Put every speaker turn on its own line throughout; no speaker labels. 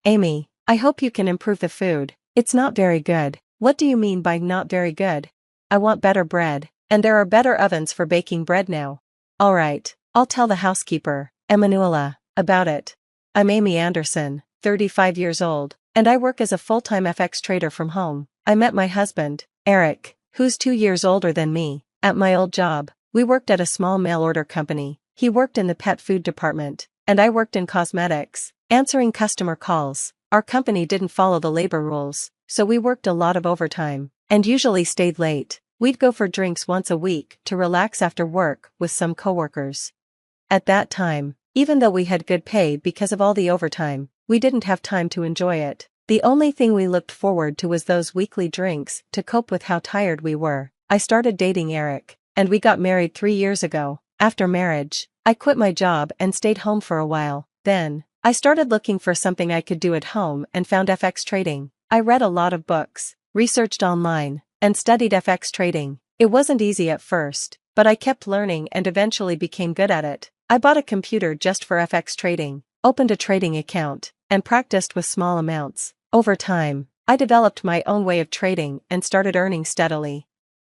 Amy, I hope you can improve the food. It's not very good. What do you mean by not very good? I want better bread, and there are better ovens for baking bread now. Alright, I'll tell the housekeeper, Emanuela, about it. I'm Amy Anderson, 35 years old, and I work as a full-time FX trader from home. I met my husband, Eric, who's 2 years older than me, at my old job. We worked at a small mail-order company. He worked in the pet food department, and I worked in cosmetics, answering customer calls. Our company didn't follow the labor rules, so we worked a lot of overtime, and usually stayed late. We'd go for drinks once a week to relax after work with some coworkers. At that time, even though we had good pay because of all the overtime, we didn't have time to enjoy it. The only thing we looked forward to was those weekly drinks to cope with how tired we were. I started dating Eric, and we got married 3 years ago. After marriage, I quit my job and stayed home for a while. Then, I started looking for something I could do at home and found FX trading. I read a lot of books, researched online, and studied FX trading. It wasn't easy at first, but I kept learning and eventually became good at it. I bought a computer just for FX trading, opened a trading account, and practiced with small amounts. Over time, I developed my own way of trading and started earning steadily.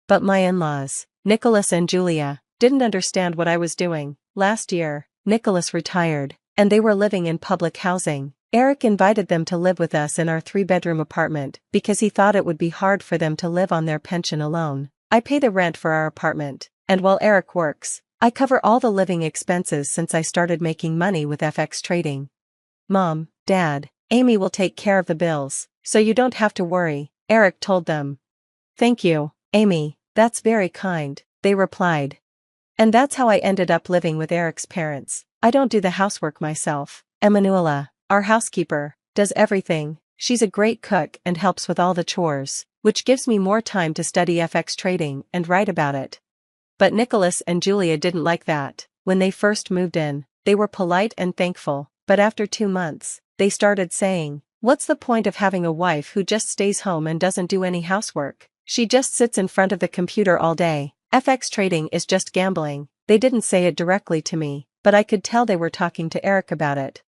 But my in-laws, Nicholas and Julia, didn't understand what I was doing. Last year, Nicholas retired, and they were living in public housing. Eric invited them to live with us in our 3-bedroom apartment because he thought it would be hard for them to live on their pension alone. I pay the rent for our apartment, and while Eric works, I cover all the living expenses since I started making money with FX trading. Mom, Dad, Amy will take care of the bills, so you don't have to worry, Eric told them. Thank you, Amy, that's very kind, they replied. And that's how I ended up living with Eric's parents. I don't do the housework myself. Emanuela, our housekeeper, does everything. She's a great cook and helps with all the chores, which gives me more time to study FX trading and write about it. But Nicholas and Julia didn't like that. When they first moved in, they were polite and thankful, but after 2 months, they started saying, "What's the point of having a wife who just stays home and doesn't do any housework? She just sits in front of the computer all day. FX trading is just gambling." They didn't say it directly to me, but I could tell they were talking to Eric about it.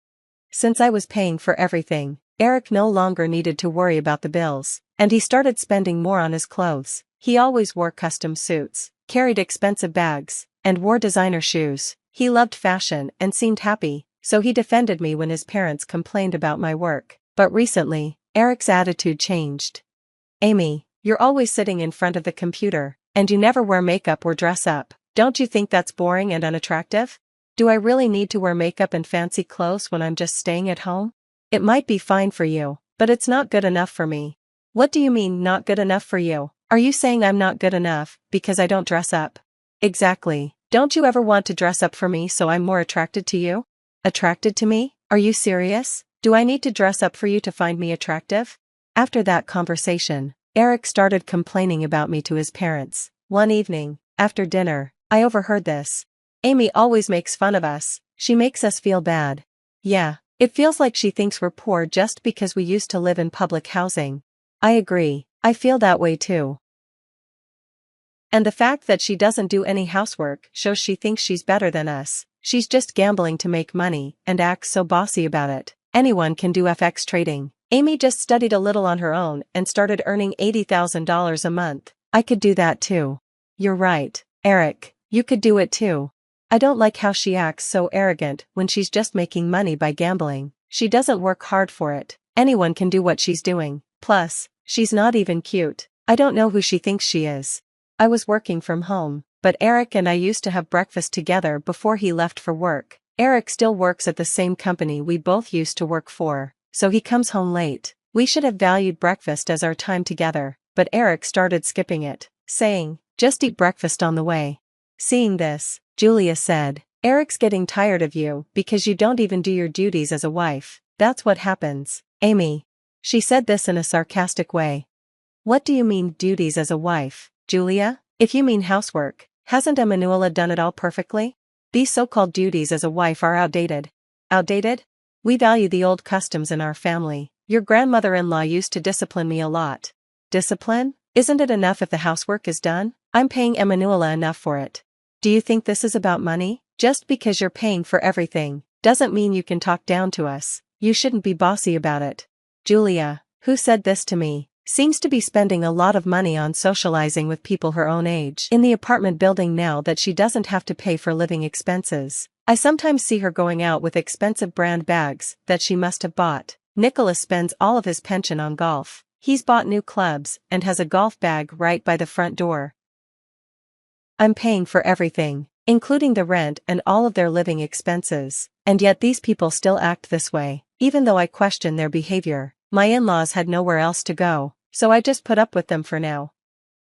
Since I was paying for everything, Eric no longer needed to worry about the bills, and he started spending more on his clothes. He always wore custom suits, carried expensive bags, and wore designer shoes. He loved fashion and seemed happy, so he defended me when his parents complained about my work. But recently, Eric's attitude changed. "Amy, you're always sitting in front of the computer, and you never wear makeup or dress up. Don't you think that's boring and unattractive? Do I really need to wear makeup and fancy clothes when I'm just staying at home? It might be fine for you, but it's not good enough for me." "What do you mean not good enough for you? Are you saying I'm not good enough because I don't dress up?" "Exactly. Don't you ever want to dress up for me so I'm more attracted to you?" "Attracted to me? Are you serious? Do I need to dress up for you to find me attractive?" After that conversation, Eric started complaining about me to his parents. One evening, after dinner, I overheard this. "Amy always makes fun of us. She makes us feel bad." "Yeah, it feels like she thinks we're poor just because we used to live in public housing." "I agree, I feel that way too. And the fact that she doesn't do any housework shows she thinks she's better than us. She's just gambling to make money and acts so bossy about it." Anyone can do FX trading. Amy just studied a little on her own and started earning $80,000 a month. I could do that too. "You're right, Eric, you could do it too." I don't like how she acts so arrogant when she's just making money by gambling. She doesn't work hard for it. Anyone can do what she's doing. Plus, she's not even cute. I don't know who she thinks she is. I was working from home, but Eric and I used to have breakfast together before he left for work. Eric still works at the same company we both used to work for, so he comes home late. We should have valued breakfast as our time together, but Eric started skipping it, saying, "Just eat breakfast on the way." Seeing this, Julia said, "Eric's getting tired of you because you don't even do your duties as a wife. That's what happens, Amy." She said this in a sarcastic way. "What do you mean duties as a wife, Julia? If you mean housework, hasn't Emanuela done it all perfectly? These so-called duties as a wife are outdated." "Outdated? We value the old customs in our family. Your grandmother-in-law used to discipline me a lot." "Discipline? Isn't it enough if the housework is done? I'm paying Emanuela enough for it. Do you think this is about money? Just because you're paying for everything, doesn't mean you can talk down to us. You shouldn't be bossy about it. Julia, who said this to me, seems to be spending a lot of money on socializing with people her own age in the apartment building now that she doesn't have to pay for living expenses. I sometimes see her going out with expensive brand bags that she must have bought. Nicholas spends all of his pension on golf. He's bought new clubs and has a golf bag right by the front door. I'm paying for everything, including the rent and all of their living expenses, and yet these people still act this way, even though I question their behavior. My in-laws had nowhere else to go, so I just put up with them for now.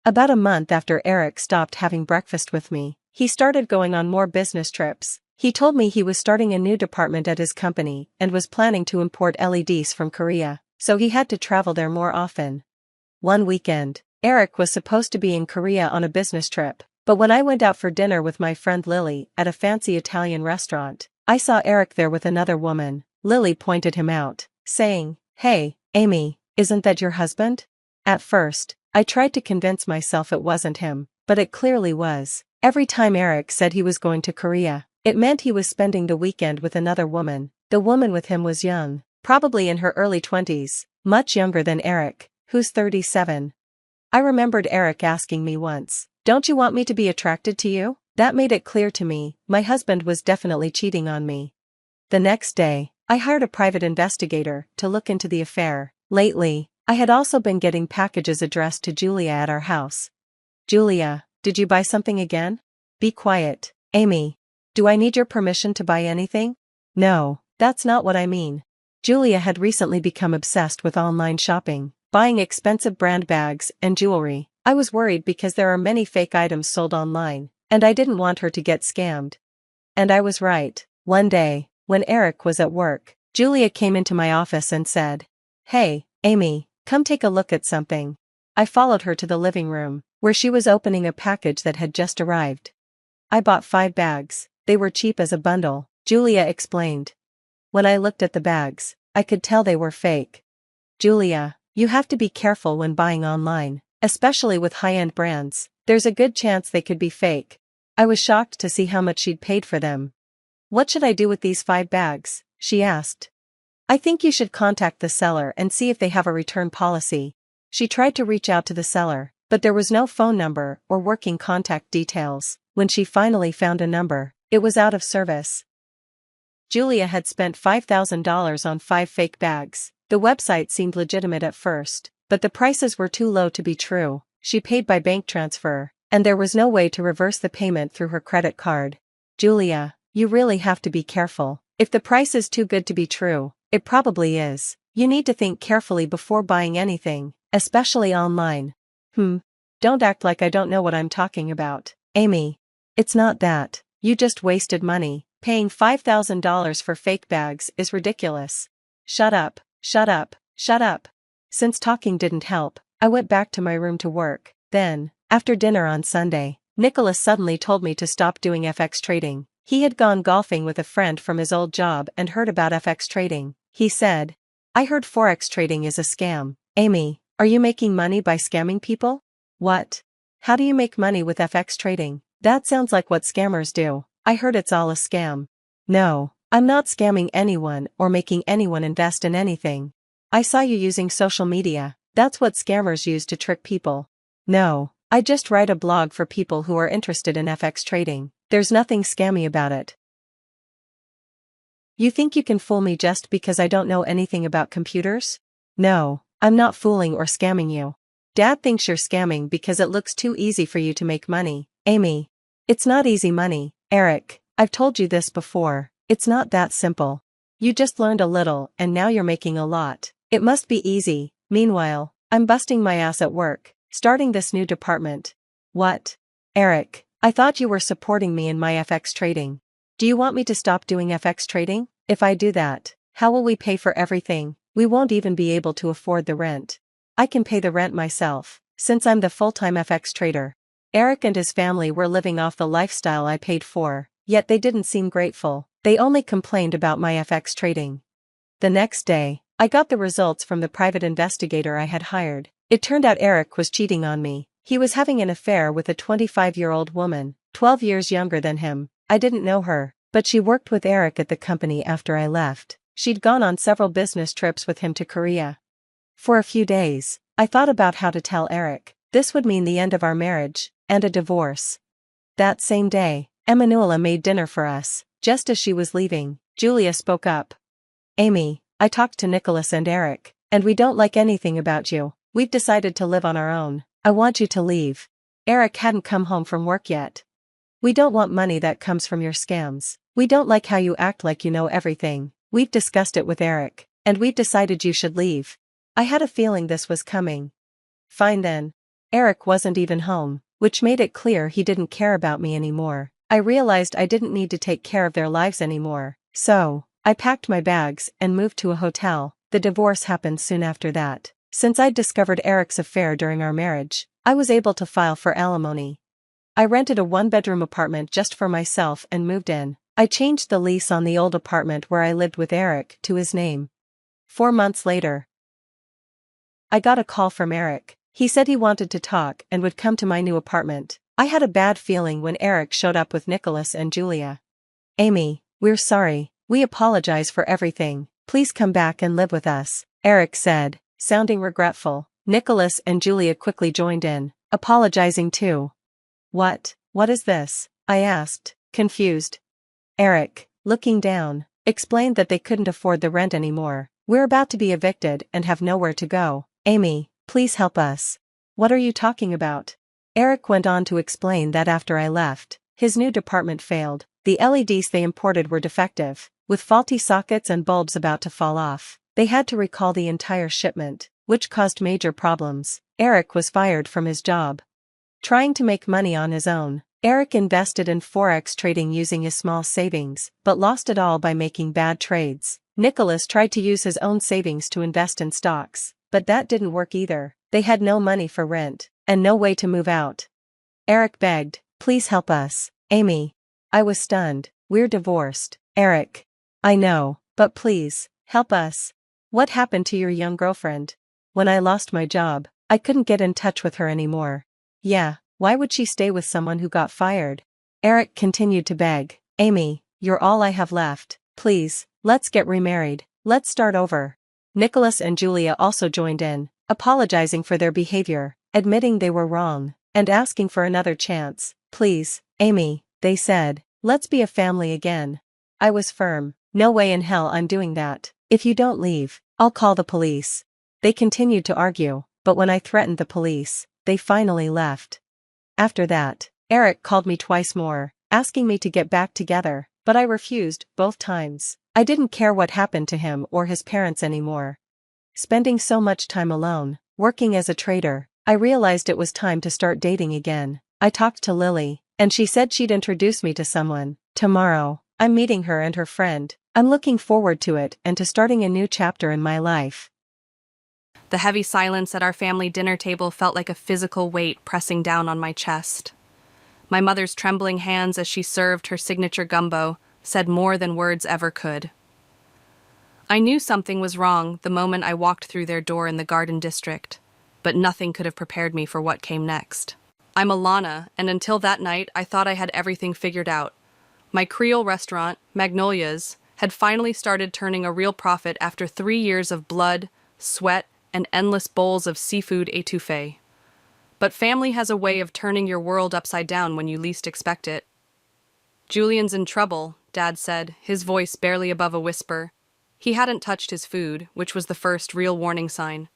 About a month after Eric stopped having breakfast with me, he started going on more business trips. He told me he was starting a new department at his company and was planning to import LEDs from Korea, so he had to travel there more often. One weekend, Eric was supposed to be in Korea on a business trip, but when I went out for dinner with my friend Lily at a fancy Italian restaurant, I saw Eric there with another woman. Lily pointed him out, saying, "Hey, Amy, isn't that your husband?" At first, I tried to convince myself it wasn't him, but it clearly was. Every time Eric said he was going to Korea, it meant he was spending the weekend with another woman. The woman with him was young, probably in her early 20s, much younger than Eric, who's 37. I remembered Eric asking me once, "Don't you want me to be attracted to you?" That made it clear to me, my husband was definitely cheating on me. The next day, I hired a private investigator to look into the affair. Lately, I had also been getting packages addressed to Julia at our house. "Julia, did you buy something again?" "Be quiet, Amy. Do I need your permission to buy anything?" "No, that's not what I mean." Julia had recently become obsessed with online shopping, buying expensive brand bags and jewelry. I was worried because there are many fake items sold online, and I didn't want her to get scammed. And I was right. One day, when Eric was at work, Julia came into my office and said, "Hey, Amy, come take a look at something." I followed her to the living room, where she was opening a package that had just arrived. "I bought 5 bags, they were cheap as a bundle," Julia explained. When I looked at the bags, I could tell they were fake. "Julia, you have to be careful when buying online, especially with high-end brands. There's a good chance they could be fake." I was shocked to see how much she'd paid for them. "What should I do with these 5 bags?" she asked. "I think you should contact the seller and see if they have a return policy." She tried to reach out to the seller, but there was no phone number or working contact details. When she finally found a number, it was out of service. Julia had spent $5,000 on 5 fake bags. The website seemed legitimate at first, but the prices were too low to be true. She paid by bank transfer, and there was no way to reverse the payment through her credit card. "Julia, you really have to be careful. If the price is too good to be true, it probably is. You need to think carefully before buying anything, especially online." Don't act like I don't know what I'm talking about, Amy. It's not that. You just wasted money. Paying $5,000 for fake bags is ridiculous. Shut up, shut up, shut up. Since talking didn't help, I went back to my room to work. Then, after dinner on Sunday, Nicholas suddenly told me to stop doing FX trading. He had gone golfing with a friend from his old job and heard about FX trading. He said, "I heard Forex trading is a scam." "Amy, are you making money by scamming people?" "What? How do you make money with FX trading?" "That sounds like what scammers do. I heard it's all a scam." "No, I'm not scamming anyone or making anyone invest in anything. I saw you using social media. That's what scammers use to trick people." "No, I just write a blog for people who are interested in FX trading. There's nothing scammy about it." "You think you can fool me just because I don't know anything about computers?" "No, I'm not fooling or scamming you. Dad thinks you're scamming because it looks too easy for you to make money, Amy. It's not easy money, Eric. I've told you this before. It's not that simple. You just learned a little and now you're making a lot. It must be easy. Meanwhile, I'm busting my ass at work, starting this new department." "What? Eric, I thought you were supporting me in my FX trading. Do you want me to stop doing FX trading? If I do that, how will we pay for everything? We won't even be able to afford the rent." "I can pay the rent myself, since I'm the full-time FX trader." Eric and his family were living off the lifestyle I paid for, yet they didn't seem grateful. They only complained about my FX trading. The next day, I got the results from the private investigator I had hired. It turned out Eric was cheating on me. He was having an affair with a 25-year-old woman, 12 years younger than him. I didn't know her, but she worked with Eric at the company after I left. She'd gone on several business trips with him to Korea. For a few days, I thought about how to tell Eric. This would mean the end of our marriage, and a divorce. That same day, Emanuela made dinner for us. Just as she was leaving, Julia spoke up. Amy, I talked to Nicholas and Eric, and we don't like anything about you. We've decided to live on our own. I want you to leave. Eric hadn't come home from work yet. We don't want money that comes from your scams. We don't like how you act like you know everything. We've discussed it with Eric, and we've decided you should leave. I had a feeling this was coming. Fine then. Eric wasn't even home, which made it clear he didn't care about me anymore. I realized I didn't need to take care of their lives anymore, so I packed my bags and moved to a hotel. The divorce happened soon after that. Since I'd discovered Eric's affair during our marriage, I was able to file for alimony. I rented a one-bedroom apartment just for myself and moved in. I changed the lease on the old apartment where I lived with Eric to his name. 4 months later, I got a call from Eric. He said he wanted to talk and would come to my new apartment. I had a bad feeling when Eric showed up with Nicholas and Julia. Amy, we're sorry. We apologize for everything. Please come back and live with us, Eric said, sounding regretful. Nicholas and Julia quickly joined in, apologizing too. What is this? I asked, confused. Eric, looking down, explained that they couldn't afford the rent anymore. We're about to be evicted and have nowhere to go. Amy, please help us. What are you talking about? Eric went on to explain that after I left, his new department failed. The LEDs they imported were defective, with faulty sockets and bulbs about to fall off. They had to recall the entire shipment, which caused major problems. Eric was fired from his job. Trying to make money on his own, Eric invested in Forex trading using his small savings, but lost it all by making bad trades. Nicholas tried to use his own savings to invest in stocks, but that didn't work either. They had no money for rent, and no way to move out. Eric begged, please help us, Amy. I was stunned. We're divorced. Eric. I know, but please, help us. What happened to your young girlfriend? When I lost my job, I couldn't get in touch with her anymore. Yeah, why would she stay with someone who got fired? Eric continued to beg, Amy, you're all I have left. Please, let's get remarried. Let's start over. Nicholas and Julia also joined in, apologizing for their behavior, admitting they were wrong, and asking for another chance. Please, Amy, they said, let's be a family again. I was firm. No way in hell I'm doing that. If you don't leave, I'll call the police. They continued to argue, but when I threatened the police, they finally left. After that, Eric called me twice more, asking me to get back together, but I refused both times. I didn't care what happened to him or his parents anymore. Spending so much time alone, working as a trader, I realized it was time to start dating again. I talked to Lily, and she said she'd introduce me to someone. Tomorrow, I'm meeting her and her friend. I'm looking forward to it and to starting a new chapter in my life.
The heavy silence at our family dinner table felt like a physical weight pressing down on my chest. My mother's trembling hands as she served her signature gumbo said more than words ever could. I knew something was wrong the moment I walked through their door in the Garden District, but nothing could have prepared me for what came next. I'm Alana, and until that night I thought I had everything figured out. My Creole restaurant, Magnolia's, had finally started turning a real profit after 3 years of blood, sweat, and endless bowls of seafood étouffée. But family has a way of turning your world upside down when you least expect it. Julian's in trouble, Dad said, his voice barely above a whisper. He hadn't touched his food, which was the first real warning sign.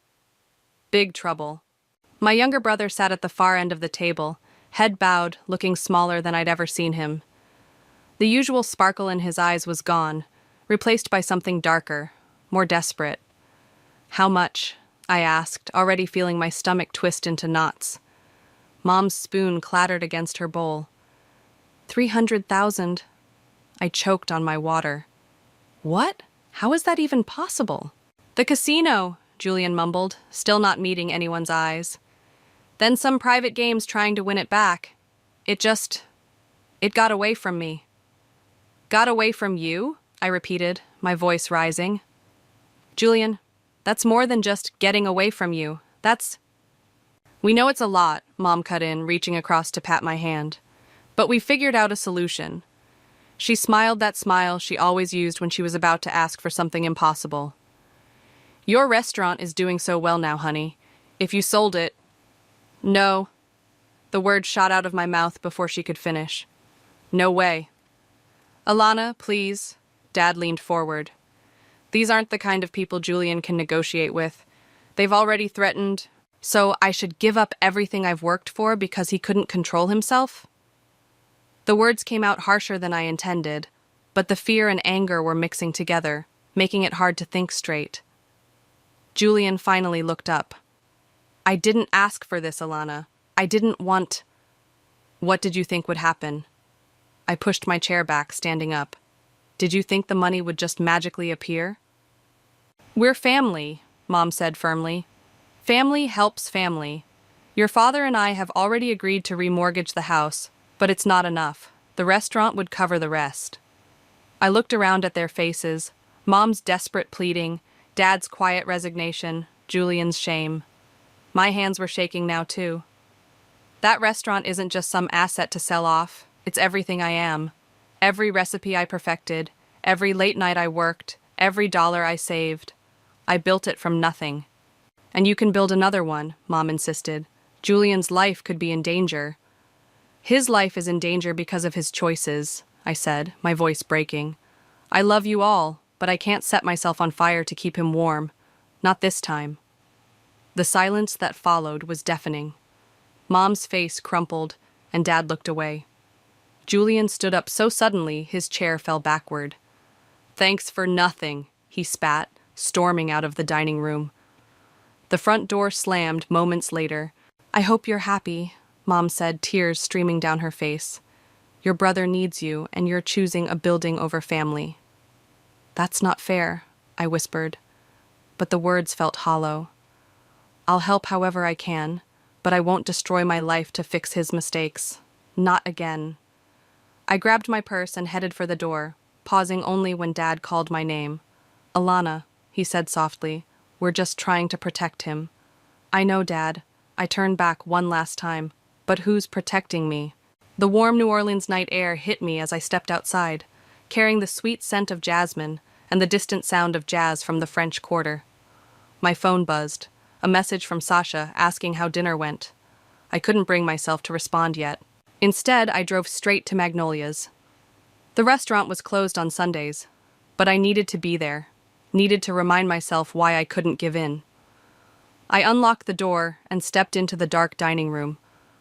Big trouble. My younger brother sat at the far end of the table, head bowed, looking smaller than I'd ever seen him. The usual sparkle in his eyes was gone, replaced by something darker, more desperate. How much? I asked, already feeling my stomach twist into knots. Mom's spoon clattered against her bowl. 300,000. I choked on my water. What? How is that even possible? The casino, Julian mumbled, still not meeting anyone's eyes. Then some private games trying to win it back. It got away from me. Got away from you? I repeated, my voice rising. Julian, that's more than just getting away from you. We know it's a lot, Mom cut in, reaching across to pat my hand. But we figured out a solution. She smiled that smile she always used when she was about to ask for something impossible. Your restaurant is doing so well now, honey. If you sold it... No. The word shot out of my mouth before she could finish. No way. Alana, please. Dad leaned forward. These aren't the kind of people Julian can negotiate with. They've already threatened, so I should give up everything I've worked for because he couldn't control himself? The words came out harsher than I intended, but the fear and anger were mixing together, making it hard to think straight. Julian finally looked up. I didn't ask for this, Alana. I didn't want... What did you think would happen? I pushed my chair back, standing up. Did you think the money would just magically appear? We're family, Mom said firmly. Family helps family. Your father and I have already agreed to remortgage the house, but it's not enough. The restaurant would cover the rest. I looked around at their faces, Mom's desperate pleading, Dad's quiet resignation, Julian's shame. My hands were shaking now, too. That restaurant isn't just some asset to sell off. It's everything I am. Every recipe I perfected, every late night I worked, every dollar I saved. I built it from nothing. And you can build another one, Mom insisted. Julian's life could be in danger. His life is in danger because of his choices, I said, my voice breaking. I love you all, but I can't set myself on fire to keep him warm. Not this time. The silence that followed was deafening. Mom's face crumpled, and Dad looked away. Julian stood up so suddenly his chair fell backward. Thanks for nothing, he spat, storming out of the dining room. The front door slammed moments later. I hope you're happy, Mom said, tears streaming down her face. Your brother needs you, and you're choosing a building over family. That's not fair, I whispered, but the words felt hollow. I'll help however I can, but I won't destroy my life to fix his mistakes. Not again. I grabbed my purse and headed for the door, pausing only when Dad called my name. Alana, he said softly, we're just trying to protect him. I know, Dad. I turned back one last time. But who's protecting me? The warm New Orleans night air hit me as I stepped outside, carrying the sweet scent of jasmine and the distant sound of jazz from the French Quarter. My phone buzzed, a message from Sasha asking how dinner went. I couldn't bring myself to respond yet. Instead, I drove straight to Magnolia's. The restaurant was closed on Sundays, but I needed to be there, needed to remind myself why I couldn't give in. I unlocked the door and stepped into the dark dining room,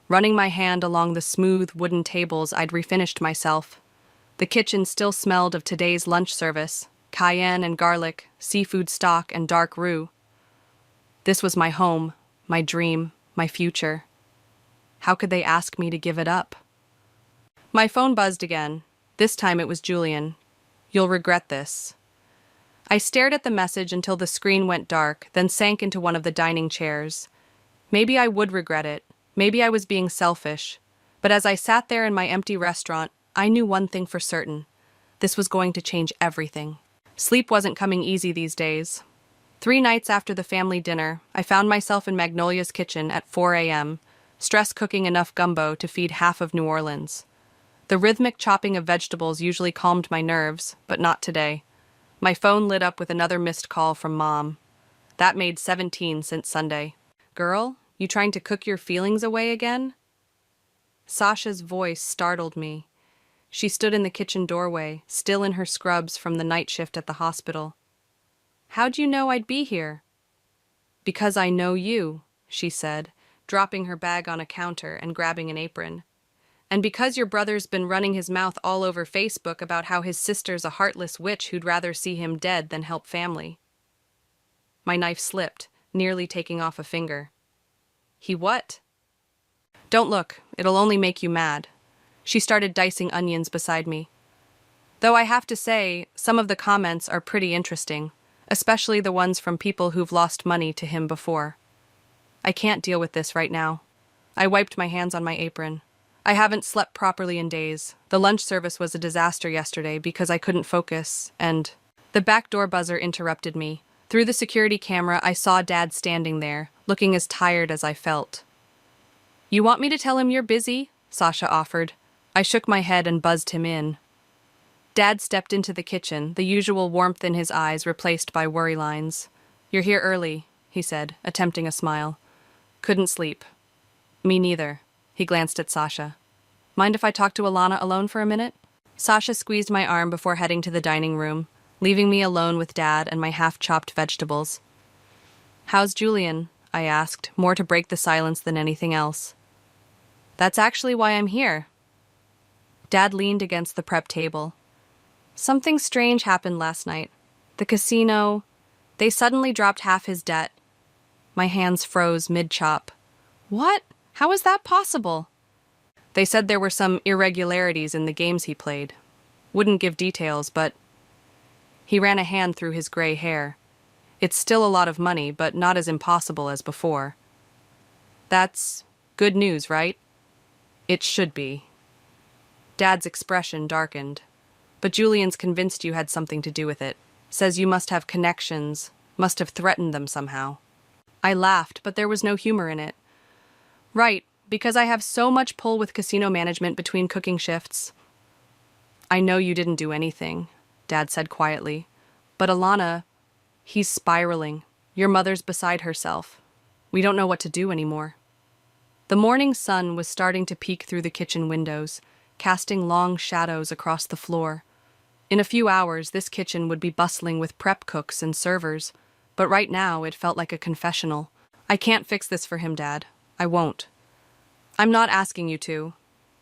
running my hand along the smooth wooden tables I'd refinished myself. The kitchen still smelled of today's lunch service, cayenne and garlic, seafood stock, and dark roux. This was my home, my dream, my future. How could they ask me to give it up? My phone buzzed again. This time it was Julian. You'll regret this. I stared at the message until the screen went dark, then sank into one of the dining chairs. Maybe I would regret it. Maybe I was being selfish. But as I sat there in my empty restaurant, I knew one thing for certain. This was going to change everything. Sleep wasn't coming easy these days. 3 nights after the family dinner, I found myself in Magnolia's kitchen at 4 a.m., stress cooking enough gumbo to feed half of New Orleans. The rhythmic chopping of vegetables usually calmed my nerves, but not today. My phone lit up with another missed call from Mom. That made 17 since Sunday. Girl, you trying to cook your feelings away again? Sasha's voice startled me. She stood in the kitchen doorway, still in her scrubs from the night shift at the hospital. How'd you know I'd be here? Because I know you, she said, dropping her bag on a counter and grabbing an apron. And because your brother's been running his mouth all over Facebook about how his sister's a heartless witch who'd rather see him dead than help family. My knife slipped, nearly taking off a finger. He what? Don't look, it'll only make you mad. She started dicing onions beside me. Though I have to say, some of the comments are pretty interesting, especially the ones from people who've lost money to him before. I can't deal with this right now. I wiped my hands on my apron. I haven't slept properly in days. The lunch service was a disaster yesterday because I couldn't focus, and... The back door buzzer interrupted me. Through the security camera, I saw Dad standing there, looking as tired as I felt. You want me to tell him you're busy? Sasha offered. I shook my head and buzzed him in. Dad stepped into the kitchen, the usual warmth in his eyes replaced by worry lines. "You're here early," he said, attempting a smile. "Couldn't sleep." "Me neither." He glanced at Sasha. "Mind if I talk to Alana alone for a minute?" Sasha squeezed my arm before heading to the dining room, leaving me alone with Dad and my half-chopped vegetables. "How's Julian?" I asked, more to break the silence than anything else. "That's actually why I'm here." Dad leaned against the prep table. "Something strange happened last night. The casino, they suddenly dropped half his debt." My hands froze mid-chop. "What? How is that possible?" "They said there were some irregularities in the games he played. Wouldn't give details, but..." He ran a hand through his gray hair. "It's still a lot of money, but not as impossible as before." "That's good news, right?" "It should be." Dad's expression darkened. "But Julian's convinced you had something to do with it. Says you must have connections, must have threatened them somehow." I laughed, but there was no humor in it. "Right, because I have so much pull with casino management between cooking shifts." "I know you didn't do anything," Dad said quietly. "But Alana, he's spiraling. Your mother's beside herself. We don't know what to do anymore." The morning sun was starting to peek through the kitchen windows, casting long shadows across the floor. In a few hours, this kitchen would be bustling with prep cooks and servers, but right now it felt like a confessional. "I can't fix this for him, Dad. I won't." "I'm not asking you to."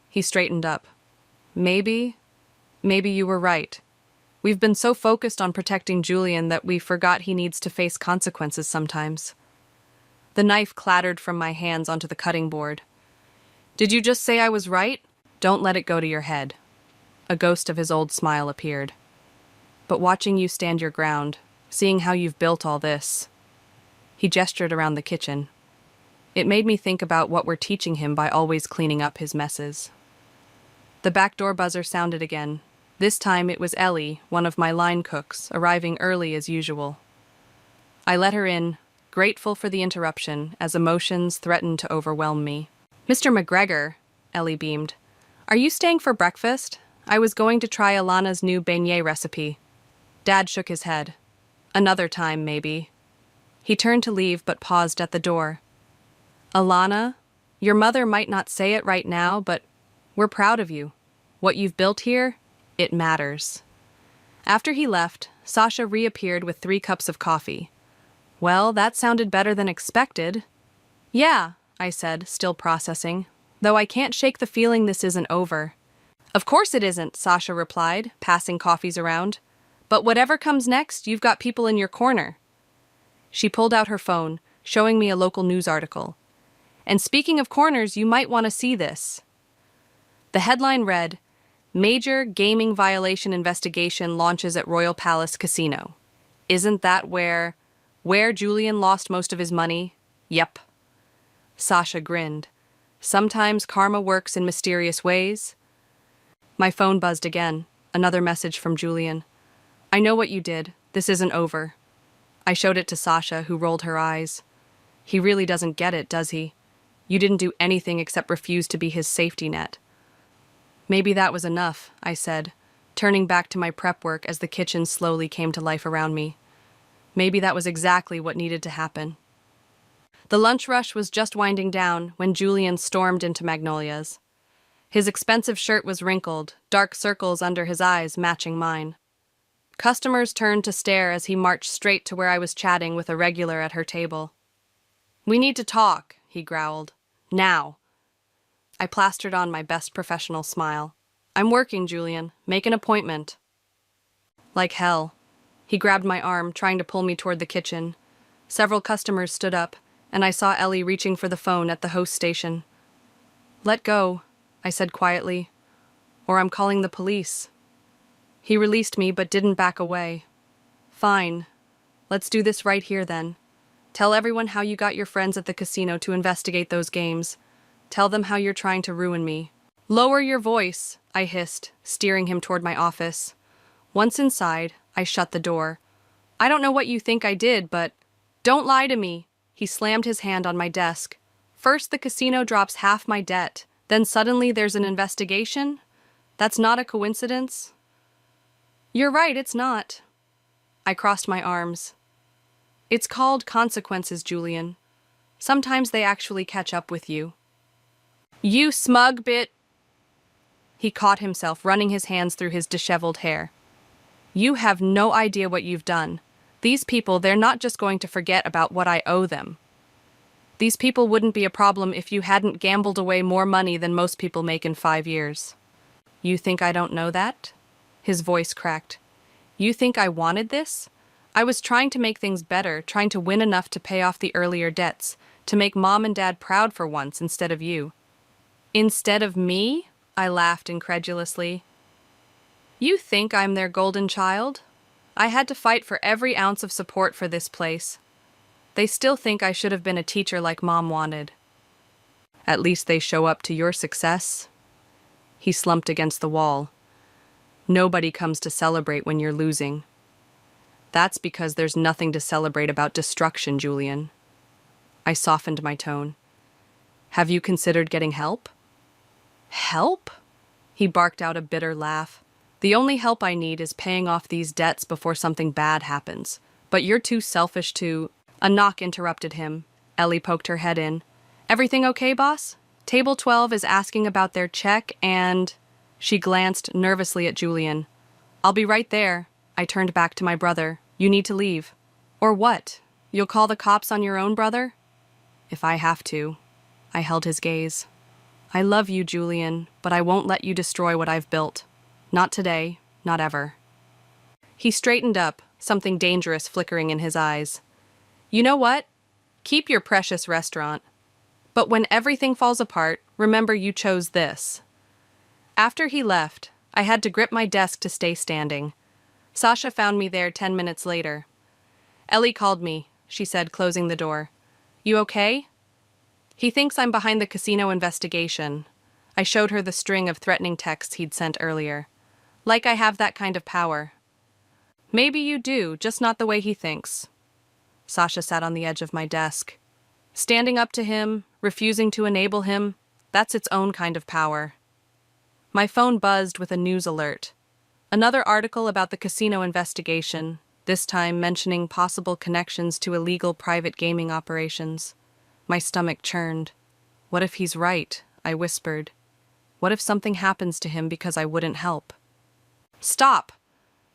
He straightened up. Maybe you were right. We've been so focused on protecting Julian that we forgot he needs to face consequences sometimes." The knife clattered from my hands onto the cutting board. "Did you just say I was right? Don't let it go to your head." A ghost of his old smile appeared. "But watching you stand your ground, seeing how you've built all this..." He gestured around the kitchen. "It made me think about what we're teaching him by always cleaning up his messes." The back door buzzer sounded again. This time it was Ellie, one of my line cooks, arriving early as usual. I let her in, grateful for the interruption, as emotions threatened to overwhelm me. "Mr. McGregor," Ellie beamed. "Are you staying for breakfast? I was going to try Alana's new beignet recipe." Dad shook his head. "Another time, maybe." He turned to leave but paused at the door. "Alana, your mother might not say it right now, but we're proud of you. What you've built here, it matters." After he left, Sasha reappeared with 3 cups of coffee. "Well, that sounded better than expected." "Yeah," I said, still processing, "though I can't shake the feeling this isn't over." "Of course it isn't," Sasha replied, passing coffees around. "But whatever comes next, you've got people in your corner." She pulled out her phone, showing me a local news article. "And speaking of corners, you might want to see this." The headline read, "Major Gaming Violation Investigation Launches at Royal Palace Casino." Isn't that where Julian lost most of his money? Yep. Sasha grinned. "Sometimes karma works in mysterious ways." My phone buzzed again. Another message from Julian. "I know what you did. This isn't over." I showed it to Sasha, who rolled her eyes. "He really doesn't get it, does he? You didn't do anything except refuse to be his safety net." "Maybe that was enough," I said, turning back to my prep work as the kitchen slowly came to life around me. Maybe that was exactly what needed to happen. The lunch rush was just winding down when Julian stormed into Magnolia's. His expensive shirt was wrinkled, dark circles under his eyes matching mine. Customers turned to stare as he marched straight to where I was chatting with a regular at her table. "We need to talk," he growled. "Now." I plastered on my best professional smile. "I'm working, Julian. Make an appointment." Like hell. He grabbed my arm, trying to pull me toward the kitchen. Several customers stood up, and I saw Ellie reaching for the phone at the host station. "Let go," I said quietly, "or I'm calling the police." He released me but didn't back away. "Fine. Let's do this right here then. Tell everyone how you got your friends at the casino to investigate those games. Tell them how you're trying to ruin me." "Lower your voice," I hissed, steering him toward my office. Once inside, I shut the door. "I don't know what you think I did, but..." "Don't lie to me." He slammed his hand on my desk. "First the casino drops half my debt, then suddenly there's an investigation? That's not a coincidence?" You're right, it's not. I crossed my arms. It's called consequences, Julian. Sometimes they actually catch up with you. You smug bit. He caught himself, running his hands through his disheveled hair. You have no idea what you've done. These people, they're not just going to forget about what I owe them. These people wouldn't be a problem if you hadn't gambled away more money than most people make in 5 years. You think I don't know that? His voice cracked. You think I wanted this? I was trying to make things better, trying to win enough to pay off the earlier debts, to make Mom and Dad proud for once instead of you. Instead of me? I laughed incredulously. You think I'm their golden child? I had to fight for every ounce of support for this place. They still think I should have been a teacher like Mom wanted. At least they show up to your success. He slumped against the wall. Nobody comes to celebrate when you're losing. That's because there's nothing to celebrate about destruction, Julian. I softened my tone. Have you considered getting help? Help? He barked out a bitter laugh. The only help I need is paying off these debts before something bad happens. But you're too selfish to... A knock interrupted him. Ellie poked her head in. Everything okay, boss? Table 12 is asking about their check and... She glanced nervously at Julian. I'll be right there. I turned back to my brother. You need to leave. Or what? You'll call the cops on your own brother? If I have to. I held his gaze. I love you, Julian, but I won't let you destroy what I've built. Not today, not ever. He straightened up, something dangerous flickering in his eyes. You know what? Keep your precious restaurant. But when everything falls apart, remember you chose this. After he left, I had to grip my desk to stay standing. Sasha found me there 10 minutes later. Ellie called me, she said, closing the door. You okay? He thinks I'm behind the casino investigation. I showed her the string of threatening texts he'd sent earlier. Like I have that kind of power. Maybe you do, just not the way he thinks. Sasha sat on the edge of my desk. Standing up to him, refusing to enable him, that's its own kind of power. My phone buzzed with a news alert. Another article about the casino investigation, this time mentioning possible connections to illegal private gaming operations. My stomach churned. What if he's right? I whispered. What if something happens to him because I wouldn't help? Stop!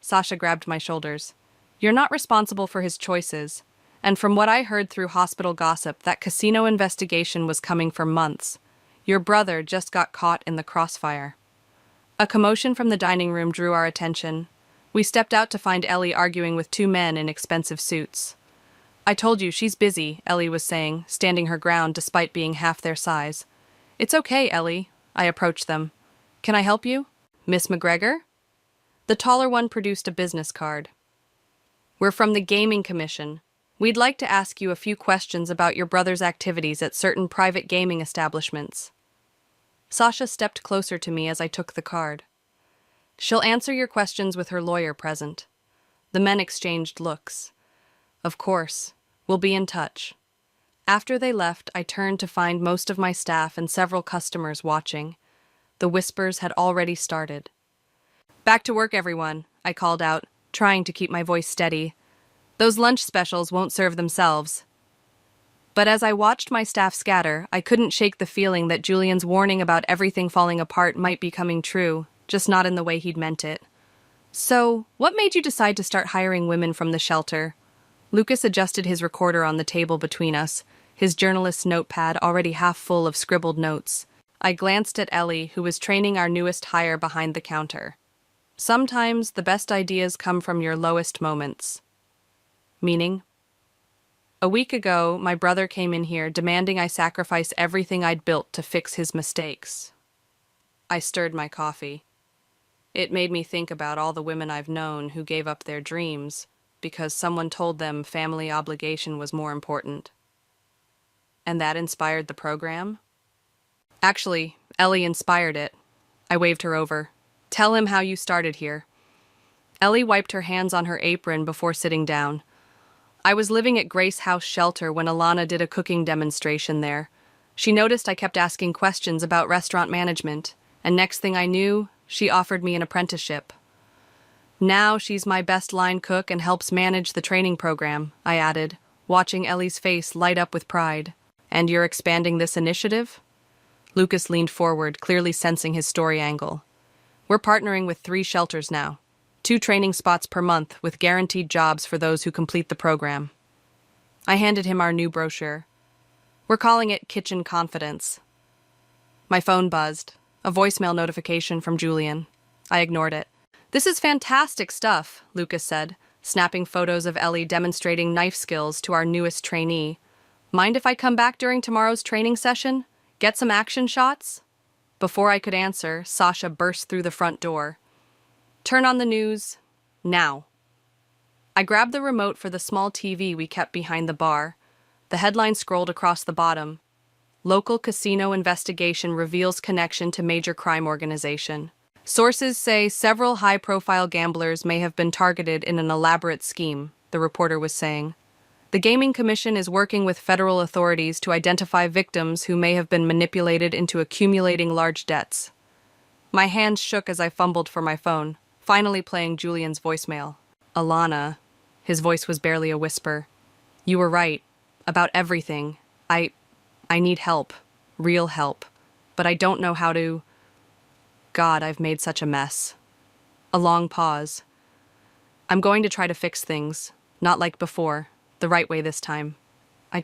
Sasha grabbed my shoulders. You're not responsible for his choices. And from what I heard through hospital gossip, that casino investigation was coming for months. Your brother just got caught in the crossfire. A commotion from the dining room drew our attention. We stepped out to find Ellie arguing with 2 men in expensive suits. I told you, she's busy, Ellie was saying, standing her ground despite being half their size. It's okay, Ellie. I approached them. Can I help you? Miss McGregor? The taller one produced a business card. We're from the Gaming Commission. We'd like to ask you a few questions about your brother's activities at certain private gaming establishments. Sasha stepped closer to me as I took the card. She'll answer your questions with her lawyer present. The men exchanged looks. Of course, we'll be in touch. After they left, I turned to find most of my staff and several customers watching. The whispers had already started. Back to work, everyone, I called out, trying to keep my voice steady. Those lunch specials won't serve themselves. But as I watched my staff scatter, I couldn't shake the feeling that Julian's warning about everything falling apart might be coming true, just not in the way he'd meant it. So, what made you decide to start hiring women from the shelter? Lucas adjusted his recorder on the table between us, his journalist's notepad already half full of scribbled notes. I glanced at Ellie, who was training our newest hire behind the counter. Sometimes the best ideas come from your lowest moments. Meaning? A week ago, my brother came in here demanding I sacrifice everything I'd built to fix his mistakes. I stirred my coffee. It made me think about all the women I've known who gave up their dreams because someone told them family obligation was more important. And that inspired the program? Actually, Ellie inspired it. I waved her over. Tell him how you started here. Ellie wiped her hands on her apron before sitting down. I was living at Grace House Shelter when Alana did a cooking demonstration there. She noticed I kept asking questions about restaurant management, and next thing I knew, she offered me an apprenticeship. Now she's my best line cook and helps manage the training program, I added, watching Ellie's face light up with pride. And you're expanding this initiative? Lucas leaned forward, clearly sensing his story angle. We're partnering with 3 shelters now. 2 training spots per month with guaranteed jobs for those who complete the program. I handed him our new brochure. We're calling it Kitchen Confidence. My phone buzzed. A voicemail notification from Julian. I ignored it. This is fantastic stuff, Lucas said, snapping photos of Ellie demonstrating knife skills to our newest trainee. Mind if I come back during tomorrow's training session? Get some action shots? Before I could answer, Sasha burst through the front door. Turn on the news. Now. I grabbed the remote for the small TV we kept behind the bar. The headline scrolled across the bottom. Local casino investigation reveals connection to major crime organization. Sources say several high-profile gamblers may have been targeted in an elaborate scheme, the reporter was saying. The Gaming Commission is working with federal authorities to identify victims who may have been manipulated into accumulating large debts. My hands shook as I fumbled for my phone, finally playing Julian's voicemail. Alana. His voice was barely a whisper. You were right. About everything. I need help. Real help. But I don't know how to... God, I've made such a mess. A long pause. I'm going to try to fix things. Not like before. The right way this time. I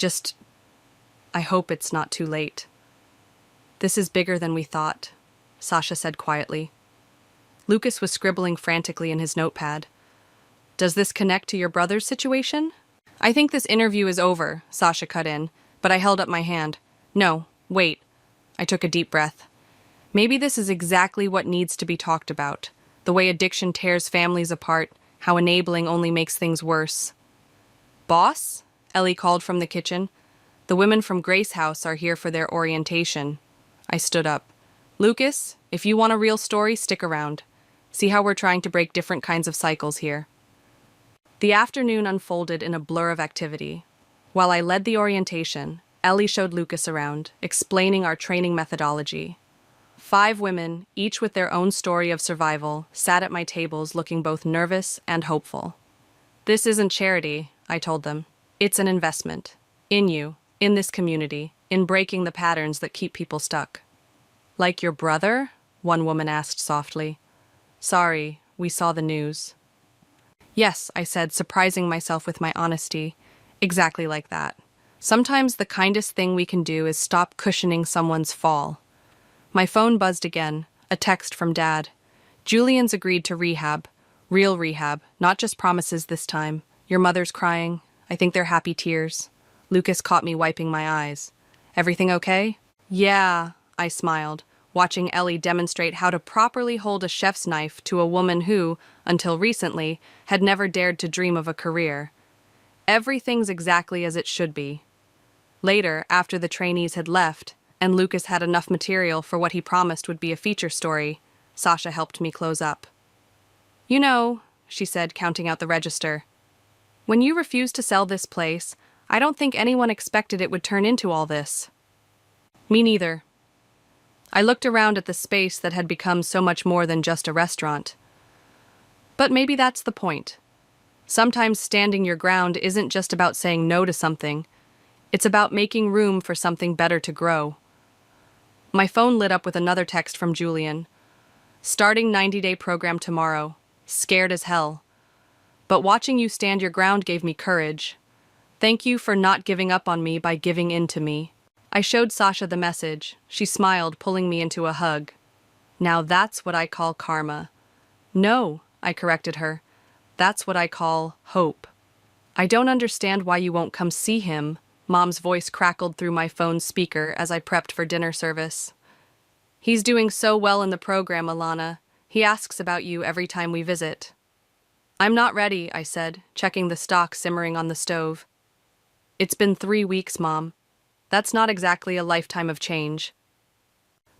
hope it's not too late. This is bigger than we thought, Sasha said quietly. Lucas was scribbling frantically in his notepad. Does this connect to your brother's situation? I think this interview is over, Sasha cut in, but I held up my hand. No, wait. I took a deep breath. Maybe this is exactly what needs to be talked about. The way addiction tears families apart, how enabling only makes things worse. Boss? Ellie called from the kitchen. The women from Grace House are here for their orientation. I stood up. Lucas, if you want a real story, stick around. See how we're trying to break different kinds of cycles here. The afternoon unfolded in a blur of activity. While I led the orientation, Ellie showed Lucas around, explaining our training methodology. 5 women, each with their own story of survival, sat at my tables looking both nervous and hopeful. This isn't charity, I told them. It's an investment. In you, in this community, in breaking the patterns that keep people stuck. Like your brother? One woman asked softly. Sorry, we saw the news. Yes, I said, surprising myself with my honesty. Exactly like that. Sometimes the kindest thing we can do is stop cushioning someone's fall. My phone buzzed again, a text from Dad. Julian's agreed to rehab. Real rehab, not just promises this time. Your mother's crying. I think they're happy tears. Lucas caught me wiping my eyes. Everything okay? Yeah, I smiled, watching Ellie demonstrate how to properly hold a chef's knife to a woman who, until recently, had never dared to dream of a career. Everything's exactly as it should be. Later, after the trainees had left, and Lucas had enough material for what he promised would be a feature story, Sasha helped me close up. You know, she said, counting out the register, when you refused to sell this place, I don't think anyone expected it would turn into all this. Me neither. I looked around at the space that had become so much more than just a restaurant. But maybe that's the point. Sometimes standing your ground isn't just about saying no to something. It's about making room for something better to grow. My phone lit up with another text from Julian. Starting 90-day program tomorrow. Scared as hell. But watching you stand your ground gave me courage. Thank you for not giving up on me by giving in to me. I showed Sasha the message. She smiled, pulling me into a hug. Now that's what I call karma. No, I corrected her. That's what I call hope. I don't understand why you won't come see him. Mom's voice crackled through my phone's speaker as I prepped for dinner service. He's doing so well in the program, Alana. He asks about you every time we visit. I'm not ready, I said, checking the stock simmering on the stove. It's been 3 weeks, Mom. That's not exactly a lifetime of change.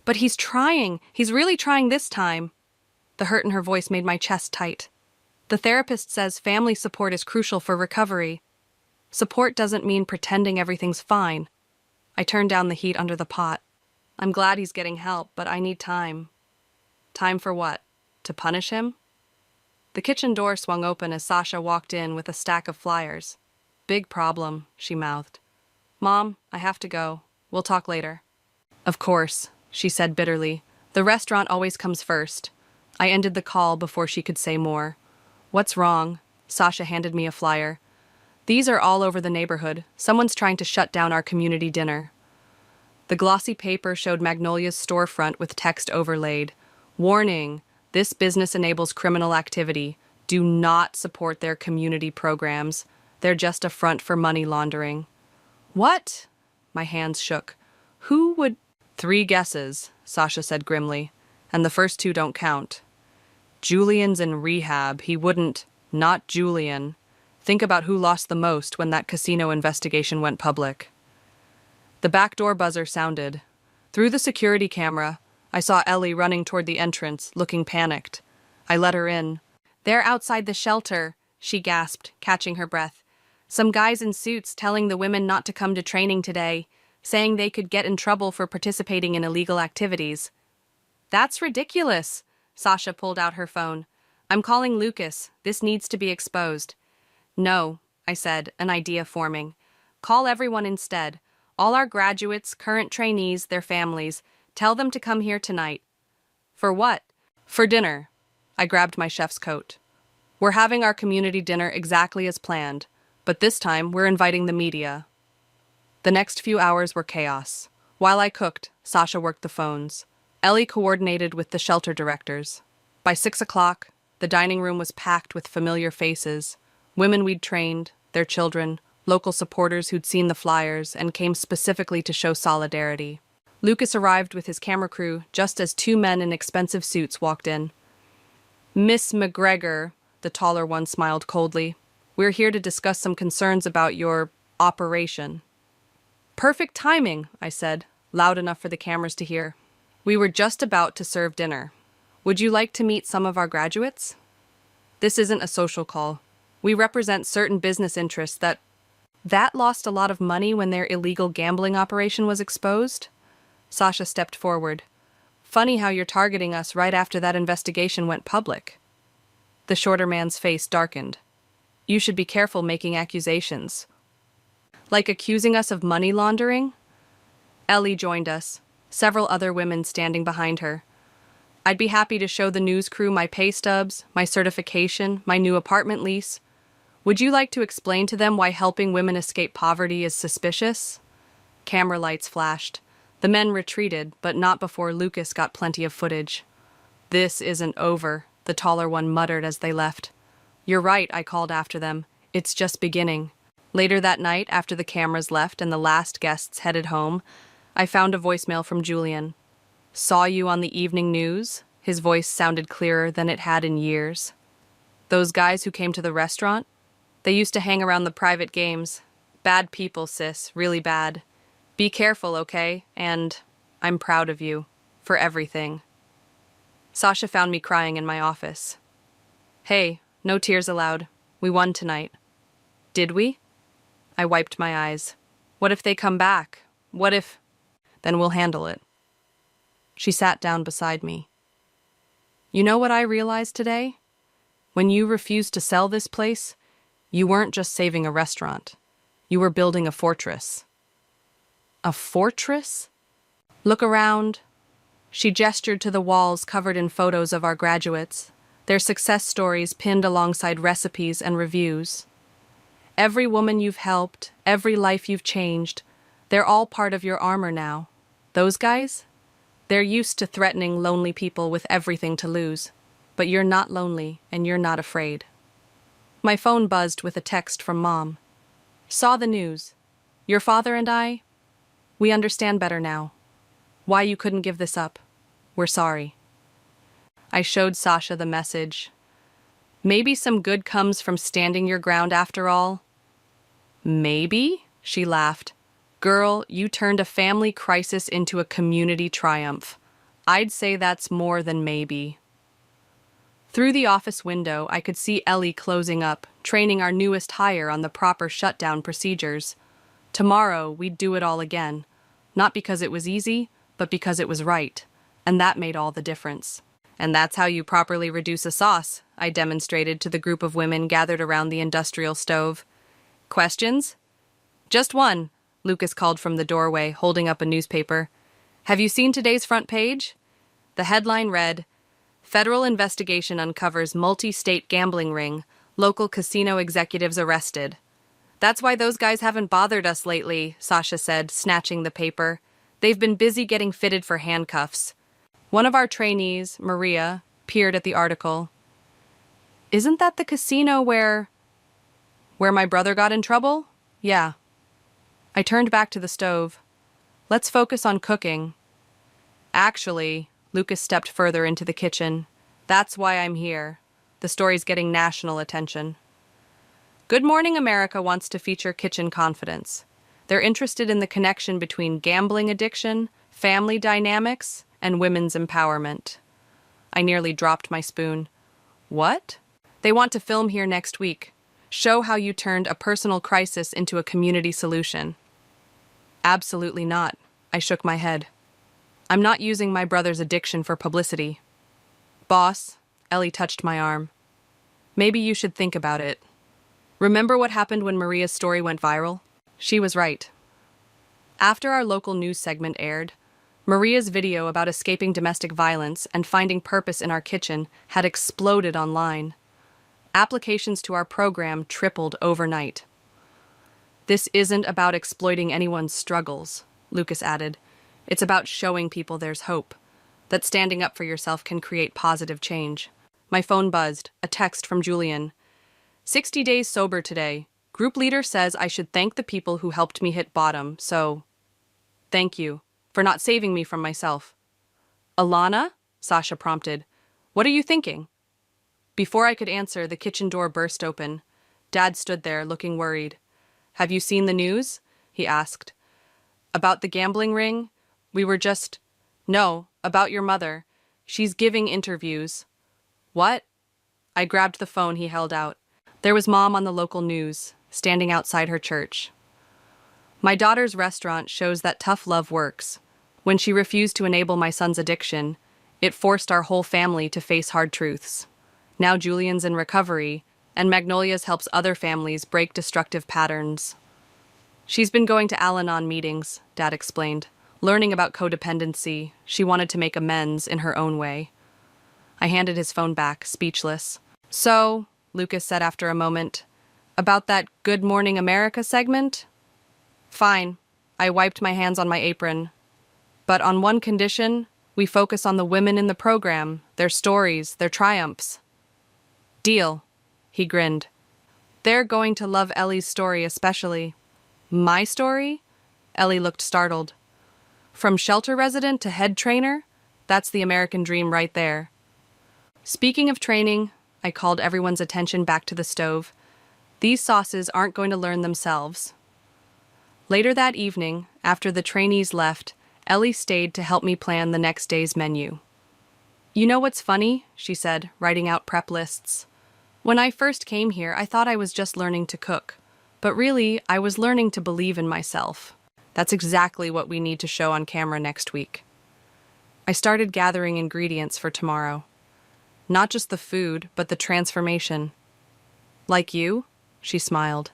But he's trying. He's really trying this time. The hurt in her voice made my chest tight. The therapist says family support is crucial for recovery. Support doesn't mean pretending everything's fine. I turned down the heat under the pot. I'm glad he's getting help, but I need time. Time for what? To punish him? The kitchen door swung open as Sasha walked in with a stack of flyers. "Big problem," she mouthed. "Mom, I have to go. We'll talk later." "Of course," she said bitterly. "The restaurant always comes first." I ended the call before she could say more. "What's wrong?" Sasha handed me a flyer. "These are all over the neighborhood. Someone's trying to shut down our community dinner." The glossy paper showed Magnolia's storefront with text overlaid. "Warning, this business enables criminal activity. Do not support their community programs. They're just a front for money laundering." "What?" My hands shook. "Who would—" "3 guesses," Sasha said grimly, "and the first 2 don't count. Julian's in rehab. He wouldn't— Not Julian. Think about who lost the most when that casino investigation went public." The back door buzzer sounded. Through the security camera, I saw Ellie running toward the entrance, looking panicked. I let her in. "They're outside the shelter," she gasped, catching her breath. "Some guys in suits telling the women not to come to training today, saying they could get in trouble for participating in illegal activities." "That's ridiculous." Sasha pulled out her phone. "I'm calling Lucas. This needs to be exposed." "No," I said, an idea forming. "Call everyone instead. All our graduates, current trainees, their families. Tell them to come here tonight." "For what?" "For dinner." I grabbed my chef's coat. "We're having our community dinner exactly as planned, but this time we're inviting the media." The next few hours were chaos. While I cooked, Sasha worked the phones. Ellie coordinated with the shelter directors. By 6 o'clock, the dining room was packed with familiar faces, women we'd trained, their children, local supporters who'd seen the flyers and came specifically to show solidarity. Lucas arrived with his camera crew just as 2 men in expensive suits walked in. "Miss McGregor," the taller one smiled coldly, "we're here to discuss some concerns about your operation." "Perfect timing," I said, loud enough for the cameras to hear. "We were just about to serve dinner. Would you like to meet some of our graduates?" "This isn't a social call. We represent certain business interests that lost a lot of money when their illegal gambling operation was exposed." Sasha stepped forward. "Funny how you're targeting us right after that investigation went public." The shorter man's face darkened. "You should be careful making accusations." "Like accusing us of money laundering?" Ellie joined us, several other women standing behind her. "I'd be happy to show the news crew my pay stubs, my certification, my new apartment lease. Would you like to explain to them why helping women escape poverty is suspicious?" Camera lights flashed. The men retreated, but not before Lucas got plenty of footage. "This isn't over," the taller one muttered as they left. "You're right," I called after them. "It's just beginning." Later that night, after the cameras left and the last guests headed home, I found a voicemail from Julian. "Saw you on the evening news." His voice sounded clearer than it had in years. "Those guys who came to the restaurant? They used to hang around the private games. Bad people, sis, really bad. Be careful, okay? And I'm proud of you. For everything." Sasha found me crying in my office. "Hey, no tears allowed. We won tonight." "Did we?" I wiped my eyes. "What if they come back? What if—" "Then we'll handle it." She sat down beside me. "You know what I realized today? When you refused to sell this place, you weren't just saving a restaurant. You were building a fortress." "A fortress?" "Look around." She gestured to the walls covered in photos of our graduates, their success stories pinned alongside recipes and reviews. "Every woman you've helped, every life you've changed, they're all part of your armor now. Those guys? They're used to threatening lonely people with everything to lose. But you're not lonely, and you're not afraid." My phone buzzed with a text from Mom. "Saw the news. Your father and I, we understand better now. Why you couldn't give this up. We're sorry." I showed Sasha the message. "Maybe some good comes from standing your ground after all." "Maybe?" she laughed. "Girl, you turned a family crisis into a community triumph. I'd say that's more than maybe." Through the office window, I could see Ellie closing up, training our newest hire on the proper shutdown procedures. Tomorrow, we'd do it all again. Not because it was easy, but because it was right. And that made all the difference. And that's how you properly reduce a sauce, I demonstrated to the group of women gathered around the industrial stove. Questions? Just one, Lucas called from the doorway, holding up a newspaper. Have you seen today's front page? The headline read, Federal investigation uncovers multi-state gambling ring, local casino executives arrested. That's why those guys haven't bothered us lately, Sasha said, snatching the paper. They've been busy getting fitted for handcuffs. One of our trainees, Maria, peered at the article. Isn't that the casino where my brother got in trouble? Yeah. I turned back to the stove. Let's focus on cooking. Actually, Lucas stepped further into the kitchen. That's why I'm here. The story's getting national attention. Good Morning America wants to feature kitchen confidence. They're interested in the connection between gambling addiction, family dynamics, and women's empowerment. I nearly dropped my spoon. What? They want to film here next week. Show how you turned a personal crisis into a community solution. Absolutely not. I shook my head. I'm not using my brother's addiction for publicity. Boss, Ellie touched my arm. Maybe you should think about it. Remember what happened when Maria's story went viral? She was right. After our local news segment aired, Maria's video about escaping domestic violence and finding purpose in our kitchen had exploded online. Applications to our program tripled overnight. This isn't about exploiting anyone's struggles, Lucas added. It's about showing people there's hope, that standing up for yourself can create positive change. My phone buzzed, a text from Julian. 60 days sober today. Group leader says I should thank the people who helped me hit bottom, so thank you for not saving me from myself. Alana? Sasha prompted. What are you thinking? Before I could answer, the kitchen door burst open. Dad stood there, looking worried. Have you seen the news? He asked. About the gambling ring? No, about your mother. She's giving interviews. What? I grabbed the phone he held out. There was Mom on the local news, standing outside her church. My daughter's restaurant shows that tough love works. When she refused to enable my son's addiction, it forced our whole family to face hard truths. Now Julian's in recovery, and Magnolia's helps other families break destructive patterns. She's been going to Al-Anon meetings, Dad explained. Learning about codependency, she wanted to make amends in her own way. I handed his phone back, speechless. So, Lucas said after a moment, about that Good Morning America segment? Fine. I wiped my hands on my apron. But on one condition, we focus on the women in the program, their stories, their triumphs. Deal. He grinned. They're going to love Ellie's story especially. My story? Ellie looked startled. From shelter resident to head trainer? That's the American dream right there. Speaking of training, I called everyone's attention back to the stove. These sauces aren't going to learn themselves. Later that evening, after the trainees left, Ellie stayed to help me plan the next day's menu. You know what's funny? She said, writing out prep lists. When I first came here, I thought I was just learning to cook. But really, I was learning to believe in myself. That's exactly what we need to show on camera next week. I started gathering ingredients for tomorrow. Not just the food, but the transformation. Like you? She smiled.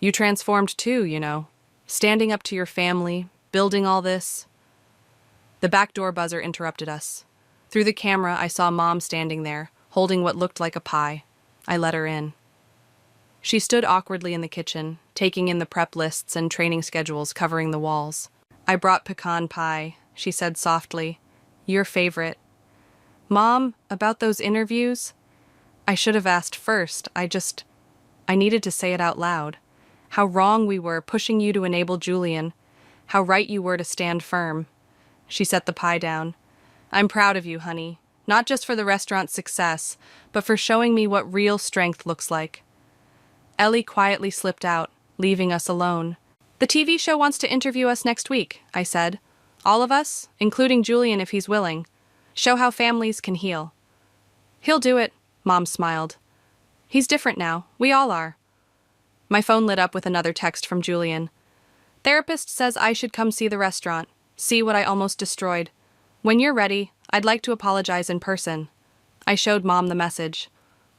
You transformed too, you know. Standing up to your family, building all this. The back door buzzer interrupted us. Through the camera, I saw Mom standing there, holding what looked like a pie. I let her in. She stood awkwardly in the kitchen, taking in the prep lists and training schedules covering the walls. I brought pecan pie, she said softly. Your favorite. Mom, about those interviews? I should have asked first. I needed to say it out loud. How wrong we were pushing you to enable Julian. How right you were to stand firm. She set the pie down. I'm proud of you, honey. Not just for the restaurant's success, but for showing me what real strength looks like. Ellie quietly slipped out, leaving us alone. The TV show wants to interview us next week, I said. All of us, including Julian if he's willing. Show how families can heal. He'll do it, Mom smiled. He's different now. We all are. My phone lit up with another text from Julian. Therapist says I should come see the restaurant. See what I almost destroyed. When you're ready, I'd like to apologize in person. I showed Mom the message.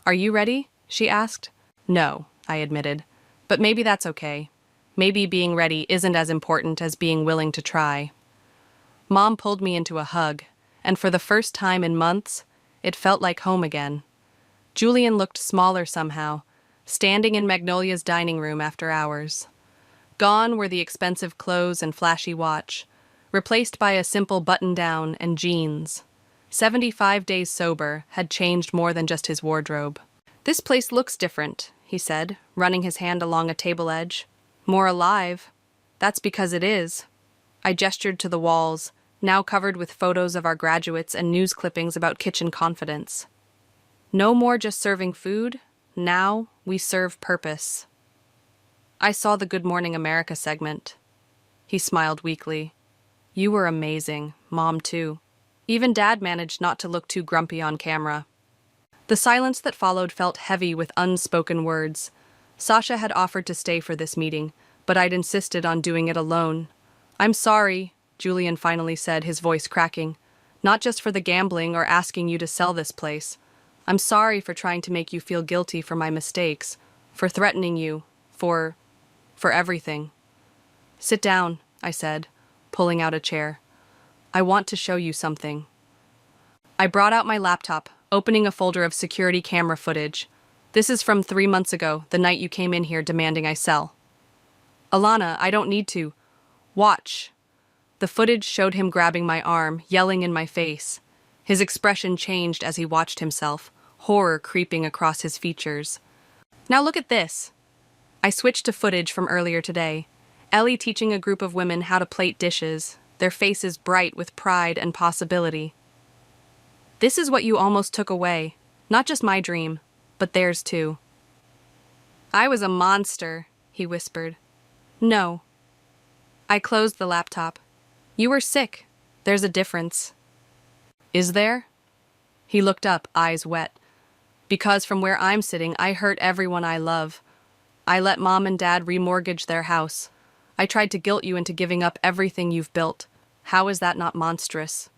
Are you ready? She asked. No, I admitted. But maybe that's okay. Maybe being ready isn't as important as being willing to try. Mom pulled me into a hug, and for the first time in months, it felt like home again. Julian looked smaller somehow, standing in Magnolia's dining room after hours. Gone were the expensive clothes and flashy watch, replaced by a simple button-down and jeans. 75 days sober had changed more than just his wardrobe. This place looks different, he said, running his hand along a table edge. More alive. That's because it is. I gestured to the walls, now covered with photos of our graduates and news clippings about kitchen confidence. No more just serving food. Now we serve purpose. I saw the Good Morning America segment. He smiled weakly. You were amazing, Mom too. Even Dad managed not to look too grumpy on camera. The silence that followed felt heavy with unspoken words. Sasha had offered to stay for this meeting, but I'd insisted on doing it alone. I'm sorry, Julian finally said, his voice cracking. Not just for the gambling or asking you to sell this place. I'm sorry for trying to make you feel guilty for my mistakes, for threatening you, for everything. Sit down, I said, pulling out a chair. I want to show you something. I brought out my laptop, opening a folder of security camera footage. This is from 3 months ago, the night you came in here demanding I sell. Alana, I don't need to. Watch. The footage showed him grabbing my arm, yelling in my face. His expression changed as he watched himself, horror creeping across his features. Now look at this. I switched to footage from earlier today. Ellie teaching a group of women how to plate dishes, their faces bright with pride and possibility. This is what you almost took away. Not just my dream, but theirs too. I was a monster, he whispered. No. I closed the laptop. You were sick. There's a difference. Is there? He looked up, eyes wet. Because from where I'm sitting, I hurt everyone I love. I let Mom and Dad remortgage their house. I tried to guilt you into giving up everything you've built. How is that not monstrous?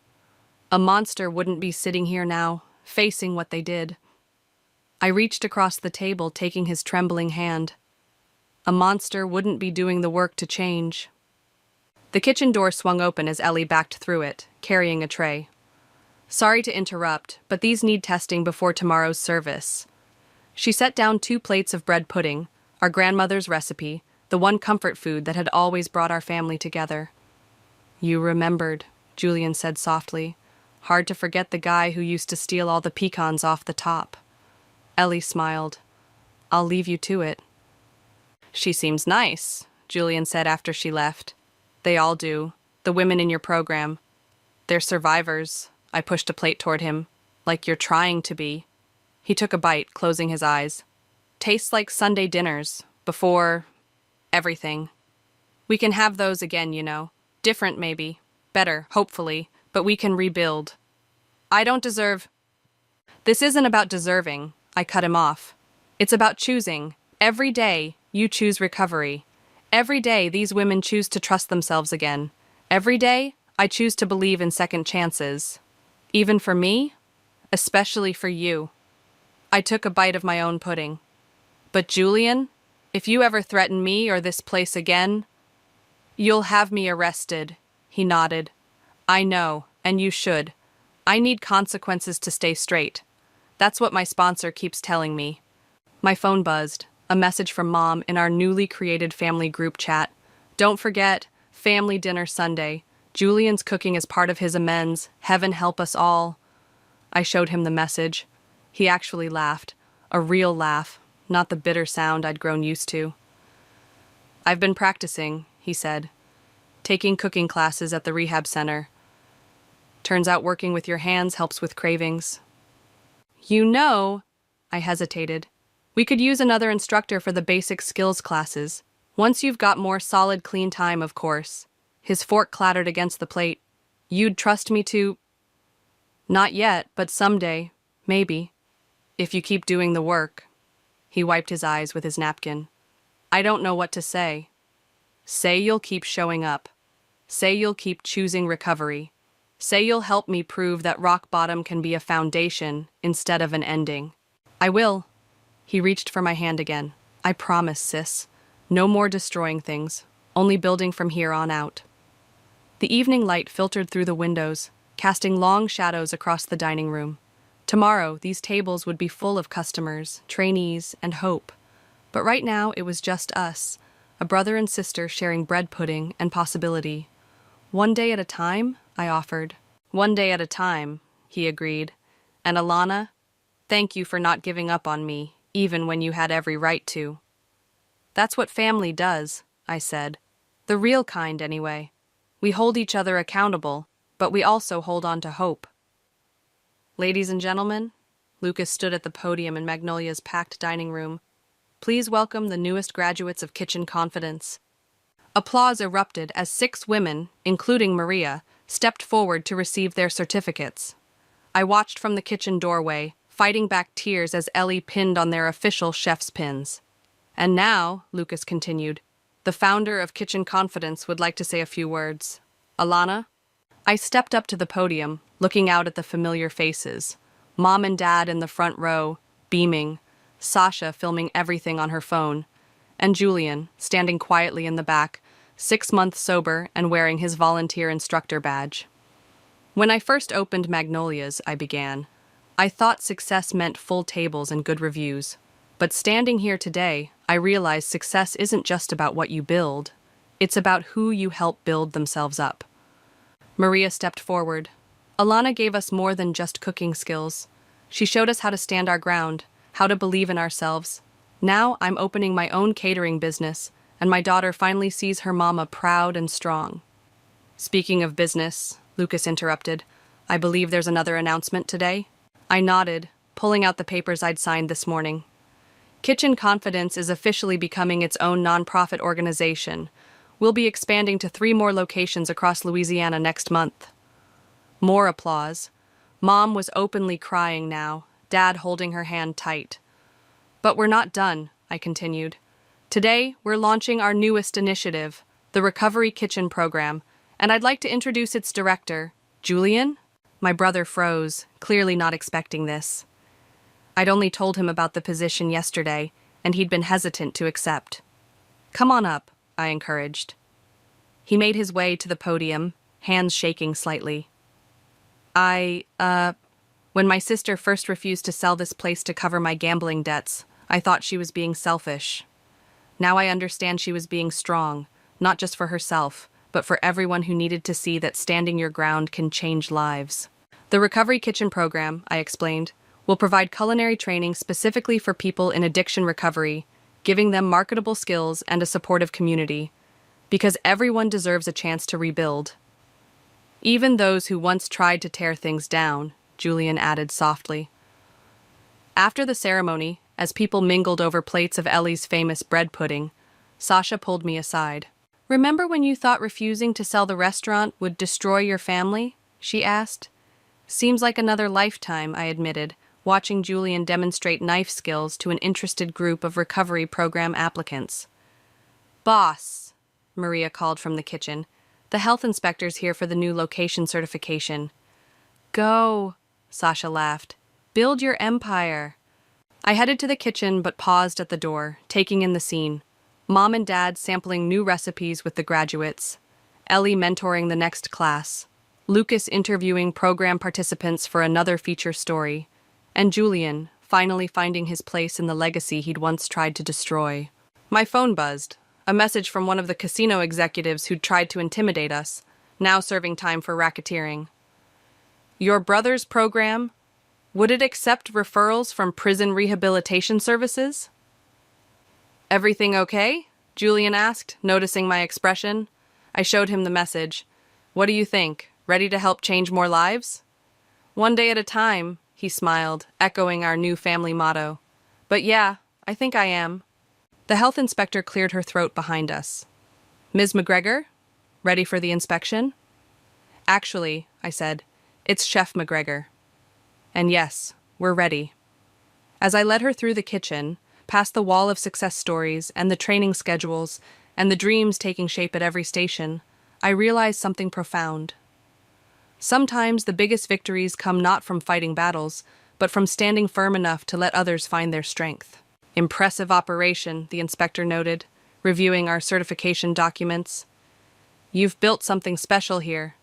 A monster wouldn't be sitting here now, facing what they did. I reached across the table, taking his trembling hand. A monster wouldn't be doing the work to change. The kitchen door swung open as Ellie backed through it, carrying a tray. Sorry to interrupt, but these need testing before tomorrow's service. She set down 2 plates of bread pudding, our grandmother's recipe, the one comfort food that had always brought our family together. You remembered, Julian said softly. Hard to forget the guy who used to steal all the pecans off the top. Ellie smiled. I'll leave you to it. She seems nice, Julian said after she left. They all do. The women in your program. They're survivors. I pushed a plate toward him. Like you're trying to be. He took a bite, closing his eyes. Tastes like Sunday dinners. Before everything. We can have those again, you know. Different, maybe. Better, hopefully. But we can rebuild. I don't deserve... This isn't about deserving. I cut him off. It's about choosing. Every day, you choose recovery. Every day, these women choose to trust themselves again. Every day, I choose to believe in second chances. Even for me, especially for you. I took a bite of my own pudding. But Julian, if you ever threaten me or this place again, you'll have me arrested, he nodded. I know, and you should. I need consequences to stay straight. That's what my sponsor keeps telling me. My phone buzzed. A message from Mom in our newly created family group chat. Don't forget, family dinner Sunday. Julian's cooking as part of his amends. Heaven help us all. I showed him the message. He actually laughed. A real laugh, not the bitter sound I'd grown used to. I've been practicing, he said. Taking cooking classes at the rehab center. Turns out working with your hands helps with cravings. You know, I hesitated. We could use another instructor for the basic skills classes. Once you've got more solid, clean time, of course. His fork clattered against the plate. You'd trust me to... Not yet, but someday. Maybe. If you keep doing the work. He wiped his eyes with his napkin. I don't know what to say. Say you'll keep showing up. Say you'll keep choosing recovery. Say you'll help me prove that rock bottom can be a foundation instead of an ending. I will. He reached for my hand again. I promise, sis. No more destroying things, only building from here on out. The evening light filtered through the windows, casting long shadows across the dining room. Tomorrow, these tables would be full of customers, trainees, and hope. But right now, it was just us, a brother and sister sharing bread pudding and possibility. One day at a time, I offered. One day at a time, he agreed. And Alana, thank you for not giving up on me, even when you had every right to. That's what family does, I said. The real kind, anyway. We hold each other accountable, but we also hold on to hope. Ladies and gentlemen, Lucas stood at the podium in Magnolia's packed dining room. Please welcome the newest graduates of Kitchen Confidence. Applause erupted as 6 women, including Maria, stepped forward to receive their certificates. I watched from the kitchen doorway, fighting back tears as Ellie pinned on their official chef's pins. And now, Lucas continued, the founder of Kitchen Confidence would like to say a few words. Alana? I stepped up to the podium, looking out at the familiar faces. Mom and Dad in the front row, beaming, Sasha filming everything on her phone, and Julian, standing quietly in the back, 6 months sober and wearing his volunteer instructor badge. When I first opened Magnolia's, I began. I thought success meant full tables and good reviews. But standing here today, I realize success isn't just about what you build. It's about who you help build themselves up. Maria stepped forward. Alana gave us more than just cooking skills. She showed us how to stand our ground, how to believe in ourselves. Now I'm opening my own catering business, and my daughter finally sees her mama proud and strong. Speaking of business, Lucas interrupted, I believe there's another announcement today? I nodded, pulling out the papers I'd signed this morning. Kitchen Confidence is officially becoming its own nonprofit organization. We'll be expanding to 3 more locations across Louisiana next month. More applause. Mom was openly crying now, Dad holding her hand tight. But we're not done, I continued. Today, we're launching our newest initiative, the Recovery Kitchen Program, and I'd like to introduce its director, Julian? My brother froze, clearly not expecting this. I'd only told him about the position yesterday, and he'd been hesitant to accept. Come on up, I encouraged. He made his way to the podium, hands shaking slightly. When my sister first refused to sell this place to cover my gambling debts, I thought she was being selfish. Now I understand she was being strong, not just for herself, but for everyone who needed to see that standing your ground can change lives. The Recovery Kitchen Program, I explained, will provide culinary training specifically for people in addiction recovery, giving them marketable skills and a supportive community, because everyone deserves a chance to rebuild. Even those who once tried to tear things down, Julian added softly. After the ceremony, as people mingled over plates of Ellie's famous bread pudding, Sasha pulled me aside. Remember when you thought refusing to sell the restaurant would destroy your family? She asked. Seems like another lifetime, I admitted, watching Julian demonstrate knife skills to an interested group of recovery program applicants. Boss, Maria called from the kitchen. The health inspector's here for the new location certification. Go, Sasha laughed. Build your empire. I headed to the kitchen but paused at the door, taking in the scene. Mom and Dad sampling new recipes with the graduates. Ellie mentoring the next class. Lucas interviewing program participants for another feature story. And Julian finally finding his place in the legacy he'd once tried to destroy. My phone buzzed. A message from one of the casino executives who'd tried to intimidate us, now serving time for racketeering. Your brother's program? Would it accept referrals from prison rehabilitation services? Everything okay? Julian asked, noticing my expression. I showed him the message. What do you think? Ready to help change more lives? One day at a time, he smiled, echoing our new family motto. But yeah, I think I am. The health inspector cleared her throat behind us. Ms. McGregor? Ready for the inspection? Actually, I said, it's Chef McGregor. And yes, we're ready. As I led her through the kitchen, past the wall of success stories and the training schedules and the dreams taking shape at every station, I realized something profound. Sometimes the biggest victories come not from fighting battles, but from standing firm enough to let others find their strength. Impressive operation, the inspector noted, reviewing our certification documents. You've built something special here.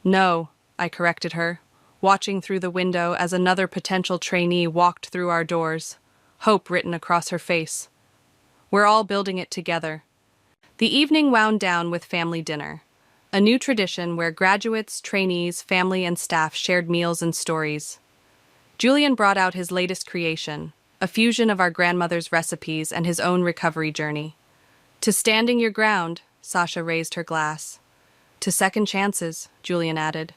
No, I corrected her, watching through the window as another potential trainee walked through our doors, hope written across her face. We're all building it together. The evening wound down with family dinner, a new tradition where graduates, trainees, family, and staff shared meals and stories. Julian brought out his latest creation, a fusion of our grandmother's recipes and his own recovery journey. To standing your ground, Sasha raised her glass. To second chances, Julian added.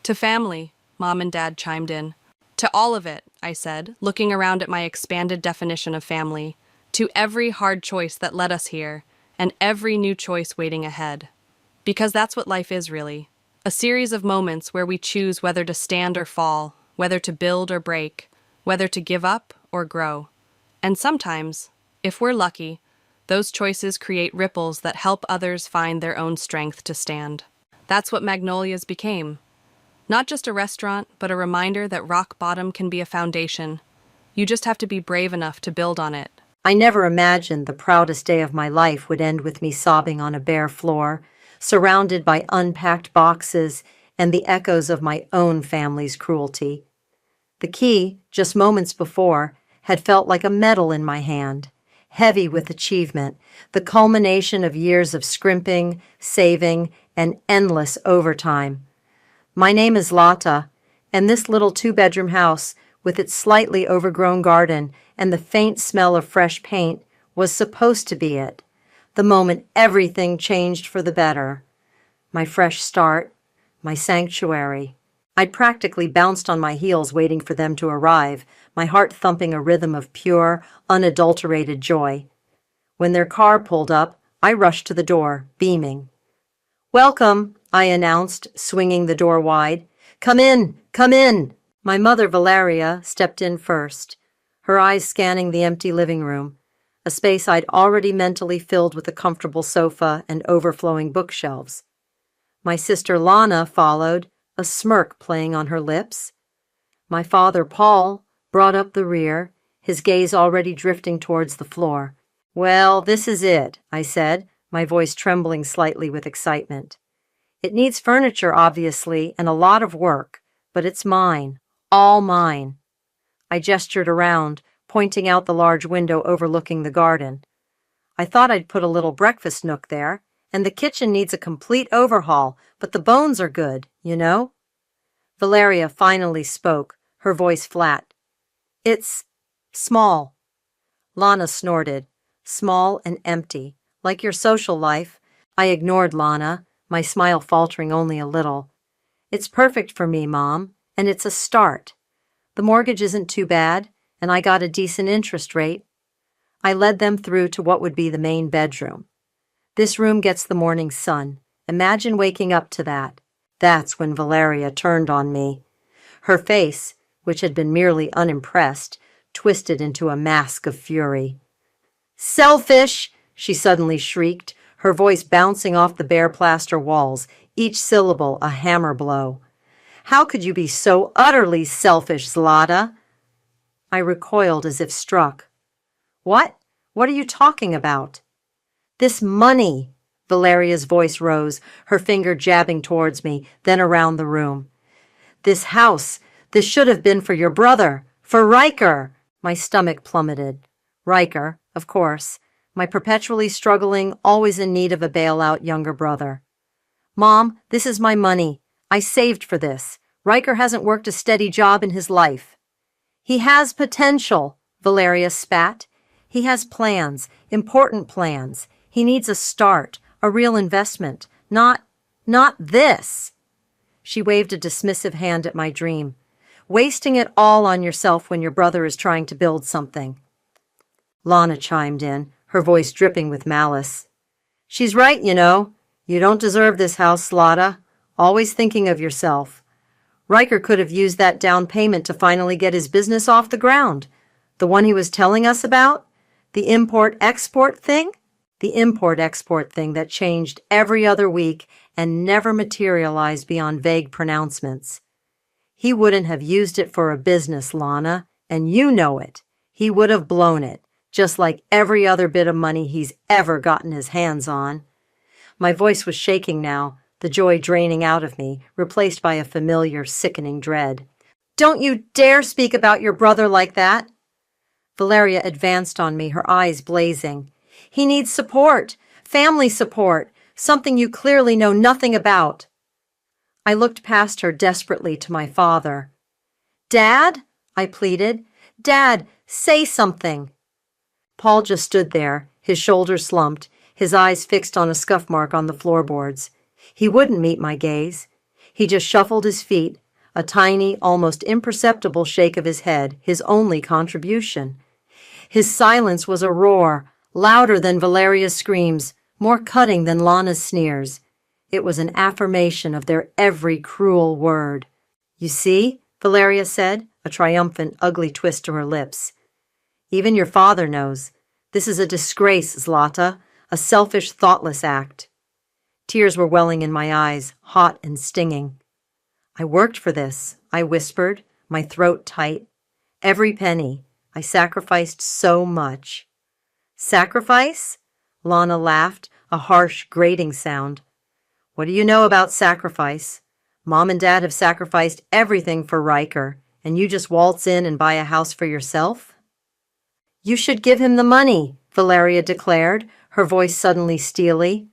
To family, Mom and Dad chimed in. To all of it, I said, looking around at my expanded definition of family. To every hard choice that led us here, and every new choice waiting ahead. Because that's what life is, really. A series of moments where we choose whether to stand or fall, whether to build or break, whether to give up or grow. And sometimes, if we're lucky, those choices create ripples that help others find their own strength to stand. That's what Magnolia's became. Not just a restaurant, but a reminder that rock bottom can be a foundation. You just have to be brave enough to build on it.
I never imagined the proudest day of my life would end with me sobbing on a bare floor, surrounded by unpacked boxes and the echoes of my own family's cruelty. The key, just moments before, had felt like a medal in my hand, heavy with achievement, the culmination of years of scrimping, saving, and endless overtime. My name is Lata, and this little two-bedroom house, with its slightly overgrown garden and the faint smell of fresh paint, was supposed to be it, the moment everything changed for the better. My fresh start, my sanctuary. I'd practically bounced on my heels waiting for them to arrive, my heart thumping a rhythm of pure, unadulterated joy. When their car pulled up, I rushed to the door, beaming. "Welcome," I announced, swinging the door wide. "Come in, come in." My mother, Valeria, stepped in first, her eyes scanning the empty living room, a space I'd already mentally filled with a comfortable sofa and overflowing bookshelves. My sister Lana followed, a smirk playing on her lips. My father, Paul, brought up the rear, his gaze already drifting towards the floor. "Well, this is it," I said, my voice trembling slightly with excitement. "It needs furniture, obviously, and a lot of work, but it's mine, all mine." I gestured around, pointing out the large window overlooking the garden. "I thought I'd put a little breakfast nook there, and the kitchen needs a complete overhaul, but the bones are good, you know?" Valeria finally spoke, her voice flat. "It's small." Lana snorted. "Small and empty, like your social life." I ignored Lana, my smile faltering only a little. "It's perfect for me, Mom, and it's a start. The mortgage isn't too bad, and I got a decent interest rate." I led them through to what would be the main bedroom. "This room gets the morning sun. Imagine waking up to that." That's when Valeria turned on me. Her face, which had been merely unimpressed, twisted into a mask of fury. "Selfish!" she suddenly shrieked, her voice bouncing off the bare plaster walls, each syllable a hammer blow. "How could you be so utterly selfish, Zlata?" I recoiled as if struck. What? What are you talking about?" "This money." Valeria's voice rose, her finger jabbing towards me, then around the room. "This house, this should have been for your brother, for Riker." My stomach plummeted. Riker, of course, my perpetually struggling, always in need of a bailout younger brother. "Mom, this is my money. I saved for this. Riker hasn't worked a steady job in his life." "He has potential," Valeria spat. "He has plans, important plans. He needs a start, a real investment. Not this." She waved a dismissive hand at my dream. "Wasting it all on yourself when your brother is trying to build something." Lana chimed in, her voice dripping with malice. "She's right, you know. You don't deserve this house, Zlata. Always thinking of yourself. Riker could have used that down payment to finally get his business off the ground. The one he was telling us about? The import-export thing?" the import-export thing that changed every other week and never materialized beyond vague pronouncements. He wouldn't have used it for a business, Lana, and you know it. He would have blown it, just like every other bit of money he's ever gotten his hands on. My voice was shaking now, the joy draining out of me, replaced by a familiar, sickening dread. Don't you dare speak about your brother like that! Valeria advanced on me, her eyes blazing. He needs support, family support, something you clearly know nothing about. I looked past her desperately to my father. Dad? I pleaded. Dad, say something. Paul just stood there, his shoulders slumped, his eyes fixed on a scuff mark on the floorboards. He wouldn't meet my gaze. He just shuffled his feet, a tiny, almost imperceptible shake of his head, his only contribution. His silence was a roar, louder than Valeria's screams, more cutting than Lana's sneers. It was an affirmation of their every cruel word. You see, Valeria said, a triumphant, ugly twist to her lips. Even your father knows. This is a disgrace, Zlata, a selfish, thoughtless act. Tears were welling in my eyes, hot and stinging. I worked for this, I whispered, my throat tight. Every penny. I sacrificed so much. Sacrifice? Lana laughed, a harsh, grating sound. What do you know about sacrifice? Mom and Dad have sacrificed everything for Riker, and you just waltz in and buy a house for yourself? You should give him the money, Valeria declared, her voice suddenly steely.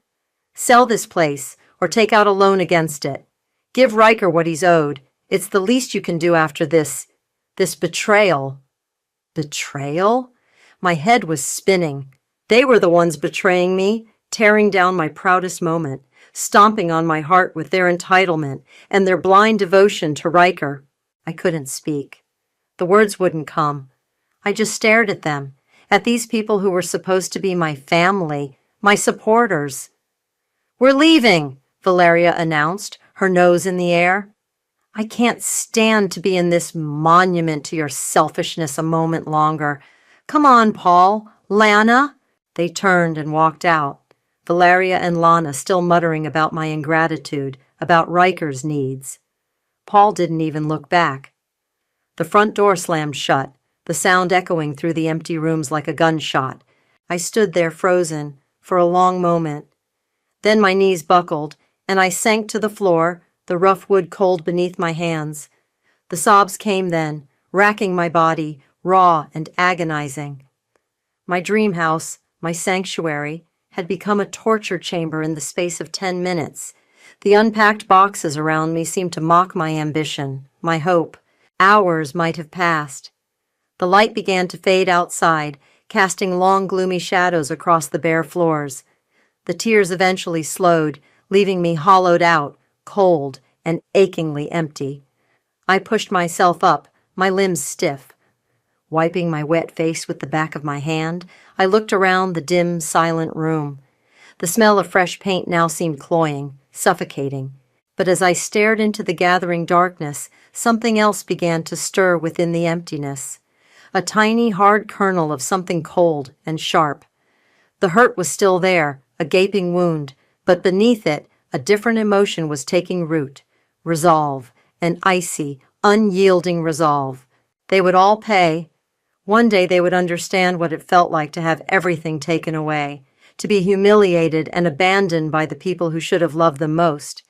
Sell this place, or take out a loan against it. Give Riker what he's owed. It's the least you can do after this betrayal. Betrayal? My head was spinning. They were the ones betraying me, tearing down my proudest moment, stomping on my heart with their entitlement and their blind devotion to Riker. I couldn't speak. The words wouldn't come. I just stared at them, at these people who were supposed to be my family, my supporters. We're leaving, Valeria announced, her nose in the air. I can't stand to be in this monument to your selfishness a moment longer. Come on, Paul. Lana. They turned and walked out, Valeria and Lana still muttering about my ingratitude, about Riker's needs. Paul didn't even look back. The front door slammed shut, the sound echoing through the empty rooms like a gunshot. I stood there frozen for a long moment. Then my knees buckled, and I sank to the floor, the rough wood cold beneath my hands. The sobs came then, racking my body, raw and agonizing. My dream house, my sanctuary, had become a torture chamber in the space of 10 minutes. The unpacked boxes around me seemed to mock my ambition, my hope. Hours might have passed. The light began to fade outside, casting long, gloomy shadows across the bare floors. The tears eventually slowed, leaving me hollowed out, cold, and achingly empty. I pushed myself up, my limbs stiff. Wiping my wet face with the back of my hand, I looked around the dim, silent room. The smell of fresh paint now seemed cloying, suffocating. But as I stared into the gathering darkness, something else began to stir within the emptiness. A tiny, hard kernel of something cold and sharp. The hurt was still there, a gaping wound, but beneath it, a different emotion was taking root. Resolve, an icy, unyielding resolve. They would all pay. One day they would understand what it felt like to have everything taken away, to be humiliated and abandoned by the people who should have loved them most.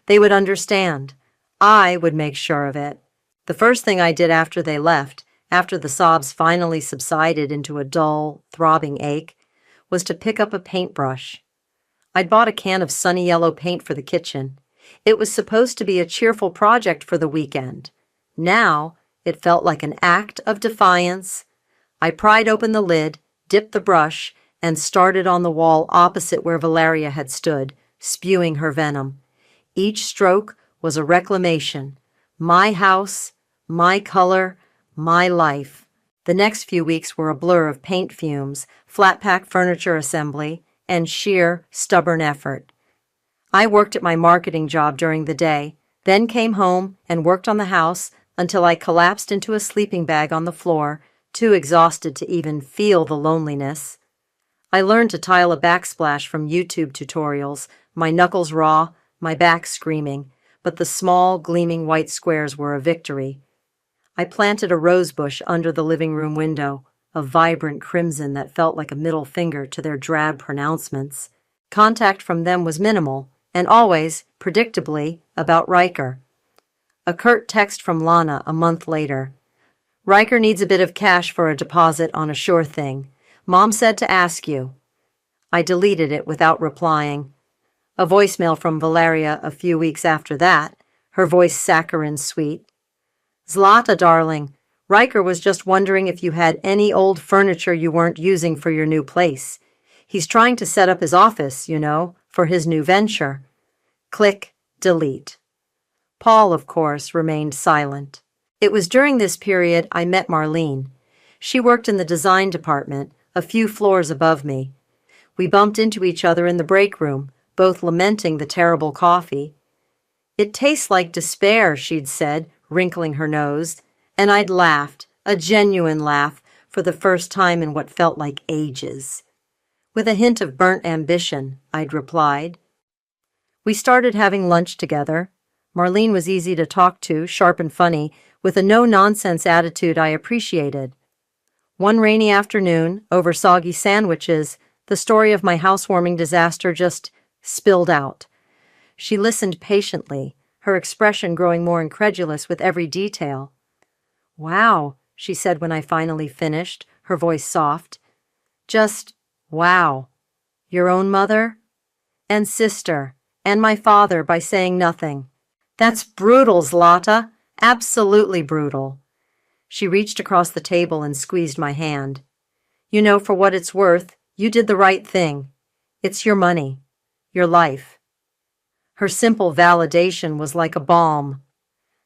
They would understand. I would make sure of it. The first thing I did after they left, after the sobs finally subsided into a dull, throbbing ache, was to pick up a paintbrush. I'd bought a can of sunny yellow paint for the kitchen. It was supposed to be a cheerful project for the weekend. Now, it felt like an act of defiance. I pried open the lid, dipped the brush, and started on the wall opposite where Valeria had stood, spewing her venom. Each stroke was a reclamation. My house, my color, my life. The next few weeks were a blur of paint fumes, flat-pack furniture assembly, and sheer, stubborn effort. I worked at my marketing job during the day, then came home and worked on the house until I collapsed into a sleeping bag on the floor, too exhausted to even feel the loneliness. I learned to tile a backsplash from YouTube tutorials, my knuckles raw, my back screaming, but the small, gleaming white squares were a victory. I planted a rose bush under the living room window, a vibrant crimson that felt like a middle finger to their drab pronouncements. Contact from them was minimal, and always, predictably, about Riker. A curt text from Lana a month later. Riker needs a bit of cash for a deposit on a sure thing. Mom said to ask you. I deleted it without replying. A voicemail from Valeria a few weeks after that, her voice saccharine sweet. Zlata, darling, Riker was just wondering if you had any old furniture you weren't using for your new place. He's trying to set up his office, you know, for his new venture. Click, delete. Paul, of course, remained silent. It was during this period I met Marlene. She worked in the design department, a few floors above me. We bumped into each other in the break room, both lamenting the terrible coffee. It tastes like despair, she'd said, wrinkling her nose, and I'd laughed, a genuine laugh, for the first time in what felt like ages. With a hint of burnt ambition, I'd replied. We started having lunch together. Marlene was easy to talk to, sharp and funny, with a no-nonsense attitude I appreciated. One rainy afternoon, over soggy sandwiches, the story of my housewarming disaster just spilled out. She listened patiently, her expression growing more incredulous with every detail. Wow, she said when I finally finished, her voice soft. Just wow. Your own mother? And sister, and my father by saying nothing. That's brutal, Zlata. Absolutely brutal. She reached across the table and squeezed my hand. You know, for what it's worth, you did the right thing. It's your money. Your life. Her simple validation was like a balm.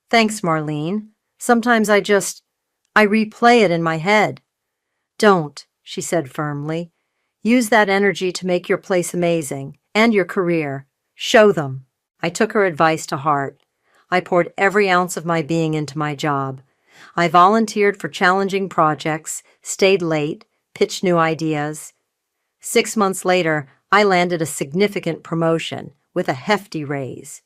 Thanks, Marlene. Sometimes I replay it in my head. Don't, she said firmly. Use that energy to make your place amazing, and your career. Show them. I took her advice to heart. I poured every ounce of my being into my job. I volunteered for challenging projects, stayed late, pitched new ideas. 6 months later, I landed a significant promotion with a hefty raise.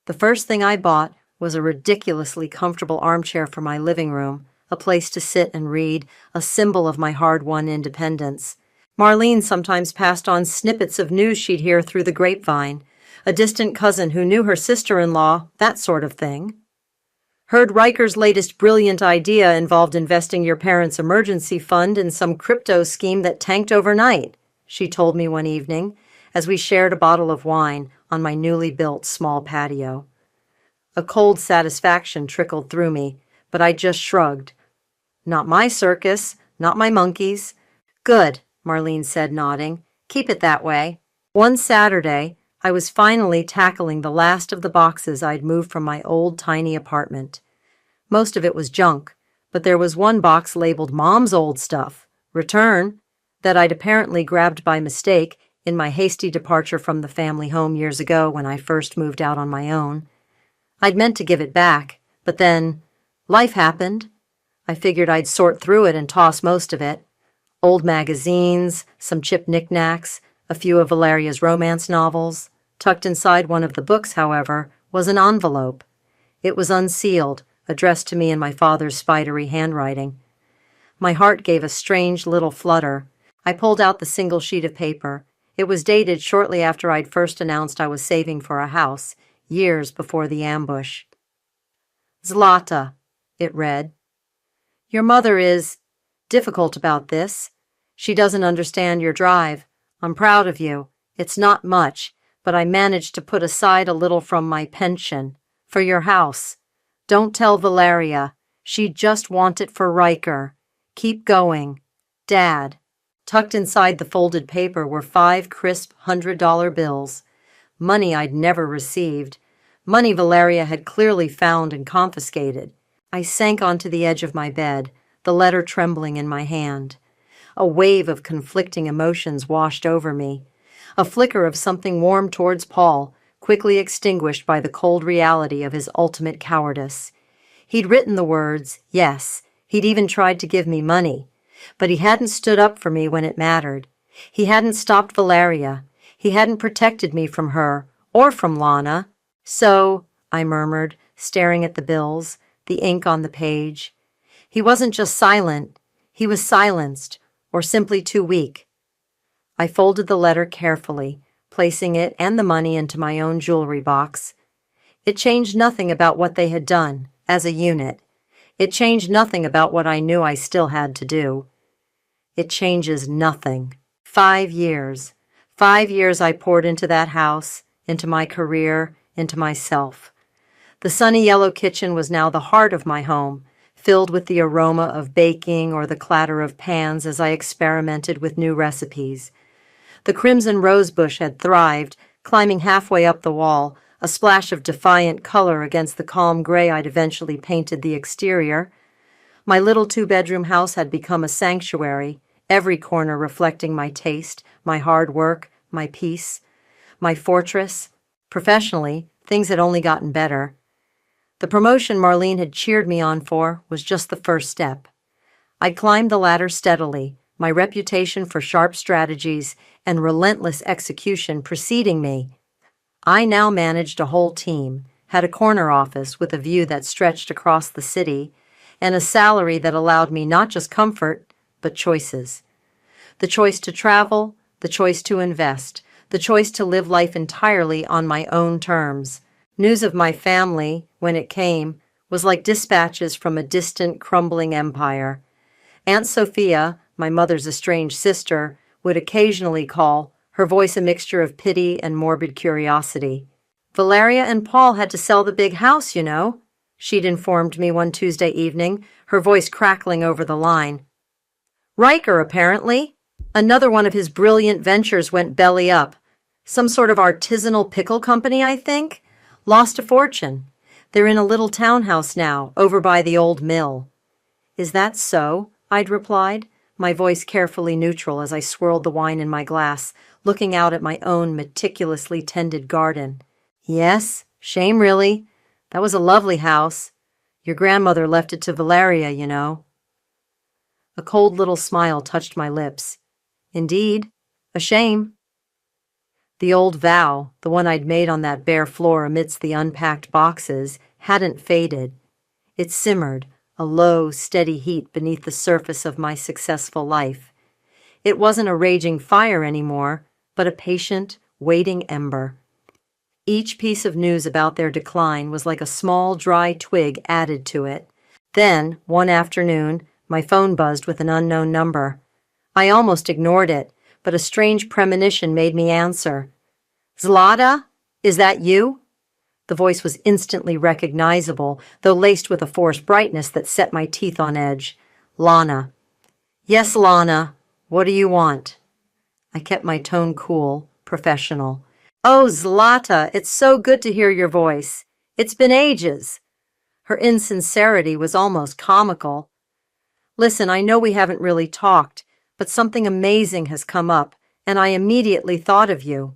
The first thing I bought was a ridiculously comfortable armchair for my living room, a place to sit and read, a symbol of my hard-won independence. Marlene sometimes passed on snippets of news she'd hear through the grapevine, a distant cousin who knew her sister-in-law, that sort of thing. Heard Riker's latest brilliant idea involved investing your parents' emergency fund in some crypto scheme that tanked overnight, she told me one evening, as we shared a bottle of wine on my newly built small patio. A cold satisfaction trickled through me, but I just shrugged. Not my circus, not my monkeys. Good, Marlene said, nodding. Keep it that way. One Saturday, I was finally tackling the last of the boxes I'd moved from my old tiny apartment. Most of it was junk, but there was one box labeled Mom's Old Stuff, Return, that I'd apparently grabbed by mistake in my hasty departure from the family home years ago when I first moved out on my own. I'd meant to give it back, but then life happened. I figured I'd sort through it and toss most of it. Old magazines, some chipped knickknacks, a few of Valeria's romance novels. Tucked inside one of the books, however, was an envelope. It was unsealed, addressed to me in my father's spidery handwriting. My heart gave a strange little flutter. I pulled out the single sheet of paper. It was dated shortly after I'd first announced I was saving for a house, years before the ambush. Zlata, it read. Your mother is difficult about this. She doesn't understand your drive. I'm proud of you. It's not much, but I managed to put aside a little from my pension for your house. Don't tell Valeria. She'd just want it for Riker. Keep going. Dad. Tucked inside the folded paper were 5 crisp $100 bills. Money I'd never received. Money Valeria had clearly found and confiscated. I sank onto the edge of my bed, the letter trembling in my hand. A wave of conflicting emotions washed over me. A flicker of something warm towards Paul, quickly extinguished by the cold reality of his ultimate cowardice. He'd written the words, yes, he'd even tried to give me money, but he hadn't stood up for me when it mattered. He hadn't stopped Valeria. He hadn't protected me from her, or from Lana. So, I murmured, staring at the bills, the ink on the page. He wasn't just silent. He was silenced, or simply too weak. I folded the letter carefully, placing it and the money into my own jewelry box. It changed nothing about what they had done, as a unit. It changed nothing about what I knew I still had to do. It changes nothing. 5 years. 5 years I poured into that house, into my career, into myself. The sunny yellow kitchen was now the heart of my home, filled with the aroma of baking or the clatter of pans as I experimented with new recipes. The crimson rosebush had thrived, climbing halfway up the wall, a splash of defiant color against the calm gray I'd eventually painted the exterior. My little 2-bedroom house had become a sanctuary, every corner reflecting my taste, my hard work, my peace, my fortress. Professionally, things had only gotten better. The promotion Marlene had cheered me on for was just the first step. I'd climbed the ladder steadily, my reputation for sharp strategies and relentless execution preceding me. I now managed a whole team, had a corner office with a view that stretched across the city, and a salary that allowed me not just comfort, but choices. The choice to travel, the choice to invest, the choice to live life entirely on my own terms. News of my family, when it came, was like dispatches from a distant, crumbling empire. Aunt Sophia, my mother's estranged sister, would occasionally call, her voice a mixture of pity and morbid curiosity. Valeria and Paul had to sell the big house, you know, she'd informed me one Tuesday evening, her voice crackling over the line. Riker, apparently. Another one of his brilliant ventures went belly up. Some sort of artisanal pickle company, I think. Lost a fortune. They're in a little townhouse now, over by the old mill. Is that so? I'd replied, my voice carefully neutral as I swirled the wine in my glass, looking out at my own meticulously tended garden. Yes, shame really. That was a lovely house. Your grandmother left it to Valeria, you know. A cold little smile touched my lips. Indeed, a shame. The old vow, the one I'd made on that bare floor amidst the unpacked boxes, hadn't faded. It simmered, a low, steady heat beneath the surface of my successful life. It wasn't a raging fire anymore, but a patient, waiting ember. Each piece of news about their decline was like a small, dry twig added to it. Then, one afternoon, my phone buzzed with an unknown number. I almost ignored it, but a strange premonition made me answer. Zlata? Is that you? The voice was instantly recognizable, though laced with a forced brightness that set my teeth on edge. Lana. Yes, Lana. What do you want? I kept my tone cool, professional. Oh, Zlata, it's so good to hear your voice. It's been ages. Her insincerity was almost comical. Listen, I know we haven't really talked, but something amazing has come up, and I immediately thought of you.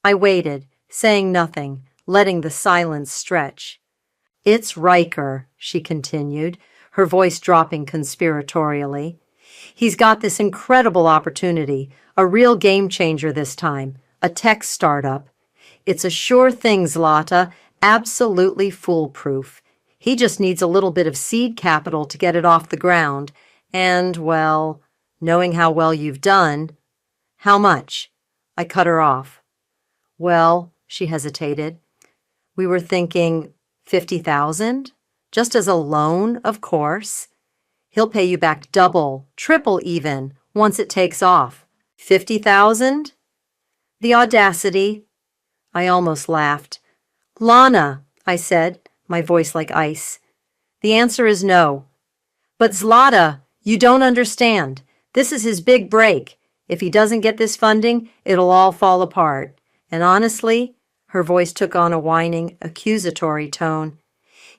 I waited, saying nothing, letting the silence stretch. It's Riker, she continued, her voice dropping conspiratorially. He's got this incredible opportunity, a real game changer this time, a tech startup. It's a sure thing, Zlata, absolutely foolproof. He just needs a little bit of seed capital to get it off the ground, and, well, knowing how well you've done. How much? I cut her off. Well, she hesitated. We were thinking 50,000? Just as a loan, of course. He'll pay you back double, triple even, once it takes off. 50,000? The audacity. I almost laughed. Lana, I said, my voice like ice. The answer is no. But Zlata, you don't understand. This is his big break. If he doesn't get this funding, it'll all fall apart. And honestly, her voice took on a whining, accusatory tone.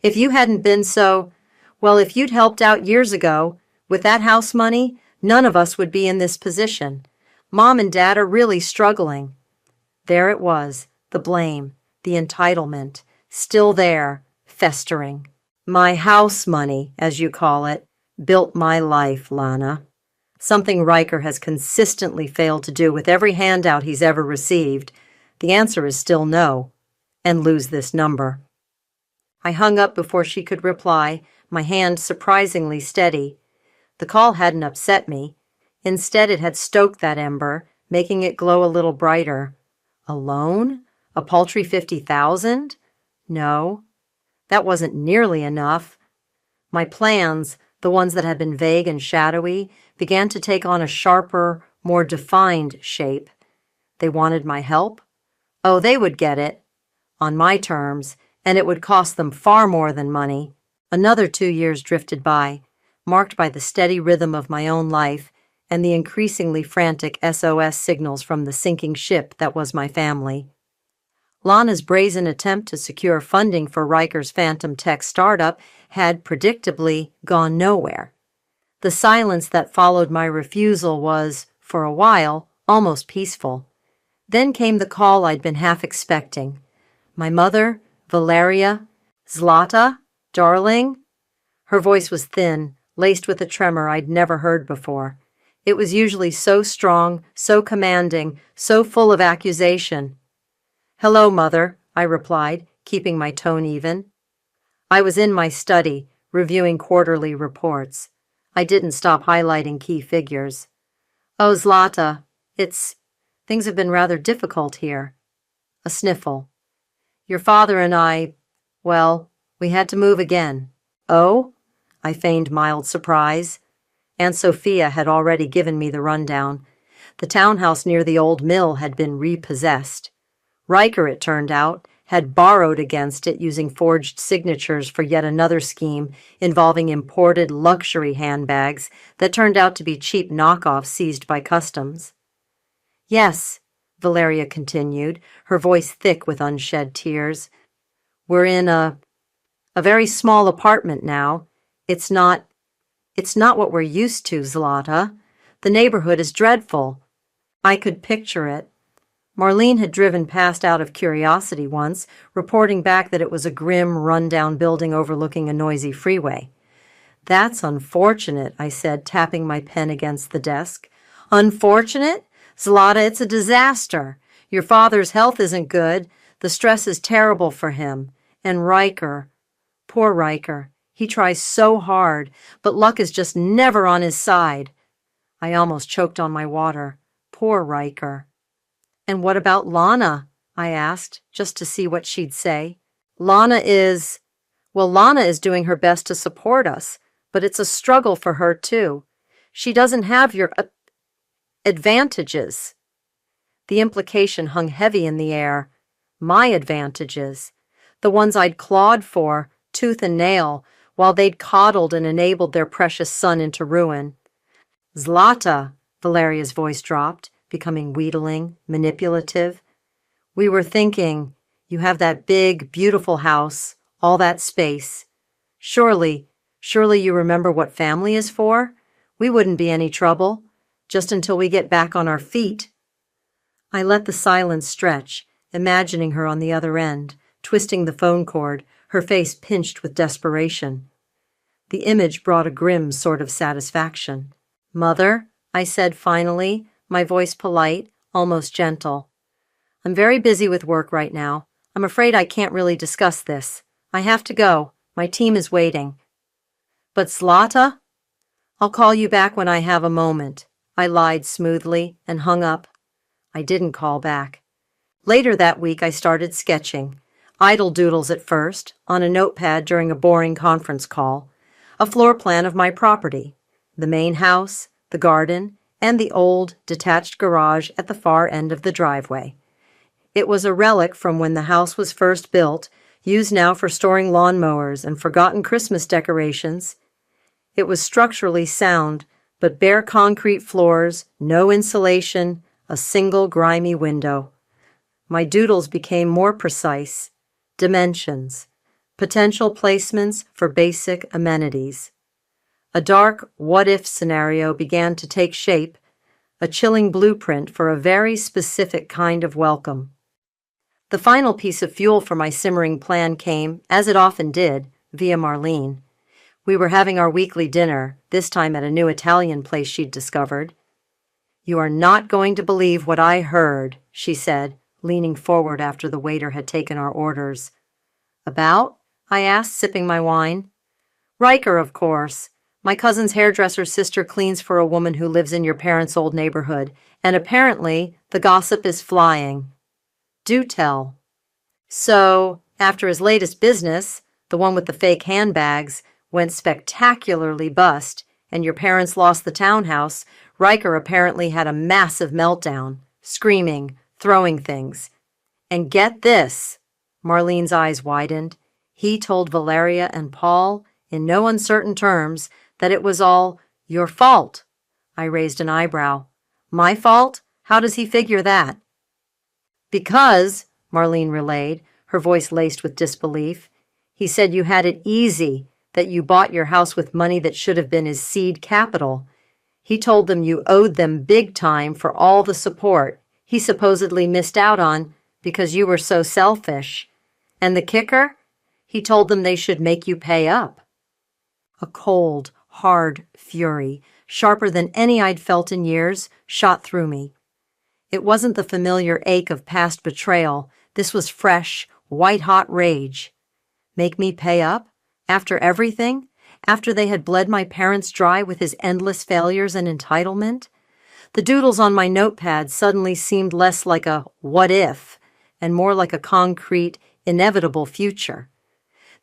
If you hadn't been so, well, if you'd helped out years ago, with that house money, none of us would be in this position. Mom and Dad are really struggling. There it was, the blame, the entitlement, still there, festering. My house money, as you call it, built my life, Lana. something Riker has consistently failed to do with every handout he's ever received, the answer is still no, and lose this number. I hung up before she could reply, my hand surprisingly steady. The call hadn't upset me. Instead, it had stoked that ember, making it glow a little brighter. A loan? A paltry 50,000? No, that wasn't nearly enough. My plans, the ones that had been vague and shadowy, began to take on a sharper, more defined shape. They wanted my help? Oh, they would get it. On my terms, and it would cost them far more than money. Another 2 years drifted by, marked by the steady rhythm of my own life and the increasingly frantic SOS signals from the sinking ship that was my family. Lana's brazen attempt to secure funding for Riker's Phantom Tech startup had predictably gone nowhere. The silence that followed my refusal was, for a while, almost peaceful. Then came the call I'd been half expecting. My mother, Valeria, Zlata, darling? Her voice was thin, laced with a tremor I'd never heard before. It was usually so strong, so commanding, so full of accusation. "Hello, Mother," I replied, keeping my tone even. I was in my study, reviewing quarterly reports. I didn't stop highlighting key figures. "Oh, Zlata, things have been rather difficult here." A sniffle. "Your father and well, we had to move again." "Oh?" I feigned mild surprise. Aunt Sophia had already given me the rundown. The townhouse near the old mill had been repossessed. Riker, it turned out, had borrowed against it using forged signatures for yet another scheme involving imported luxury handbags that turned out to be cheap knockoffs seized by customs. "Yes," Valeria continued, her voice thick with unshed tears. "We're in a very small apartment now. It's not what we're used to, Zlata. The neighborhood is dreadful." I could picture it. Marlene had driven past out of curiosity once, reporting back that it was a grim, run-down building overlooking a noisy freeway. "That's unfortunate," I said, tapping my pen against the desk. "Unfortunate? Zlata, it's a disaster. Your father's health isn't good. The stress is terrible for him. And Riker, poor Riker, he tries so hard, but luck is just never on his side." I almost choked on my water. Poor Riker. "And what about Lana?" I asked, just to see what she'd say. Lana is doing her best to support us, but it's a struggle for her, too. She doesn't have your advantages." The implication hung heavy in the air. My advantages. The ones I'd clawed for, tooth and nail, while they'd coddled and enabled their precious son into ruin. "Zlata," Valeria's voice dropped, becoming wheedling, manipulative. "We were thinking, you have that big, beautiful house, all that space. Surely you remember what family is for? We wouldn't be any trouble, just until we get back on our feet." I let the silence stretch, imagining her on the other end, twisting the phone cord, her face pinched with desperation. The image brought a grim sort of satisfaction. "Mother," I said finally, my voice polite, almost gentle. "I'm very busy with work right now. I'm afraid I can't really discuss this. I have to go. My team is waiting." "But Zlata?" "I'll call you back when I have a moment," I lied smoothly and hung up. I didn't call back. Later that week I started sketching. Idle doodles at first, on a notepad during a boring conference call. A floor plan of my property. The main house, the garden, and the old, detached garage at the far end of the driveway. It was a relic from when the house was first built, used now for storing lawnmowers and forgotten Christmas decorations. It was structurally sound, but bare concrete floors, no insulation, a single grimy window. My doodles became more precise. Dimensions. Potential placements for basic amenities. A dark what-if scenario began to take shape, a chilling blueprint for a very specific kind of welcome. The final piece of fuel for my simmering plan came, as it often did, via Marlene. We were having our weekly dinner, this time at a new Italian place she'd discovered. "You are not going to believe what I heard," she said, leaning forward after the waiter had taken our orders. "About?" I asked, sipping my wine. "Riker, of course. My cousin's hairdresser's sister cleans for a woman who lives in your parents' old neighborhood, and apparently the gossip is flying." "Do tell." "So, after his latest business, the one with the fake handbags, went spectacularly bust, and your parents lost the townhouse, Riker apparently had a massive meltdown, screaming, throwing things. And get this," Marlene's eyes widened, "he told Valeria and Paul, in no uncertain terms, that it was all your fault." I raised an eyebrow. "My fault? How does he figure that?" "Because," Marlene relayed, her voice laced with disbelief, "he said you had it easy, that you bought your house with money that should have been his seed capital. He told them you owed them big time for all the support he supposedly missed out on because you were so selfish. And the kicker? He told them they should make you pay up." A cold, hard fury, sharper than any I'd felt in years, shot through me. It wasn't the familiar ache of past betrayal. This was fresh, white-hot rage. Make me pay up? After everything? After they had bled my parents dry with his endless failures and entitlement? The doodles on my notepad suddenly seemed less like a what if and more like a concrete, inevitable future.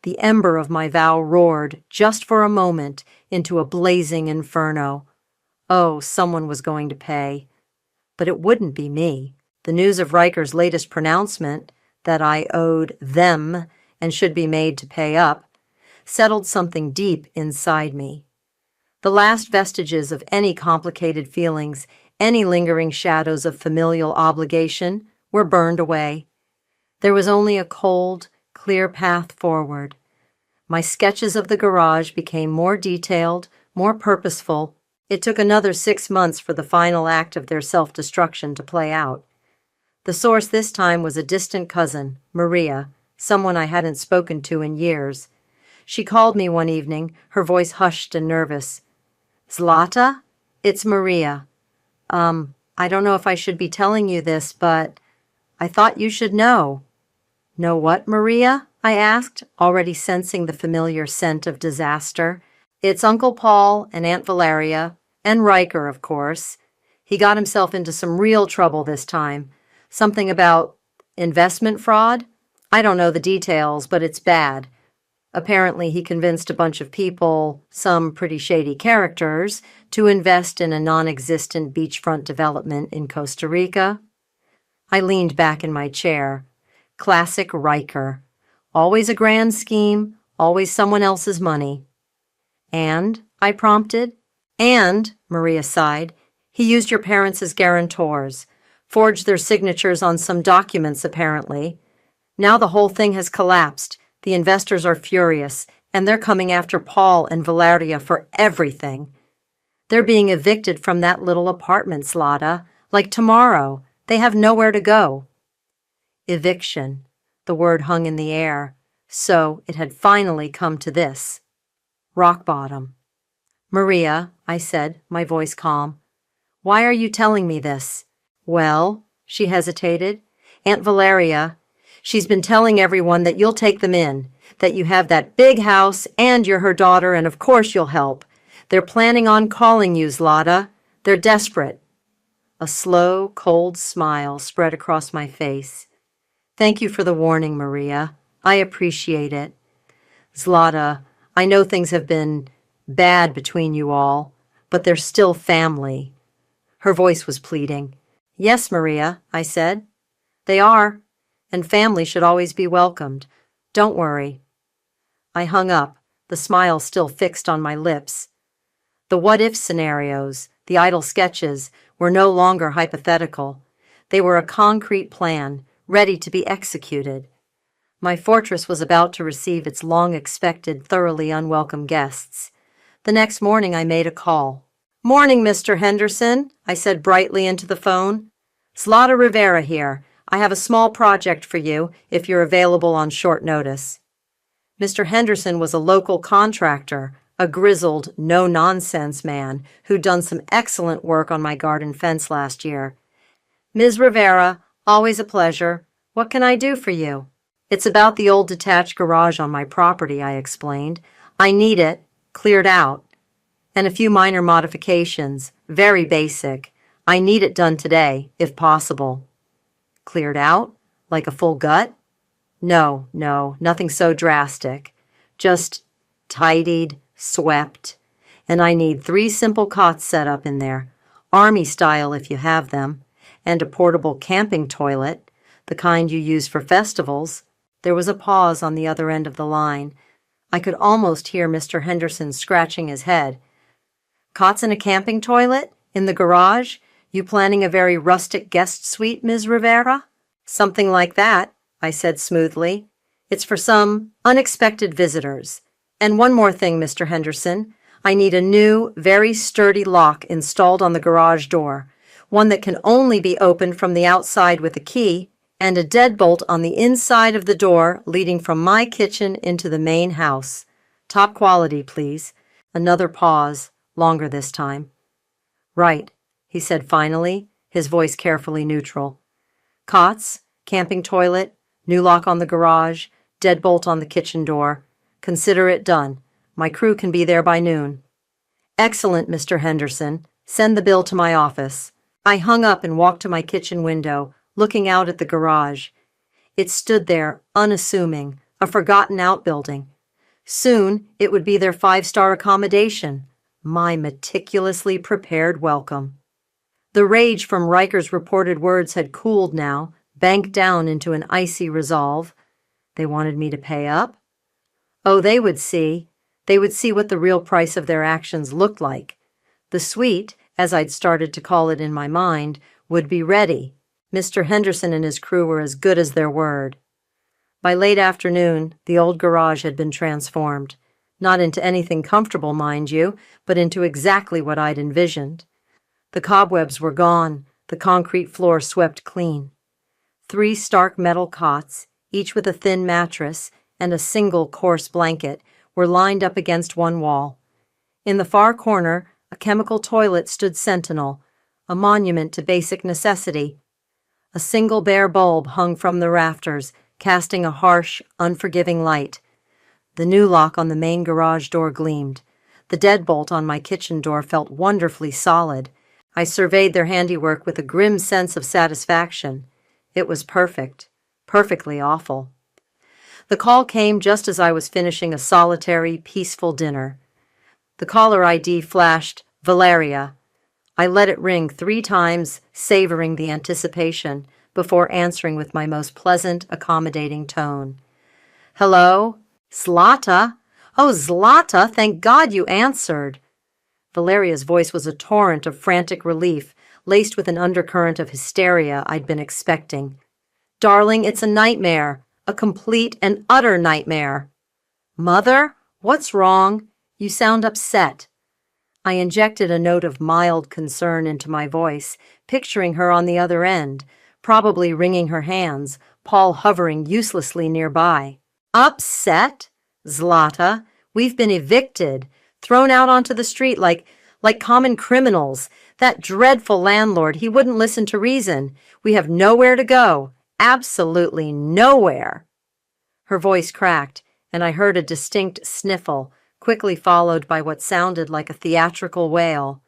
The ember of my vow roared, just for a moment, into a blazing inferno. Oh, someone was going to pay. But it wouldn't be me. The news of Riker's latest pronouncement, that I owed them and should be made to pay up, settled something deep inside me. The last vestiges of any complicated feelings, any lingering shadows of familial obligation, were burned away. There was only a cold, clear path forward. My sketches of the garage became more detailed, more purposeful. It took another 6 months for the final act of their self-destruction to play out. The source this time was a distant cousin, Maria, someone I hadn't spoken to in years. She called me one evening, her voice hushed and nervous. "Zlata? It's Maria. I don't know if I should be telling you this, but I thought you should know." "Know what, Maria?" I asked, already sensing the familiar scent of disaster. "It's Uncle Paul and Aunt Valeria, and Riker, of course. He got himself into some real trouble this time. Something about investment fraud? I don't know the details, but it's bad. Apparently, he convinced a bunch of people, some pretty shady characters, to invest in a non-existent beachfront development in Costa Rica." I leaned back in my chair. Classic Riker. Always a grand scheme, always someone else's money. "And?" I prompted. "And," Maria sighed, "he used your parents as guarantors, forged their signatures on some documents, apparently. Now the whole thing has collapsed. The investors are furious, and they're coming after Paul and Valeria for everything. They're being evicted from that little apartment, Zlata, like tomorrow. They have nowhere to go." Eviction. The word hung in the air. So it had finally come to this. Rock bottom. "Maria," I said, my voice calm, "why are you telling me this?" "Well," she hesitated, "Aunt Valeria, she's been telling everyone that you'll take them in, that you have that big house and you're her daughter and of course you'll help. They're planning on calling you, Zlata. They're desperate." A slow, cold smile spread across my face. "Thank you for the warning, Maria. I appreciate it. Zlata, I know things have been bad between you all, but they're still family." Her voice was pleading. "Yes, Maria," I said. "They are, and family should always be welcomed. Don't worry." I hung up, the smile still fixed on my lips. The what-if scenarios, the idle sketches, were no longer hypothetical. They were a concrete plan, ready to be executed. My fortress was about to receive its long-expected, thoroughly unwelcome guests. The next morning I made a call. "Morning, Mr. Henderson," I said brightly into the phone. "Zlata Rivera here. I have a small project for you, if you're available on short notice." Mr. Henderson was a local contractor, a grizzled, no-nonsense man who'd done some excellent work on my garden fence last year. "Ms. Rivera, always a pleasure. What can I do for you?" "It's about the old detached garage on my property," I explained. "I need it cleared out, and a few minor modifications, very basic. I need it done today, if possible." "Cleared out? Like a full gut?" No, nothing so drastic. Just tidied, swept. And I need 3 simple cots set up in there, army style if you have them, and a portable camping toilet, the kind you use for festivals. There was a pause on the other end of the line. I could almost hear Mr. Henderson scratching his head. "Cots and a camping toilet? In the garage? You planning a very rustic guest suite, Ms. Rivera?" "Something like that," I said smoothly. "It's for some unexpected visitors. And one more thing, Mr. Henderson. I need a new, very sturdy lock installed on the garage door, one that can only be opened from the outside with a key, and a deadbolt on the inside of the door leading from my kitchen into the main house. Top quality, please." Another pause, longer this time. "Right," he said finally, his voice carefully neutral. "Cots, camping toilet, new lock on the garage, deadbolt on the kitchen door. Consider it done. My crew can be there by noon." "Excellent, Mr. Henderson. Send the bill to my office." I hung up and walked to my kitchen window, looking out at the garage. It stood there, unassuming, a forgotten outbuilding. Soon it would be their 5-star accommodation, my meticulously prepared welcome. The rage from Riker's reported words had cooled now, banked down into an icy resolve. They wanted me to pay up? Oh, they would see. They would see what the real price of their actions looked like. The suite, as I'd started to call it in my mind, would be ready. Mr. Henderson and his crew were as good as their word. By late afternoon, the old garage had been transformed. Not into anything comfortable, mind you, but into exactly what I'd envisioned. The cobwebs were gone, the concrete floor swept clean. 3 stark metal cots, each with a thin mattress and a single coarse blanket, were lined up against one wall. In the far corner, a chemical toilet stood sentinel, a monument to basic necessity. A single bare bulb hung from the rafters, casting a harsh, unforgiving light. The new lock on the main garage door gleamed. The deadbolt on my kitchen door felt wonderfully solid. I surveyed their handiwork with a grim sense of satisfaction. It was perfect, perfectly awful. The call came just as I was finishing a solitary, peaceful dinner. The caller ID flashed, "Valeria." I let it ring 3 times, savoring the anticipation, before answering with my most pleasant, accommodating tone. "Hello? Zlata? Oh, Zlata, thank God you answered." Valeria's voice was a torrent of frantic relief, laced with an undercurrent of hysteria I'd been expecting. "Darling, it's a nightmare, a complete and utter nightmare." "Mother? What's wrong? You sound upset." I injected a note of mild concern into my voice, picturing her on the other end, probably wringing her hands, Paul hovering uselessly nearby. "Upset? Zlata, we've been evicted, thrown out onto the street like common criminals. That dreadful landlord, he wouldn't listen to reason. We have nowhere to go, absolutely nowhere." Her voice cracked, and I heard a distinct sniffle, quickly followed by what sounded like a theatrical wail.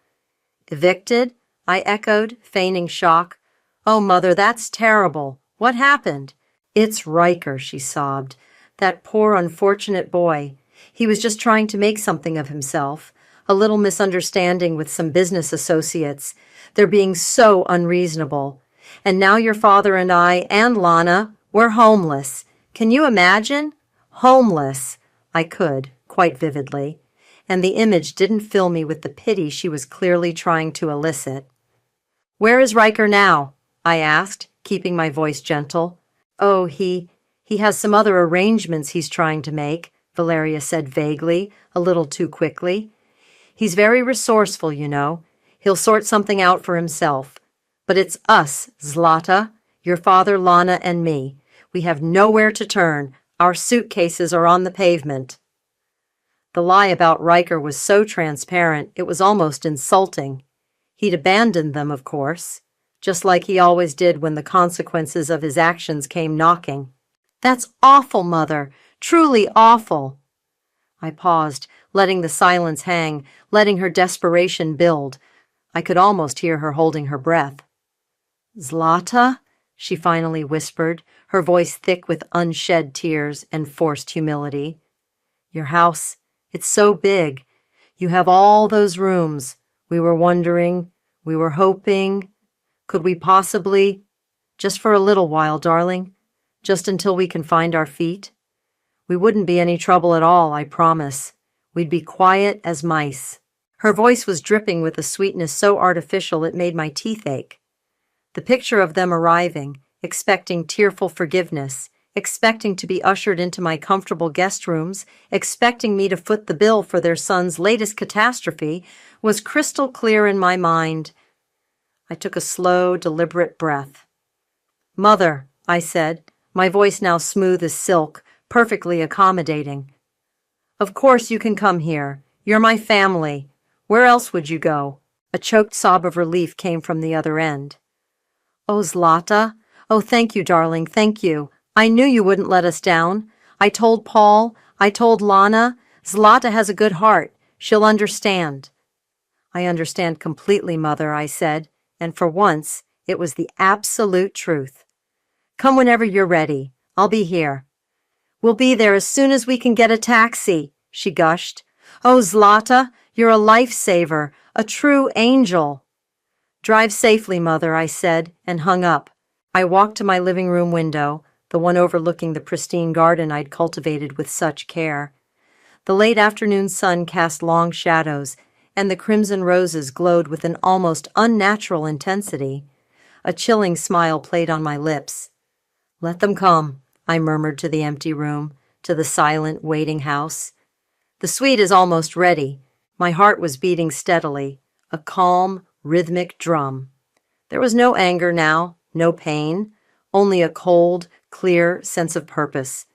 "Evicted?" I echoed, feigning shock. "Oh, Mother, that's terrible. What happened?" "It's Riker," she sobbed. "That poor, unfortunate boy. He was just trying to make something of himself. A little misunderstanding with some business associates. They're being so unreasonable. And now your father and I, and Lana, we're homeless. Can you imagine? Homeless." I could, quite vividly, and the image didn't fill me with the pity she was clearly trying to elicit. "Where is Riker now?" I asked, keeping my voice gentle. "Oh, he has some other arrangements he's trying to make," Valeria said vaguely, a little too quickly. "He's very resourceful, you know. He'll sort something out for himself. But it's us, Zlata, your father, Lana, and me. We have nowhere to turn. Our suitcases are on the pavement." The lie about Riker was so transparent it was almost insulting. He'd abandoned them, of course, just like he always did when the consequences of his actions came knocking. "That's awful, Mother, truly awful." I paused, letting the silence hang, letting her desperation build. I could almost hear her holding her breath. "Zlata?" she finally whispered, her voice thick with unshed tears and forced humility. "Your house, it's so big. You have all those rooms. We were wondering, we were hoping. Could we possibly, just for a little while, darling, just until we can find our feet? We wouldn't be any trouble at all, I promise. We'd be quiet as mice." Her voice was dripping with a sweetness so artificial it made my teeth ache. The picture of them arriving, expecting tearful forgiveness, expecting to be ushered into my comfortable guest rooms, expecting me to foot the bill for their son's latest catastrophe, was crystal clear in my mind. I took a slow, deliberate breath. "Mother," I said, my voice now smooth as silk, perfectly accommodating. "Of course you can come here. You're my family. Where else would you go?" A choked sob of relief came from the other end. "Oh, Zlata. Oh, thank you, darling, thank you. I knew you wouldn't let us down. I told Paul. I told Lana. Zlata has a good heart. She'll understand." "I understand completely, Mother," I said, and for once, it was the absolute truth. "Come whenever you're ready. I'll be here." "We'll be there as soon as we can get a taxi," she gushed. "Oh, Zlata, you're a lifesaver, a true angel." "Drive safely, Mother," I said, and hung up. I walked to my living room window, the one overlooking the pristine garden I'd cultivated with such care. The late afternoon sun cast long shadows, and the crimson roses glowed with an almost unnatural intensity. A chilling smile played on my lips. "Let them come," I murmured to the empty room, to the silent, waiting house. "The suite is almost ready." My heart was beating steadily, a calm, rhythmic drum. There was no anger now, no pain, only a cold, clear sense of purpose.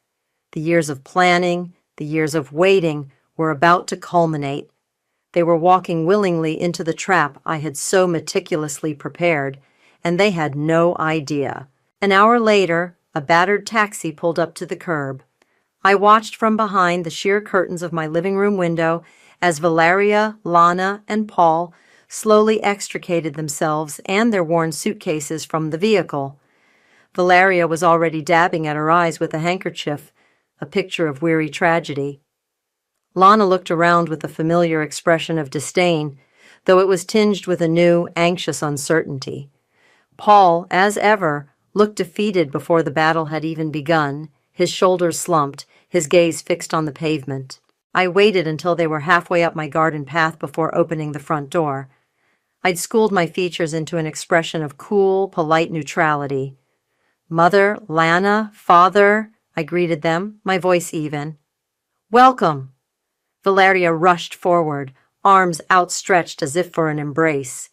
The years of planning, the years of waiting were about to culminate. They were walking willingly into the trap I had so meticulously prepared, and they had no idea. An hour later, a battered taxi pulled up to the curb. I watched from behind the sheer curtains of my living room window as Valeria, Lana, and Paul slowly extricated themselves and their worn suitcases from the vehicle. Valeria was already dabbing at her eyes with a handkerchief, a picture of weary tragedy. Lana looked around with a familiar expression of disdain, though it was tinged with a new, anxious uncertainty. Paul, as ever, looked defeated before the battle had even begun, his shoulders slumped, his gaze fixed on the pavement. I waited until they were halfway up my garden path before opening the front door. I'd schooled my features into an expression of cool, polite neutrality. "Mother, Lana, Father," I greeted them, my voice even. "Welcome." Valeria rushed forward, arms outstretched as if for an embrace.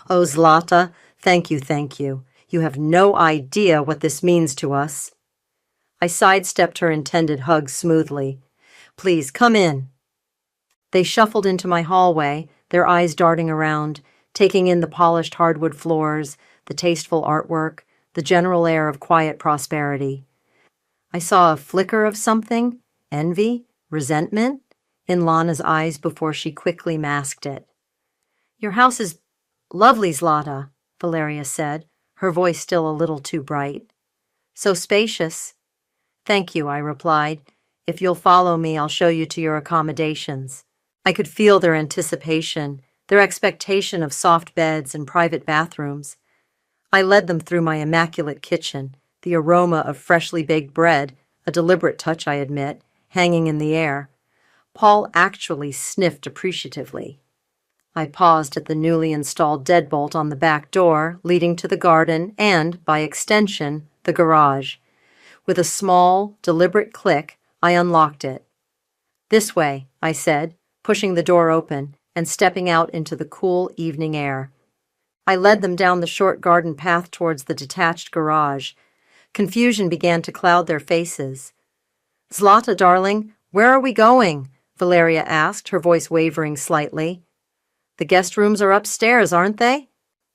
"Oh, Zlata, thank you, thank you. You have no idea what this means to us." I sidestepped her intended hug smoothly. "Please, come in." They shuffled into my hallway, their eyes darting around, taking in the polished hardwood floors, the tasteful artwork, the general air of quiet prosperity. I saw a flicker of something, envy, resentment, in Lana's eyes before she quickly masked it. "Your house is lovely, Zlata," Valeria said, her voice still a little too bright. "So spacious." "Thank you," I replied. "If you'll follow me, I'll show you to your accommodations." I could feel their anticipation, their expectation of soft beds and private bathrooms. I led them through my immaculate kitchen, the aroma of freshly baked bread, a deliberate touch, I admit, hanging in the air. Paul actually sniffed appreciatively. I paused at the newly installed deadbolt on the back door, leading to the garden and, by extension, the garage. With a small, deliberate click, I unlocked it. "This way," I said, pushing the door open and stepping out into the cool evening air. I led them down the short garden path towards the detached garage. Confusion began to cloud their faces. "Zlata, darling, where are we going?" Valeria asked, her voice wavering slightly. The guest rooms are upstairs, aren't they?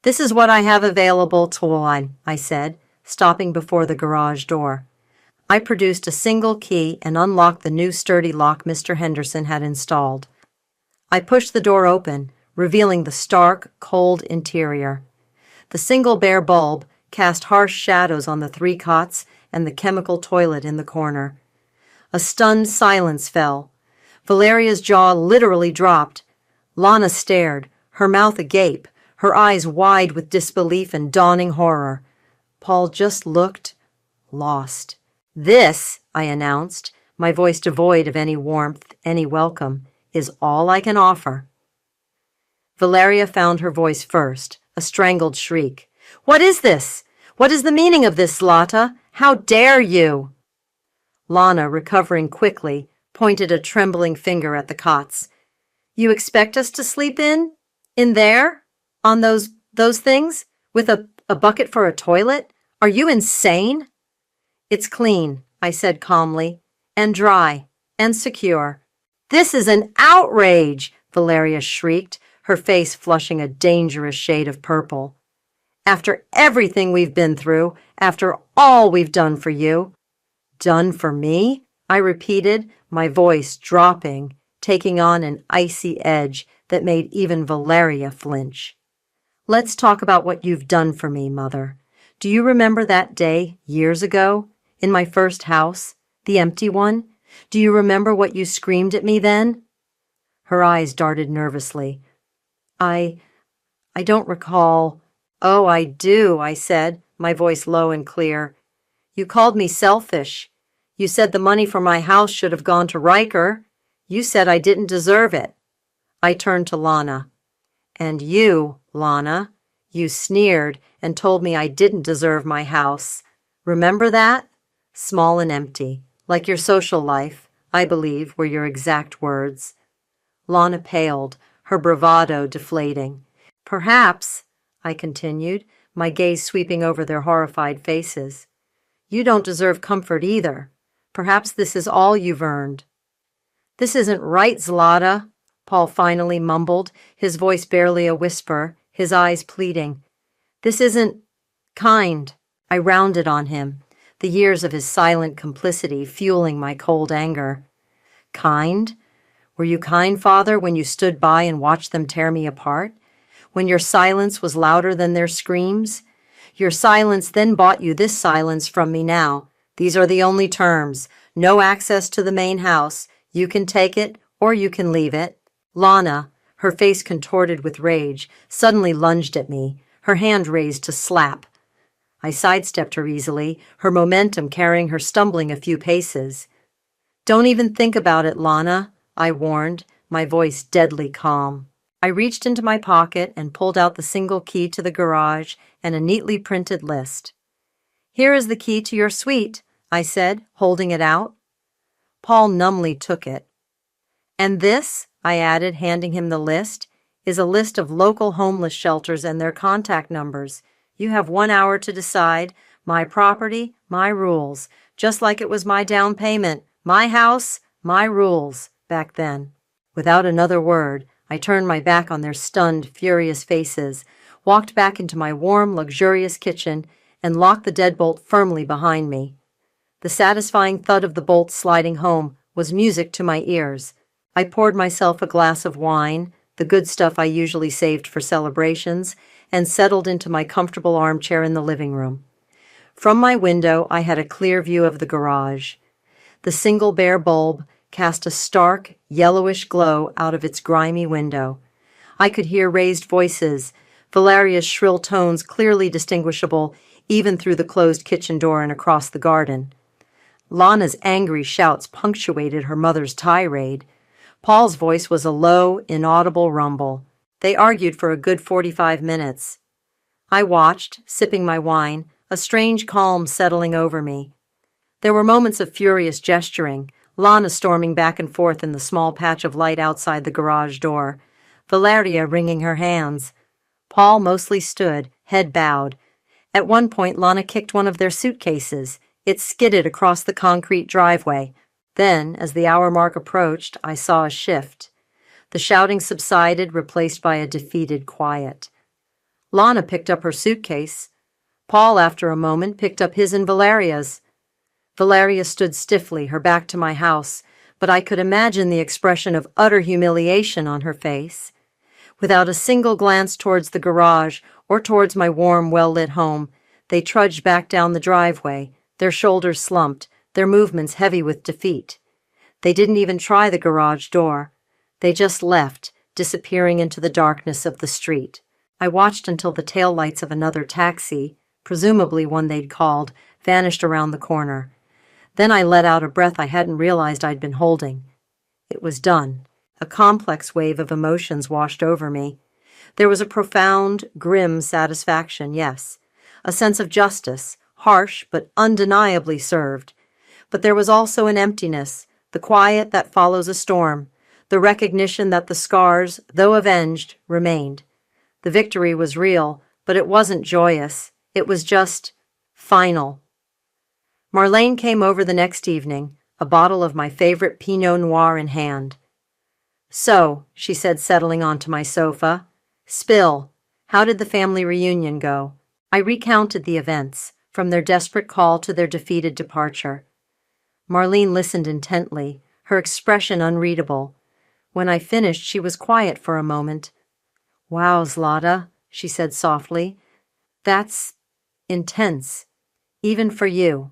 This is what I have available to one, I said, stopping before the garage door. I produced a single key and unlocked the new sturdy lock Mr. Henderson had installed. I pushed the door open, revealing the stark, cold interior. The single bare bulb cast harsh shadows on the 3 cots and the chemical toilet in the corner. A stunned silence fell. Valeria's jaw literally dropped. Lana stared, her mouth agape, her eyes wide with disbelief and dawning horror. Paul just looked lost. This, I announced, my voice devoid of any warmth, any welcome, is all I can offer. Valeria found her voice first, a strangled shriek. What is this? What is the meaning of this, Zlata? How dare you? Lana, recovering quickly, pointed a trembling finger at the cots. You expect us to sleep in there? On those things? With a bucket for a toilet? Are you insane? It's clean, I said calmly, and dry, and secure. This is an outrage, Valeria shrieked, her face flushing a dangerous shade of purple. After everything we've been through, after all we've done for you. Done for me? I repeated, my voice dropping, taking on an icy edge that made even Valeria flinch. Let's talk about what you've done for me, Mother. Do you remember that day, years ago, in my first house, the empty one? Do you remember what you screamed at me then? Her eyes darted nervously. I don't recall. Oh, I do, I said, my voice low and clear. You called me selfish. You said the money for my house should have gone to Riker. You said I didn't deserve it. I turned to Lana. And you, Lana, you sneered and told me I didn't deserve my house. Remember that? Small and empty, like your social life, I believe, were your exact words. Lana paled, her bravado deflating. Perhaps, I continued, my gaze sweeping over their horrified faces. You don't deserve comfort either. Perhaps this is all you've earned. This isn't right, Zlata, Paul finally mumbled, his voice barely a whisper, his eyes pleading. This isn't kind. I rounded on him, the years of his silent complicity fueling my cold anger. Kind? Were you kind, Father, when you stood by and watched them tear me apart? When your silence was louder than their screams? Your silence then bought you this silence from me now. These are the only terms. No access to the main house. You can take it or you can leave it. Lana, her face contorted with rage, suddenly lunged at me, her hand raised to slap. I sidestepped her easily, her momentum carrying her stumbling a few paces. Don't even think about it, Lana, I warned, my voice deadly calm. I reached into my pocket and pulled out the single key to the garage and a neatly printed list. Here is the key to your suite, I said, holding it out. Paul numbly took it. And this, I added, handing him the list, is a list of local homeless shelters and their contact numbers. You have 1 hour to decide. My property, my rules. Just like it was my down payment. My house, my rules, back then. Without another word, I turned my back on their stunned, furious faces, walked back into my warm, luxurious kitchen, and locked the deadbolt firmly behind me. The satisfying thud of the bolt sliding home was music to my ears. I poured myself a glass of wine, the good stuff I usually saved for celebrations, and settled into my comfortable armchair in the living room. From my window, I had a clear view of the garage. The single bare bulb cast a stark, yellowish glow out of its grimy window. I could hear raised voices, Valeria's shrill tones clearly distinguishable even through the closed kitchen door and across the garden. Lana's angry shouts punctuated her mother's tirade. Paul's voice was a low, inaudible rumble. They argued for a good 45 minutes. I watched, sipping my wine, a strange calm settling over me. There were moments of furious gesturing, Lana storming back and forth in the small patch of light outside the garage door, Valeria wringing her hands. Paul mostly stood, head bowed. At one point, Lana kicked one of their suitcases. It skidded across the concrete driveway. Then, as the hour mark approached, I saw a shift. The shouting subsided, replaced by a defeated quiet. Lana picked up her suitcase. Paul, after a moment, picked up his and Valeria's. Valeria stood stiffly, her back to my house, but I could imagine the expression of utter humiliation on her face. Without a single glance towards the garage or towards my warm, well-lit home, they trudged back down the driveway, their shoulders slumped, their movements heavy with defeat. They didn't even try the garage door. They just left, disappearing into the darkness of the street. I watched until the taillights of another taxi, presumably one they'd called, vanished around the corner. Then I let out a breath I hadn't realized I'd been holding. It was done. A complex wave of emotions washed over me. There was a profound, grim satisfaction, yes. A sense of justice, harsh but undeniably served. But there was also an emptiness, the quiet that follows a storm, the recognition that the scars, though avenged, remained. The victory was real, but it wasn't joyous. It was just final. Marlene came over the next evening, a bottle of my favorite Pinot Noir in hand. "So," she said, settling onto my sofa, "spill. How did the family reunion go?" I recounted the events, from their desperate call to their defeated departure. Marlene listened intently, her expression unreadable. When I finished, she was quiet for a moment. "Wow, Zlata," she said softly. "That's intense, even for you."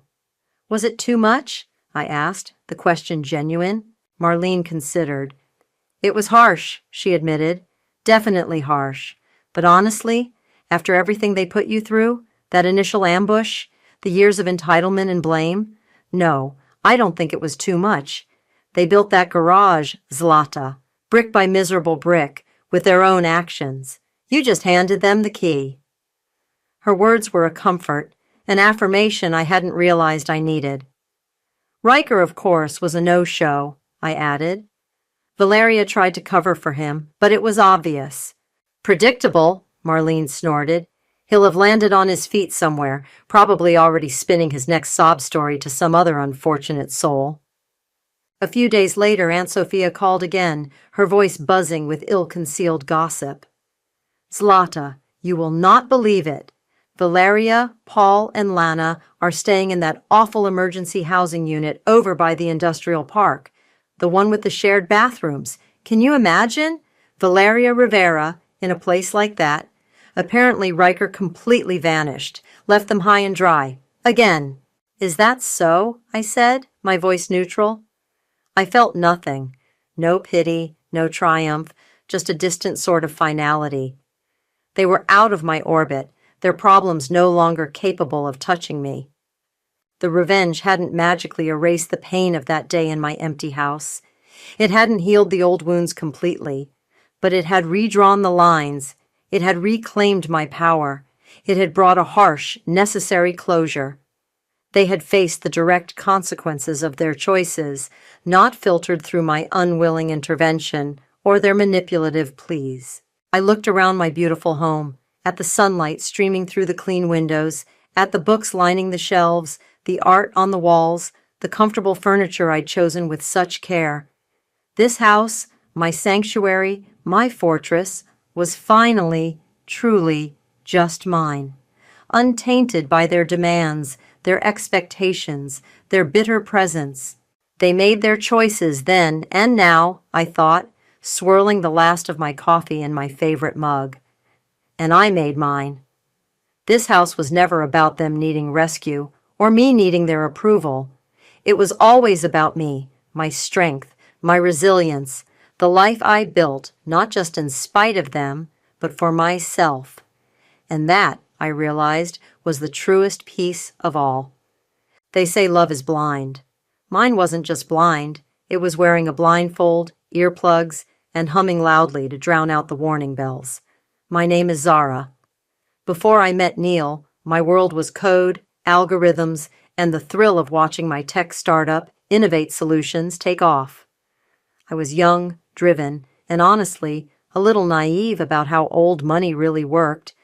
"Was it too much?" I asked, the question genuine. Marlene considered. "It was harsh," she admitted. "Definitely harsh. But honestly, after everything they put you through, that initial ambush, the years of entitlement and blame, no, I don't think it was too much. They built that garage, Zlata, brick by miserable brick, with their own actions. You just handed them the key." Her words were a comfort, an affirmation I hadn't realized I needed. "Riker, of course, was a no-show," I added. Valeria tried to cover for him, but it was obvious. "Predictable," Marlene snorted. "He'll have landed on his feet somewhere, probably already spinning his next sob story to some other unfortunate soul." A few days later, Aunt Sophia called again, her voice buzzing with ill-concealed gossip. "Zlata, you will not believe it. Valeria, Paul, and Lana are staying in that awful emergency housing unit over by the industrial park, the one with the shared bathrooms. Can you imagine? Valeria Rivera in a place like that. Apparently Riker completely vanished, left them high and dry. Again." "Is that so?" I said, my voice neutral. I felt nothing. No pity, no triumph, just a distant sort of finality. They were out of my orbit, their problems no longer capable of touching me. The revenge hadn't magically erased the pain of that day in my empty house. It hadn't healed the old wounds completely, but it had redrawn the lines. It had reclaimed my power. It had brought a harsh, necessary closure. They had faced the direct consequences of their choices, not filtered through my unwilling intervention or their manipulative pleas. I looked around my beautiful home, at the sunlight streaming through the clean windows, at the books lining the shelves, the art on the walls, the comfortable furniture I'd chosen with such care. This house, my sanctuary, my fortress, was finally, truly, just mine, untainted by their demands, their expectations, their bitter presence. They made their choices then and now, I thought, swirling the last of my coffee in my favorite mug. And I made mine. This house was never about them needing rescue or me needing their approval. It was always about me, my strength, my resilience, the life I built, not just in spite of them, but for myself. And that, I realized, was the truest piece of all. They say love is blind. Mine wasn't just blind. It was wearing a blindfold, earplugs, and humming loudly to drown out the warning bells. My name is Zara. Before I met Neil, my world was code, algorithms, and the thrill of watching my tech startup, Innovate Solutions, take off. I was young, driven, and honestly, a little naive about how old money really worked.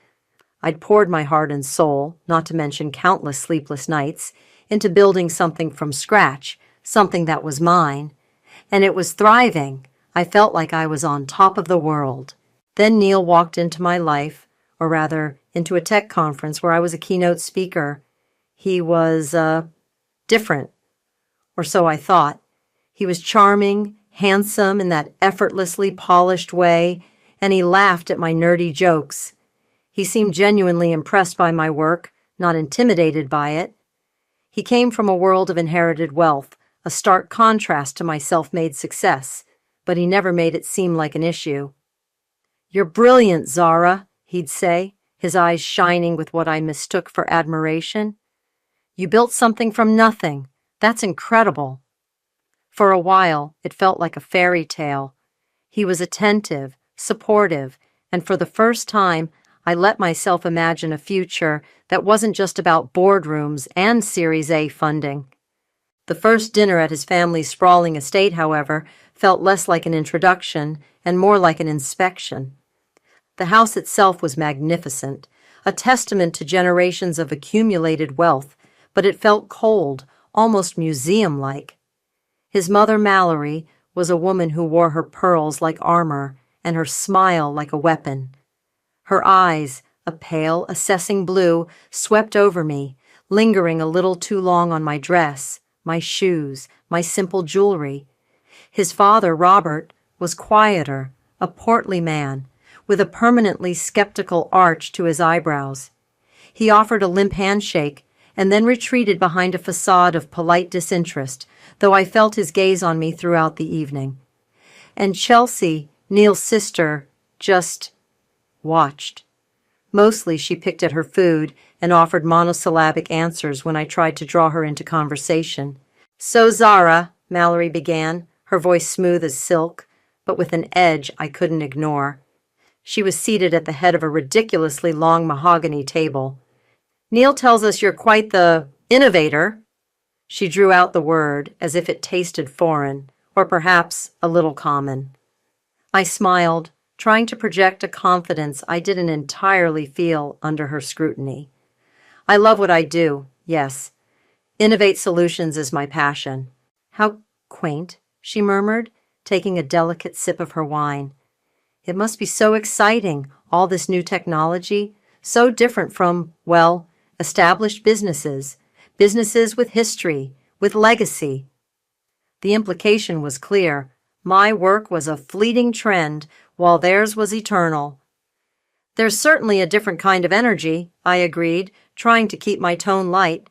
I'd poured my heart and soul, not to mention countless sleepless nights, into building something from scratch, something that was mine, and it was thriving. I felt like I was on top of the world. Then Neil walked into my life, or rather, into a tech conference where I was a keynote speaker. He was, different, or so I thought. He was charming, handsome in that effortlessly polished way, and he laughed at my nerdy jokes. He seemed genuinely impressed by my work, not intimidated by it. He came from a world of inherited wealth, a stark contrast to my self-made success, but he never made it seem like an issue. "You're brilliant, Zara," he'd say, his eyes shining with what I mistook for admiration. "You built something from nothing. That's incredible." For a while, it felt like a fairy tale. He was attentive, supportive, and for the first time, I let myself imagine a future that wasn't just about boardrooms and Series A funding. The first dinner at his family's sprawling estate, however, felt less like an introduction and more like an inspection. The house itself was magnificent, a testament to generations of accumulated wealth, but it felt cold, almost museum-like. His mother, Mallory, was a woman who wore her pearls like armor and her smile like a weapon. Her eyes, a pale, assessing blue, swept over me, lingering a little too long on my dress, my shoes, my simple jewelry. His father, Robert, was quieter, a portly man, with a permanently skeptical arch to his eyebrows. He offered a limp handshake and then retreated behind a facade of polite disinterest, though I felt his gaze on me throughout the evening. And Chelsea, Neil's sister, just watched. Mostly she picked at her food and offered monosyllabic answers when I tried to draw her into conversation. "So, Zara," Mallory began, her voice smooth as silk, but with an edge I couldn't ignore. She was seated at the head of a ridiculously long mahogany table. "Neil tells us you're quite the innovator." She drew out the word as if it tasted foreign, or perhaps a little common. I smiled, trying to project a confidence I didn't entirely feel under her scrutiny. "I love what I do, yes. Innovate solutions is my passion." "How quaint," she murmured, taking a delicate sip of her wine. "It must be so exciting, all this new technology, so different from, well, established businesses with history, with legacy." The implication was clear. My work was a fleeting trend, while theirs was eternal. "There's certainly a different kind of energy," I agreed, trying to keep my tone light.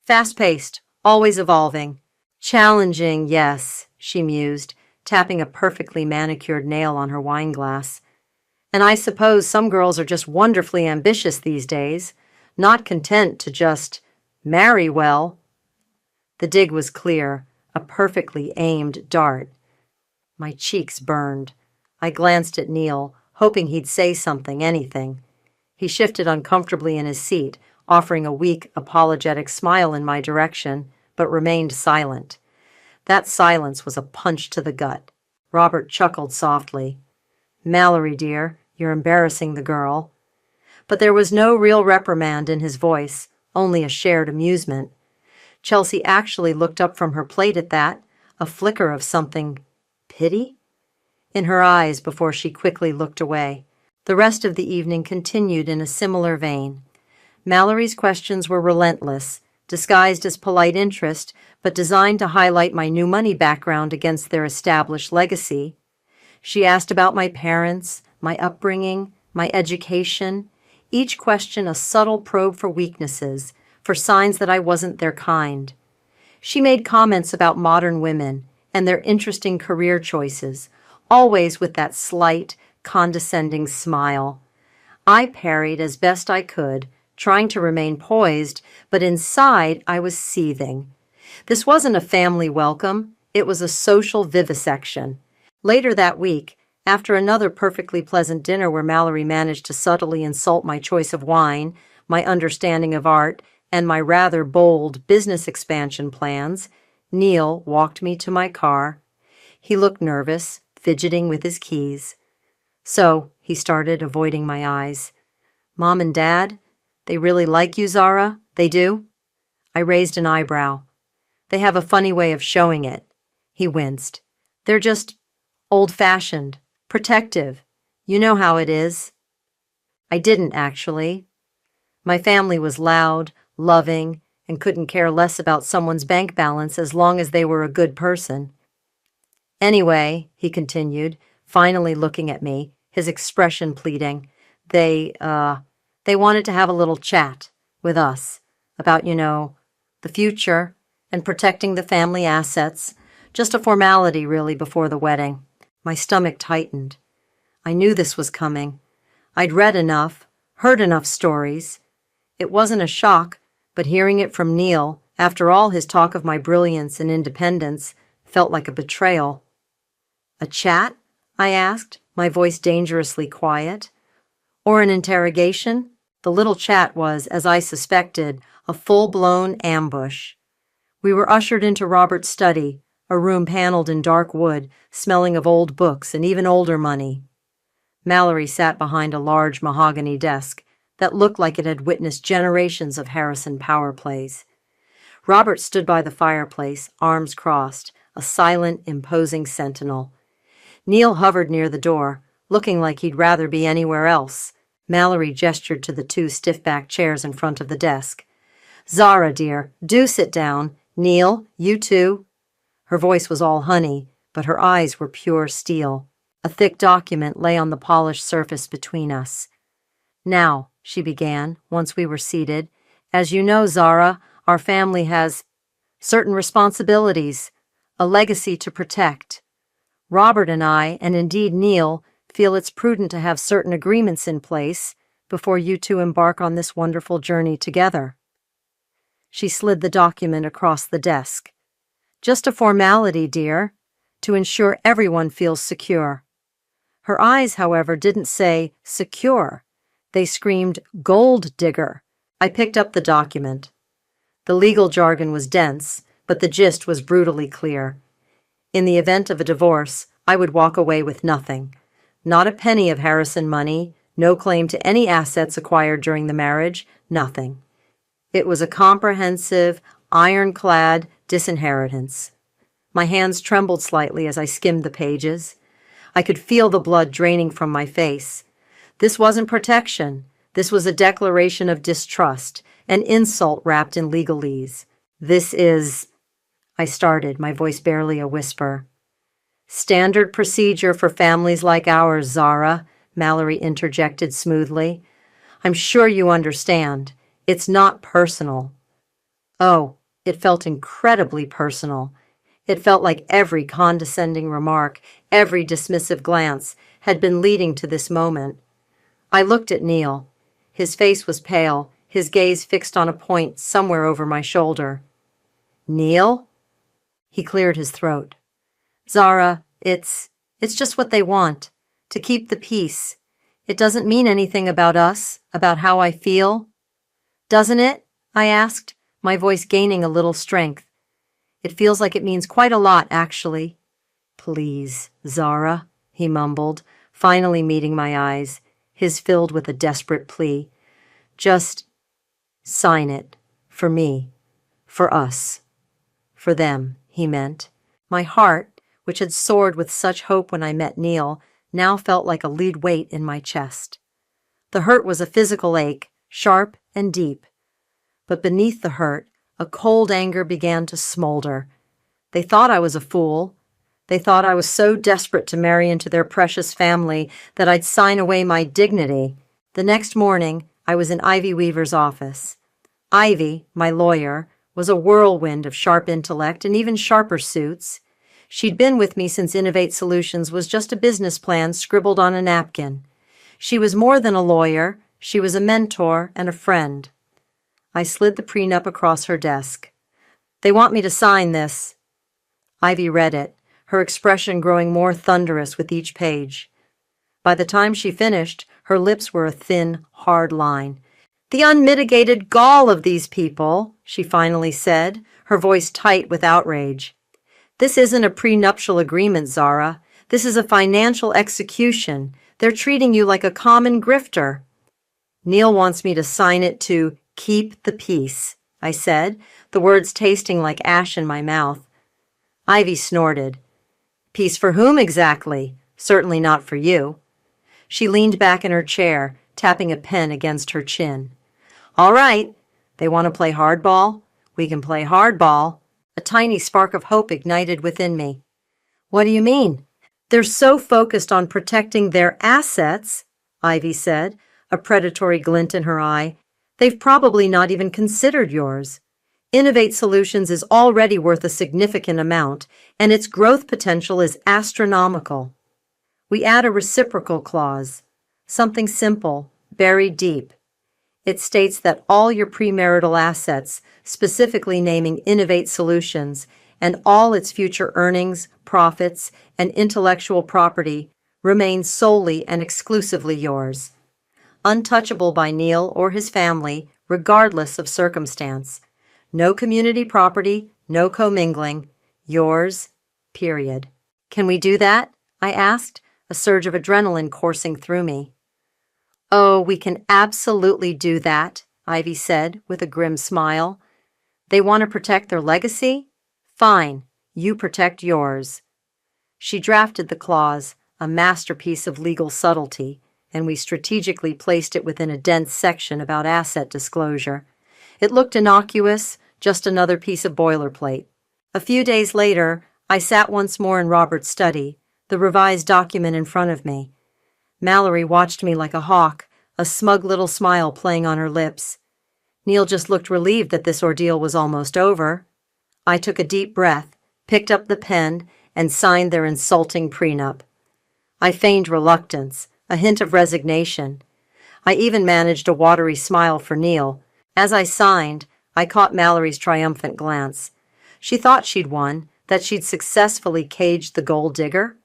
"Fast-paced, always evolving." "Challenging, yes," she mused, tapping a perfectly manicured nail on her wine glass. "And I suppose some girls are just wonderfully ambitious these days, not content to just marry well." The dig was clear, a perfectly aimed dart. My cheeks burned. I glanced at Neil, hoping he'd say something, anything. He shifted uncomfortably in his seat, offering a weak, apologetic smile in my direction, but remained silent. That silence was a punch to the gut. Robert chuckled softly. "Mallory, dear, you're embarrassing the girl." But there was no real reprimand in his voice, only a shared amusement. Chelsea actually looked up from her plate at that, a flicker of something, pity, in her eyes before she quickly looked away. The rest of the evening continued in a similar vein. Mallory's questions were relentless, disguised as polite interest, but designed to highlight my new money background against their established legacy. She asked about my parents, my upbringing, my education, each question a subtle probe for weaknesses, for signs that I wasn't their kind. She made comments about modern women and their interesting career choices, always with that slight, condescending smile. I parried as best I could, trying to remain poised, but inside I was seething. This wasn't a family welcome, it was a social vivisection. Later that week, after another perfectly pleasant dinner where Mallory managed to subtly insult my choice of wine, my understanding of art, and my rather bold business expansion plans, Neil walked me to my car. He looked nervous, fidgeting with his keys. "So," he started, avoiding my eyes, "Mom and Dad, they really like you, Zara? They do?" I raised an eyebrow. They have a funny way of showing it. He winced. They're just old-fashioned, protective. You know how it is. I didn't, actually. My family was loud, loving, and couldn't care less about someone's bank balance as long as they were a good person. Anyway, he continued, finally looking at me, his expression pleading, they wanted to have a little chat with us about, the future and protecting the family assets. Just a formality, really, before the wedding. My stomach tightened. I knew this was coming. I'd read enough, heard enough stories. It wasn't a shock, but hearing it from Neil, after all his talk of my brilliance and independence, felt like a betrayal. A chat? I asked, my voice dangerously quiet. Or an interrogation? The little chat was, as I suspected, a full-blown ambush. We were ushered into Robert's study, a room paneled in dark wood, smelling of old books and even older money. Mallory sat behind a large mahogany desk that looked like it had witnessed generations of Harrison power plays. Robert stood by the fireplace, arms crossed, a silent, imposing sentinel. Neil hovered near the door, looking like he'd rather be anywhere else. Mallory gestured to the two stiff-backed chairs in front of the desk. "Zara, dear, do sit down. Neil, you too." Her voice was all honey, but her eyes were pure steel. A thick document lay on the polished surface between us. "Now," she began, once we were seated, "as you know, Zara, our family has certain responsibilities, a legacy to protect. Robert and I, and indeed Neil, feel it's prudent to have certain agreements in place before you two embark on this wonderful journey together." She slid the document across the desk. "Just a formality, dear, to ensure everyone feels secure." Her eyes, however, didn't say secure. They screamed gold digger. I picked up the document. The legal jargon was dense, but the gist was brutally clear. In the event of a divorce, I would walk away with nothing. Not a penny of Harrison money, no claim to any assets acquired during the marriage, nothing. It was a comprehensive, ironclad disinheritance. My hands trembled slightly as I skimmed the pages. I could feel the blood draining from my face. This wasn't protection. This was a declaration of distrust, an insult wrapped in legalese. "This is—" I started, my voice barely a whisper. "Standard procedure for families like ours, Zara," Mallory interjected smoothly. "I'm sure you understand. It's not personal." Oh, it felt incredibly personal. It felt like every condescending remark, every dismissive glance, had been leading to this moment. I looked at Neil. His face was pale, his gaze fixed on a point somewhere over my shoulder. "Neil?" He cleared his throat. "Zara, it's just what they want, to keep the peace. It doesn't mean anything about us, about how I feel." "Doesn't it?" I asked, my voice gaining a little strength. "It feels like it means quite a lot, actually." "Please, Zara," he mumbled, finally meeting my eyes, his filled with a desperate plea. "Just sign it. For me. For us. For them," he meant. My heart, which had soared with such hope when I met Neil, now felt like a lead weight in my chest. The hurt was a physical ache, sharp and deep. But beneath the hurt, a cold anger began to smolder. They thought I was a fool. They thought I was so desperate to marry into their precious family that I'd sign away my dignity. The next morning, I was in Ivy Weaver's office. Ivy, my lawyer, was a whirlwind of sharp intellect and even sharper suits. She'd been with me since Innovate Solutions was just a business plan scribbled on a napkin. She was more than a lawyer. She was a mentor and a friend. I slid the prenup across her desk. "They want me to sign this." Ivy read it, her expression growing more thunderous with each page. By the time she finished, her lips were a thin, hard line. "The unmitigated gall of these people," she finally said, her voice tight with outrage. "This isn't a prenuptial agreement, Zara. This is a financial execution. They're treating you like a common grifter." "Neil wants me to sign it to keep the peace," I said, the words tasting like ash in my mouth. Ivy snorted. Peace for whom exactly? Certainly not for you. She leaned back in her chair, tapping a pen against her chin. All right. They want to play hardball? We can play hardball. A tiny spark of hope ignited within me. What do you mean? They're so focused on protecting their assets, Ivy said, a predatory glint in her eye. They've probably not even considered yours. Innovate Solutions is already worth a significant amount, and its growth potential is astronomical. We add a reciprocal clause, something simple, buried deep. It states that all your premarital assets, specifically naming Innovate Solutions, and all its future earnings, profits, and intellectual property remain solely and exclusively yours, untouchable by Neil or his family, regardless of circumstance. No community property, no commingling. Yours, period. Can we do that? I asked, a surge of adrenaline coursing through me. Oh, we can absolutely do that, Ivy said with a grim smile. They want to protect their legacy? Fine, you protect yours. She drafted the clause, a masterpiece of legal subtlety, and we strategically placed it within a dense section about asset disclosure. It looked innocuous, just another piece of boilerplate. A few days later, I sat once more in Robert's study, the revised document in front of me. Mallory watched me like a hawk, a smug little smile playing on her lips. Neil just looked relieved that this ordeal was almost over. I took a deep breath, picked up the pen, and signed their insulting prenup. I feigned reluctance, a hint of resignation. I even managed a watery smile for Neil. As I signed, I caught Mallory's triumphant glance. She thought she'd won, that she'd successfully caged the gold digger.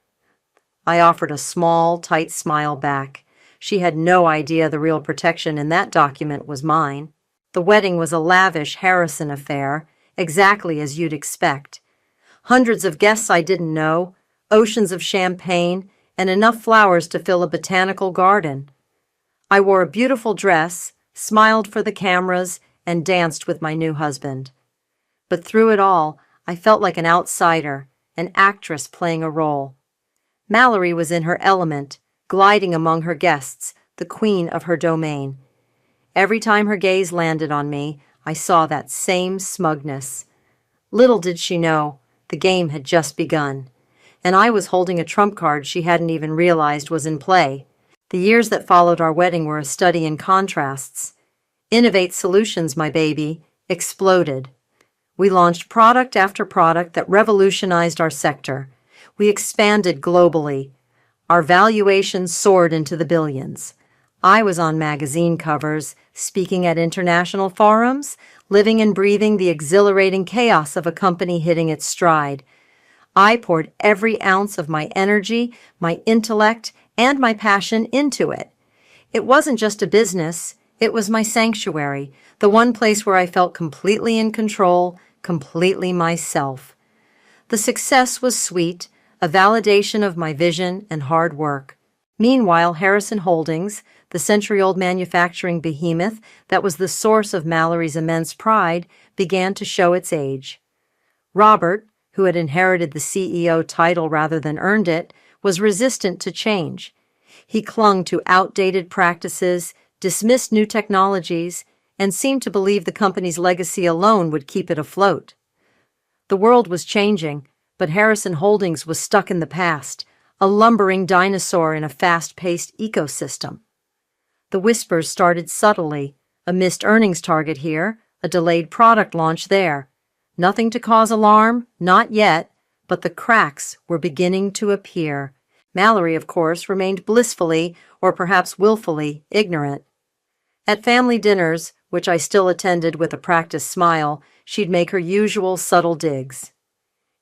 I offered a small, tight smile back. She had no idea the real protection in that document was mine. The wedding was a lavish Harrison affair, exactly as you'd expect. Hundreds of guests I didn't know, oceans of champagne, and enough flowers to fill a botanical garden. I wore a beautiful dress, smiled for the cameras, and danced with my new husband. But through it all, I felt like an outsider, an actress playing a role. Mallory was in her element, gliding among her guests, the queen of her domain. Every time her gaze landed on me, I saw that same smugness. Little did she know, the game had just begun, and I was holding a trump card she hadn't even realized was in play. The years that followed our wedding were a study in contrasts. Innovate Solutions, my baby, exploded. We launched product after product that revolutionized our sector. We expanded globally. Our valuations soared into the billions. I was on magazine covers, speaking at international forums, living and breathing the exhilarating chaos of a company hitting its stride. I poured every ounce of my energy, my intellect, and my passion into it. It wasn't just a business, it was my sanctuary, the one place where I felt completely in control, completely myself. The success was sweet, a validation of my vision and hard work. Meanwhile, Harrison Holdings, the century-old manufacturing behemoth that was the source of Mallory's immense pride, began to show its age. Robert, who had inherited the CEO title rather than earned it, was resistant to change. He clung to outdated practices, dismissed new technologies, and seemed to believe the company's legacy alone would keep it afloat. The world was changing, but Harrison Holdings was stuck in the past, a lumbering dinosaur in a fast-paced ecosystem. The whispers started subtly, a missed earnings target here, a delayed product launch there. Nothing to cause alarm, not yet, but the cracks were beginning to appear. Mallory, of course, remained blissfully, or perhaps willfully, ignorant. At family dinners, which I still attended with a practiced smile, she'd make her usual subtle digs.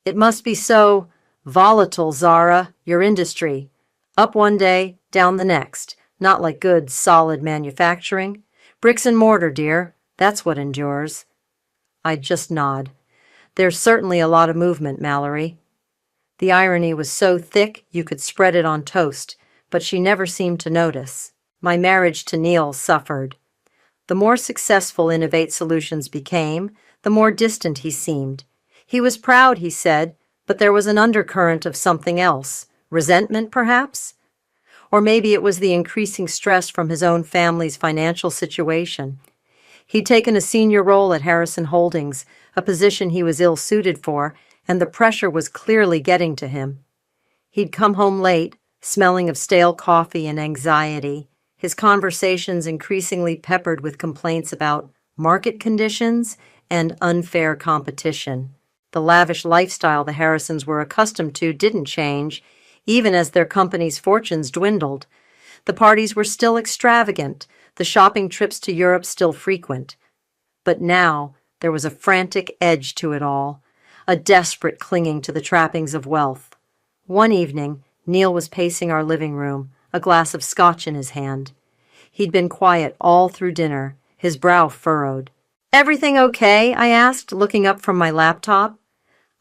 It must be so volatile, Zara, your industry. Up one day, down the next. Not like good, solid manufacturing. Bricks and mortar, dear. That's what endures. I'd just nod. There's certainly a lot of movement, Mallory. The irony was so thick you could spread it on toast, but she never seemed to notice. My marriage to Neil suffered. The more successful Innovate Solutions became, the more distant he seemed. He was proud, he said, but there was an undercurrent of something else. Resentment, perhaps? Or maybe it was the increasing stress from his own family's financial situation. He'd taken a senior role at Harrison Holdings, a position he was ill-suited for, and the pressure was clearly getting to him. He'd come home late, smelling of stale coffee and anxiety, his conversations increasingly peppered with complaints about market conditions and unfair competition. The lavish lifestyle the Harrisons were accustomed to didn't change, even as their company's fortunes dwindled. The parties were still extravagant, the shopping trips to Europe still frequent. But now there was a frantic edge to it all, a desperate clinging to the trappings of wealth. One evening, Neil was pacing our living room, a glass of scotch in his hand. He'd been quiet all through dinner, his brow furrowed. "Everything okay?" I asked, looking up from my laptop.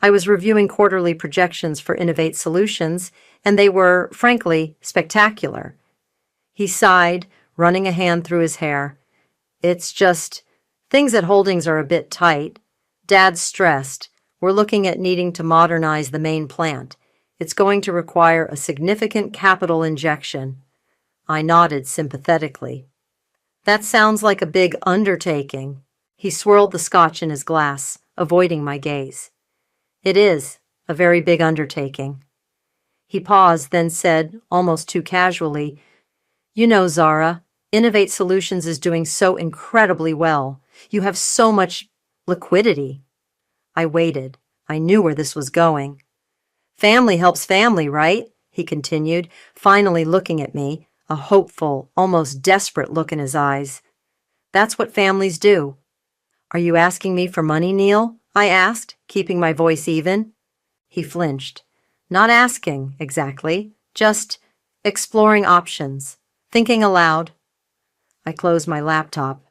I was reviewing quarterly projections for Innovate Solutions, and they were, frankly, spectacular. He sighed, running a hand through his hair. "It's just, things at Holdings are a bit tight. Dad's stressed. We're looking at needing to modernize the main plant. It's going to require a significant capital injection." I nodded sympathetically. "That sounds like a big undertaking." He swirled the scotch in his glass, avoiding my gaze. "It is a very big undertaking." He paused, then said, almost too casually, "You know, Zara, Innovate Solutions is doing so incredibly well. You have so much liquidity." I waited. I knew where this was going. "Family helps family, right?" he continued, finally looking at me, a hopeful, almost desperate look in his eyes. "That's what families do." "Are you asking me for money, Neil?" I asked, keeping my voice even. He flinched. "Not asking, exactly. Just exploring options. Thinking aloud." I closed my laptop.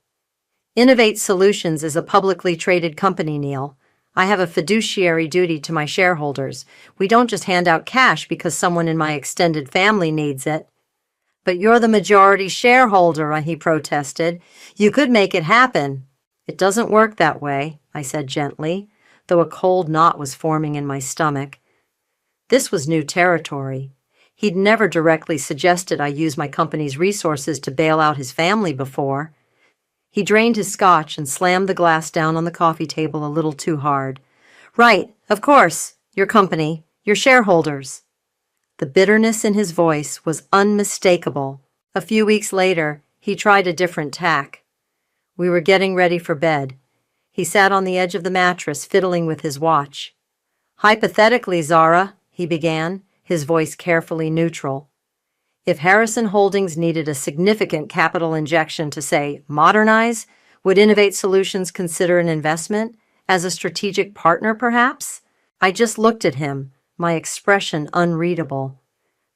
"Innovate Solutions is a publicly traded company, Neil. I have a fiduciary duty to my shareholders. We don't just hand out cash because someone in my extended family needs it." "But you're the majority shareholder," he protested. "You could make it happen." "It doesn't work that way," I said gently, though a cold knot was forming in my stomach. This was new territory. He'd never directly suggested I use my company's resources to bail out his family before. He drained his scotch and slammed the glass down on the coffee table a little too hard. "Right, of course. Your company, your shareholders." The bitterness in his voice was unmistakable. A few weeks later, he tried a different tack. We were getting ready for bed. He sat on the edge of the mattress, fiddling with his watch. "Hypothetically, Zara," he began, his voice carefully neutral, "if Harrison Holdings needed a significant capital injection to, say, modernize, would Innovate Solutions consider an investment? As a strategic partner, perhaps?" I just looked at him, my expression unreadable.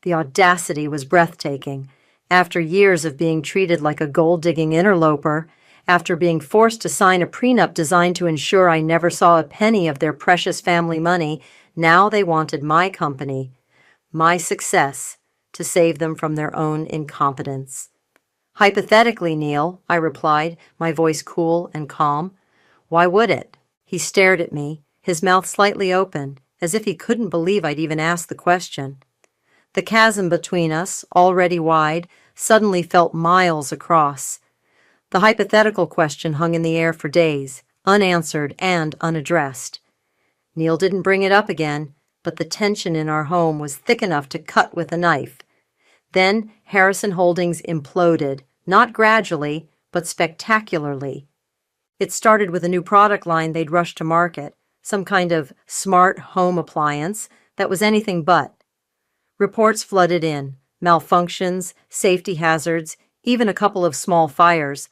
The audacity was breathtaking. After years of being treated like a gold-digging interloper, after being forced to sign a prenup designed to ensure I never saw a penny of their precious family money, now they wanted my company, my success, to save them from their own incompetence. "Hypothetically, Neil," I replied, my voice cool and calm. "Why would it?" He stared at me, his mouth slightly open, as if he couldn't believe I'd even asked the question. The chasm between us, already wide, suddenly felt miles across. The hypothetical question hung in the air for days, unanswered and unaddressed. Neil didn't bring it up again, but the tension in our home was thick enough to cut with a knife. Then Harrison Holdings imploded, not gradually, but spectacularly. It started with a new product line they'd rushed to market, some kind of smart home appliance that was anything but. Reports flooded in, malfunctions, safety hazards, even a couple of small fires.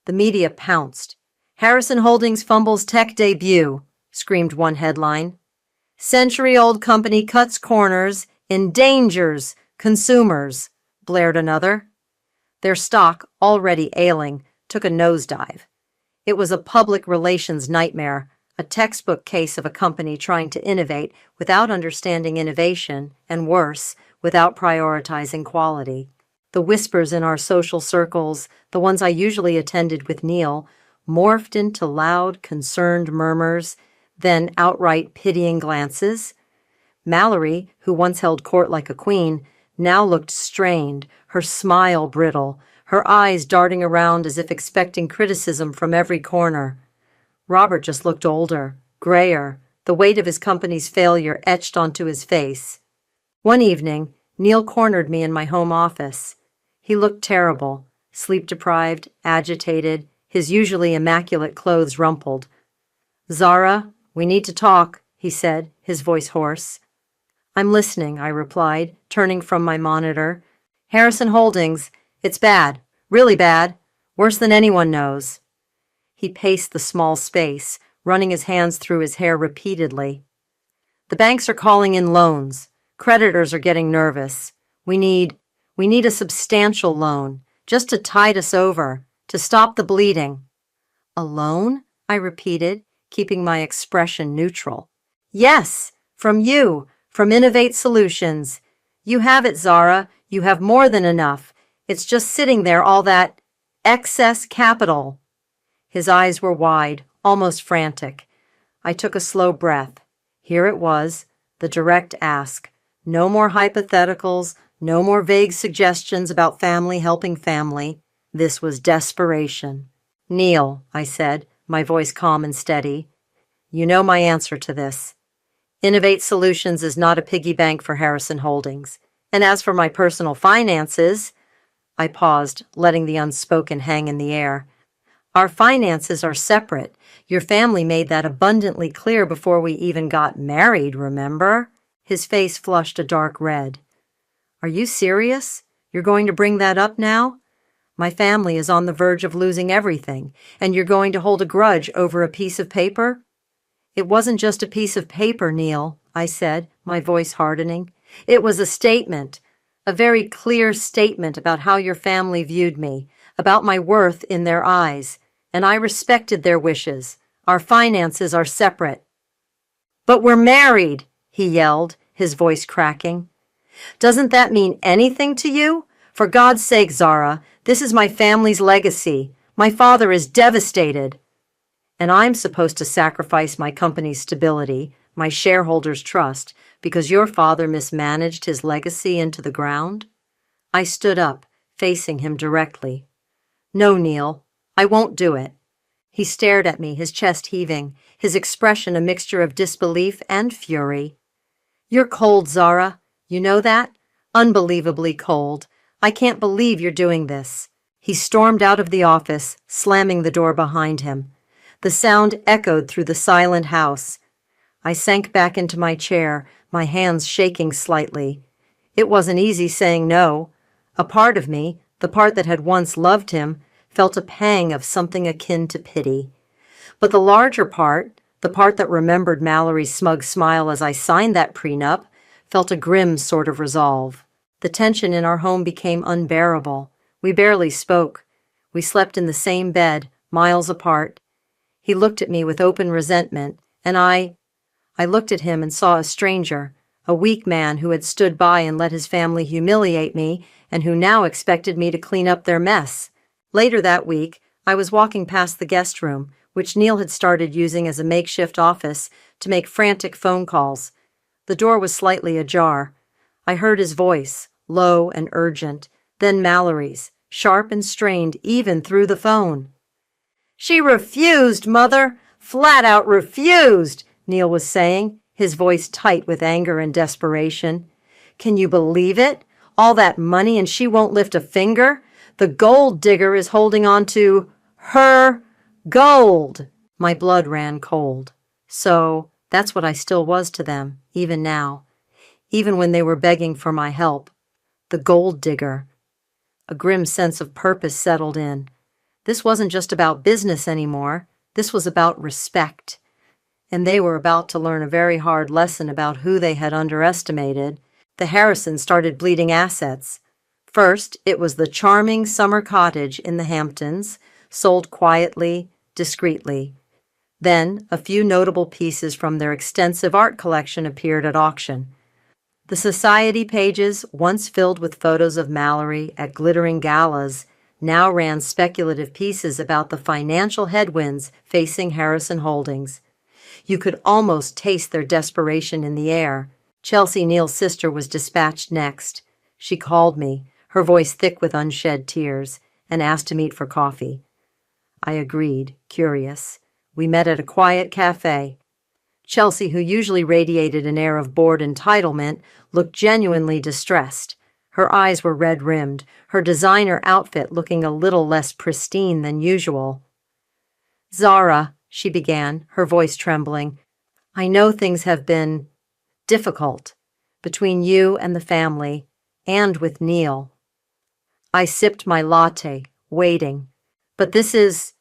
The media pounced. "Harrison Holdings fumbles tech debut," screamed one headline. "Century-old company cuts corners, endangers consumers," blared another. Their stock, already ailing, took a nosedive. It was a public relations nightmare, a textbook case of a company trying to innovate without understanding innovation, and worse, without prioritizing quality. The whispers in our social circles, the ones I usually attended with Neil, morphed into loud, concerned murmurs, then outright pitying glances. Mallory, who once held court like a queen, now looked strained, her smile brittle, her eyes darting around as if expecting criticism from every corner. Robert just looked older, grayer, the weight of his company's failure etched onto his face. One evening, Neil cornered me in my home office. He looked terrible, sleep-deprived, agitated, his usually immaculate clothes rumpled. "Zara, we need to talk," he said, his voice hoarse. "I'm listening," I replied, turning from my monitor. "Harrison Holdings, it's bad, really bad, worse than anyone knows." He paced the small space, running his hands through his hair repeatedly. "The banks are calling in loans. Creditors are getting nervous. We need a substantial loan, just to tide us over, to stop the bleeding." "A loan?" I repeated, keeping my expression neutral. "Yes, from you, from Innovate Solutions. You have it, Zara. You have more than enough. It's just sitting there, all that excess capital." His eyes were wide, almost frantic. I took a slow breath. Here it was, the direct ask. No more hypotheticals, no more vague suggestions about family helping family. This was desperation. "Neil," I said, my voice calm and steady, "you know my answer to this. Innovate Solutions is not a piggy bank for Harrison Holdings. And as for my personal finances," I paused, letting the unspoken hang in the air. "Our finances are separate. Your family made that abundantly clear before we even got married, remember?" His face flushed a dark red. "Are you serious? You're going to bring that up now? My family is on the verge of losing everything, and you're going to hold a grudge over a piece of paper?" "It wasn't just a piece of paper, Neil," I said, my voice hardening. "It was a statement, a very clear statement about how your family viewed me, about my worth in their eyes, and I respected their wishes. Our finances are separate." "But we're married," he yelled, his voice cracking. "Doesn't that mean anything to you? For God's sake, Zara, this is my family's legacy. My father is devastated. And I'm supposed to sacrifice my company's stability, my shareholders' trust, because your father mismanaged his legacy into the ground?" I stood up, facing him directly. "No, Neil, I won't do it." He stared at me, his chest heaving, his expression a mixture of disbelief and fury. "You're cold, Zara. You know that? Unbelievably cold. I can't believe you're doing this." He stormed out of the office, slamming the door behind him. The sound echoed through the silent house. I sank back into my chair, my hands shaking slightly. It wasn't easy saying no. A part of me, the part that had once loved him, felt a pang of something akin to pity. But the larger part, the part that remembered Mallory's smug smile as I signed that prenup, felt a grim sort of resolve. The tension in our home became unbearable. We barely spoke. We slept in the same bed, miles apart. He looked at me with open resentment, and I looked at him and saw a stranger, a weak man who had stood by and let his family humiliate me and who now expected me to clean up their mess. Later that week, I was walking past the guest room, which Neil had started using as a makeshift office, to make frantic phone calls. The door was slightly ajar. I heard his voice, low and urgent, then Mallory's, sharp and strained even through the phone. "She refused, Mother! Flat out refused!" Neil was saying, his voice tight with anger and desperation. "Can you believe it? All that money and she won't lift a finger? The gold digger is holding on to her gold." My blood ran cold. So that's what I still was to them, even now, even when they were begging for my help. The gold digger. A grim sense of purpose settled in. This wasn't just about business anymore. This was about respect. And they were about to learn a very hard lesson about who they had underestimated. The Harrisons started bleeding assets. First, it was the charming summer cottage in the Hamptons, sold quietly, discreetly. Then, a few notable pieces from their extensive art collection appeared at auction. The society pages, once filled with photos of Mallory at glittering galas, now ran speculative pieces about the financial headwinds facing Harrison Holdings. You could almost taste their desperation in the air. Chelsea Neal's sister was dispatched next. She called me, her voice thick with unshed tears, and asked to meet for coffee. I agreed, curious. We met at a quiet cafe. Chelsea, who usually radiated an air of bored entitlement, looked genuinely distressed. Her eyes were red-rimmed, her designer outfit looking a little less pristine than usual. "Zara," she began, her voice trembling, "I know things have been difficult between you and the family, and with Neal." I sipped my latte, waiting. "But this is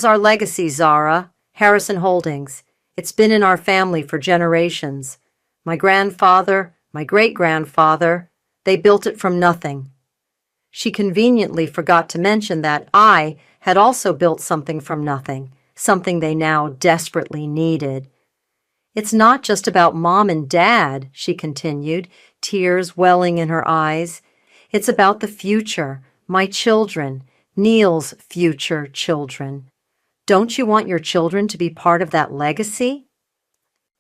our legacy, Zara. Harrison Holdings. It's been in our family for generations. My grandfather, my great-grandfather, they built it from nothing." She conveniently forgot to mention that I had also built something from nothing, something they now desperately needed. "It's not just about Mom and Dad," she continued, tears welling in her eyes. "It's about the future, my children, Neal's future children. Don't you want your children to be part of that legacy?"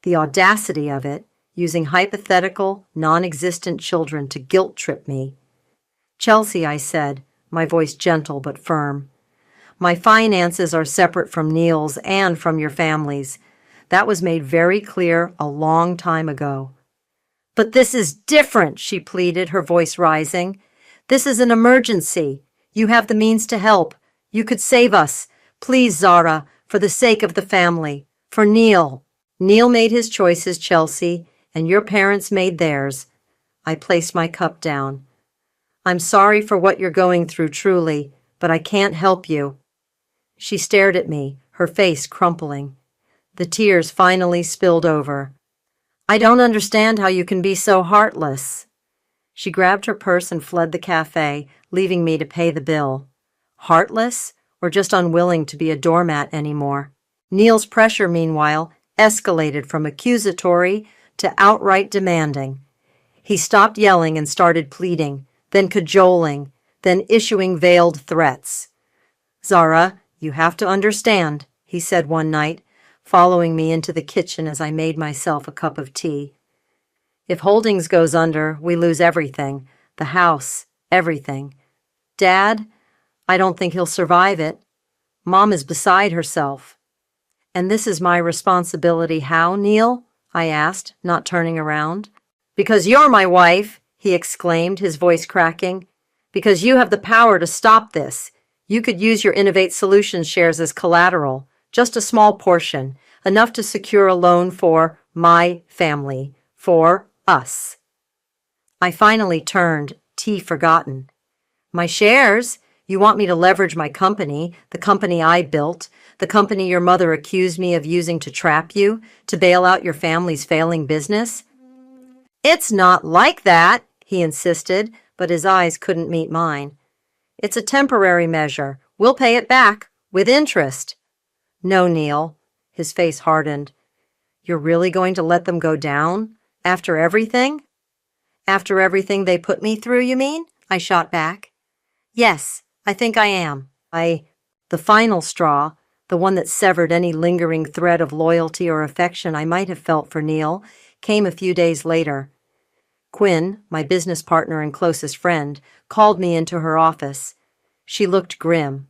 The audacity of it, using hypothetical, non-existent children to guilt-trip me. "Chelsea," I said, my voice gentle but firm, "my finances are separate from Neal's and from your family's. That was made very clear a long time ago." "But this is different," she pleaded, her voice rising. "This is an emergency. You have the means to help. You could save us. Please, Zara, for the sake of the family. For Neal." "Neal made his choices, Chelsea, and your parents made theirs." I placed my cup down. "I'm sorry for what you're going through, truly, but I can't help you." She stared at me, her face crumpling. The tears finally spilled over. "I don't understand how you can be so heartless." She grabbed her purse and fled the cafe, leaving me to pay the bill. Heartless, or just unwilling to be a doormat anymore? Neal's pressure, meanwhile, escalated from accusatory to outright demanding. He stopped yelling and started pleading, then cajoling, then issuing veiled threats. "Zara, you have to understand," he said one night, following me into the kitchen as I made myself a cup of tea. "If Holdings goes under, we lose everything. The house, everything. Dad, I don't think he'll survive it. Mom is beside herself." "And this is my responsibility how, Neal?" I asked, not turning around. "Because you're my wife," he exclaimed, his voice cracking. "Because you have the power to stop this. You could use your Innovate Solutions shares as collateral, just a small portion, enough to secure a loan for my family, for us." I finally turned, tea forgotten. "My shares? You want me to leverage my company, the company I built, the company your mother accused me of using to trap you, to bail out your family's failing business?" "It's not like that," he insisted, but his eyes couldn't meet mine. "It's a temporary measure. We'll pay it back, with interest." "No, Neal." His face hardened. "You're really going to let them go down? After everything?" "After everything they put me through, you mean?" I shot back. "Yes, I think I am. The final straw, the one that severed any lingering thread of loyalty or affection I might have felt for Neal, came a few days later. Quinn, my business partner and closest friend, called me into her office. She looked grim.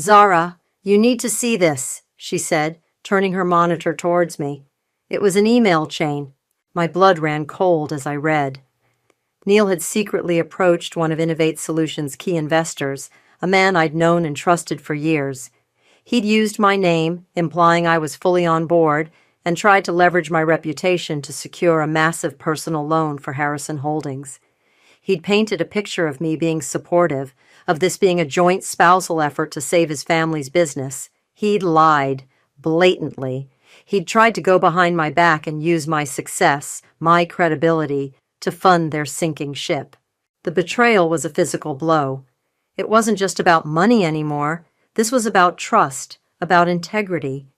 "Zara, you need to see this," she said, turning her monitor towards me. It was an email chain. My blood ran cold as I read. Neal had secretly approached one of Innovate Solutions' key investors, a man I'd known and trusted for years. He'd used my name, implying I was fully on board, and tried to leverage my reputation to secure a massive personal loan for Harrison Holdings. He'd painted a picture of me being supportive, of this being a joint spousal effort to save his family's business. He'd lied, blatantly. He'd tried to go behind my back and use my success, my credibility, to fund their sinking ship. The betrayal was a physical blow. It wasn't just about money anymore. This was about trust, about integrity.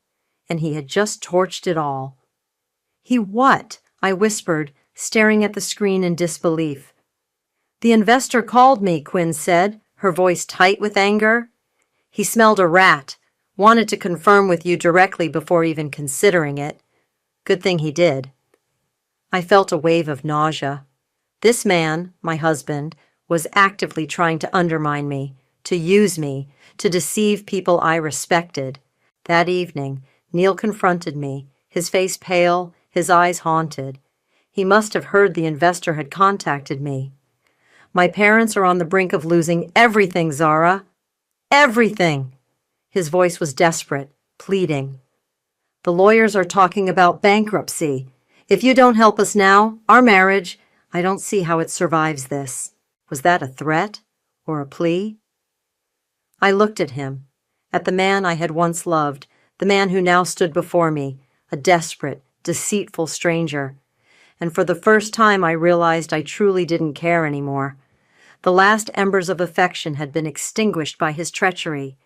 And he had just torched it all. "He what?" I whispered, staring at the screen in disbelief. "The investor called me," Quinn said, her voice tight with anger. "He smelled a rat, wanted to confirm with you directly before even considering it. Good thing he did." I felt a wave of nausea. This man, my husband, was actively trying to undermine me, to use me, to deceive people I respected. That evening, Neil confronted me, his face pale, his eyes haunted. He must have heard the investor had contacted me. "My parents are on the brink of losing everything, Zara. Everything!" His voice was desperate, pleading. "The lawyers are talking about bankruptcy. If you don't help us now, our marriage, I don't see how it survives this." Was that a threat or a plea? I looked at him, at the man I had once loved, the man who now stood before me, a desperate, deceitful stranger. And for the first time I realized I truly didn't care anymore. The last embers of affection had been extinguished by his treachery.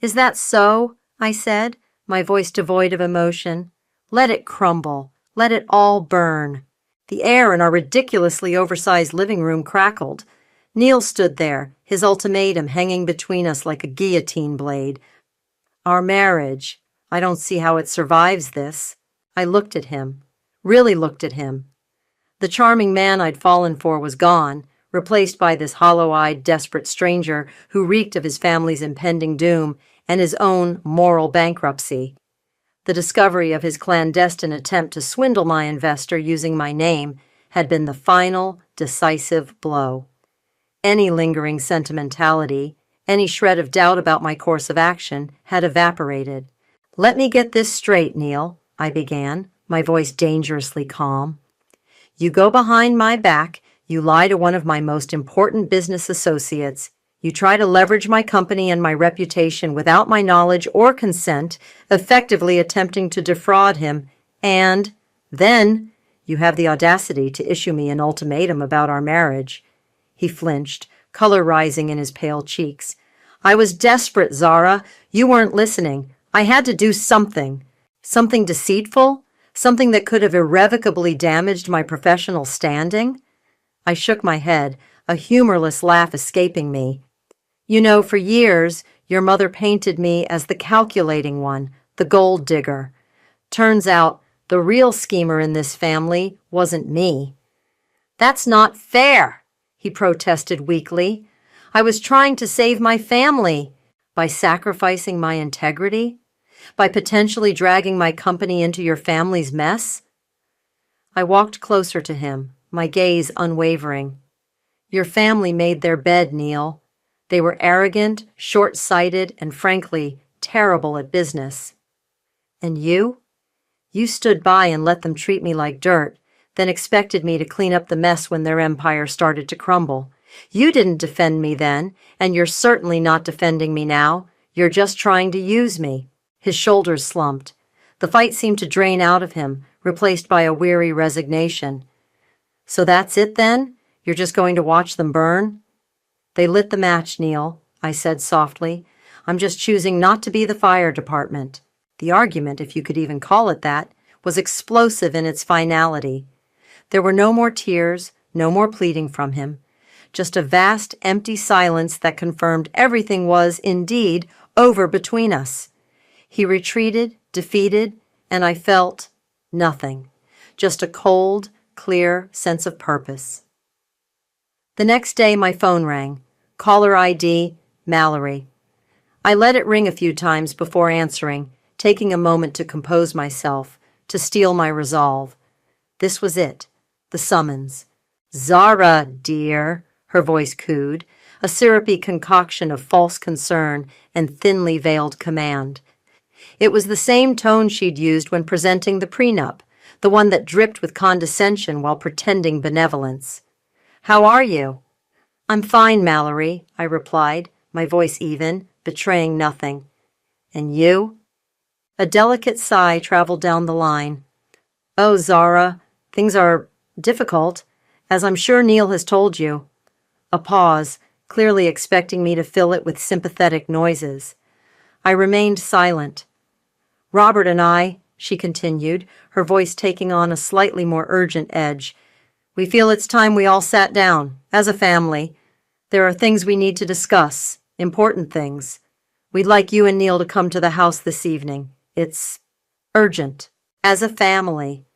"Is that so?" I said, my voice devoid of emotion. "Let it crumble. Let it all burn." The air in our ridiculously oversized living room crackled. Neil stood there, his ultimatum hanging between us like a guillotine blade. "Our marriage. I don't see how it survives this." I looked at him, really looked at him. The charming man I'd fallen for was gone, replaced by this hollow-eyed, desperate stranger who reeked of his family's impending doom and his own moral bankruptcy. The discovery of his clandestine attempt to swindle my investor using my name had been the final, decisive blow. Any lingering sentimentality, any shred of doubt about my course of action had evaporated. "Let me get this straight, Neil," I began, my voice dangerously calm. "You go behind my back, you lie to one of my most important business associates. You try to leverage my company and my reputation without my knowledge or consent, effectively attempting to defraud him, and then you have the audacity to issue me an ultimatum about our marriage." He flinched, color rising in his pale cheeks. "I was desperate, Zara. You weren't listening. I had to do something. Something deceitful? Something that could have irrevocably damaged my professional standing?" I shook my head, a humorless laugh escaping me. "You know, for years, your mother painted me as the calculating one, the gold digger. Turns out, the real schemer in this family wasn't me." "That's not fair," he protested weakly. "I was trying to save my family. By sacrificing my integrity? By potentially dragging my company into your family's mess?" I walked closer to him, my gaze unwavering. "Your family made their bed, Neil. They were arrogant, short-sighted, and frankly, terrible at business. And you? You stood by and let them treat me like dirt, then expected me to clean up the mess when their empire started to crumble. You didn't defend me then, and you're certainly not defending me now. You're just trying to use me." His shoulders slumped. The fight seemed to drain out of him, replaced by a weary resignation. "So that's it then? You're just going to watch them burn?" "They lit the match, Neil," I said softly. "I'm just choosing not to be the fire department." The argument, if you could even call it that, was explosive in its finality. There were no more tears, no more pleading from him, just a vast, empty silence that confirmed everything was, indeed, over between us. He retreated, defeated, and I felt nothing, just a cold, clear sense of purpose. The next day my phone rang. Caller ID, Mallory. I let it ring a few times before answering, taking a moment to compose myself, to steel my resolve. This was it, the summons. "Zara, dear," her voice cooed, a syrupy concoction of false concern and thinly veiled command. It was the same tone she'd used when presenting the prenup, the one that dripped with condescension while pretending benevolence. "How are you?" "I'm fine, Mallory," I replied, my voice even, betraying nothing. "And you?" A delicate sigh traveled down the line. "Oh, Zara, things are difficult, as I'm sure Neil has told you." A pause, clearly expecting me to fill it with sympathetic noises. I remained silent. "Robert and I," she continued, her voice taking on a slightly more urgent edge, We feel it's time we all sat down, as a family. There are things we need to discuss, important things. We'd like you and Neil to come to the house this evening. It's urgent. As a family.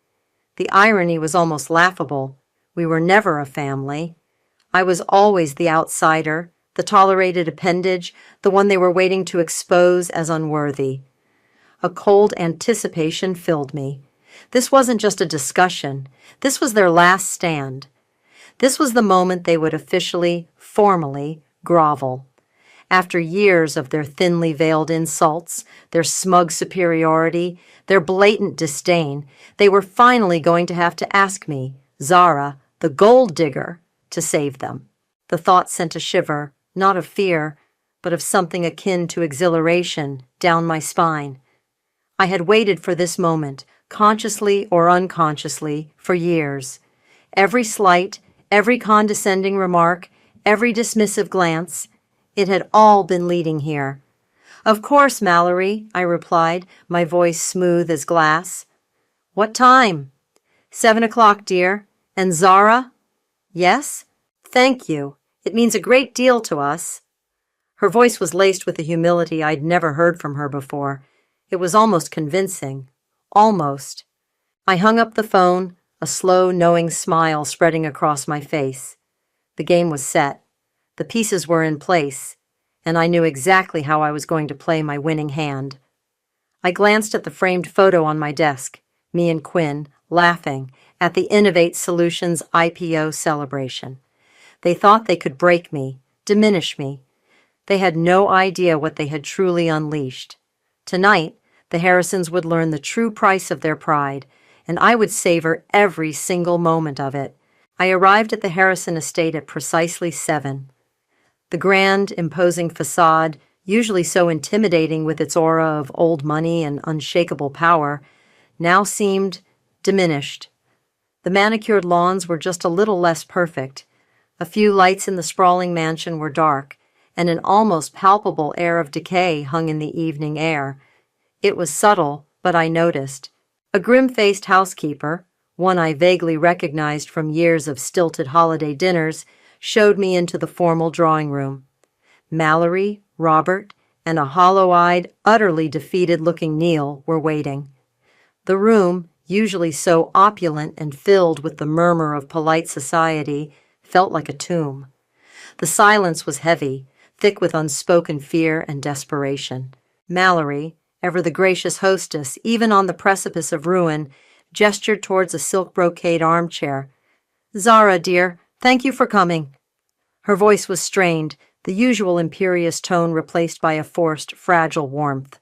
The irony was almost laughable. We were never a family. I was always the outsider, the tolerated appendage, the one they were waiting to expose as unworthy. A cold anticipation filled me. This wasn't just a discussion. This was their last stand. This was the moment they would officially, formally grovel. After years of their thinly veiled insults, their smug superiority, their blatant disdain, they were finally going to have to ask me, Zara, the gold digger, to save them. The thought sent a shiver, not of fear, but of something akin to exhilaration, down my spine. I had waited for this moment, consciously or unconsciously, for years. Every slight, every condescending remark, every dismissive glance, it had all been leading here. Of course, Mallory, I replied, my voice smooth as glass. What time? 7 o'clock, dear. And Zara? Yes? Thank you. It means a great deal to us. Her voice was laced with a humility I'd never heard from her before. It was almost convincing. Almost. I hung up the phone, a slow, knowing smile spreading across my face. The game was set. The pieces were in place, and I knew exactly how I was going to play my winning hand. I glanced at the framed photo on my desk, me and Quinn, laughing, at the Innovate Solutions IPO celebration. They thought they could break me, diminish me. They had no idea what they had truly unleashed. Tonight, the Harrisons would learn the true price of their pride, and I would savor every single moment of it. I arrived at the Harrison estate at precisely 7. The grand, imposing facade, usually so intimidating with its aura of old money and unshakable power, now seemed diminished. The manicured lawns were just a little less perfect. A few lights in the sprawling mansion were dark, and an almost palpable air of decay hung in the evening air. It was subtle, but I noticed. A grim-faced housekeeper, one I vaguely recognized from years of stilted holiday dinners, showed me into the formal drawing room. Mallory, Robert, and a hollow-eyed, utterly defeated-looking Neil were waiting. The room, usually so opulent and filled with the murmur of polite society, felt like a tomb. The silence was heavy, thick with unspoken fear and desperation. Mallory, ever the gracious hostess, even on the precipice of ruin, gestured towards a silk brocade armchair. "Zara, dear, thank you for coming." Her voice was strained, the usual imperious tone replaced by a forced, fragile warmth.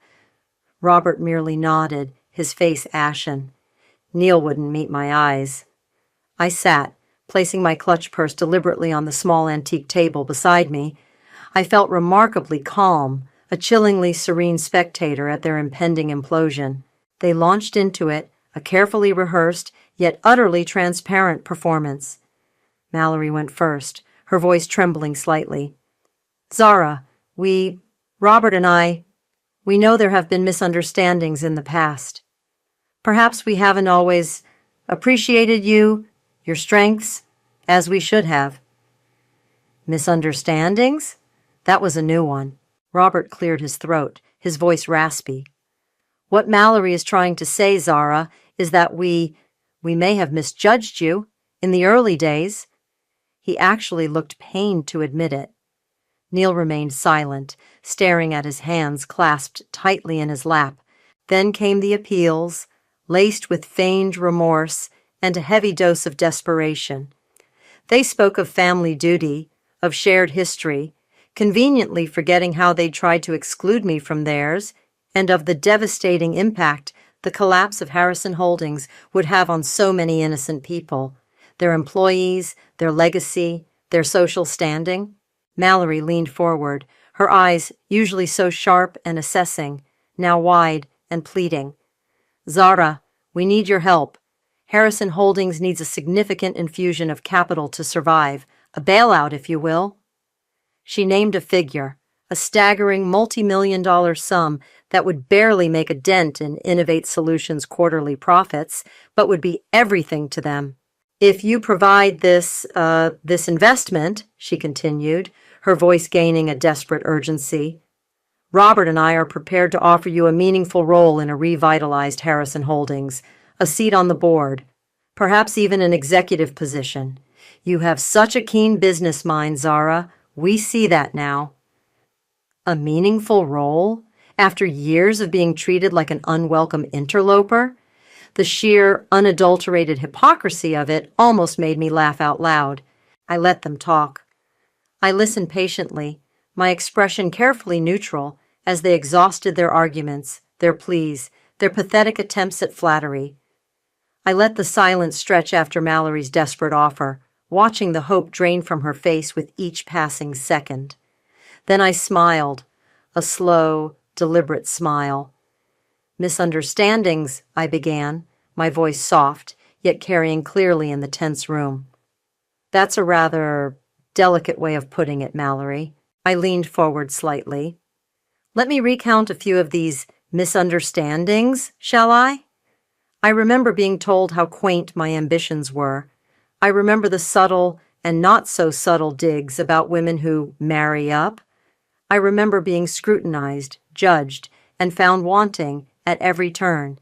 Robert merely nodded, his face ashen. Neil wouldn't meet my eyes. I sat, placing my clutch purse deliberately on the small antique table beside me. I felt remarkably calm, a chillingly serene spectator at their impending implosion. They launched into it, a carefully rehearsed, yet utterly transparent performance. Mallory went first, her voice trembling slightly. "Zara, Robert and I, we know there have been misunderstandings in the past. Perhaps we haven't always appreciated you, your strengths, as we should have." Misunderstandings? That was a new one. Robert cleared his throat, his voice raspy. "What Mallory is trying to say, Zara, is that we may have misjudged you in the early days." He actually looked pained to admit it. Neil remained silent, staring at his hands clasped tightly in his lap. Then came the appeals, laced with feigned remorse and a heavy dose of desperation. They spoke of family duty, of shared history, conveniently forgetting how they'd tried to exclude me from theirs, and of the devastating impact the collapse of Harrison Holdings would have on so many innocent people, their employees, their legacy, their social standing. Mallory leaned forward, her eyes, usually so sharp and assessing, now wide and pleading. "Zara, we need your help. Harrison Holdings needs a significant infusion of capital to survive, a bailout, if you will." She named a figure, a staggering multi-million-dollar sum that would barely make a dent in Innovate Solutions' quarterly profits, but would be everything to them. If you provide this investment, she continued, her voice gaining a desperate urgency, Robert and I are prepared to offer you a meaningful role in a revitalized Harrison Holdings, a seat on the board, perhaps even an executive position. You have such a keen business mind, Zara. We see that now. A meaningful role? After years of being treated like an unwelcome interloper? The sheer, unadulterated hypocrisy of it almost made me laugh out loud. I let them talk. I listened patiently, my expression carefully neutral, as they exhausted their arguments, their pleas, their pathetic attempts at flattery. I let the silence stretch after Mallory's desperate offer, watching the hope drain from her face with each passing second. Then I smiled, a slow, deliberate smile. Misunderstandings, I began, my voice soft, yet carrying clearly in the tense room. That's a rather delicate way of putting it, Mallory. I leaned forward slightly. Let me recount a few of these misunderstandings, shall I? I remember being told how quaint my ambitions were. I remember the subtle and not so subtle digs about women who marry up. I remember being scrutinized, judged, and found wanting at every turn.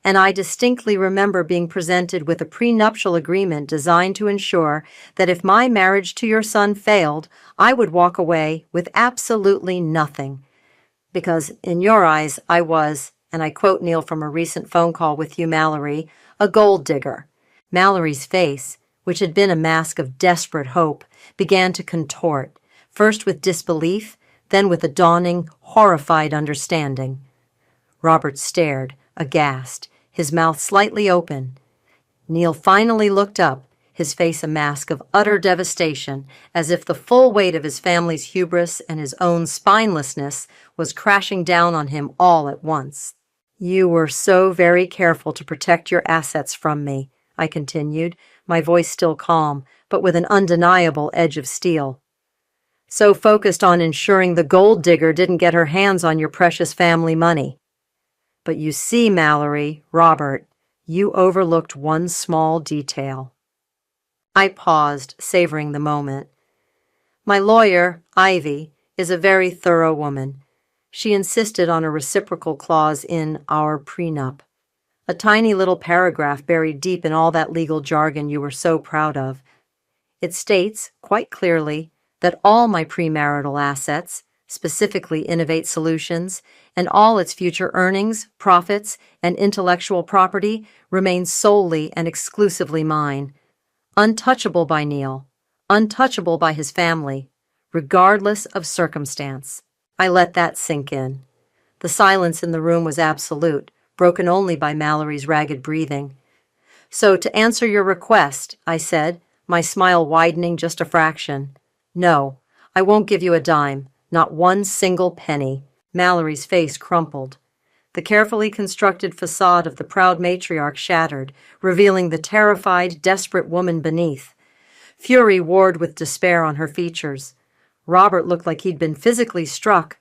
And I distinctly remember being presented with a prenuptial agreement designed to ensure that if my marriage to your son failed, I would walk away with absolutely nothing. Because in your eyes, I was, and I quote Neil from a recent phone call with you, Mallory, a gold digger. Mallory's face, which had been a mask of desperate hope, began to contort, first with disbelief, then with a dawning, horrified understanding. Robert stared, aghast, his mouth slightly open. Neil finally looked up, his face a mask of utter devastation, as if the full weight of his family's hubris and his own spinelessness was crashing down on him all at once. You were so very careful to protect your assets from me, I continued, my voice still calm, but with an undeniable edge of steel. So focused on ensuring the gold digger didn't get her hands on your precious family money. But you see, Mallory, Robert, you overlooked one small detail. I paused, savoring the moment. My lawyer, Ivy, is a very thorough woman. She insisted on a reciprocal clause in our prenup, a tiny little paragraph buried deep in all that legal jargon you were so proud of. It states, quite clearly, that all my premarital assets, specifically Innovate Solutions, and all its future earnings, profits, and intellectual property remain solely and exclusively mine, untouchable by Neil, untouchable by his family, regardless of circumstance. I let that sink in. The silence in the room was absolute, broken only by Mallory's ragged breathing. So to answer your request, I said, my smile widening just a fraction. No, I won't give you a dime, not one single penny. Mallory's face crumpled. The carefully constructed facade of the proud matriarch shattered, revealing the terrified, desperate woman beneath. Fury warred with despair on her features. Robert looked like he'd been physically struck.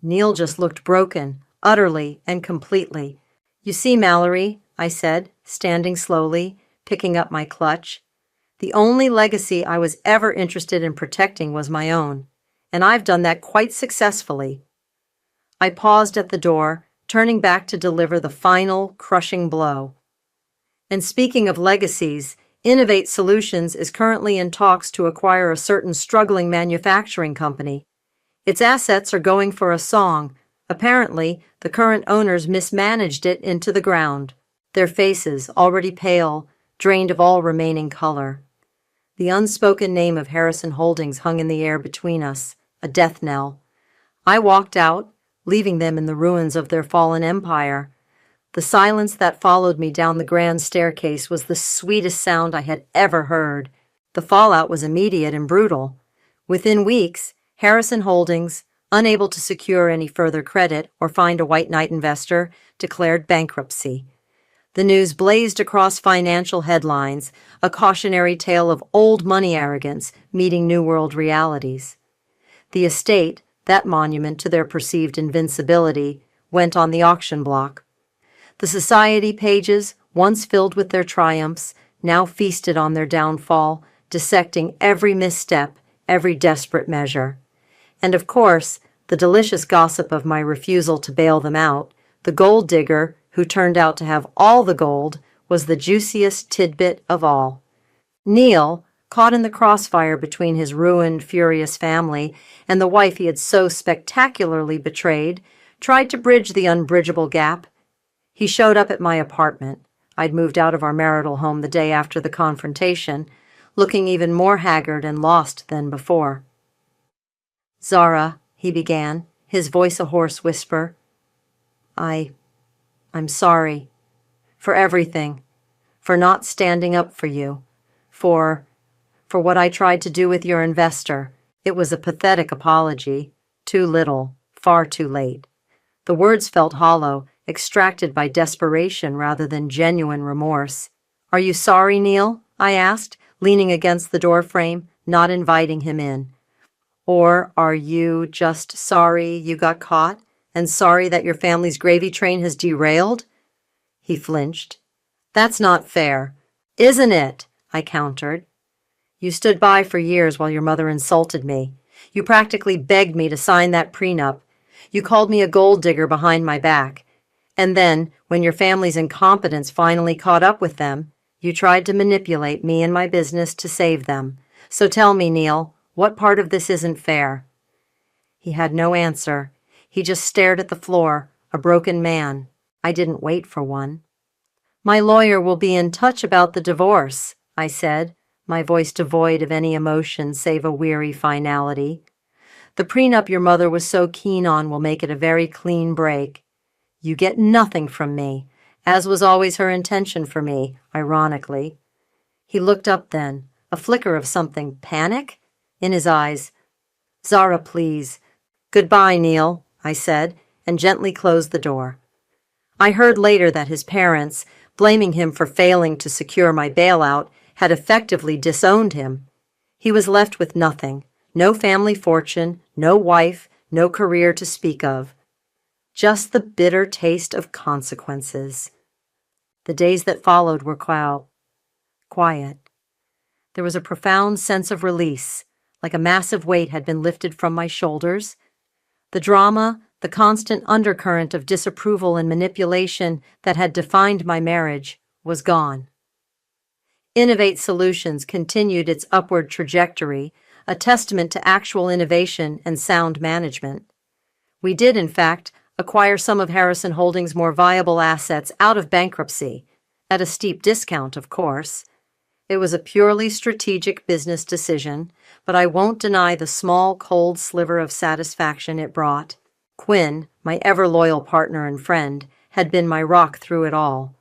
Neil just looked broken, utterly and completely. You see, Mallory, I said, standing slowly, picking up my clutch. The only legacy I was ever interested in protecting was my own, and I've done that quite successfully. I paused at the door, turning back to deliver the final, crushing blow. And speaking of legacies, Innovate Solutions is currently in talks to acquire a certain struggling manufacturing company. Its assets are going for a song. Apparently, the current owners mismanaged it into the ground. Their faces, already pale, drained of all remaining color. The unspoken name of Harrison Holdings hung in the air between us, a death knell. I walked out, leaving them in the ruins of their fallen empire. The silence that followed me down the grand staircase was the sweetest sound I had ever heard. The fallout was immediate and brutal. Within weeks, Harrison Holdings, unable to secure any further credit or find a white knight investor, declared bankruptcy. The news blazed across financial headlines, a cautionary tale of old money arrogance meeting new world realities. The estate, that monument to their perceived invincibility, went on the auction block. The society pages, once filled with their triumphs, now feasted on their downfall, dissecting every misstep, every desperate measure. And of course, the delicious gossip of my refusal to bail them out, the gold digger, who turned out to have all the gold, was the juiciest tidbit of all. Neil, caught in the crossfire between his ruined, furious family and the wife he had so spectacularly betrayed, tried to bridge the unbridgeable gap. He showed up at my apartment. I'd moved out of our marital home the day after the confrontation, looking even more haggard and lost than before. "Zara," he began, his voice a hoarse whisper, I'm sorry. For everything. For not standing up for you. For what I tried to do with your investor. It was a pathetic apology. Too little. Far too late." The words felt hollow, extracted by desperation rather than genuine remorse. "Are you sorry, Neil?" I asked, leaning against the doorframe, not inviting him in. "Or are you just sorry you got caught, and sorry that your family's gravy train has derailed?" He flinched. "That's not fair." "Isn't it?" I countered. "You stood by for years while your mother insulted me. You practically begged me to sign that prenup. You called me a gold digger behind my back. And then, when your family's incompetence finally caught up with them, you tried to manipulate me and my business to save them. So tell me, Neil, what part of this isn't fair?" He had no answer. He just stared at the floor, a broken man. I didn't wait for one. "My lawyer will be in touch about the divorce," I said, my voice devoid of any emotion save a weary finality. "The prenup your mother was so keen on will make it a very clean break. You get nothing from me, as was always her intention for me, ironically." He looked up then, a flicker of something, panic, in his eyes. "Zara, please." "Goodbye, Neil," I said, and gently closed the door. I heard later that his parents, blaming him for failing to secure my bailout, had effectively disowned him. He was left with nothing, no family fortune, no wife, no career to speak of. Just the bitter taste of consequences. The days that followed were quiet. There was a profound sense of release, like a massive weight had been lifted from my shoulders. The drama, the constant undercurrent of disapproval and manipulation that had defined my marriage, was gone. Innovate Solutions continued its upward trajectory, a testament to actual innovation and sound management. We did, in fact, acquire some of Harrison Holdings' more viable assets out of bankruptcy, at a steep discount, of course. It was a purely strategic business decision, but I won't deny the small, cold sliver of satisfaction it brought. Quinn, my ever-loyal partner and friend, had been my rock through it all.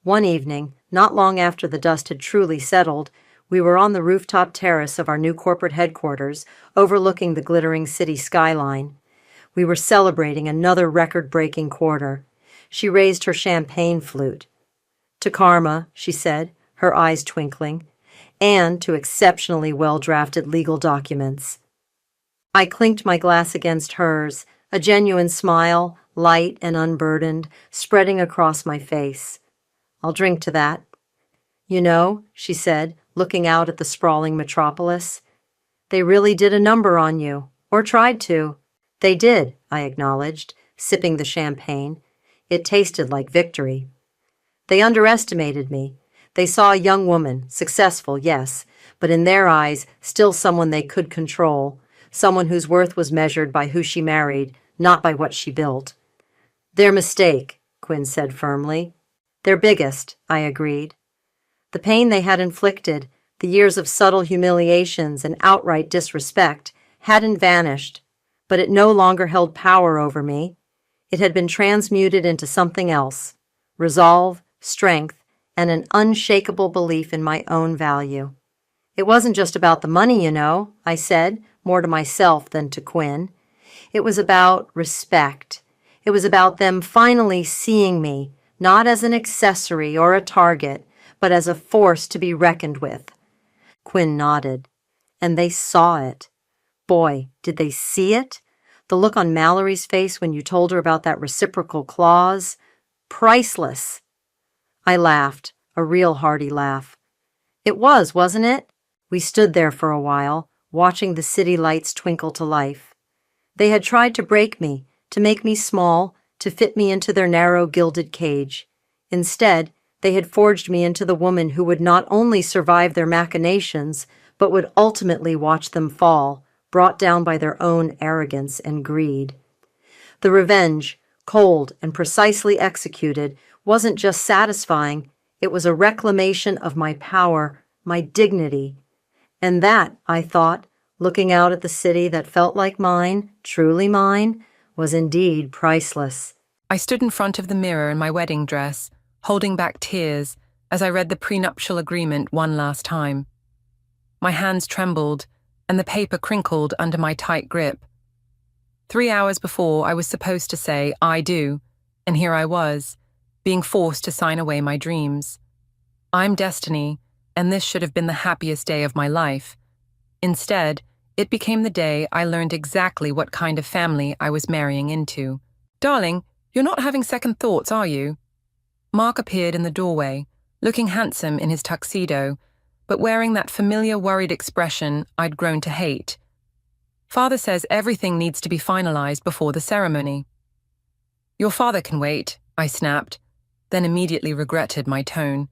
One evening, not long after the dust had truly settled, we were on the rooftop terrace of our new corporate headquarters, overlooking the glittering city skyline. We were celebrating another record-breaking quarter. She raised her champagne flute. "To karma," she said, her eyes twinkling, "and to exceptionally well-drafted legal documents." I clinked my glass against hers, a genuine smile, light and unburdened, spreading across my face. "I'll drink to that." "You know," she said, looking out at the sprawling metropolis, "they really did a number on you, or tried to." "They did," I acknowledged, sipping the champagne. It tasted like victory. "They underestimated me. They saw a young woman, successful, yes, but in their eyes, still someone they could control, someone whose worth was measured by who she married, not by what she built." "Their mistake," Quinn said firmly. "Their biggest," I agreed. The pain they had inflicted, the years of subtle humiliations and outright disrespect, hadn't vanished, but it no longer held power over me. It had been transmuted into something else: resolve, strength, and an unshakable belief in my own value. "It wasn't just about the money, you know," I said, more to myself than to Quinn. "It was about respect. It was about them finally seeing me, not as an accessory or a target, but as a force to be reckoned with." Quinn nodded. "And they saw it. Boy, did they see it? The look on Mallory's face when you told her about that reciprocal clause? Priceless." I laughed, a real hearty laugh. It was, wasn't it? We stood there for a while, watching the city lights twinkle to life. They had tried to break me, to make me small, to fit me into their narrow gilded cage. Instead, they had forged me into the woman who would not only survive their machinations, but would ultimately watch them fall, brought down by their own arrogance and greed. The revenge, cold and precisely executed, wasn't just satisfying, it was a reclamation of my power, my dignity. And that, I thought, looking out at the city that felt like mine, truly mine, was indeed priceless.
I stood in front of the mirror in my wedding dress, holding back tears as I read the prenuptial agreement one last time. My hands trembled, and the paper crinkled under my tight grip. 3 hours before, I was supposed to say, "I do," and here I was, being forced to sign away my dreams. I'm destiny, and this should have been the happiest day of my life. Instead, it became the day I learned exactly what kind of family I was marrying into. "Darling, you're not having second thoughts, are you?" Mark appeared in the doorway, looking handsome in his tuxedo, but wearing that familiar worried expression I'd grown to hate. "Father says everything needs to be finalized before the ceremony." "Your father can wait," I snapped, then immediately regretted my tone.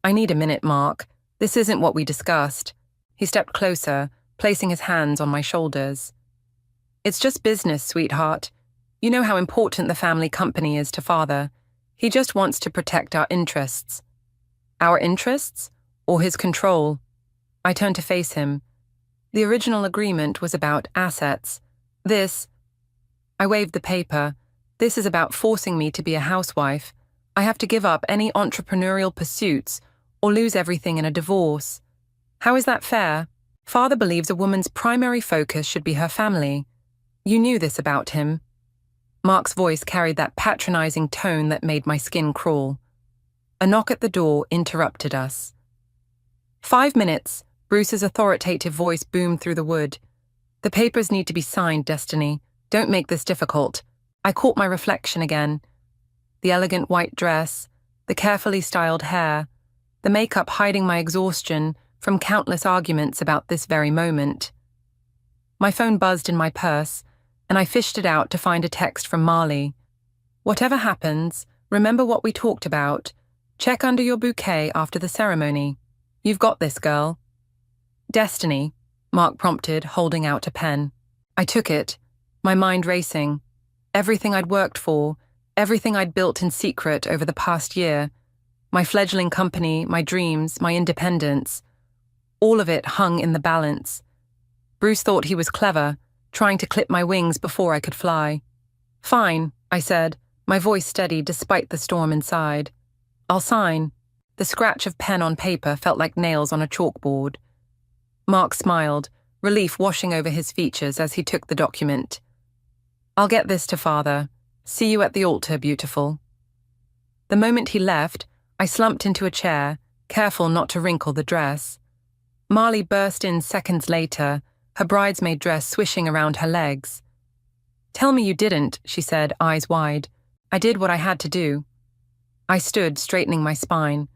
I need a minute, Mark. This isn't what we discussed." He stepped closer, placing his hands on my shoulders. "It's just business, sweetheart. You know how important the family company is to Father. He just wants to protect our interests." "Our interests? Or his control?" I turned to face him. The original agreement was about assets. I waved the paper. "This is about forcing me to be a housewife. I have to give up any entrepreneurial pursuits or lose everything in a divorce. How is that fair? Father believes a woman's primary focus should be her family. You knew this about him." Mark's voice carried that patronizing tone that made my skin crawl. A knock at the door interrupted us. 5 minutes, Bruce's authoritative voice boomed through the wood. "The papers need to be signed, Destiny. Don't make this difficult." I caught my reflection again. The elegant white dress, the carefully styled hair, the makeup hiding my exhaustion from countless arguments about this very moment. My phone buzzed in my purse, and I fished it out to find a text from Marley. "Whatever happens, remember what we talked about. Check under your bouquet after the ceremony. You've got this, girl." "Destiny," Mark prompted, holding out a pen. I took it, my mind racing. Everything I'd worked for, everything I'd built in secret over the past year, my fledgling company, my dreams, my independence, all of it hung in the balance. Bruce thought he was clever, trying to clip my wings before I could fly. "Fine," I said, my voice steady despite the storm inside. "I'll sign." The scratch of pen on paper felt like nails on a chalkboard. Mark smiled, relief washing over his features as he took the document. "I'll get this to Father. See you at the altar, beautiful." The moment he left, I slumped into a chair, careful not to wrinkle the dress. Marley burst in seconds later, her bridesmaid dress swishing around her legs. "Tell me you didn't," she said, eyes wide. "I did what I had to do." I stood, straightening my spine.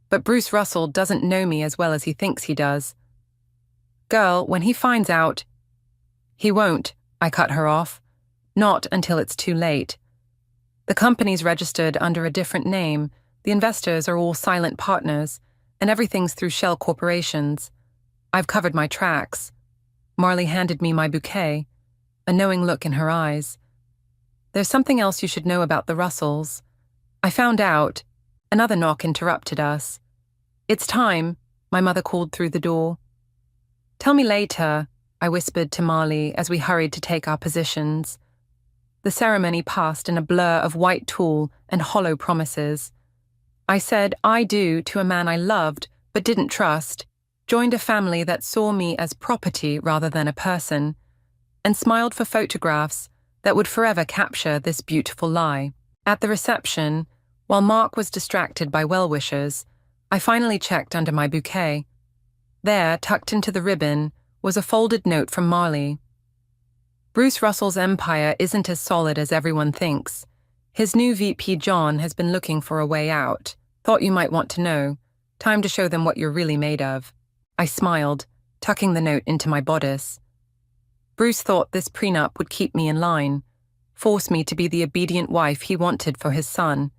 But Bruce Russell doesn't know me as well as he thinks he does. "Girl, when he finds out—" "He won't," I cut her off. "Not until it's too late. The company's registered under a different name, the investors are all silent partners, and everything's through shell corporations. I've covered my tracks." Marley handed me my bouquet, a knowing look in her eyes. "There's something else you should know about the Russells. I found out—" Another knock interrupted us. "It's time," my mother called through the door. "Tell me later," I whispered to Marley as we hurried to take our positions. The ceremony passed in a blur of white tulle and hollow promises. I said "I do" to a man I loved but didn't trust, joined a family that saw me as property rather than a person, and smiled for photographs that would forever capture this beautiful lie. At the reception, while Mark was distracted by well-wishers, I finally checked under my bouquet. There, tucked into the ribbon, was a folded note from Marley. "Bruce Russell's empire isn't as solid as everyone thinks. His new VP John has been looking for a way out. Thought you might want to know. Time to show them what you're really made of. I smiled, tucking the note into my bodice. Bruce thought this prenup would keep me in line, force me to be the obedient wife he wanted for his son.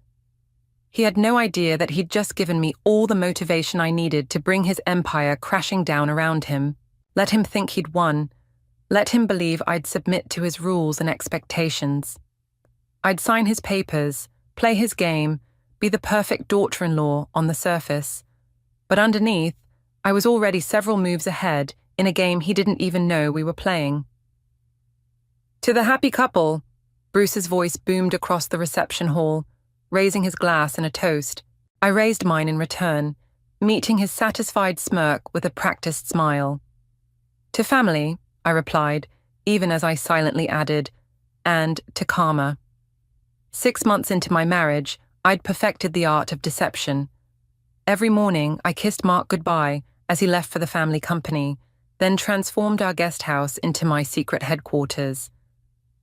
He had no idea that he'd just given me all the motivation I needed to bring his empire crashing down around him. Let him think he'd won. Let him believe I'd submit to his rules and expectations. I'd sign his papers, play his game, be the perfect daughter-in-law on the surface. But underneath, I was already several moves ahead in a game he didn't even know we were playing. To the happy couple, Bruce's voice boomed across the reception hall, raising his glass in a toast. I raised mine in return, meeting his satisfied smirk with a practiced smile. To family, I replied, even as I silently added, and to karma. 6 months into my marriage, I'd perfected the art of deception. Every morning, I kissed Mark goodbye as he left for the family company, then transformed our guest house into my secret headquarters.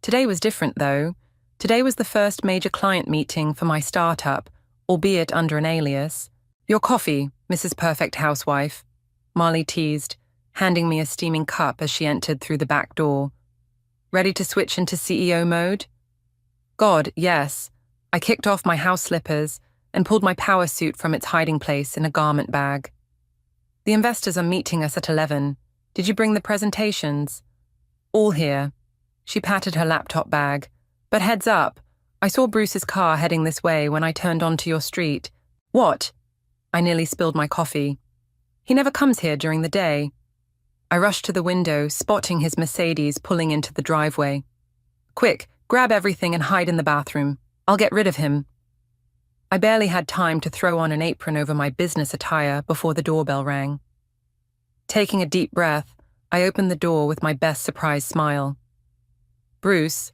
Today was different, though. Today was the first major client meeting for my startup, albeit under an alias. Your coffee, Mrs. Perfect Housewife, Marley teased, handing me a steaming cup as she entered through the back door. Ready to switch into CEO mode? God, yes. I kicked off my house slippers and pulled my power suit from its hiding place in a garment bag. The investors are meeting us at 11. Did you bring the presentations? All here. She patted her laptop bag. But heads up, I saw Bruce's car heading this way when I turned onto your street. What? I nearly spilled my coffee. He never comes here during the day. I rushed to the window, spotting his Mercedes pulling into the driveway. Quick, grab everything and hide in the bathroom. I'll get rid of him. I barely had time to throw on an apron over my business attire before the doorbell rang. Taking a deep breath, I opened the door with my best surprise smile. Bruce,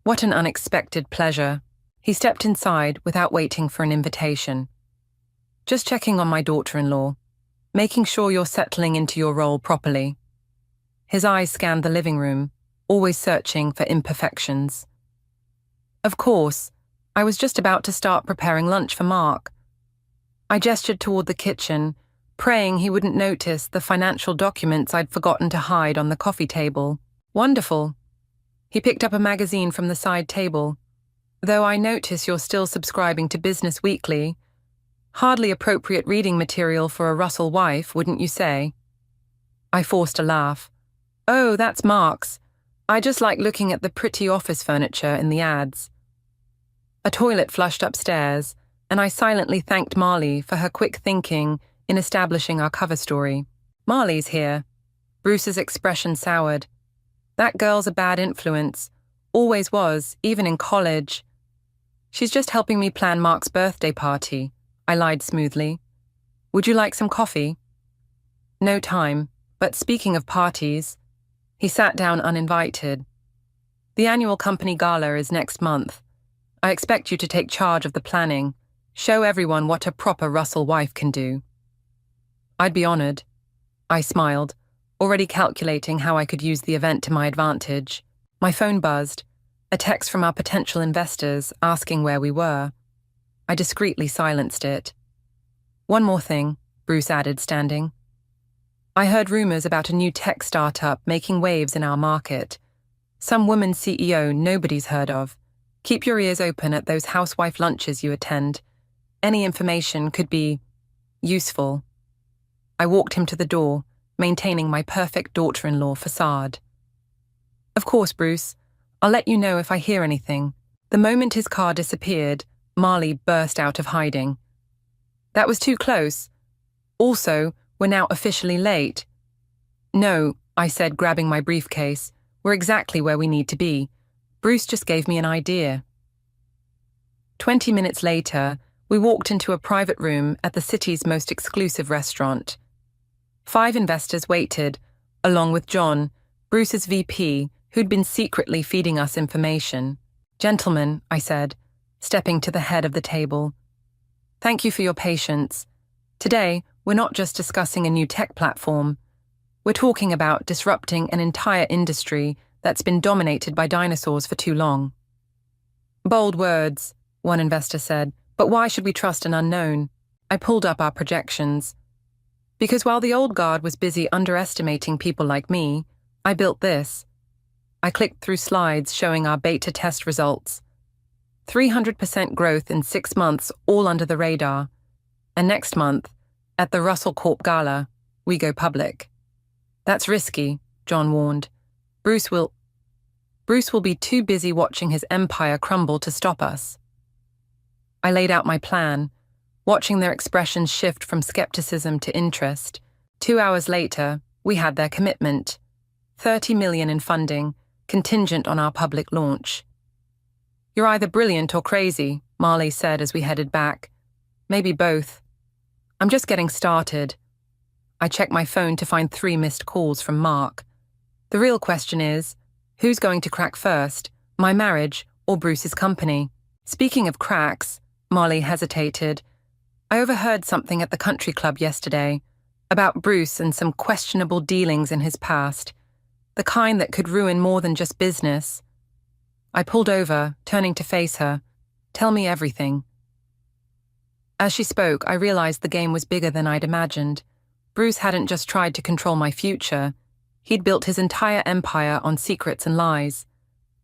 what an unexpected pleasure. He stepped inside without waiting for an invitation. Just checking on my daughter-in-law, making sure you're settling into your role properly. His eyes scanned the living room, always searching for imperfections. Of course, I was just about to start preparing lunch for Mark. I gestured toward the kitchen, praying he wouldn't notice the financial documents I'd forgotten to hide on the coffee table. Wonderful. He picked up a magazine from the side table. Though I notice you're still subscribing to Business Weekly. Hardly appropriate reading material for a Russell wife, wouldn't you say? I forced a laugh. Oh, that's Mark's. I just like looking at the pretty office furniture in the ads. A toilet flushed upstairs, and I silently thanked Marley for her quick thinking in establishing our cover story. Marley's here. Bruce's expression soured. That girl's a bad influence. Always was, even in college. She's just helping me plan Mark's birthday party, I lied smoothly. Would you like some coffee? No time, but speaking of parties, he sat down uninvited. The annual company gala is next month. I expect you to take charge of the planning, show everyone what a proper Russell wife can do. I'd be honored. I smiled, already calculating how I could use the event to my advantage. My phone buzzed, a text from our potential investors asking where we were. I discreetly silenced it. One more thing, Bruce added, standing. I heard rumors about a new tech startup making waves in our market. Some woman CEO nobody's heard of. Keep your ears open at those housewife lunches you attend. Any information could be useful. I walked him to the door, maintaining my perfect daughter-in-law facade. Of course, Bruce. I'll let you know if I hear anything. The moment his car disappeared, Marley burst out of hiding. That was too close. Also, we're now officially late. No, I said, grabbing my briefcase. We're exactly where we need to be. Bruce just gave me an idea. 20 minutes later, we walked into a private room at the city's most exclusive restaurant. 5 investors waited, along with John, Bruce's VP, who'd been secretly feeding us information. Gentlemen, I said, stepping to the head of the table. Thank you for your patience. Today, we're not just discussing a new tech platform. We're talking about disrupting an entire industry that's been dominated by dinosaurs for too long. Bold words, one investor said, but why should we trust an unknown? I pulled up our projections. Because while the old guard was busy underestimating people like me, I built this. I clicked through slides showing our beta test results. 300% growth in 6 months, all under the radar. And next month, at the Russell Corp Gala, we go public. That's risky, John warned. Bruce will be too busy watching his empire crumble to stop us. I laid out my plan, watching their expressions shift from skepticism to interest. 2 hours later, we had their commitment. $30 million in funding, contingent on our public launch. You're either brilliant or crazy, Marley said as we headed back. Maybe both. I'm just getting started. I checked my phone to find 3 missed calls from Mark. The real question is, who's going to crack first, my marriage or Bruce's company? Speaking of cracks, Marley hesitated. I overheard something at the country club yesterday about Bruce and some questionable dealings in his past, the kind that could ruin more than just business. I pulled over, turning to face her. Tell me everything. As she spoke, I realized the game was bigger than I'd imagined. Bruce hadn't just tried to control my future. He'd built his entire empire on secrets and lies.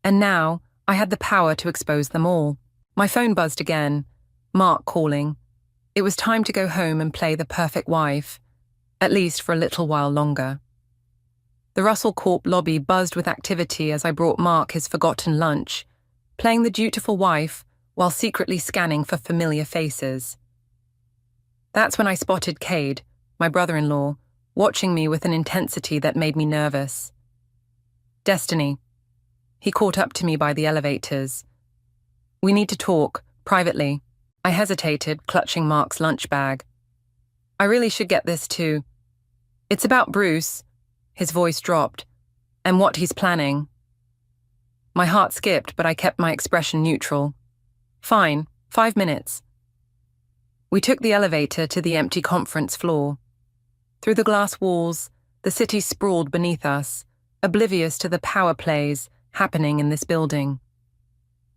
And now, I had the power to expose them all. My phone buzzed again. Mark calling. It was time to go home and play the perfect wife, at least for a little while longer. The Russell Corp lobby buzzed with activity as I brought Mark his forgotten lunch, playing the dutiful wife while secretly scanning for familiar faces. That's when I spotted Cade, my brother-in-law, watching me with an intensity that made me nervous. Destiny. He caught up to me by the elevators. We need to talk, privately. I hesitated, clutching Mark's lunch bag. I really should get this too. It's about Bruce. His voice dropped. And what he's planning. My heart skipped, but I kept my expression neutral. Fine, 5 minutes. We took the elevator to the empty conference floor. Through the glass walls, the city sprawled beneath us, oblivious to the power plays happening in this building.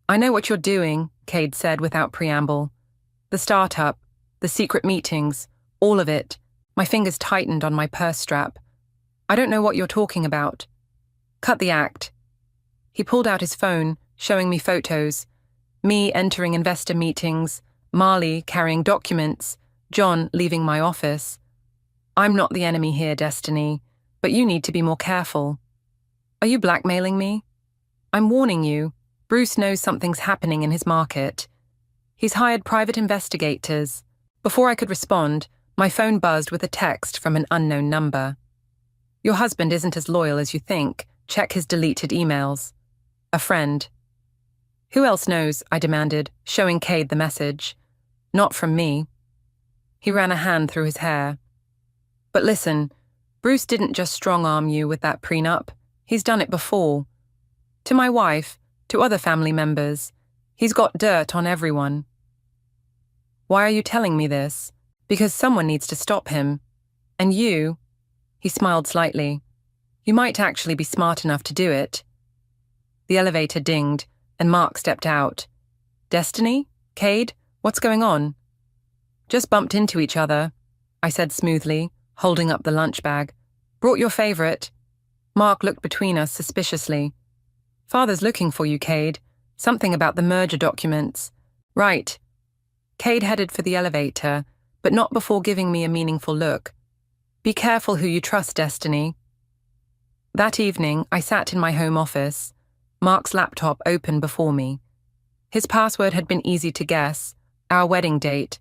I know what you're doing, Cade said without preamble. The startup, the secret meetings, all of it. My fingers tightened on my purse strap. I don't know what you're talking about. Cut the act. He pulled out his phone, showing me photos. Me entering investor meetings, Marley carrying documents, John leaving my office. I'm not the enemy here, Destiny, but you need to be more careful. Are you blackmailing me? I'm warning you. Bruce knows something's happening in his market. He's hired private investigators. Before I could respond, my phone buzzed with a text from an unknown number. Your husband isn't as loyal as you think. Check his deleted emails. A friend. Who else knows? I demanded, showing Cade the message. Not from me. He ran a hand through his hair. But listen, Bruce didn't just strong-arm you with that prenup. He's done it before. To my wife, to other family members. He's got dirt on everyone. Why are you telling me this? Because someone needs to stop him. And you, he smiled slightly, you might actually be smart enough to do it. The elevator dinged, and Mark stepped out. Destiny? Cade? What's going on? Just bumped into each other, I said smoothly, holding up the lunch bag. Brought your favorite. Mark looked between us suspiciously. Father's looking for you, Cade. Something about the merger documents. Right. Cade headed for the elevator, but not before giving me a meaningful look. Be careful who you trust, Destiny. That evening, I sat in my home office, Mark's laptop open before me. His password had been easy to guess, our wedding date.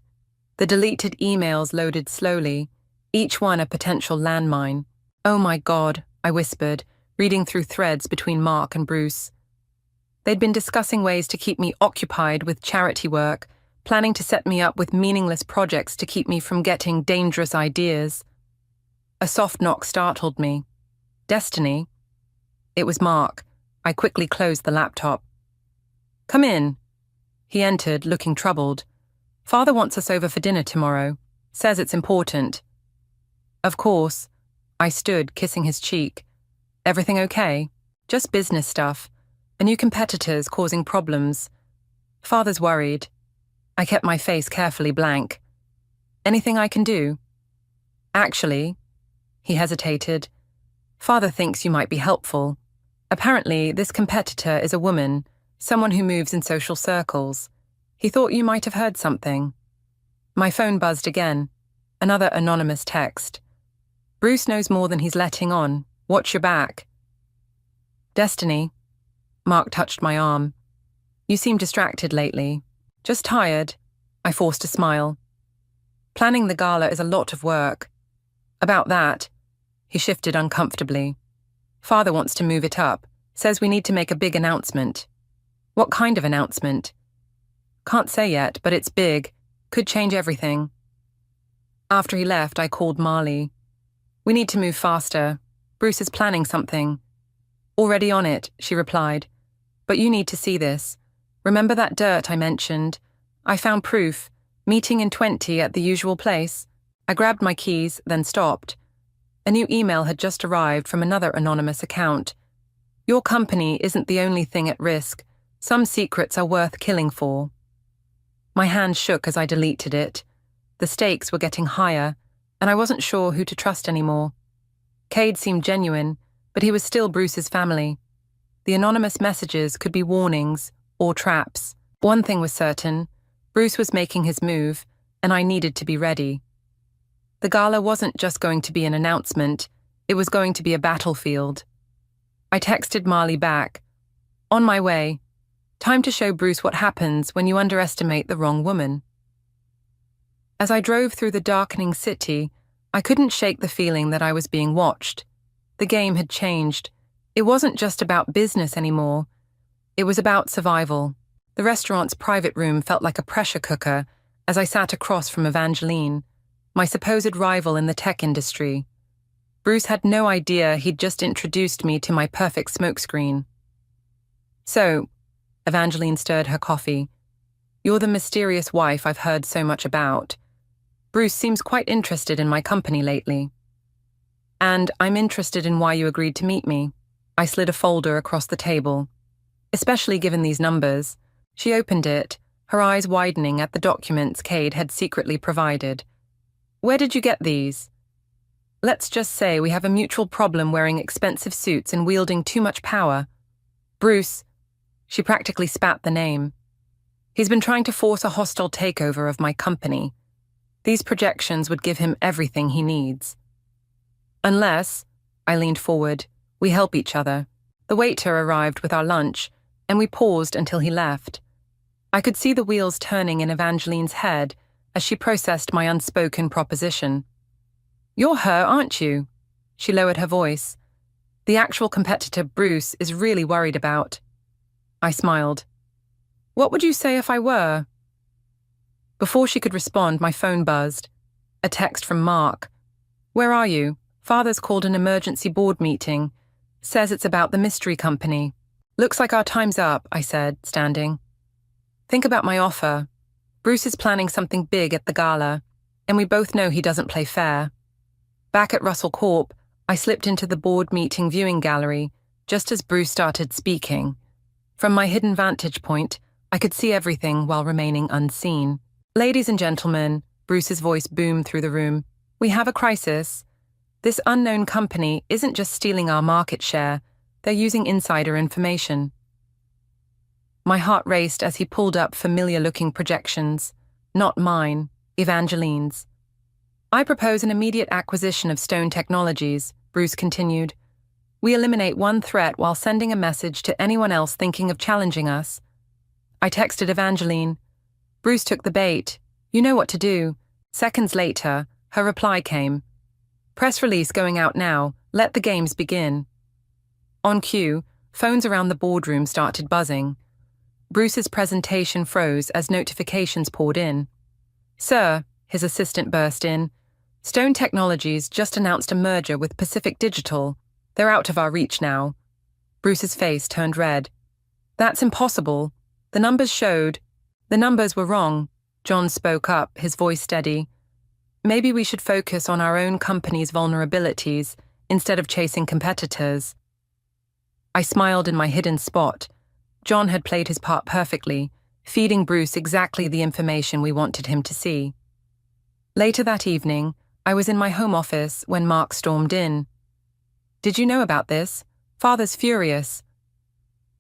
The deleted emails loaded slowly, each one a potential landmine. Oh my God, I whispered, reading through threads between Mark and Bruce. They'd been discussing ways to keep me occupied with charity work, planning to set me up with meaningless projects to keep me from getting dangerous ideas. A soft knock startled me. Destiny? It was Mark. I quickly closed the laptop. Come in. He entered, looking troubled. Father wants us over for dinner tomorrow. Says it's important. Of course. I stood, kissing his cheek. Everything okay? Just business stuff. A new competitor's causing problems. Father's worried. I kept my face carefully blank. Anything I can do? Actually, he hesitated. Father thinks you might be helpful. Apparently, this competitor is a woman, someone who moves in social circles. He thought you might have heard something. My phone buzzed again. Another anonymous text. Bruce knows more than he's letting on. Watch your back. Destiny. Mark touched my arm. You seem distracted lately. Just tired. I forced a smile. Planning the gala is a lot of work. About that, he shifted uncomfortably. Father wants to move it up, says we need to make a big announcement. What kind of announcement? Can't say yet, but it's big. Could change everything. After he left, I called Marley. We need to move faster. Bruce is planning something. Already on it, she replied. But you need to see this. Remember that dirt I mentioned? I found proof. Meeting in 20 at the usual place. I grabbed my keys, then stopped. A new email had just arrived from another anonymous account. Your company isn't the only thing at risk. Some secrets are worth killing for. My hand shook as I deleted it. The stakes were getting higher, and I wasn't sure who to trust anymore. Cade seemed genuine, but he was still Bruce's family. The anonymous messages could be warnings or traps. One thing was certain. Bruce was making his move, and I needed to be ready. The gala wasn't just going to be an announcement, it was going to be a battlefield. I texted Marley back. On my way. Time to show Bruce what happens when you underestimate the wrong woman. As I drove through the darkening city, I couldn't shake the feeling that I was being watched. The game had changed. It wasn't just about business anymore. It was about survival. The restaurant's private room felt like a pressure cooker as I sat across from Evangeline, my supposed rival in the tech industry. Bruce had no idea he'd just introduced me to my perfect smokescreen. So, Evangeline stirred her coffee. You're the mysterious wife I've heard so much about. Bruce seems quite interested in my company lately. And I'm interested in why you agreed to meet me. I slid a folder across the table. Especially given these numbers. She opened it, her eyes widening at the documents Cade had secretly provided. Where did you get these? Let's just say we have a mutual problem wearing expensive suits and wielding too much power. Bruce, she practically spat the name. He's been trying to force a hostile takeover of my company. These projections would give him everything he needs. Unless, I leaned forward, we help each other. The waiter arrived with our lunch, and we paused until he left. I could see the wheels turning in Evangeline's head as she processed my unspoken proposition. You're her, aren't you? She lowered her voice. The actual competitor Bruce is really worried about. I smiled. What would you say if I were? Before she could respond, my phone buzzed. A text from Mark. Where are you? Father's called an emergency board meeting. Says it's about the mystery company. Looks like our time's up, I said, standing. Think about my offer. Bruce is planning something big at the gala, and we both know he doesn't play fair. Back at Russell Corp, I slipped into the board meeting viewing gallery, just as Bruce started speaking. From my hidden vantage point, I could see everything while remaining unseen. Ladies and gentlemen, Bruce's voice boomed through the room. We have a crisis. This unknown company isn't just stealing our market share, they're using insider information. My heart raced as he pulled up familiar-looking projections. Not mine, Evangeline's. I propose an immediate acquisition of Stone Technologies, Bruce continued. We eliminate one threat while sending a message to anyone else thinking of challenging us. I texted Evangeline. Bruce took the bait. You know what to do. Seconds later, her reply came. Press release going out now. Let the games begin. On cue, phones around the boardroom started buzzing. Bruce's presentation froze as notifications poured in. Sir, his assistant burst in. Stone Technologies just announced a merger with Pacific Digital. They're out of our reach now. Bruce's face turned red. That's impossible. The numbers showed. The numbers were wrong. John spoke up, his voice steady. Maybe we should focus on our own company's vulnerabilities instead of chasing competitors. I smiled in my hidden spot. John had played his part perfectly, feeding Bruce exactly the information we wanted him to see. Later that evening, I was in my home office when Mark stormed in. "Did you know about this? Father's furious."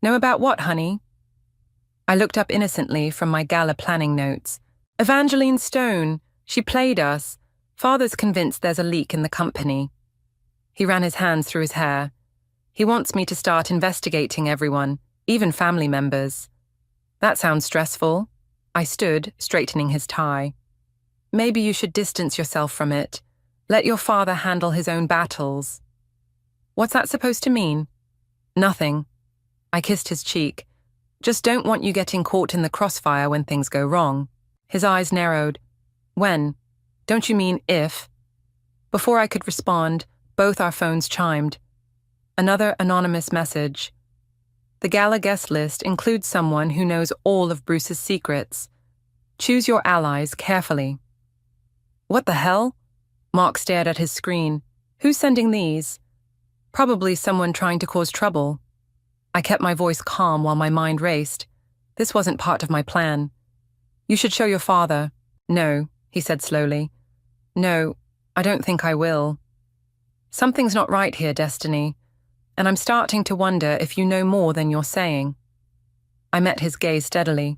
"Know about what, honey?" I looked up innocently from my gala planning notes. "Evangeline Stone. She played us. Father's convinced there's a leak in the company." He ran his hands through his hair. "He wants me to start investigating everyone, even family members." "That sounds stressful." I stood, straightening his tie. "Maybe you should distance yourself from it. Let your father handle his own battles." "What's that supposed to mean?" "Nothing." I kissed his cheek. "Just don't want you getting caught in the crossfire when things go wrong." His eyes narrowed. "When? Don't you mean if?" Before I could respond, both our phones chimed. Another anonymous message. "The gala guest list includes someone who knows all of Bruce's secrets. Choose your allies carefully." "What the hell?" Mark stared at his screen. "Who's sending these?" "Probably someone trying to cause trouble." I kept my voice calm while my mind raced. This wasn't part of my plan. "You should show your father." "No," he said slowly. "No, I don't think I will." "Something's not right here, Destiny, and I'm starting to wonder if you know more than you're saying." I met his gaze steadily.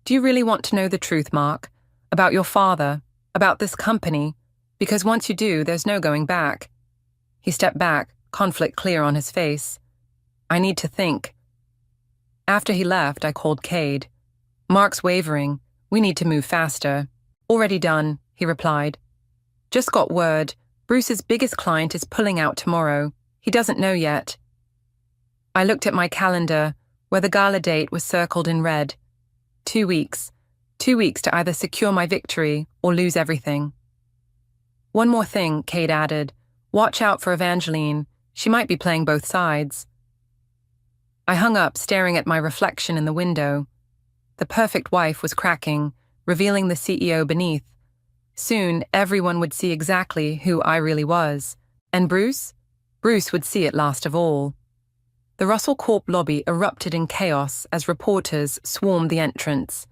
"Do you really want to know the truth, Mark? About your father? About this company? Because once you do, there's no going back." He stepped back, conflict clear on his face. "I need to think." After he left, I called Cade. "Mark's wavering. We need to move faster." "Already done," he replied. "Just got word. Bruce's biggest client is pulling out tomorrow. He doesn't know yet." I looked at my calendar, where the gala date was circled in red. 2 weeks. 2 weeks to either secure my victory or lose everything. "One more thing," Cade added. "Watch out for Evangeline. She might be playing both sides." I hung up, staring at my reflection in the window. The perfect wife was cracking, revealing the CEO beneath. Soon, everyone would see exactly who I really was. And Bruce? Bruce would see it last of all. The Russell Corp lobby erupted in chaos as reporters swarmed the entrance.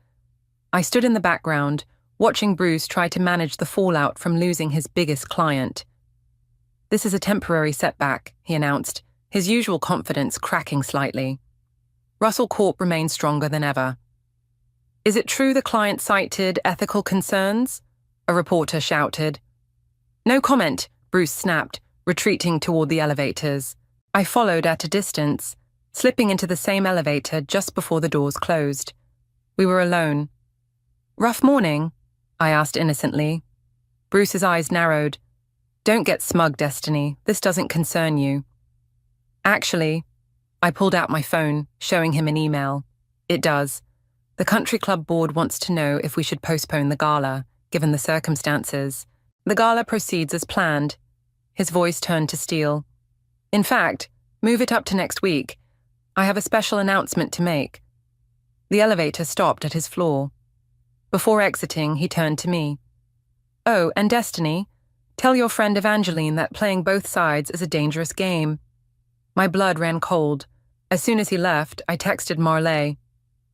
I stood in the background, watching Bruce try to manage the fallout from losing his biggest client. "This is a temporary setback," he announced, his usual confidence cracking slightly. "Russell Corp remains stronger than ever." "Is it true the client cited ethical concerns?" a reporter shouted. "No comment," Bruce snapped, retreating toward the elevators. I followed at a distance, slipping into the same elevator just before the doors closed. We were alone. "Rough morning?" I asked innocently. Bruce's eyes narrowed. "Don't get smug, Destiny. This doesn't concern you." "Actually," I pulled out my phone, showing him an email. "It does. The country club board wants to know if we should postpone the gala, given the circumstances. The gala proceeds as planned." His voice turned to steel. "In fact, move it up to next week. I have a special announcement to make." The elevator stopped at his floor. Before exiting, he turned to me. "Oh, and Destiny, tell your friend Evangeline that playing both sides is a dangerous game." My blood ran cold. As soon as he left, I texted Marley.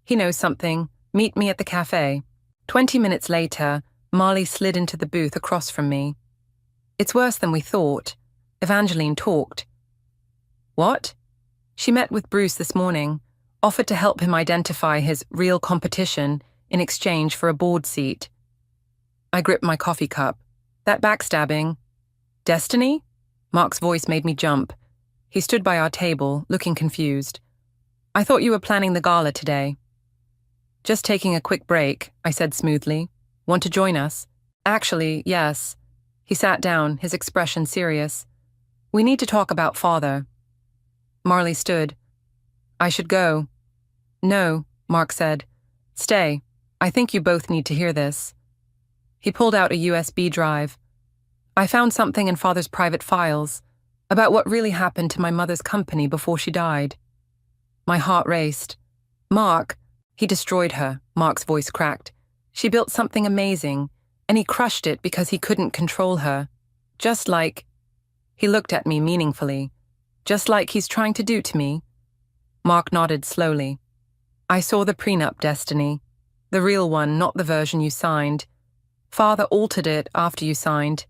"He knows something. Meet me at the cafe." 20 minutes later, Marley slid into the booth across from me. "It's worse than we thought. Evangeline talked." "What?" "She met with Bruce this morning, offered to help him identify his real competition in exchange for a board seat." I gripped my coffee cup. "That backstabbing." "Destiny?" Mark's voice made me jump. He stood by our table, looking confused. "I thought you were planning the gala today." "Just taking a quick break," I said smoothly. "Want to join us?" "Actually, yes." He sat down, his expression serious. "We need to talk about father." Marley stood. "I should go." "No," Mark said. "Stay. I think you both need to hear this." He pulled out a USB drive. "I found something in father's private files about what really happened to my mother's company before she died." My heart raced. "Mark, he destroyed her," Mark's voice cracked. "She built something amazing, and he crushed it because he couldn't control her. Just like..." He looked at me meaningfully. "Just like he's trying to do to me?" Mark nodded slowly. "I saw the prenup, Destiny. The real one, not the version you signed. Father altered it after you signed.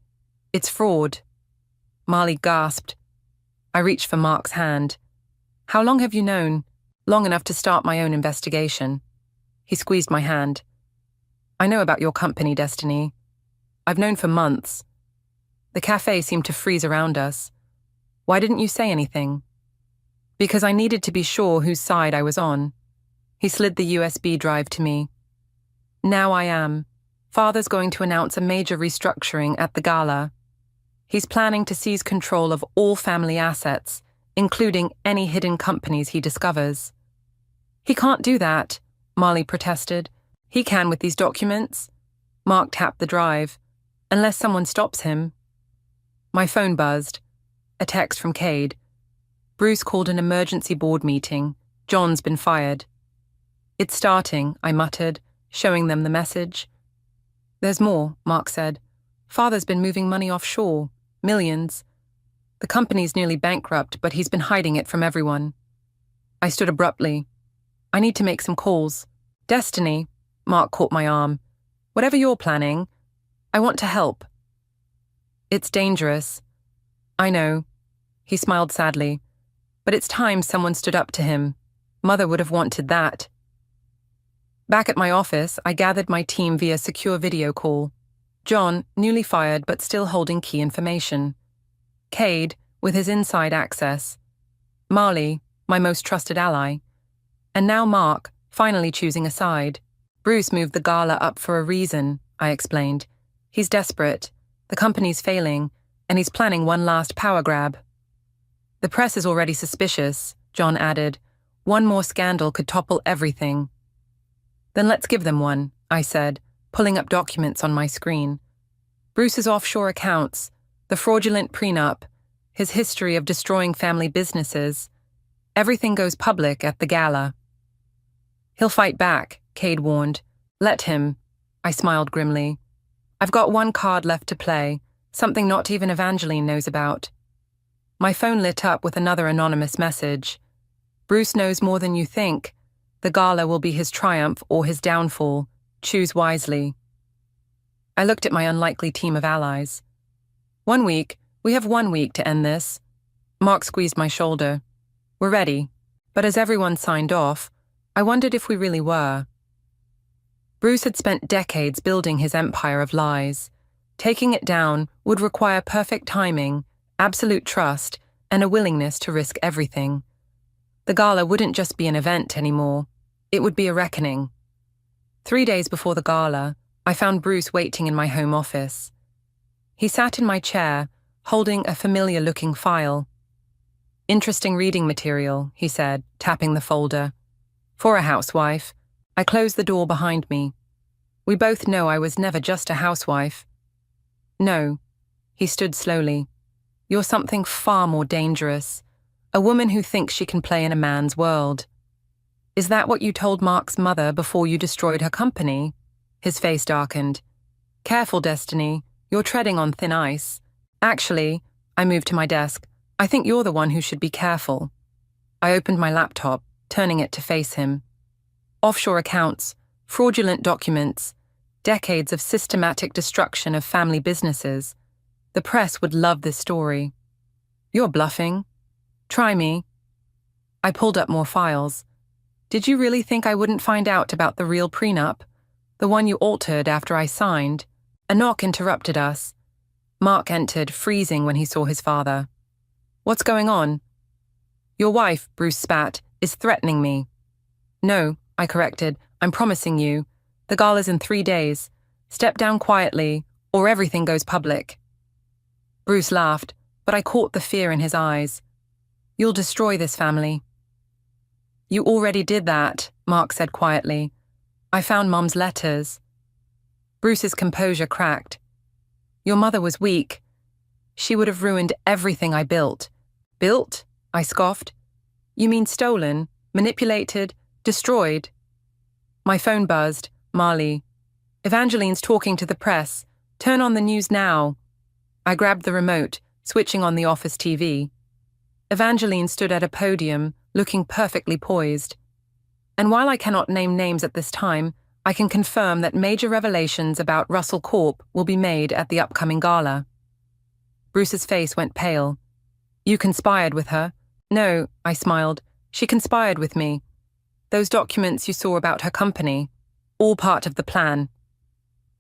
It's fraud. Marley gasped. I reached for Mark's hand. How long have you known? Long enough to start my own investigation. He squeezed my hand. I know about your company, Destiny. I've known for months. The cafe seemed to freeze around us. Why didn't you say anything? Because I needed to be sure whose side I was on. He slid the USB drive to me. Now I am. Father's going to announce a major restructuring at the gala. He's planning to seize control of all family assets, including any hidden companies he discovers. He can't do that, Marley protested. He can with these documents. Mark tapped the drive. Unless someone stops him. My phone buzzed. A text from Cade. Bruce called an emergency board meeting. John's been fired. It's starting, I muttered, showing them the message. There's more, Mark said. Father's been moving money offshore. Millions. The company's nearly bankrupt, but he's been hiding it from everyone. I stood abruptly. I need to make some calls. Destiny, Mark caught my arm. Whatever you're planning, I want to help. It's dangerous. I know. He smiled sadly. But it's time someone stood up to him. Mother would have wanted that. Back at my office, I gathered my team via secure video call. John, newly fired but still holding key information. Cade, with his inside access. Marley, my most trusted ally. And now Mark, finally choosing a side. Bruce moved the gala up for a reason, I explained. He's desperate. The company's failing, and he's planning one last power grab. The press is already suspicious, John added. One more scandal could topple everything. Then let's give them one, I said, pulling up documents on my screen. Bruce's offshore accounts, the fraudulent prenup, his history of destroying family businesses. Everything goes public at the gala. He'll fight back, Cade warned. Let him. I smiled grimly. I've got one card left to play, something not even Evangeline knows about. My phone lit up with another anonymous message. Bruce knows more than you think. The gala will be his triumph or his downfall. Choose wisely. I looked at my unlikely team of allies. We have 1 week to end this. Mark squeezed my shoulder. We're ready. But as everyone signed off, I wondered if we really were. Bruce had spent decades building his empire of lies. Taking it down would require perfect timing, absolute trust, and a willingness to risk everything. The gala wouldn't just be an event anymore. It would be a reckoning. 3 days before the gala, I found Bruce waiting in my home office. He sat in my chair, holding a familiar-looking file. Interesting reading material, he said, tapping the folder. For a housewife. I closed the door behind me. We both know I was never just a housewife. No. He stood slowly. You're something far more dangerous. A woman who thinks she can play in a man's world. Is that what you told Mark's mother before you destroyed her company? His face darkened. Careful, Destiny. You're treading on thin ice. Actually, I moved to my desk. I think you're the one who should be careful. I opened my laptop, turning it to face him. Offshore accounts, fraudulent documents, decades of systematic destruction of family businesses. The press would love this story. You're bluffing. Try me. I pulled up more files. Did you really think I wouldn't find out about the real prenup? The one you altered after I signed? A knock interrupted us. Mark entered, freezing when he saw his father. What's going on? Your wife, Bruce spat, is threatening me. No, I corrected. I'm promising you. The gala's in 3 days. Step down quietly, or everything goes public. Bruce laughed, but I caught the fear in his eyes. You'll destroy this family. You already did that, Mark said quietly. I found Mum's letters. Bruce's composure cracked. Your mother was weak. She would have ruined everything I built. Built? I scoffed. You mean stolen, manipulated, destroyed? My phone buzzed. Marley. Evangeline's talking to the press. Turn on the news now. I grabbed the remote, switching on the office TV. Evangeline stood at a podium, looking perfectly poised. And while I cannot name names at this time, I can confirm that major revelations about Russell Corp will be made at the upcoming gala. Bruce's face went pale. You conspired with her? No, I smiled. She conspired with me. Those documents you saw about her company, all part of the plan.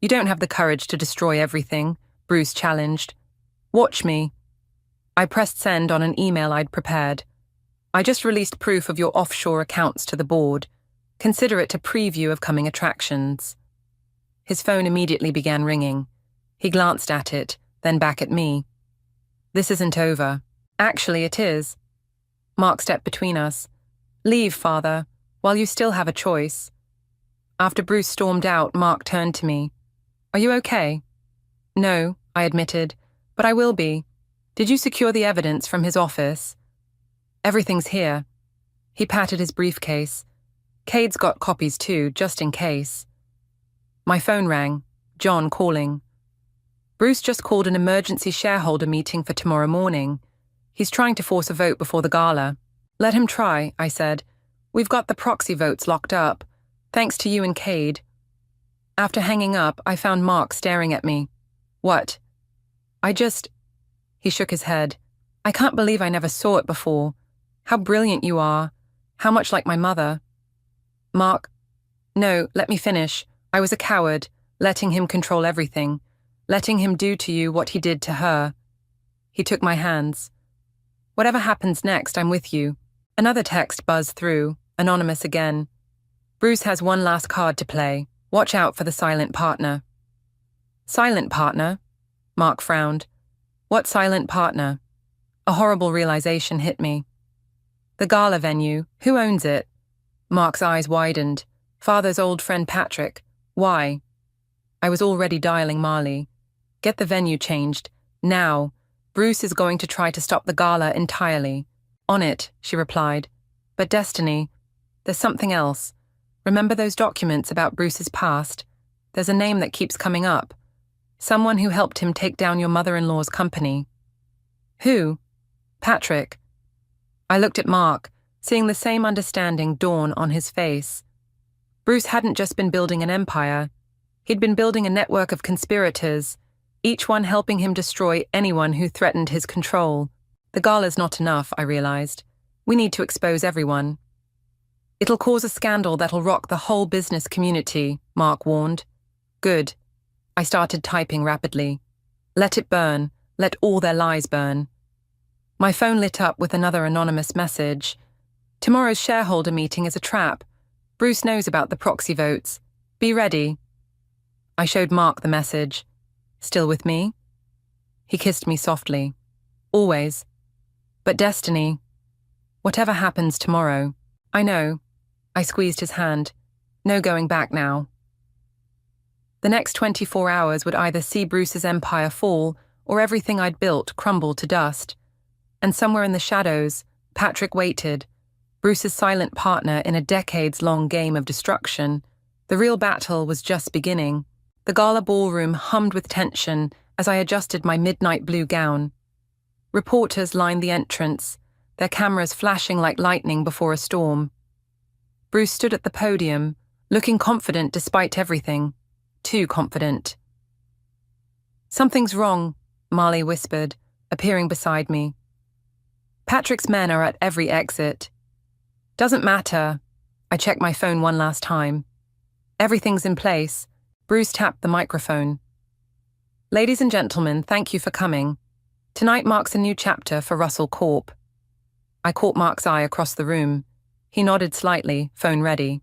You don't have the courage to destroy everything, Bruce challenged. Watch me. I pressed send on an email I'd prepared. I just released proof of your offshore accounts to the board. Consider it a preview of coming attractions. His phone immediately began ringing. He glanced at it, then back at me. This isn't over. Actually, it is. Mark stepped between us. Leave, Father, while you still have a choice. After Bruce stormed out, Mark turned to me. Are you okay? No, I admitted, but I will be. Did you secure the evidence from his office? Everything's here. He patted his briefcase. Cade's got copies too, just in case. My phone rang. John calling. Bruce just called an emergency shareholder meeting for tomorrow morning. He's trying to force a vote before the gala. Let him try, I said. We've got the proxy votes locked up, thanks to you and Cade. After hanging up, I found Mark staring at me. What? He shook his head. I can't believe I never saw it before. How brilliant you are. How much like my mother. Mark, no, let me finish. I was a coward, letting him control everything, letting him do to you what he did to her. He took my hands. Whatever happens next, I'm with you. Another text buzzed through, anonymous again. Bruce has one last card to play. Watch out for the silent partner. Silent partner? Mark frowned. What silent partner? A horrible realization hit me. The gala venue, who owns it? Mark's eyes widened. Father's old friend Patrick. Why? I was already dialing Marley. Get the venue changed. Now. Bruce is going to try to stop the gala entirely. On it, she replied. But Destiny, there's something else. Remember those documents about Bruce's past? There's a name that keeps coming up. Someone who helped him take down your mother-in-law's company. Who? Patrick. I looked at Mark, seeing the same understanding dawn on his face. Bruce hadn't just been building an empire. He'd been building a network of conspirators, each one helping him destroy anyone who threatened his control. The gala's not enough, I realized. We need to expose everyone. It'll cause a scandal that'll rock the whole business community, Mark warned. Good. I started typing rapidly. Let it burn. Let all their lies burn. My phone lit up with another anonymous message. Tomorrow's shareholder meeting is a trap. Bruce knows about the proxy votes. Be ready. I showed Mark the message. Still with me? He kissed me softly. Always. But Destiny, whatever happens tomorrow, I know. I squeezed his hand. No going back now. The next 24 hours would either see Bruce's empire fall or everything I'd built crumble to dust. And somewhere in the shadows, Patrick waited, Bruce's silent partner in a decades-long game of destruction. The real battle was just beginning. The gala ballroom hummed with tension as I adjusted my midnight blue gown. Reporters lined the entrance, their cameras flashing like lightning before a storm. Bruce stood at the podium, looking confident despite everything. Too confident. Something's wrong, Marley whispered, appearing beside me. Patrick's men are at every exit. Doesn't matter. I checked my phone one last time. Everything's in place. Bruce tapped the microphone. Ladies and gentlemen, thank you for coming. Tonight marks a new chapter for Russell Corp. I caught Mark's eye across the room. He nodded slightly, phone ready.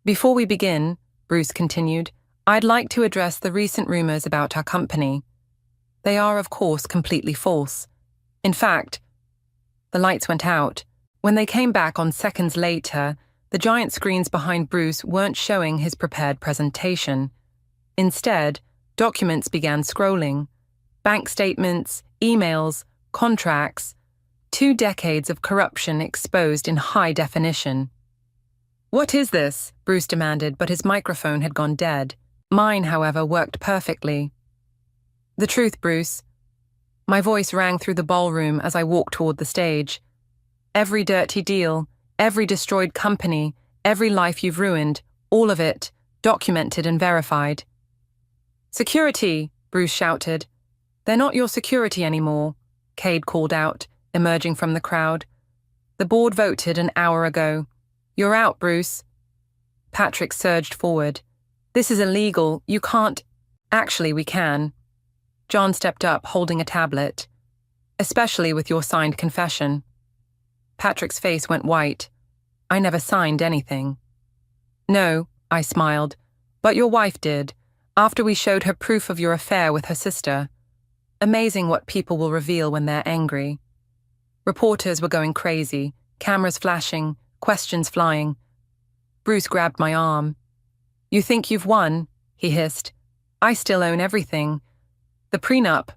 Before we begin, Bruce continued, I'd like to address the recent rumors about our company. They are, of course, completely false. In fact, the lights went out. When they came back on seconds later, the giant screens behind Bruce weren't showing his prepared presentation. Instead, documents began scrolling. Bank statements, emails, contracts. 2 decades of corruption exposed in high definition. What is this? Bruce demanded, but his microphone had gone dead. Mine, however, worked perfectly. The truth, Bruce. My voice rang through the ballroom as I walked toward the stage. Every dirty deal, every destroyed company, every life you've ruined, all of it, documented and verified. "Security," Bruce shouted. "They're not your security anymore," Cade called out, emerging from the crowd. "The board voted an hour ago. You're out, Bruce." Patrick surged forward. "This is illegal. You can't—" "Actually, we can." John stepped up, holding a tablet. "Especially with your signed confession." Patrick's face went white. "I never signed anything." "No," I smiled, "but your wife did, after we showed her proof of your affair with her sister. Amazing what people will reveal when they're angry." Reporters were going crazy, cameras flashing, questions flying. Bruce grabbed my arm. "You think you've won?" he hissed. "I still own everything." "The prenup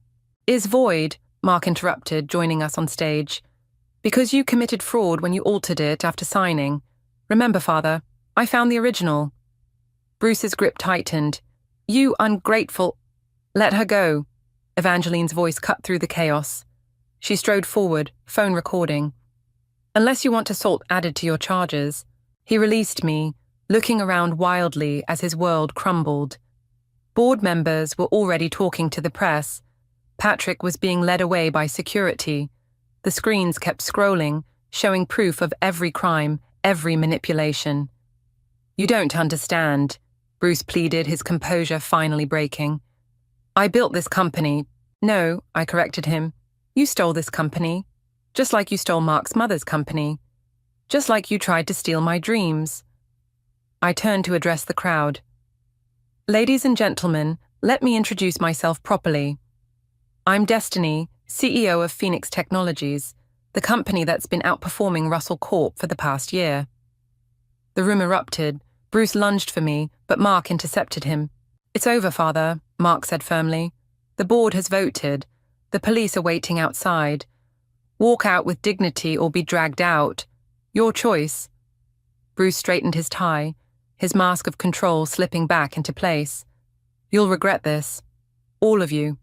is void," Mark interrupted, joining us on stage. "Because you committed fraud when you altered it after signing. Remember, Father, I found the original." Bruce's grip tightened. "You ungrateful—" "Let her go." Evangeline's voice cut through the chaos. She strode forward, phone recording. "Unless you want assault added to your charges." He released me, looking around wildly as his world crumbled. Board members were already talking to the press. Patrick was being led away by security. The screens kept scrolling, showing proof of every crime, every manipulation. "You don't understand," Bruce pleaded, his composure finally breaking. "I built this company." "No," I corrected him. "You stole this company, just like you stole Mark's mother's company, just like you tried to steal my dreams." I turned to address the crowd. "Ladies and gentlemen, let me introduce myself properly. I'm Destiny, CEO of Phoenix Technologies, the company that's been outperforming Russell Corp for the past year." The room erupted. Bruce lunged for me, but Mark intercepted him. "It's over, Father," Mark said firmly. "The board has voted. The police are waiting outside. Walk out with dignity or be dragged out. Your choice." Bruce straightened his tie, his mask of control slipping back into place. "You'll regret this. All of you."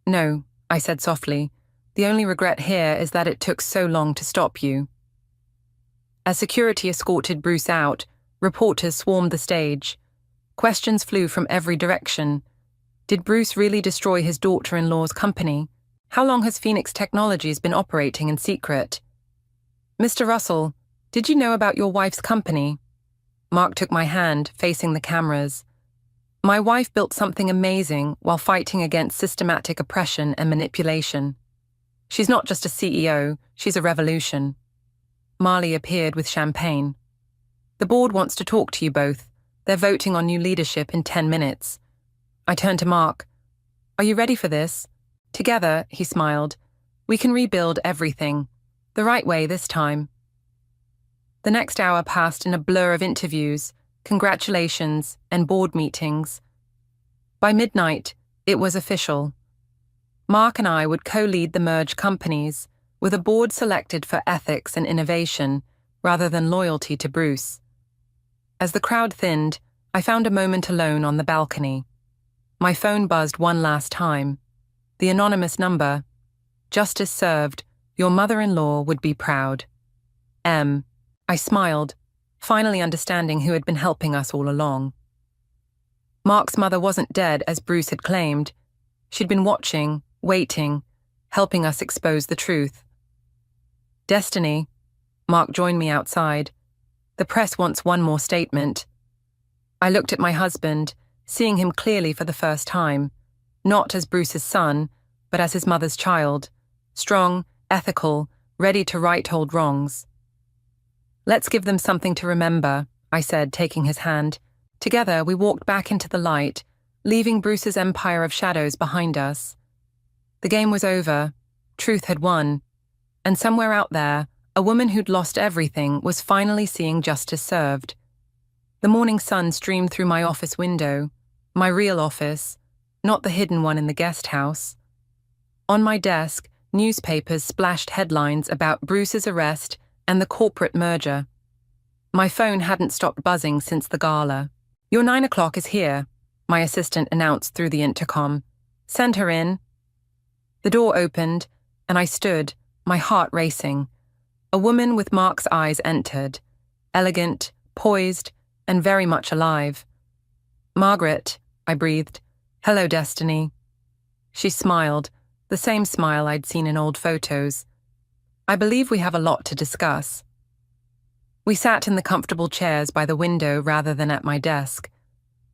"No," I said softly. "The only regret here is that it took so long to stop you." As security escorted Bruce out, reporters swarmed the stage. Questions flew from every direction. Did Bruce really destroy his daughter-in-law's company? How long has Phoenix Technologies been operating in secret? "Mr. Russell, did you know about your wife's company?" Mark took my hand, facing the cameras. "My wife built something amazing while fighting against systematic oppression and manipulation. She's not just a CEO, she's a revolution." Marley appeared with champagne. "The board wants to talk to you both. They're voting on new leadership in 10 minutes. I turned to Mark. "Are you ready for this?" "Together," he smiled, "we can rebuild everything. The right way this time." The next hour passed in a blur of interviews, congratulations, and board meetings. By midnight, it was official. Mark and I would co-lead the merged companies, with a board selected for ethics and innovation, rather than loyalty to Bruce. As the crowd thinned, I found a moment alone on the balcony. My phone buzzed one last time. The anonymous number. "Justice served. Your mother-in-law would be proud. M." I smiled, finally understanding who had been helping us all along. Mark's mother wasn't dead as Bruce had claimed. She'd been watching, waiting, helping us expose the truth. "Destiny," Mark joined me outside. "The press wants one more statement." I looked at my husband, seeing him clearly for the first time, not as Bruce's son, but as his mother's child, strong, ethical, ready to right old wrongs. "Let's give them something to remember," I said, taking his hand. Together, we walked back into the light, leaving Bruce's empire of shadows behind us. The game was over. Truth had won. And somewhere out there, a woman who'd lost everything was finally seeing justice served. The morning sun streamed through my office window, my real office, not the hidden one in the guest house. On my desk, newspapers splashed headlines about Bruce's arrest and the corporate merger. My phone hadn't stopped buzzing since the gala. "Your 9 o'clock is here," my assistant announced through the intercom. "Send her in." The door opened, and I stood, my heart racing. A woman with Mark's eyes entered, elegant, poised, and very much alive. Margaret, I breathed. Hello, Destiny. She smiled, the same smile I'd seen in old photos. I believe we have a lot to discuss. We sat in the comfortable chairs by the window rather than at my desk.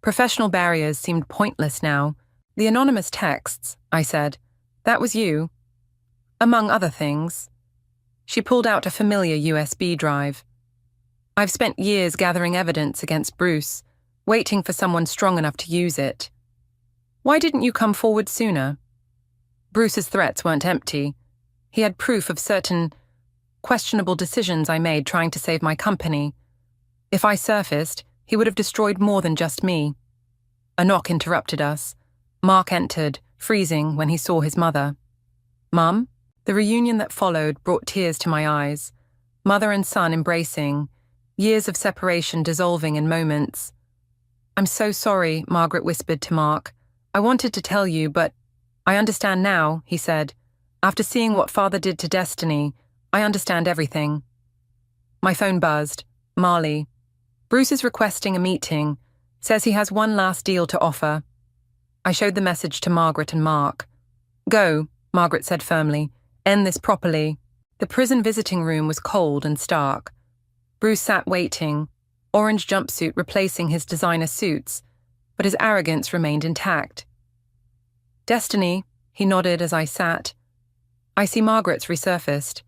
Professional barriers seemed pointless now. The anonymous texts, I said. That was you. Among other things. She pulled out a familiar USB drive. I've spent years gathering evidence against Bruce, waiting for someone strong enough to use it. Why didn't you come forward sooner? Bruce's threats weren't empty. He had proof of certain questionable decisions I made trying to save my company. If I surfaced, he would have destroyed more than just me. A knock interrupted us. Mark entered, freezing when he saw his mother. Mum? The reunion that followed brought tears to my eyes. Mother and son embracing, years of separation dissolving in moments. I'm so sorry, Margaret whispered to Mark. I wanted to tell you, but I understand now, he said. After seeing what Father did to Destiny, I understand everything. My phone buzzed. Marley. Bruce is requesting a meeting. Says he has one last deal to offer. I showed the message to Margaret and Mark. Go, Margaret said firmly. End this properly. The prison visiting room was cold and stark. Bruce sat waiting, orange jumpsuit replacing his designer suits, but his arrogance remained intact. Destiny, he nodded as I sat. I see Margaret's resurfaced.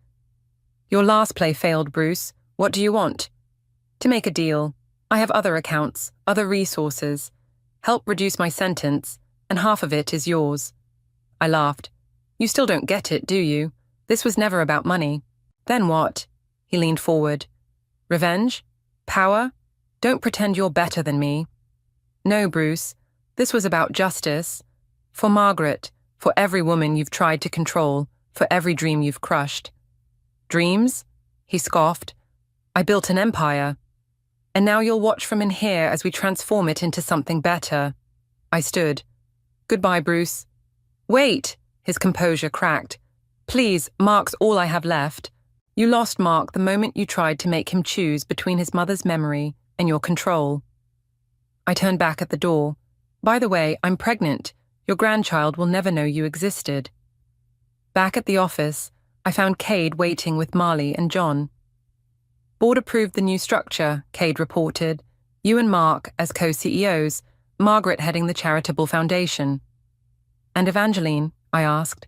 Your last play failed, Bruce. What do you want? To make a deal. I have other accounts, other resources. Help reduce my sentence, and half of it is yours. I laughed. You still don't get it, do you? This was never about money. Then what? He leaned forward. Revenge? Power? Don't pretend you're better than me. No, Bruce. This was about justice. For Margaret, for every woman you've tried to control, for every dream you've crushed. Dreams? He scoffed. I built an empire. And now you'll watch from in here as we transform it into something better. I stood. Goodbye, Bruce. Wait! His composure cracked. Please, Mark's all I have left. You lost Mark the moment you tried to make him choose between his mother's memory and your control. I turned back at the door. By the way, I'm pregnant. Your grandchild will never know you existed. Back at the office, I found Cade waiting with Marley and John. Board approved the new structure, Cade reported. You and Mark as co-CEOs, Margaret heading the charitable foundation. And Evangeline, I asked.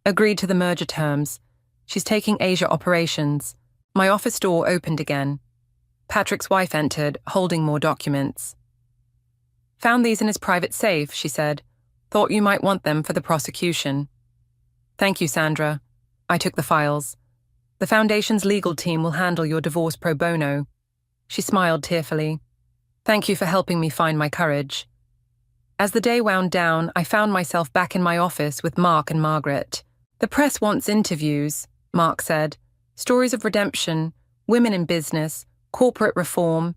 Agreed to the merger terms. She's taking Asia operations. My office door opened again. Patrick's wife entered, holding more documents. Found these in his private safe, she said. Thought you might want them for the prosecution. Thank you, Sandra. I took the files. The foundation's legal team will handle your divorce pro bono. She smiled tearfully. Thank you for helping me find my courage. As the day wound down, I found myself back in my office with Mark and Margaret. The press wants interviews, Mark said. Stories of redemption, women in business, corporate reform.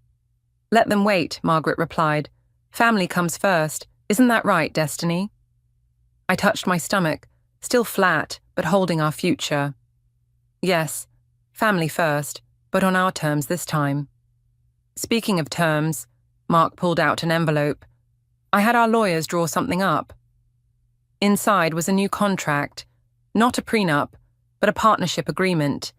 Let them wait, Margaret replied. Family comes first. Isn't that right, Destiny? I touched my stomach, still flat, but holding our future. Yes, family first, but on our terms this time. Speaking of terms, Mark pulled out an envelope. I had our lawyers draw something up. Inside was a new contract, not a prenup, but a partnership agreement.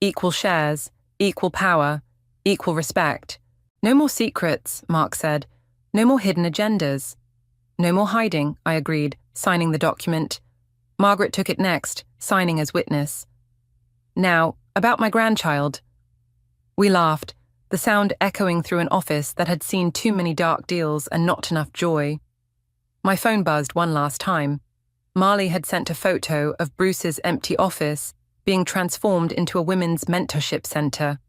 Equal shares, equal power, equal respect. No more secrets, Mark said. No more hidden agendas. No more hiding, I agreed, signing the document. Margaret took it next, signing as witness. Now, about my grandchild. We laughed, the sound echoing through an office that had seen too many dark deals and not enough joy. My phone buzzed one last time. Marley had sent a photo of Bruce's empty office being transformed into a women's mentorship center.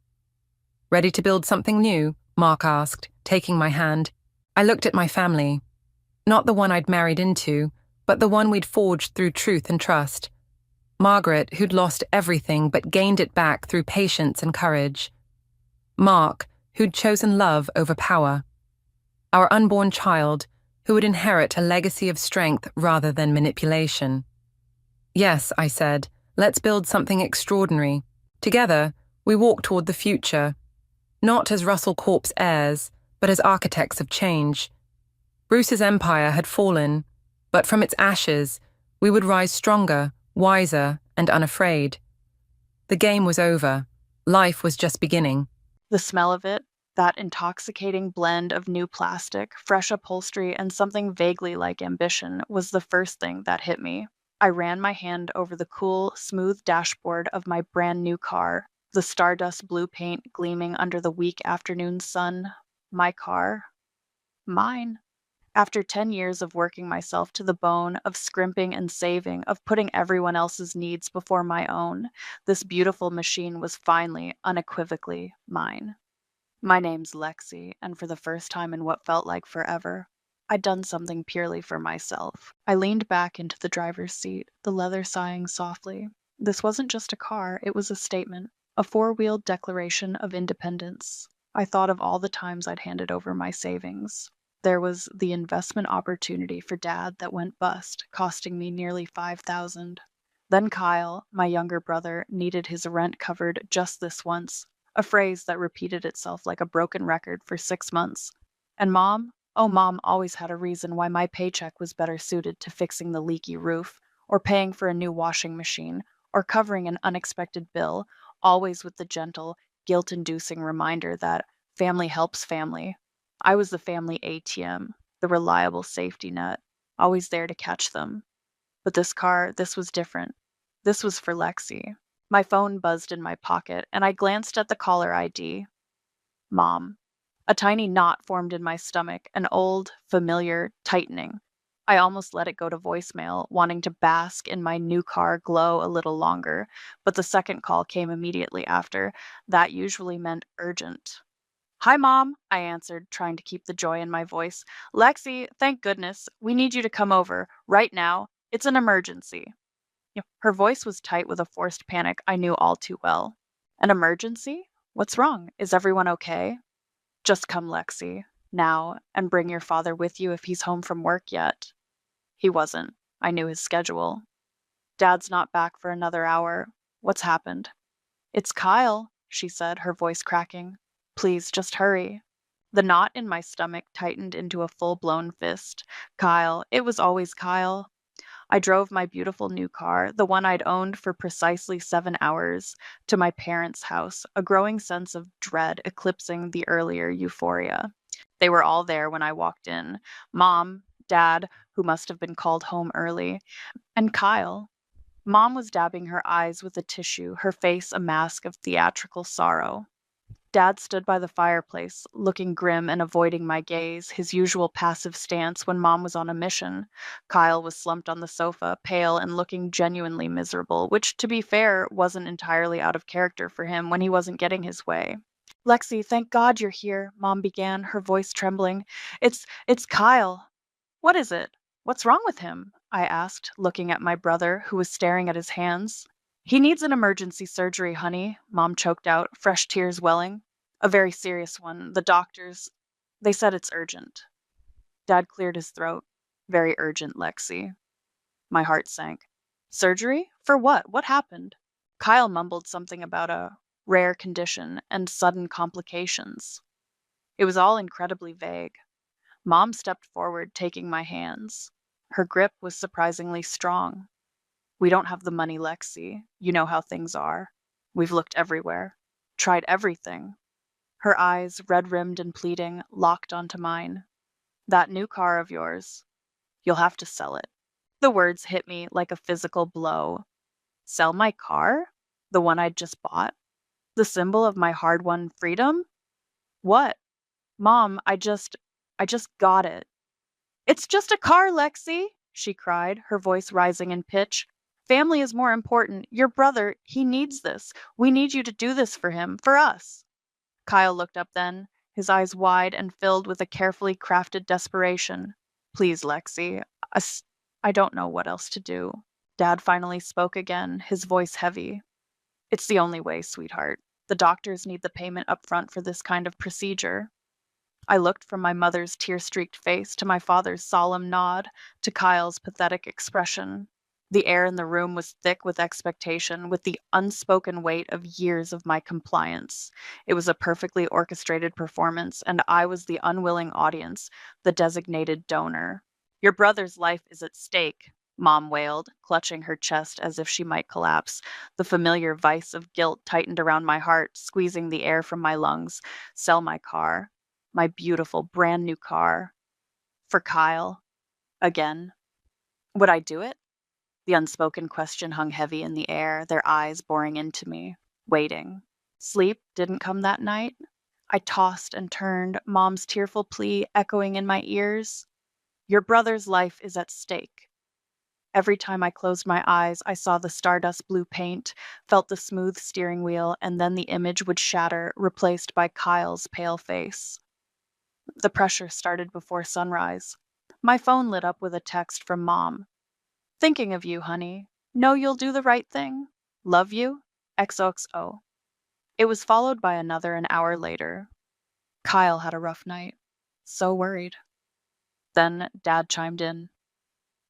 Ready to build something new? Mark asked, taking my hand. I looked at my family. Not the one I'd married into, but the one we'd forged through truth and trust. Margaret, who'd lost everything but gained it back through patience and courage. Mark, who'd chosen love over power. Our unborn child, who would inherit a legacy of strength rather than manipulation. Yes, I said, let's build something extraordinary. Together, we walk toward the future, not as Russell Corp's heirs, but as architects of change. Bruce's empire had fallen, but from its ashes, we would rise stronger, wiser, and unafraid. The game was over. Life was just beginning.
The smell of it, that intoxicating blend of new plastic, fresh upholstery, and something vaguely like ambition, was the first thing that hit me. I ran my hand over the cool, smooth dashboard of my brand new car, the stardust blue paint gleaming under the weak afternoon sun. My car. Mine. After 10 years of working myself to the bone, of scrimping and saving, of putting everyone else's needs before my own, this beautiful machine was finally, unequivocally mine. My name's Lexi, and for the first time in what felt like forever, I'd done something purely for myself. I leaned back into the driver's seat, the leather sighing softly. This wasn't just a car, it was a statement, a four-wheeled declaration of independence. I thought of all the times I'd handed over my savings. There was the investment opportunity for Dad that went bust, costing me nearly $5,000. Then Kyle, my younger brother, needed his rent covered just this once, a phrase that repeated itself like a broken record for 6 months. And Mom? Oh, Mom always had a reason why my paycheck was better suited to fixing the leaky roof, or paying for a new washing machine, or covering an unexpected bill, always with the gentle, guilt-inducing reminder that family helps family. I was the family ATM, the reliable safety net, always there to catch them. But this car, this was different. This was for Lexi. My phone buzzed in my pocket, and I glanced at the caller ID. Mom. A tiny knot formed in my stomach, an old, familiar tightening. I almost let it go to voicemail, wanting to bask in my new car glow a little longer, but the second call came immediately after. That usually meant urgent. Hi, Mom, I answered, trying to keep the joy in my voice. Lexi, thank goodness. We need you to come over, right now. It's an emergency. Her voice was tight with a forced panic I knew all too well. An emergency? What's wrong? Is everyone okay? Just come, Lexi, now, and bring your father with you if he's home from work yet. He wasn't. I knew his schedule. Dad's not back for another hour. What's happened? It's Kyle, she said, her voice cracking. Please, just hurry. The knot in my stomach tightened into a full-blown fist. Kyle. It was always Kyle. I drove my beautiful new car, the one I'd owned for precisely 7 hours, to my parents' house, a growing sense of dread eclipsing the earlier euphoria. They were all there when I walked in. Mom, Dad, who must have been called home early, and Kyle. Mom was dabbing her eyes with a tissue, her face a mask of theatrical sorrow. Dad stood by the fireplace, looking grim and avoiding my gaze, his usual passive stance when Mom was on a mission. Kyle was slumped on the sofa, pale and looking genuinely miserable, which, to be fair, wasn't entirely out of character for him when he wasn't getting his way. Lexi, thank God you're here, Mom began, her voice trembling. It's Kyle. What is it? What's wrong with him? I asked, looking at my brother, who was staring at his hands. He needs an emergency surgery, honey, Mom choked out, fresh tears welling. A very serious one. The doctors, they said it's urgent. Dad cleared his throat. Very urgent, Lexi. My heart sank. Surgery? For what? What happened? Kyle mumbled something about a rare condition and sudden complications. It was all incredibly vague. Mom stepped forward, taking my hands. Her grip was surprisingly strong. We don't have the money, Lexi. You know how things are. We've looked everywhere. Tried everything. Her eyes, red-rimmed and pleading, locked onto mine. That new car of yours. You'll have to sell it. The words hit me like a physical blow. Sell my car? The one I'd just bought? The symbol of my hard-won freedom? What? Mom, I just got it. It's just a car, Lexi, she cried, her voice rising in pitch. Family is more important. Your brother, he needs this. We need you to do this for him, for us. Kyle looked up then, his eyes wide and filled with a carefully crafted desperation. Please, Lexi, I don't know what else to do. Dad finally spoke again, his voice heavy. It's the only way, sweetheart. The doctors need the payment up front for this kind of procedure. I looked from my mother's tear-streaked face to my father's solemn nod, to Kyle's pathetic expression. The air in the room was thick with expectation, with the unspoken weight of years of my compliance. It was a perfectly orchestrated performance, and I was the unwilling audience, the designated donor. Your brother's life is at stake, Mom wailed, clutching her chest as if she might collapse. The familiar vice of guilt tightened around my heart, squeezing the air from my lungs. Sell my car. My beautiful, brand new car. For Kyle. Again. Would I do it? The unspoken question hung heavy in the air, their eyes boring into me, waiting. Sleep didn't come that night. I tossed and turned, Mom's tearful plea echoing in my ears. Your brother's life is at stake. Every time I closed my eyes, I saw the stardust blue paint, felt the smooth steering wheel, and then the image would shatter, replaced by Kyle's pale face. The pressure started before sunrise. My phone lit up with a text from Mom. Thinking of you, honey. Know you'll do the right thing. Love you. XOXO. It was followed by another an hour later. Kyle had a rough night. So worried. Then Dad chimed in.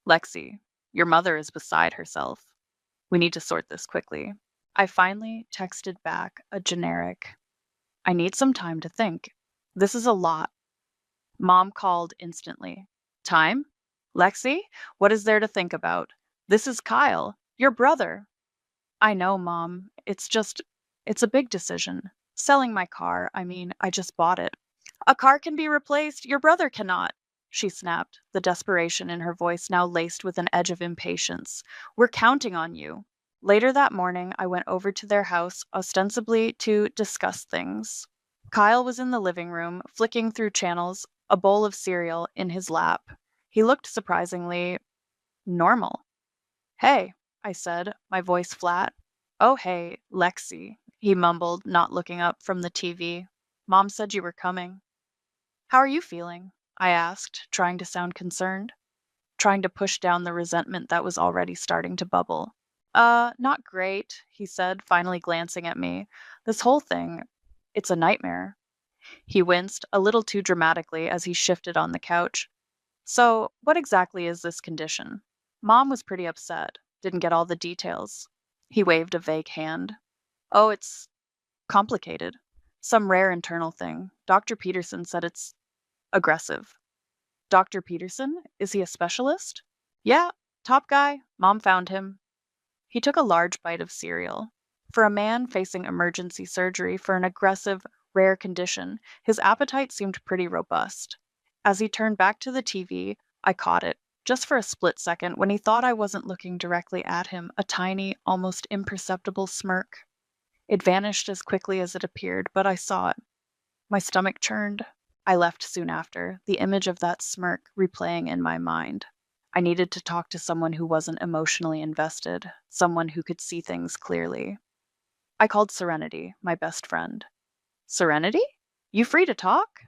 Lexi, your mother is beside herself. We need to sort this quickly. I finally texted back a generic. I need some time to think. This is a lot. Mom called instantly. Time? Lexi, what is there to think about? This is Kyle, your brother. I know, Mom. It's a big decision. Selling my car, I just bought it. A car can be replaced, your brother cannot, she snapped, the desperation in her voice now laced with an edge of impatience. We're counting on you. Later that morning, I went over to their house, ostensibly to discuss things. Kyle was in the living room, flicking through channels, a bowl of cereal in his lap. He looked surprisingly normal. Hey, I said, my voice flat. Oh, hey, Lexi, he mumbled, not looking up from the TV. Mom said you were coming. How are you feeling? I asked, trying to sound concerned, trying to push down the resentment that was already starting to bubble. Not great, he said, finally glancing at me. This whole thing, it's a nightmare. He winced, a little too dramatically, as he shifted on the couch. So, what exactly is this condition? Mom was pretty upset, didn't get all the details. He waved a vague hand. Oh, it's complicated. Some rare internal thing. Dr. Peterson said it's aggressive. Dr. Peterson? Is he a specialist? Yeah, top guy. Mom found him. He took a large bite of cereal. For a man facing emergency surgery for an aggressive, rare condition, his appetite seemed pretty robust. As he turned back to the TV, I caught it, just for a split second, when he thought I wasn't looking directly at him, a tiny, almost imperceptible smirk. It vanished as quickly as it appeared, but I saw it. My stomach churned. I left soon after, the image of that smirk replaying in my mind. I needed to talk to someone who wasn't emotionally invested, someone who could see things clearly. I called Serenity, my best friend. Serenity? You free to talk?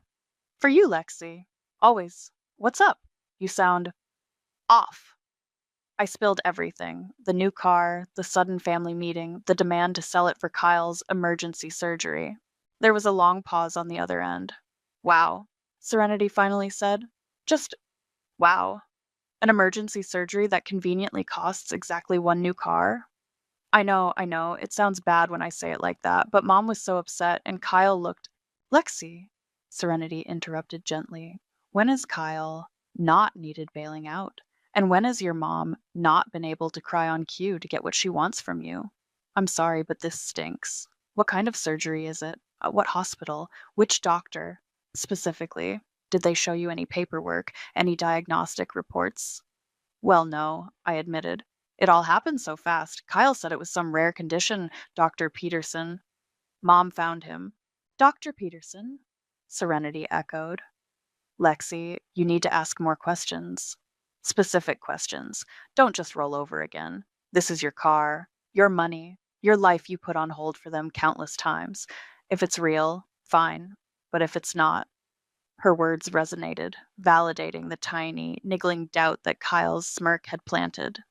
For you, Lexi. Always. What's up? You sound off. I spilled everything, the new car, the sudden family meeting, the demand to sell it for Kyle's emergency surgery. There was a long pause on the other end. Wow, Serenity finally said. Just wow. An emergency surgery that conveniently costs exactly one new car? I know, it sounds bad when I say it like that, but Mom was so upset and Kyle looked. Lexi, Serenity interrupted gently. When has Kyle not needed bailing out? And when has your mom not been able to cry on cue to get what she wants from you? I'm sorry, but this stinks. What kind of surgery is it? At what hospital? Which doctor? Specifically, did they show you any paperwork, any diagnostic reports? Well, no, I admitted. It all happened so fast. Kyle said it was some rare condition, Dr. Peterson. Mom found him. Dr. Peterson? Serenity echoed. Lexi, you need to ask more questions. Specific questions. Don't just roll over again. This is your car, your money, your life you put on hold for them countless times. If it's real, fine. But if it's not, her words resonated, validating the tiny, niggling doubt that Kyle's smirk had planted.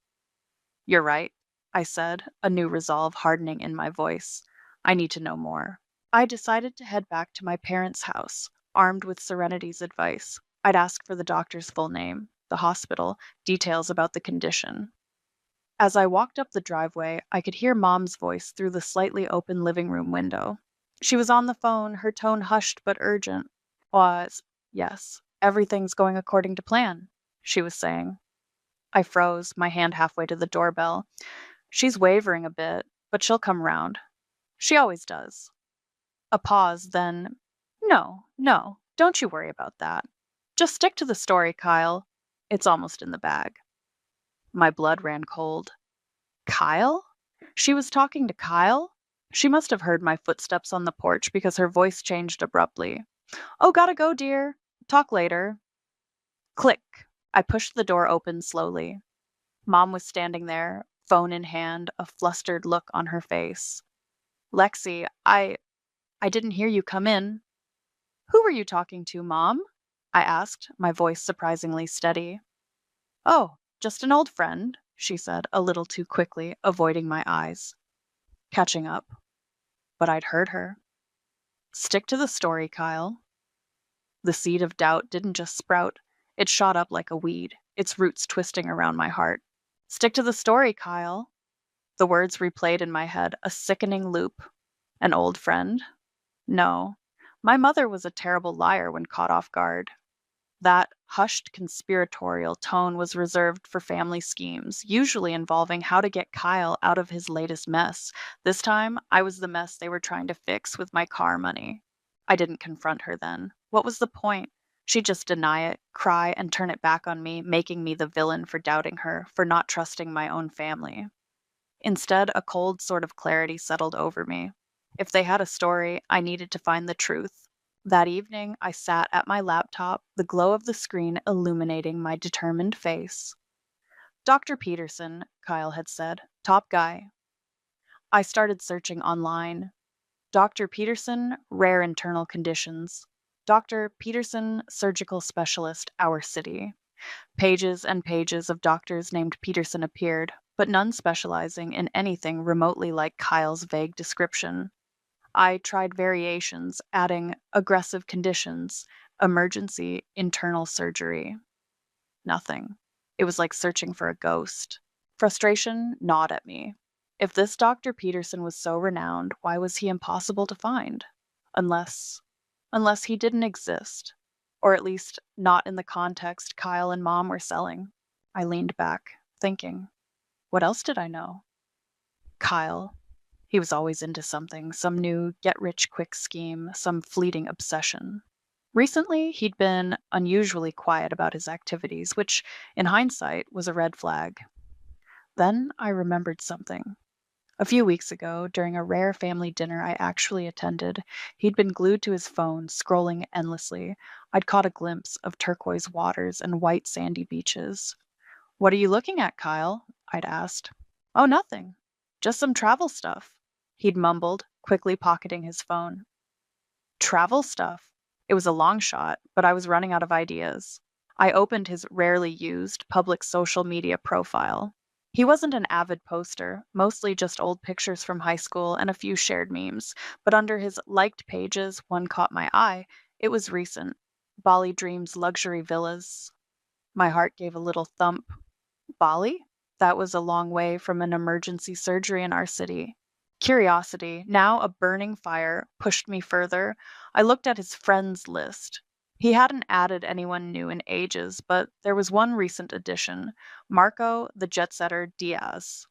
You're right, I said, a new resolve hardening in my voice. I need to know more. I decided to head back to my parents' house, armed with Serenity's advice. I'd ask for the doctor's full name, the hospital, details about the condition. As I walked up the driveway, I could hear Mom's voice through the slightly open living room window. She was on the phone, her tone hushed but urgent. Yes, everything's going according to plan, she was saying. I froze, my hand halfway to the doorbell. She's wavering a bit, but she'll come round. She always does. A pause, then, no, don't you worry about that. Just stick to the story, Kyle. It's almost in the bag. My blood ran cold. Kyle? She was talking to Kyle? She must have heard my footsteps on the porch because her voice changed abruptly. Oh, gotta go, dear. Talk later. Click. I pushed the door open slowly. Mom was standing there, phone in hand, a flustered look on her face. Lexi, I didn't hear you come in. Who were you talking to, Mom? I asked, my voice surprisingly steady. Oh, just an old friend, she said, a little too quickly, avoiding my eyes. Catching up. But I'd heard her. Stick to the story, Kyle. The seed of doubt didn't just sprout, it shot up like a weed, its roots twisting around my heart. Stick to the story, Kyle. The words replayed in my head, a sickening loop. An old friend? No. My mother was a terrible liar when caught off guard. That hushed conspiratorial tone was reserved for family schemes, usually involving how to get Kyle out of his latest mess. This time, I was the mess they were trying to fix with my car money. I didn't confront her then. What was the point? She'd just deny it, cry, and turn it back on me, making me the villain for doubting her, for not trusting my own family. Instead, a cold sort of clarity settled over me. If they had a story, I needed to find the truth. That evening, I sat at my laptop, the glow of the screen illuminating my determined face. Dr. Peterson, Kyle had said, top guy. I started searching online. Dr. Peterson, rare internal conditions. Dr. Peterson, surgical specialist, our city. Pages and pages of doctors named Peterson appeared, but none specializing in anything remotely like Kyle's vague description. I tried variations, adding aggressive conditions, emergency, internal surgery. Nothing. It was like searching for a ghost. Frustration gnawed at me. If this Dr. Peterson was so renowned, why was he impossible to find? Unless he didn't exist. Or at least not in the context Kyle and Mom were selling. I leaned back, thinking. What else did I know? Kyle. He was always into something, some new get-rich-quick scheme, some fleeting obsession. Recently, he'd been unusually quiet about his activities, which, in hindsight, was a red flag. Then I remembered something. A few weeks ago, during a rare family dinner I actually attended, he'd been glued to his phone, scrolling endlessly. I'd caught a glimpse of turquoise waters and white sandy beaches. What are you looking at, Kyle? I'd asked. Oh, nothing. Just some travel stuff, he'd mumbled, quickly pocketing his phone. Travel stuff? It was a long shot, but I was running out of ideas. I opened his rarely used public social media profile. He wasn't an avid poster, mostly just old pictures from high school and a few shared memes, but under his liked pages, one caught my eye. It was recent. Bali Dreams luxury villas. My heart gave a little thump. Bali? That was a long way from an emergency surgery in our city. Curiosity, now a burning fire, pushed me further. I looked at his friends list. He hadn't added anyone new in ages, but there was one recent addition, Marco, the jet-setter Diaz.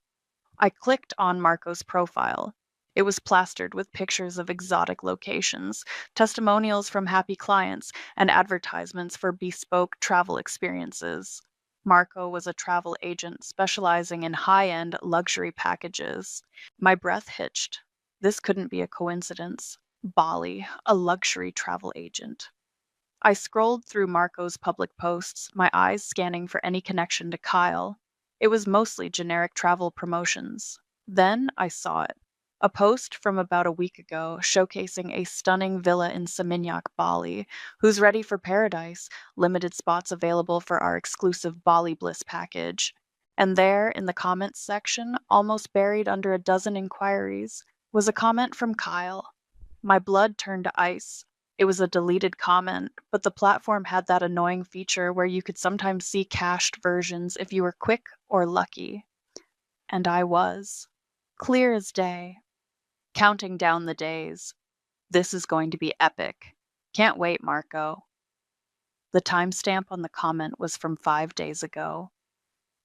I clicked on Marco's profile. It was plastered with pictures of exotic locations, testimonials from happy clients, and advertisements for bespoke travel experiences. Marco was a travel agent specializing in high-end luxury packages. My breath hitched. This couldn't be a coincidence. Bali, a luxury travel agent. I scrolled through Marco's public posts, my eyes scanning for any connection to Kyle. It was mostly generic travel promotions. Then I saw it. A post from about a week ago showcasing a stunning villa in Seminyak, Bali. Who's ready for paradise? Limited spots available for our exclusive Bali Bliss package. And there, in the comments section, almost buried under a dozen inquiries, was a comment from Kyle. My blood turned to ice. It was a deleted comment, but the platform had that annoying feature where you could sometimes see cached versions if you were quick or lucky. And I was. Clear as day. Counting down the days. This is going to be epic. Can't wait, Marco. The timestamp on the comment was from 5 days ago.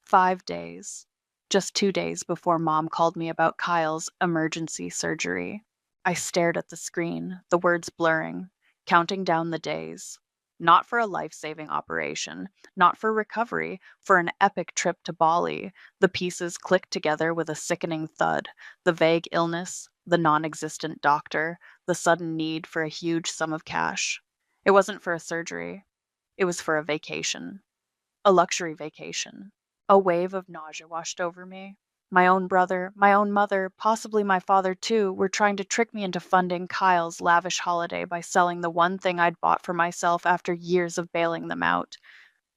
5 days. Just 2 days before Mom called me about Kyle's emergency surgery. I stared at the screen, the words blurring, counting down the days. Not for a life-saving operation, not for recovery, for an epic trip to Bali. The pieces clicked together with a sickening thud. The vague illness, the non-existent doctor, the sudden need for a huge sum of cash. It wasn't for a surgery. It was for a vacation. A luxury vacation. A wave of nausea washed over me. My own brother, my own mother, possibly my father too, were trying to trick me into funding Kyle's lavish holiday by selling the one thing I'd bought for myself after years of bailing them out.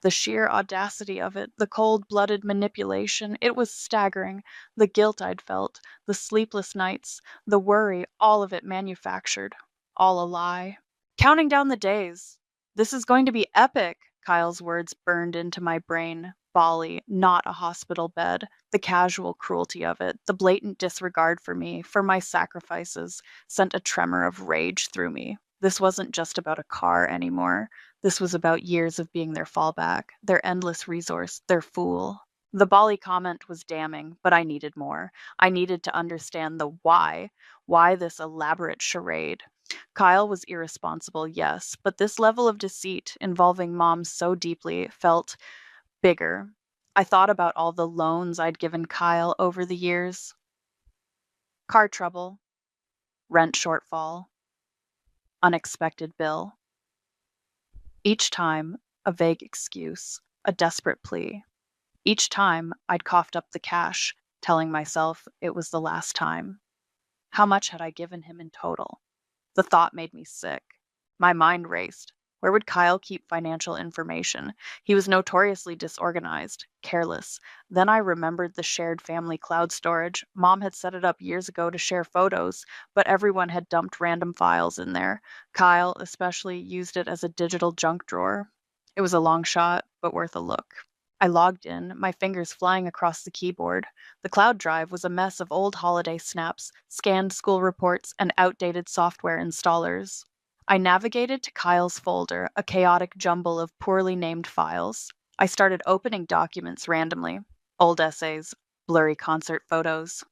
The sheer audacity of it, the cold-blooded manipulation, it was staggering. The guilt I'd felt, the sleepless nights, the worry, all of it manufactured. All a lie. Counting down the days. This is going to be epic, Kyle's words burned into my brain. Bali, not a hospital bed. The casual cruelty of it, the blatant disregard for me, for my sacrifices, sent a tremor of rage through me. This wasn't just about a car anymore. This was about years of being their fallback, their endless resource, their fool. The Bali comment was damning, but I needed more. I needed to understand the why. Why this elaborate charade? Kyle was irresponsible, yes, but this level of deceit, involving Mom so deeply, felt bigger. I thought about all the loans I'd given Kyle over the years. Car trouble, rent shortfall, unexpected bill. Each time, a vague excuse, a desperate plea. Each time, I'd coughed up the cash, telling myself it was the last time. How much had I given him in total? The thought made me sick. My mind raced. Where would Kyle keep financial information? He was notoriously disorganized, careless. Then I remembered the shared family cloud storage. Mom had set it up years ago to share photos, but everyone had dumped random files in there. Kyle, especially, used it as a digital junk drawer. It was a long shot, but worth a look. I logged in, my fingers flying across the keyboard. The cloud drive was a mess of old holiday snaps, scanned school reports, and outdated software installers. I navigated to Kyle's folder, a chaotic jumble of poorly named files. I started opening documents randomly. Old essays, blurry concert photos.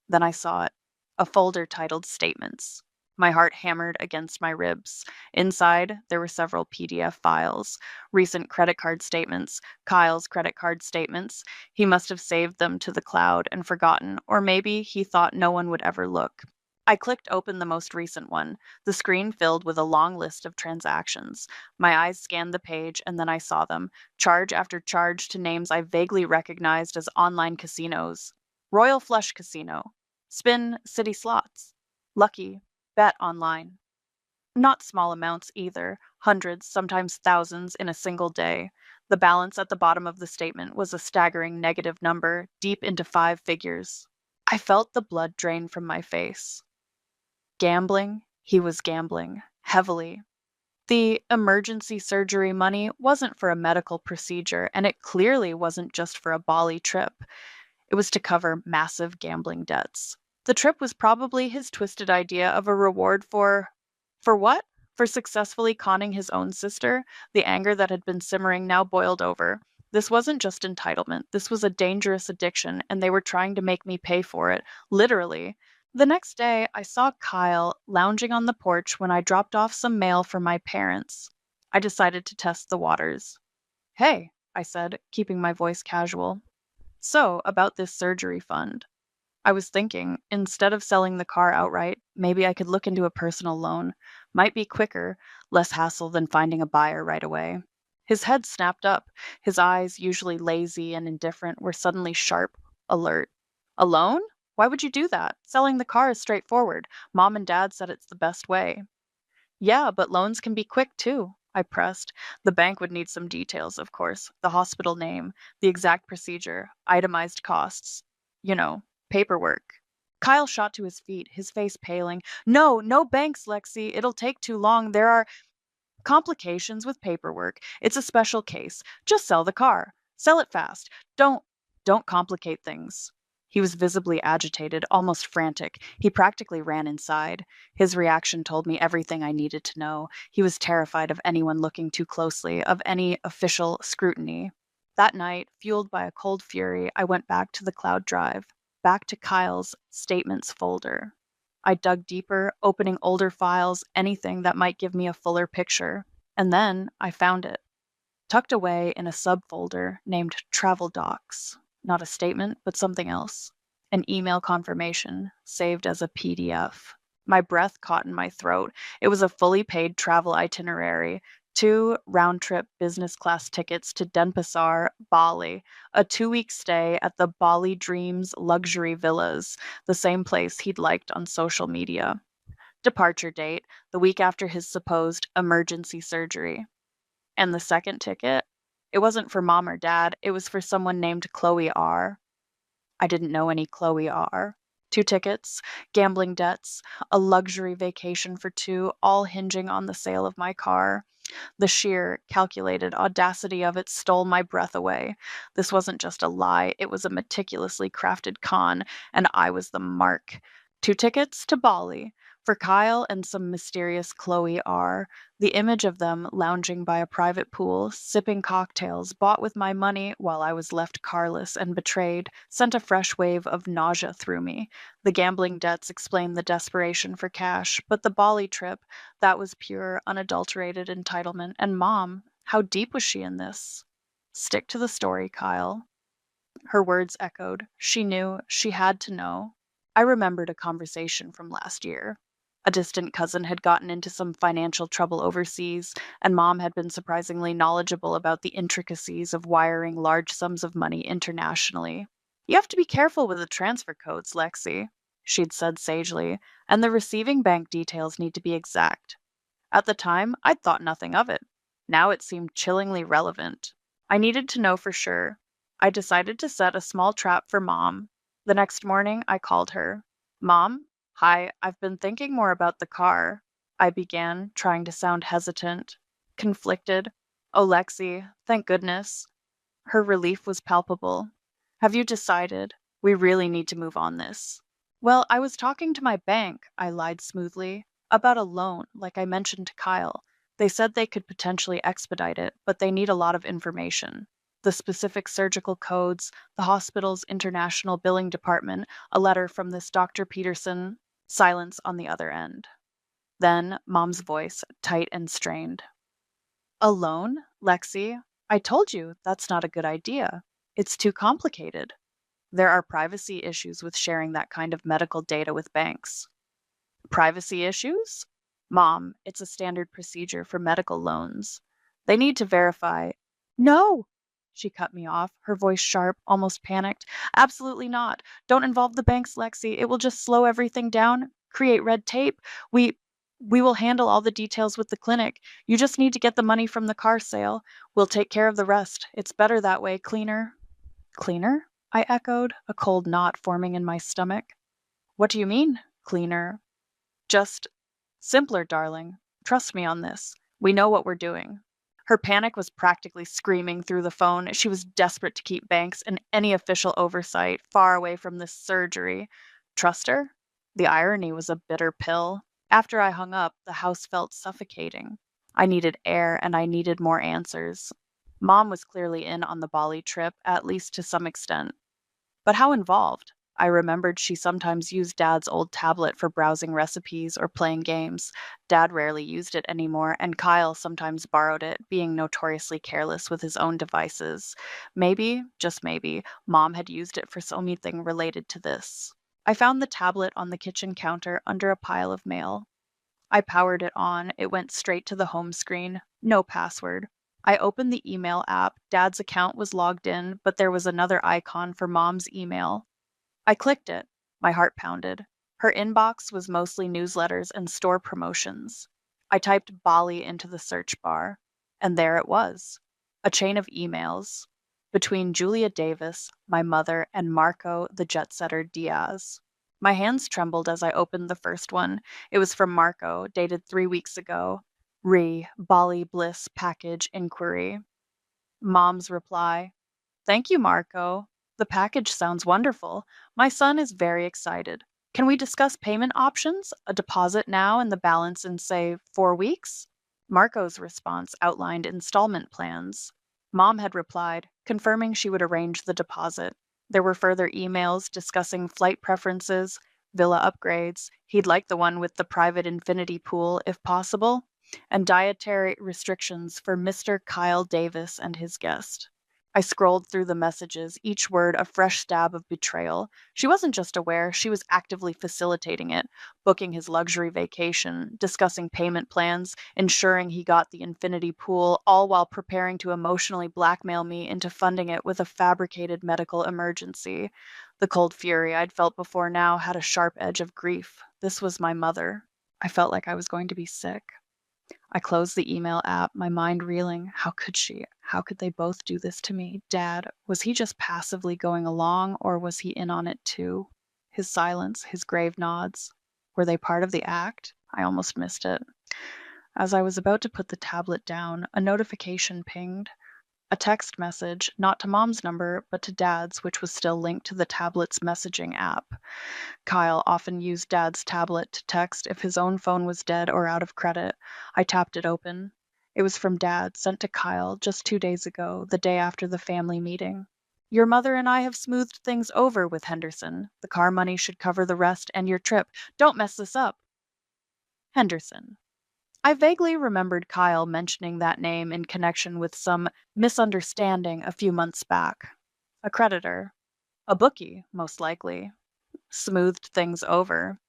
Then I saw it. A folder titled Statements. My heart hammered against my ribs. Inside, there were several PDF files. Recent credit card statements, Kyle's credit card statements. He must have saved them to the cloud and forgotten, or maybe he thought no one would ever look. I clicked open the most recent one. The screen filled with a long list of transactions. My eyes scanned the page, and then I saw them. Charge after charge to names I vaguely recognized as online casinos. Royal Flush Casino. Spin City Slots. Lucky. Bet online. Not small amounts either. Hundreds, sometimes thousands, in a single day. The balance at the bottom of the statement was a staggering negative number, deep into 5 figures. I felt the blood drain from my face. Gambling, he was gambling, heavily. The emergency surgery money wasn't for a medical procedure, and it clearly wasn't just for a Bali trip. It was to cover massive gambling debts. The trip was probably his twisted idea of a reward for what? For successfully conning his own sister? The anger that had been simmering now boiled over. This wasn't just entitlement. This was a dangerous addiction, and they were trying to make me pay for it. Literally. The next day, I saw Kyle lounging on the porch when I dropped off some mail for my parents. I decided to test the waters. Hey, I said, keeping my voice casual. So, about this surgery fund. I was thinking, instead of selling the car outright, maybe I could look into a personal loan. Might be quicker, less hassle than finding a buyer right away. His head snapped up. His eyes, usually lazy and indifferent, were suddenly sharp, alert. A loan? Why would you do that? Selling the car is straightforward. Mom and Dad said it's the best way. Yeah, but loans can be quick too, I pressed. The bank would need some details, of course. The hospital name, the exact procedure, itemized costs. Paperwork. Kyle shot to his feet, his face paling. No, no banks, Lexi. It'll take too long. There are complications with paperwork. It's a special case. Just sell the car. Sell it fast. Don't complicate things. He was visibly agitated, almost frantic. He practically ran inside. His reaction told me everything I needed to know. He was terrified of anyone looking too closely, of any official scrutiny. That night, fueled by a cold fury, I went back to the cloud drive, back to Kyle's statements folder. I dug deeper, opening older files, anything that might give me a fuller picture. And then I found it, tucked away in a subfolder named Travel Docs. Not a statement, but something else. An email confirmation, saved as a PDF. My breath caught in my throat. It was a fully paid travel itinerary, 2 round-trip business class tickets to Denpasar, Bali, a 2-week stay at the Bali Dreams luxury villas, the same place he'd liked on social media. Departure date, the week after his supposed emergency surgery. And the second ticket? It wasn't for mom or dad, it was for someone named Chloe R. I didn't know any Chloe R. 2 tickets, gambling debts, a luxury vacation for 2, all hinging on the sale of my car. The sheer, calculated audacity of it stole my breath away. This wasn't just a lie, it was a meticulously crafted con, and I was the mark. 2 tickets to Bali, for Kyle and some mysterious Chloe R. The image of them lounging by a private pool, sipping cocktails bought with my money while I was left carless and betrayed, sent a fresh wave of nausea through me. The gambling debts explained the desperation for cash, but the Bali trip, that was pure, unadulterated entitlement. And Mom, how deep was she in this? Stick to the story, Kyle. Her words echoed. She knew. She had to know. I remembered a conversation from last year. A distant cousin had gotten into some financial trouble overseas, and Mom had been surprisingly knowledgeable about the intricacies of wiring large sums of money internationally. You have to be careful with the transfer codes, Lexi, she'd said sagely, and the receiving bank details need to be exact. At the time, I'd thought nothing of it. Now it seemed chillingly relevant. I needed to know for sure. I decided to set a small trap for Mom. The next morning, I called her. Mom? Hi, I've been thinking more about the car. I began, trying to sound hesitant, conflicted. Oh, Lexi, thank goodness. Her relief was palpable. Have you decided? We really need to move on this. Well, I was talking to my bank, I lied smoothly, about a loan, like I mentioned to Kyle. They said they could potentially expedite it, but they need a lot of information. The specific surgical codes, the hospital's international billing department, a letter from this Dr. Peterson. Silence on the other end. Then Mom's voice, tight and strained. Alone, Lexi? I told you that's not a good idea. It's too complicated. There are privacy issues with sharing that kind of medical data with banks. Privacy issues? Mom, it's a standard procedure for medical loans. They need to verify. No! She cut me off, her voice sharp, almost panicked. Absolutely not. Don't involve the banks, Lexi. It will just slow everything down, create red tape. We will handle all the details with the clinic. You just need to get the money from the car sale. We'll take care of the rest. It's better that way, cleaner. Cleaner? I echoed, a cold knot forming in my stomach. What do you mean, cleaner? Just simpler, darling. Trust me on this. We know what we're doing. Her panic was practically screaming through the phone. She was desperate to keep banks and any official oversight far away from this surgery. Trust her? The irony was a bitter pill. After I hung up, the house felt suffocating. I needed air and I needed more answers. Mom was clearly in on the Bali trip, at least to some extent. But how involved? I remembered she sometimes used Dad's old tablet for browsing recipes or playing games. Dad rarely used it anymore, and Kyle sometimes borrowed it, being notoriously careless with his own devices. Maybe, just maybe, Mom had used it for something related to this. I found the tablet on the kitchen counter under a pile of mail. I powered it on. It went straight to the home screen. No password. I opened the email app. Dad's account was logged in, but there was another icon for Mom's email. I clicked it. My heart pounded. Her inbox was mostly newsletters and store promotions. I typed Bali into the search bar, and there it was. A chain of emails between Julia Davis, my mother, and Marco, the jet-setter Diaz. My hands trembled as I opened the first one. It was from Marco, dated 3 weeks ago. Bali Bliss package inquiry. Mom's reply. Thank you, Marco. The package sounds wonderful. My son is very excited. Can we discuss payment options? A deposit now and the balance in, say, 4 weeks? Marco's response outlined installment plans. Mom had replied, confirming she would arrange the deposit. There were further emails discussing flight preferences, villa upgrades. He'd like the one with the private infinity pool, if possible, and dietary restrictions for Mr. Kyle Davis and his guest. I scrolled through the messages, each word a fresh stab of betrayal. She wasn't just aware, she was actively facilitating it, booking his luxury vacation, discussing payment plans, ensuring he got the infinity pool, all while preparing to emotionally blackmail me into funding it with a fabricated medical emergency. The cold fury I'd felt before now had a sharp edge of grief. This was my mother. I felt like I was going to be sick. I closed the email app, my mind reeling. How could she? How could they both do this to me? Dad, was he just passively going along, or was he in on it too? His silence, his grave nods. Were they part of the act? I almost missed it. As I was about to put the tablet down, a notification pinged. A text message, not to Mom's number, but to Dad's, which was still linked to the tablet's messaging app. Kyle often used Dad's tablet to text if his own phone was dead or out of credit. I tapped it open. It was from Dad, sent to Kyle just 2 days ago, the day after the family meeting. Your mother and I have smoothed things over with Henderson. The car money should cover the rest and your trip. Don't mess this up. Henderson. I vaguely remembered Kyle mentioning that name in connection with some misunderstanding a few months back. A creditor. A bookie, most likely. Smoothed things over.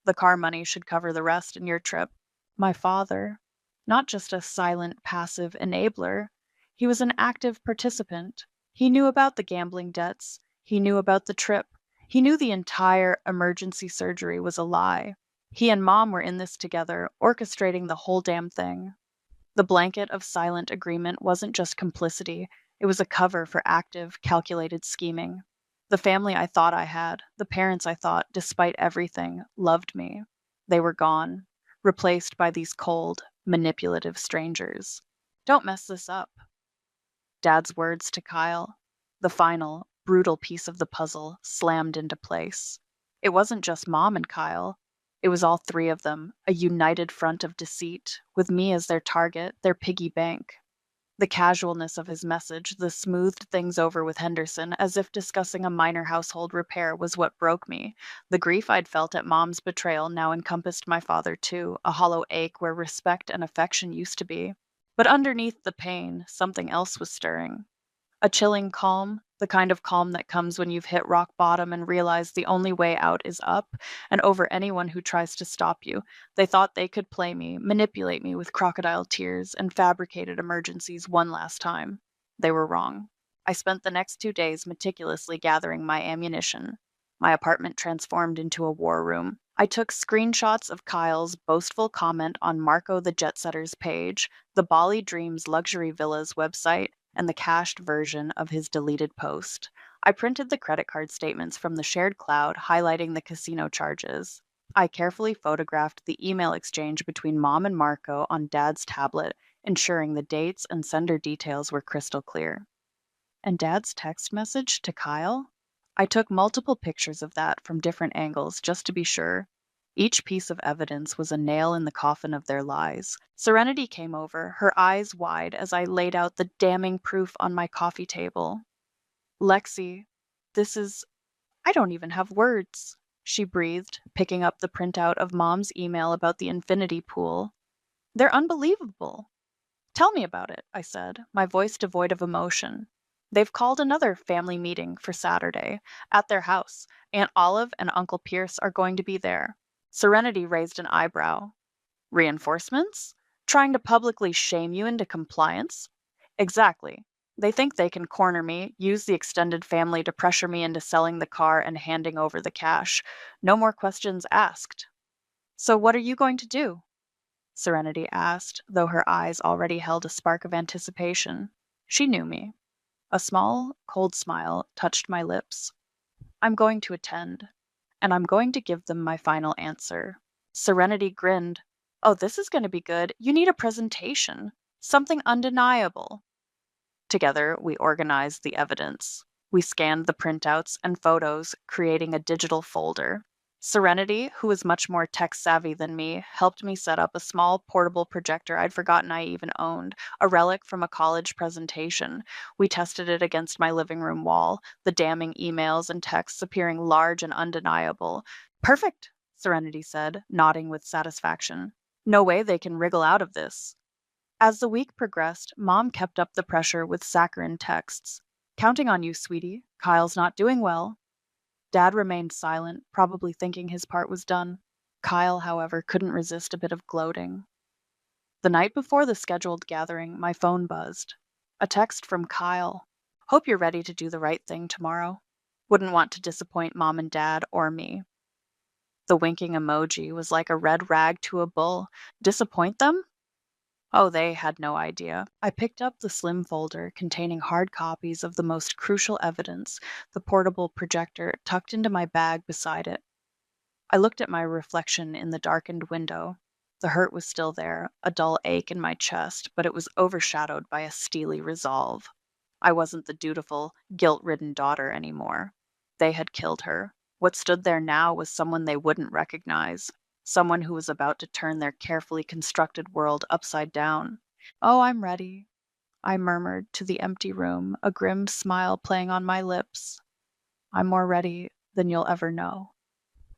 The car money should cover the rest in your trip. My father. Not just a silent, passive enabler. He was an active participant. He knew about the gambling debts. He knew about the trip. He knew the entire emergency surgery was a lie. He and Mom were in this together, orchestrating the whole damn thing. The blanket of silent agreement wasn't just complicity, it was a cover for active, calculated scheming. The family I thought I had, the parents I thought, despite everything, loved me. They were gone, replaced by these cold, manipulative strangers. Don't mess this up. Dad's words to Kyle, the final, brutal piece of the puzzle, slammed into place. It wasn't just Mom and Kyle. It was all three of them, a united front of deceit, with me as their target, their piggy bank. The casualness of his message, the smoothed things over with Henderson, as if discussing a minor household repair, was what broke me. The grief I'd felt at Mom's betrayal now encompassed my father too, a hollow ache where respect and affection used to be. But underneath the pain, something else was stirring. A chilling calm, the kind of calm that comes when you've hit rock bottom and realize the only way out is up, and over anyone who tries to stop you. They thought they could play me, manipulate me with crocodile tears and fabricated emergencies one last time. They were wrong. I spent the next 2 days meticulously gathering my ammunition. My apartment transformed into a war room. I took screenshots of Kyle's boastful comment on Marco the Jetsetter's page, the Bali Dreams Luxury Villas website, and the cached version of his deleted post. I printed the credit card statements from the shared cloud, highlighting the casino charges. I carefully photographed the email exchange between Mom and Marco on Dad's tablet, ensuring the dates and sender details were crystal clear. And Dad's text message to Kyle? I took multiple pictures of that from different angles just to be sure. Each piece of evidence was a nail in the coffin of their lies. Serenity came over, her eyes wide as I laid out the damning proof on my coffee table. Lexi, I don't even have words, she breathed, picking up the printout of Mom's email about the infinity pool. They're unbelievable. Tell me about it, I said, my voice devoid of emotion. They've called another family meeting for Saturday, at their house. Aunt Olive and Uncle Pierce are going to be there. Serenity raised an eyebrow. Reinforcements? Trying to publicly shame you into compliance? Exactly. They think they can corner me, use the extended family to pressure me into selling the car and handing over the cash. No more questions asked. So what are you going to do? Serenity asked, though her eyes already held a spark of anticipation. She knew me. A small, cold smile touched my lips. I'm going to attend, and I'm going to give them my final answer. Serenity grinned. Oh, this is going to be good. You need a presentation. Something undeniable. Together, we organized the evidence. We scanned the printouts and photos, creating a digital folder. Serenity, who was much more tech-savvy than me, helped me set up a small portable projector I'd forgotten I even owned, a relic from a college presentation. We tested it against my living room wall, the damning emails and texts appearing large and undeniable. "Perfect," Serenity said, nodding with satisfaction. "No way they can wriggle out of this." As the week progressed, Mom kept up the pressure with saccharine texts. "Counting on you, sweetie. Kyle's not doing well." Dad remained silent, probably thinking his part was done. Kyle, however, couldn't resist a bit of gloating. The night before the scheduled gathering, my phone buzzed. A text from Kyle. "Hope you're ready to do the right thing tomorrow. Wouldn't want to disappoint Mom and Dad or me." The winking emoji was like a red rag to a bull. Disappoint them? Oh, they had no idea. I picked up the slim folder containing hard copies of the most crucial evidence, the portable projector tucked into my bag beside it. I looked at my reflection in the darkened window. The hurt was still there, a dull ache in my chest, but it was overshadowed by a steely resolve. I wasn't the dutiful, guilt-ridden daughter anymore. They had killed her. What stood there now was someone they wouldn't recognize. Someone who was about to turn their carefully constructed world upside down. "Oh, I'm ready," I murmured to the empty room, a grim smile playing on my lips. "I'm more ready than you'll ever know."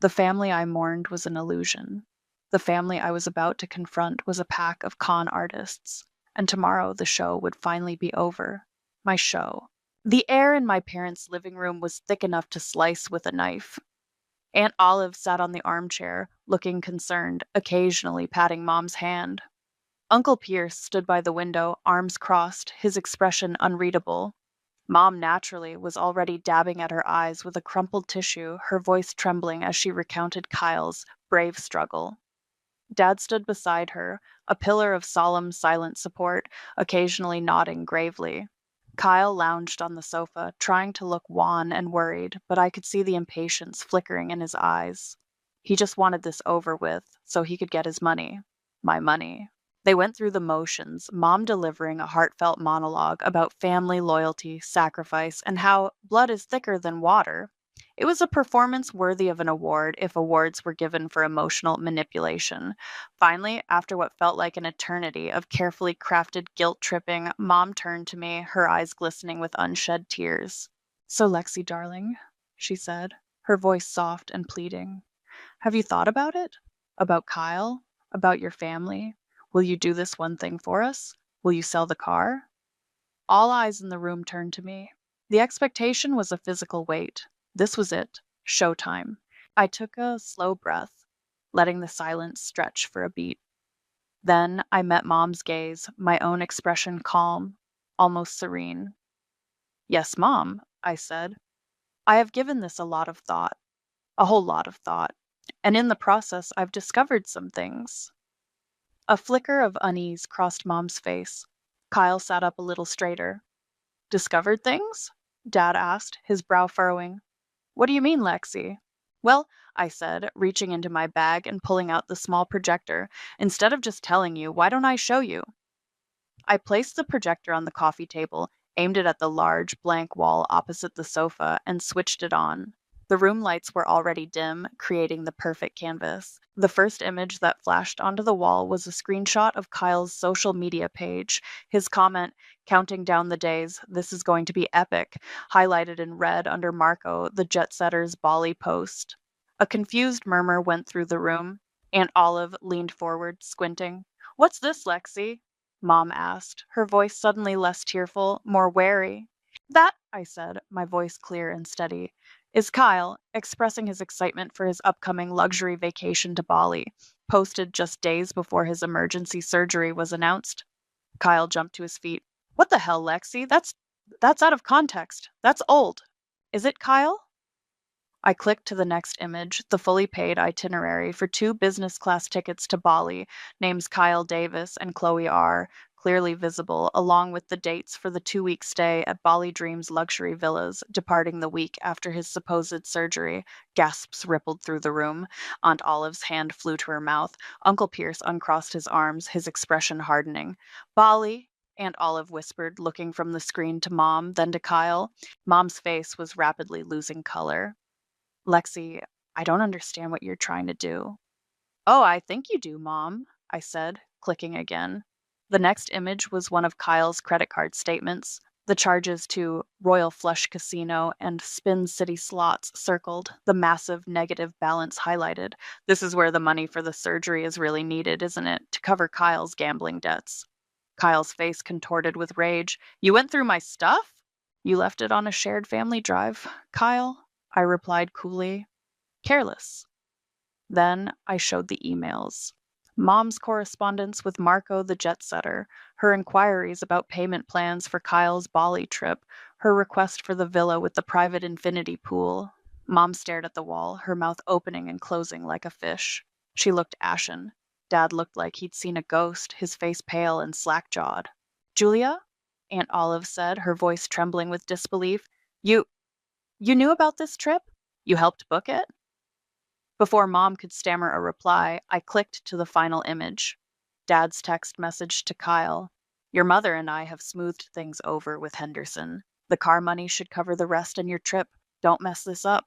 The family I mourned was an illusion. The family I was about to confront was a pack of con artists. And tomorrow the show would finally be over. My show. The air in my parents' living room was thick enough to slice with a knife. Aunt Olive sat on the armchair, looking concerned, occasionally patting Mom's hand. Uncle Pierce stood by the window, arms crossed, his expression unreadable. Mom, naturally, was already dabbing at her eyes with a crumpled tissue, her voice trembling as she recounted Kyle's brave struggle. Dad stood beside her, a pillar of solemn, silent support, occasionally nodding gravely. Kyle lounged on the sofa, trying to look wan and worried, but I could see the impatience flickering in his eyes. He just wanted this over with, so he could get his money. My money. They went through the motions, Mom delivering a heartfelt monologue about family loyalty, sacrifice, and how blood is thicker than water. It was a performance worthy of an award if awards were given for emotional manipulation. Finally, after what felt like an eternity of carefully crafted guilt-tripping, Mom turned to me, her eyes glistening with unshed tears. "So, Lexi, darling," she said, her voice soft and pleading, "have you thought about it? About Kyle? About your family? Will you do this one thing for us? Will you sell the car?" All eyes in the room turned to me. The expectation was a physical weight. This was it. Showtime. I took a slow breath, letting the silence stretch for a beat. Then I met Mom's gaze, my own expression calm, almost serene. "Yes, Mom," I said. "I have given this a lot of thought. A whole lot of thought. And in the process, I've discovered some things." A flicker of unease crossed Mom's face. Kyle sat up a little straighter. "Discovered things?" Dad asked, his brow furrowing. "What do you mean, Lexi?" "Well," I said, reaching into my bag and pulling out the small projector, "instead of just telling you, why don't I show you?" I placed the projector on the coffee table, aimed it at the large, blank wall opposite the sofa, and switched it on. The room lights were already dim, creating the perfect canvas. The first image that flashed onto the wall was a screenshot of Kyle's social media page, his comment, "Counting down the days, this is going to be epic," highlighted in red under Marco, the jet setter's Bali post. A confused murmur went through the room. Aunt Olive leaned forward, squinting. "What's this, Lexi?" Mom asked, her voice suddenly less tearful, more wary. "That," I said, my voice clear and steady, "is Kyle, expressing his excitement for his upcoming luxury vacation to Bali, posted just days before his emergency surgery was announced." Kyle jumped to his feet. "What the hell, Lexi? That's out of context. That's old. Is it, Kyle?" I clicked to the next image, the fully paid itinerary for 2 business class tickets to Bali, names Kyle Davis and Chloe R., clearly visible, along with the dates for the 2-week stay at Bali Dreams luxury villas, departing the week after his supposed surgery. Gasps rippled through the room. Aunt Olive's hand flew to her mouth. Uncle Pierce uncrossed his arms, his expression hardening. "Bali," Aunt Olive whispered, looking from the screen to Mom, then to Kyle. Mom's face was rapidly losing color. Lexi, I don't understand what you're trying to do. Oh, I think you do, Mom, I said, clicking again. The next image was one of Kyle's credit card statements, the charges to Royal Flush Casino and Spin City Slots circled, the massive negative balance highlighted. This is where the money for the surgery is really needed, isn't it? To cover Kyle's gambling debts. Kyle's face contorted with rage. You went through my stuff? You left it on a shared family drive, Kyle, I replied coolly. Careless. Then I showed the emails. Mom's correspondence with Marco the jet setter, her inquiries about payment plans for Kyle's Bali trip, her request for the villa with the private infinity pool. Mom stared at the wall, her mouth opening and closing like a fish. She looked ashen. Dad looked like he'd seen a ghost, his face pale and slack-jawed. Julia? Aunt Olive said, her voice trembling with disbelief. You knew about this trip? You helped book it? Before Mom could stammer a reply, I clicked to the final image. Dad's text message to Kyle. Your mother and I have smoothed things over with Henderson. The car money should cover the rest on your trip. Don't mess this up.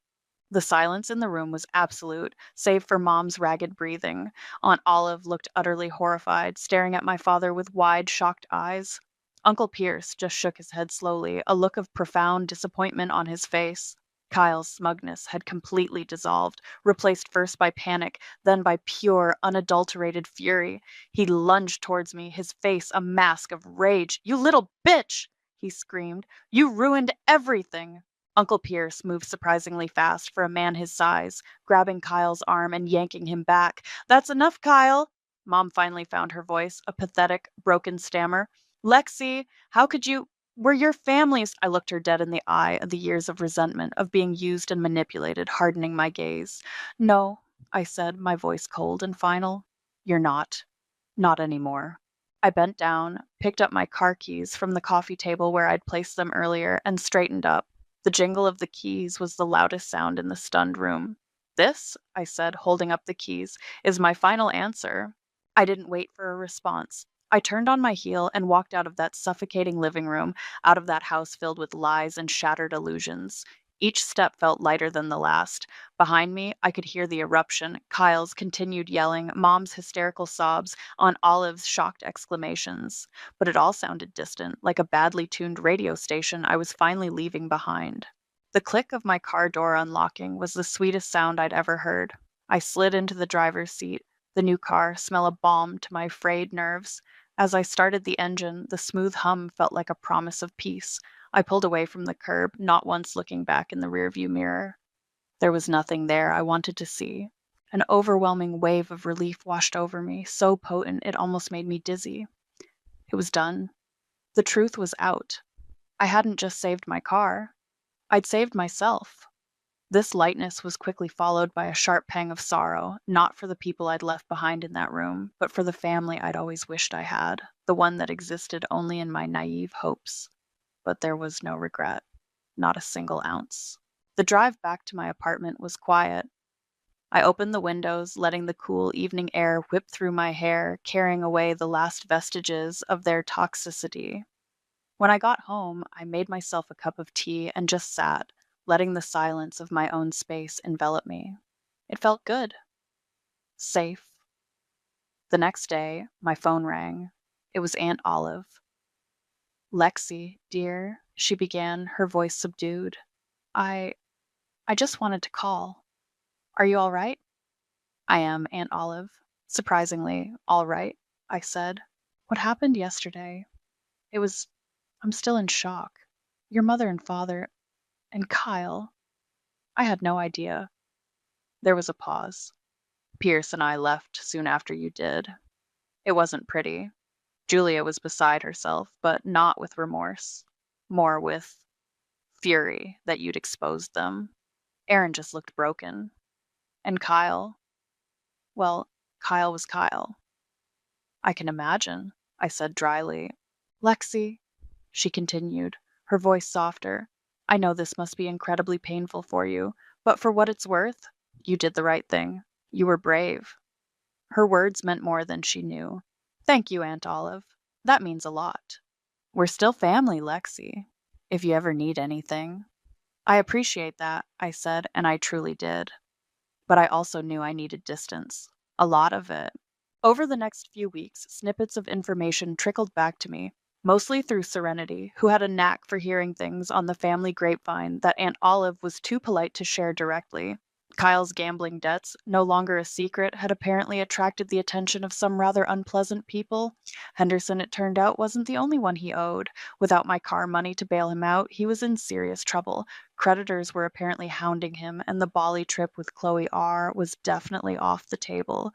The silence in the room was absolute, save for Mom's ragged breathing. Aunt Olive looked utterly horrified, staring at my father with wide, shocked eyes. Uncle Pierce just shook his head slowly, a look of profound disappointment on his face. Kyle's smugness had completely dissolved, replaced first by panic, then by pure, unadulterated fury. He lunged towards me, his face a mask of rage. You little bitch! He screamed. You ruined everything! Uncle Pierce moved surprisingly fast for a man his size, grabbing Kyle's arm and yanking him back. That's enough, Kyle! Mom finally found her voice, a pathetic, broken stammer. Lexi, how could you... We're your families. I looked her dead in the eye of the years of resentment, of being used and manipulated, hardening my gaze. No, I said, my voice cold and final. You're not. Not anymore. I bent down, picked up my car keys from the coffee table where I'd placed them earlier, and straightened up. The jingle of the keys was the loudest sound in the stunned room. This, I said, holding up the keys, is my final answer. I didn't wait for a response. I turned on my heel and walked out of that suffocating living room, out of that house filled with lies and shattered illusions. Each step felt lighter than the last. Behind me, I could hear the eruption, Kyle's continued yelling, Mom's hysterical sobs, Aunt Olive's shocked exclamations. But it all sounded distant, like a badly tuned radio station I was finally leaving behind. The click of my car door unlocking was the sweetest sound I'd ever heard. I slid into the driver's seat, the new car smell a balm to my frayed nerves. As I started the engine, the smooth hum felt like a promise of peace. I pulled away from the curb, not once looking back in the rearview mirror. There was nothing there I wanted to see. An overwhelming wave of relief washed over me, so potent it almost made me dizzy. It was done. The truth was out. I hadn't just saved my car. I'd saved myself. This lightness was quickly followed by a sharp pang of sorrow, not for the people I'd left behind in that room, but for the family I'd always wished I had, the one that existed only in my naive hopes. But there was no regret, not a single ounce. The drive back to my apartment was quiet. I opened the windows, letting the cool evening air whip through my hair, carrying away the last vestiges of their toxicity. When I got home, I made myself a cup of tea and just sat, letting the silence of my own space envelop me. It felt good. Safe. The next day, my phone rang. It was Aunt Olive. Lexi, dear, she began, her voice subdued. I just wanted to call. Are you all right? I am, Aunt Olive. Surprisingly, all right, I said. What happened yesterday? I'm still in shock. Your mother and father, and Kyle. I had no idea. There was a pause. Pierce and I left soon after you did. It wasn't pretty. Julia was beside herself, but not with remorse. More with fury that you'd exposed them. Aaron just looked broken. And Kyle? Well, Kyle was Kyle. I can imagine, I said dryly. Lexi, she continued, her voice softer. I know this must be incredibly painful for you, but for what it's worth, you did the right thing. You were brave. Her words meant more than she knew. Thank you, Aunt Olive. That means a lot. We're still family, Lexi, if you ever need anything. I appreciate that, I said, and I truly did. But I also knew I needed distance. A lot of it. Over the next few weeks, snippets of information trickled back to me, mostly through Serenity, who had a knack for hearing things on the family grapevine that Aunt Olive was too polite to share directly. Kyle's gambling debts, no longer a secret, had apparently attracted the attention of some rather unpleasant people. Henderson, it turned out, wasn't the only one he owed. Without my car money to bail him out, he was in serious trouble. Creditors were apparently hounding him, and the Bali trip with Chloe R. was definitely off the table.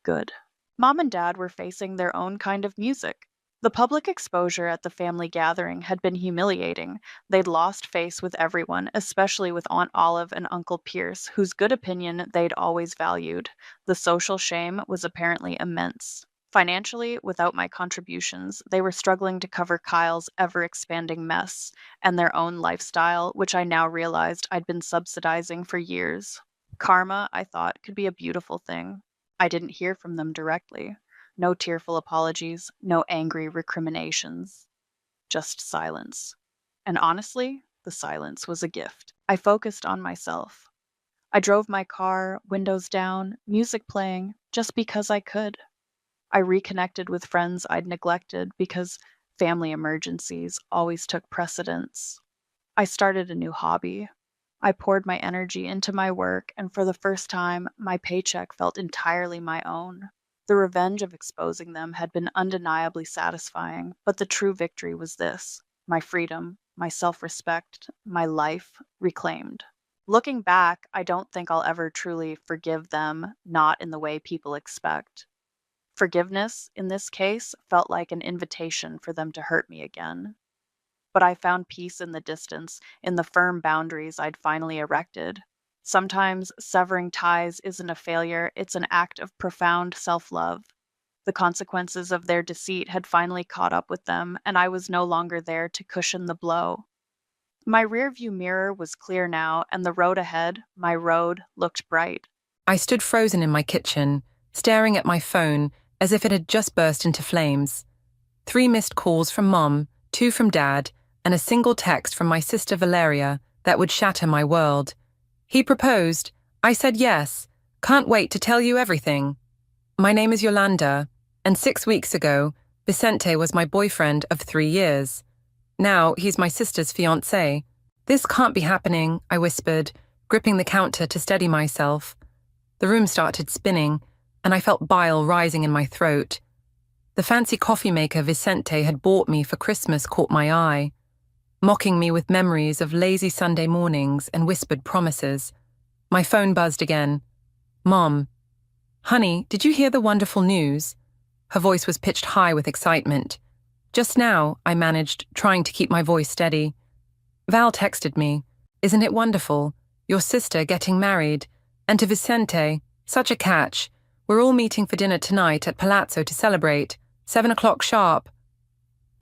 Good. Mom and Dad were facing their own kind of music. The public exposure at the family gathering had been humiliating. They'd lost face with everyone, especially with Aunt Olive and Uncle Pierce, whose good opinion they'd always valued. The social shame was apparently immense. Financially, without my contributions, they were struggling to cover Kyle's ever-expanding mess and their own lifestyle, which I now realized I'd been subsidizing for years. Karma, I thought, could be a beautiful thing. I didn't hear from them directly. No tearful apologies, no angry recriminations. Just silence. And honestly, the silence was a gift. I focused on myself. I drove my car, windows down, music playing, just because I could. I reconnected with friends I'd neglected because family emergencies always took precedence. I started a new hobby. I poured my energy into my work, and for the first time, my paycheck felt entirely my own. The revenge of exposing them had been undeniably satisfying, but the true victory was this: my freedom, my self-respect, my life reclaimed. Looking back, I don't think I'll ever truly forgive them, not in the way people expect. Forgiveness, in this case, felt like an invitation for them to hurt me again. But I found peace in the distance, in the firm boundaries I'd finally erected. Sometimes severing ties isn't a failure, it's an act of profound self-love. The consequences of their deceit had finally caught up with them, and I was no longer there to cushion the blow. My rearview mirror was clear now, and the road ahead, my road, looked bright.
I stood frozen in my kitchen, staring at my phone as if it had just burst into flames. 3 missed calls from Mom, 2 from Dad, and a single text from my sister Valeria that would shatter my world. He proposed. I said yes. Can't wait to tell you everything. My name is Yolanda, and 6 weeks ago, Vicente was my boyfriend of 3 years. Now he's my sister's fiancé. This can't be happening, I whispered, gripping the counter to steady myself. The room started spinning, and I felt bile rising in my throat. The fancy coffee maker Vicente had bought me for Christmas caught my eye, mocking me with memories of lazy Sunday mornings and whispered promises. My phone buzzed again. Mom. Honey, did you hear the wonderful news? Her voice was pitched high with excitement. Just now, I managed, trying to keep my voice steady. Val texted me. Isn't it wonderful? Your sister getting married. And to Vicente, such a catch. We're all meeting for dinner tonight at Palazzo to celebrate. 7 o'clock sharp.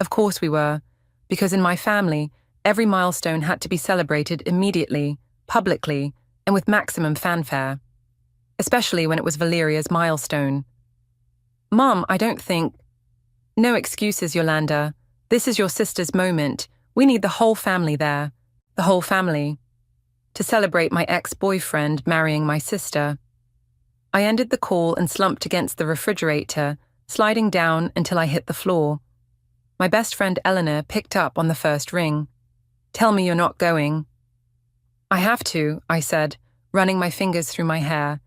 Of course we were, because in my family, every milestone had to be celebrated immediately, publicly, and with maximum fanfare. Especially when it was Valeria's milestone. Mom, I don't think... No excuses, Yolanda. This is your sister's moment. We need the whole family there. The whole family. To celebrate my ex-boyfriend marrying my sister. I ended the call and slumped against the refrigerator, sliding down until I hit the floor. My best friend Eleanor picked up on the first ring. Tell me you're not going. I have to, I said, running my fingers through my hair.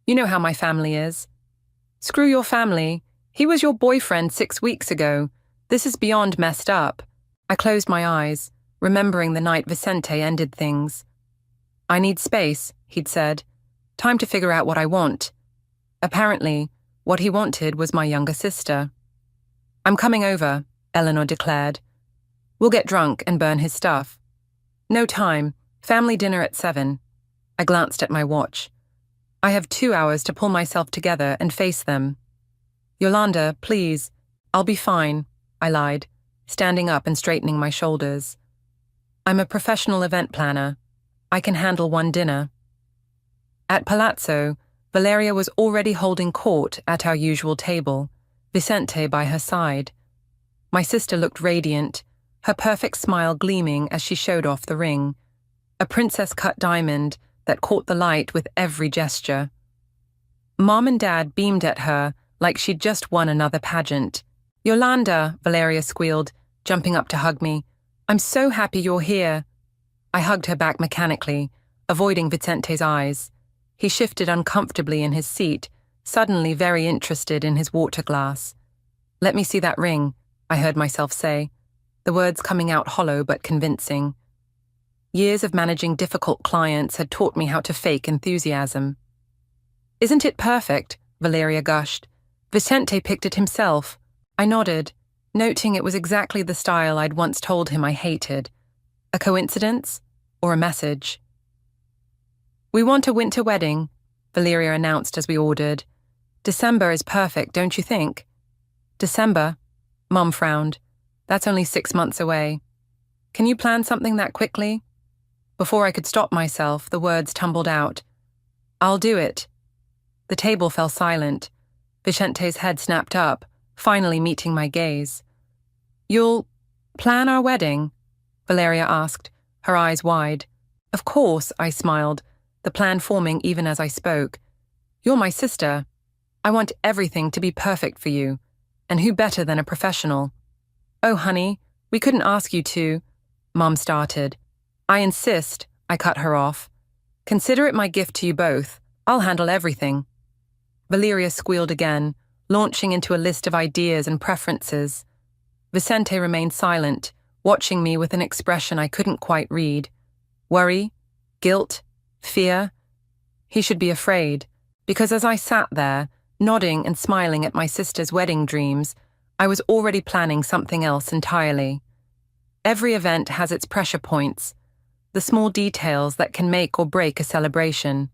You know how my family is. Screw your family. He was your boyfriend 6 weeks ago. This is beyond messed up. I closed my eyes, remembering the night Vicente ended things. I need space, he'd said. Time to figure out what I want. Apparently, what he wanted was my younger sister. I'm coming over, Eleanor declared. We'll get drunk and burn his stuff. No time. Family dinner at 7. I glanced at my watch. I have 2 hours to pull myself together and face them. Yolanda, please. I'll be fine, I lied, standing up and straightening my shoulders. I'm a professional event planner. I can handle one dinner. At Palazzo, Valeria was already holding court at our usual table, Vicente by her side. My sister looked radiant, her perfect smile gleaming as she showed off the ring, a princess-cut diamond that caught the light with every gesture. Mom and Dad beamed at her like she'd just won another pageant. "Yolanda," Valeria squealed, jumping up to hug me. "I'm so happy you're here." I hugged her back mechanically, avoiding Vicente's eyes. He shifted uncomfortably in his seat, suddenly very interested in his water glass. "Let me see that ring," I heard myself say, the words coming out hollow but convincing. Years of managing difficult clients had taught me how to fake enthusiasm. "Isn't it perfect?" Valeria gushed. "Vicente picked it himself." I nodded, noting it was exactly the style I'd once told him I hated. A coincidence? Or a message? "We want a winter wedding," Valeria announced as we ordered. "December is perfect, don't you think?" "December?" Mom frowned. "That's only 6 months away. Can you plan something that quickly?" Before I could stop myself, the words tumbled out. "I'll do it." The table fell silent. Vicente's head snapped up, finally meeting my gaze. "You'll plan our wedding?" Valeria asked, her eyes wide. "Of course," I smiled, the plan forming even as I spoke. "You're my sister. I want everything to be perfect for you. And who better than a professional?" "Oh, honey, we couldn't ask you to," Mom started. "I insist," I cut her off. "Consider it my gift to you both. I'll handle everything." Valeria squealed again, launching into a list of ideas and preferences. Vicente remained silent, watching me with an expression I couldn't quite read. Worry? Guilt? Fear? He should be afraid, because as I sat there, nodding and smiling at my sister's wedding dreams, I was already planning something else entirely. Every event has its pressure points, the small details that can make or break a celebration.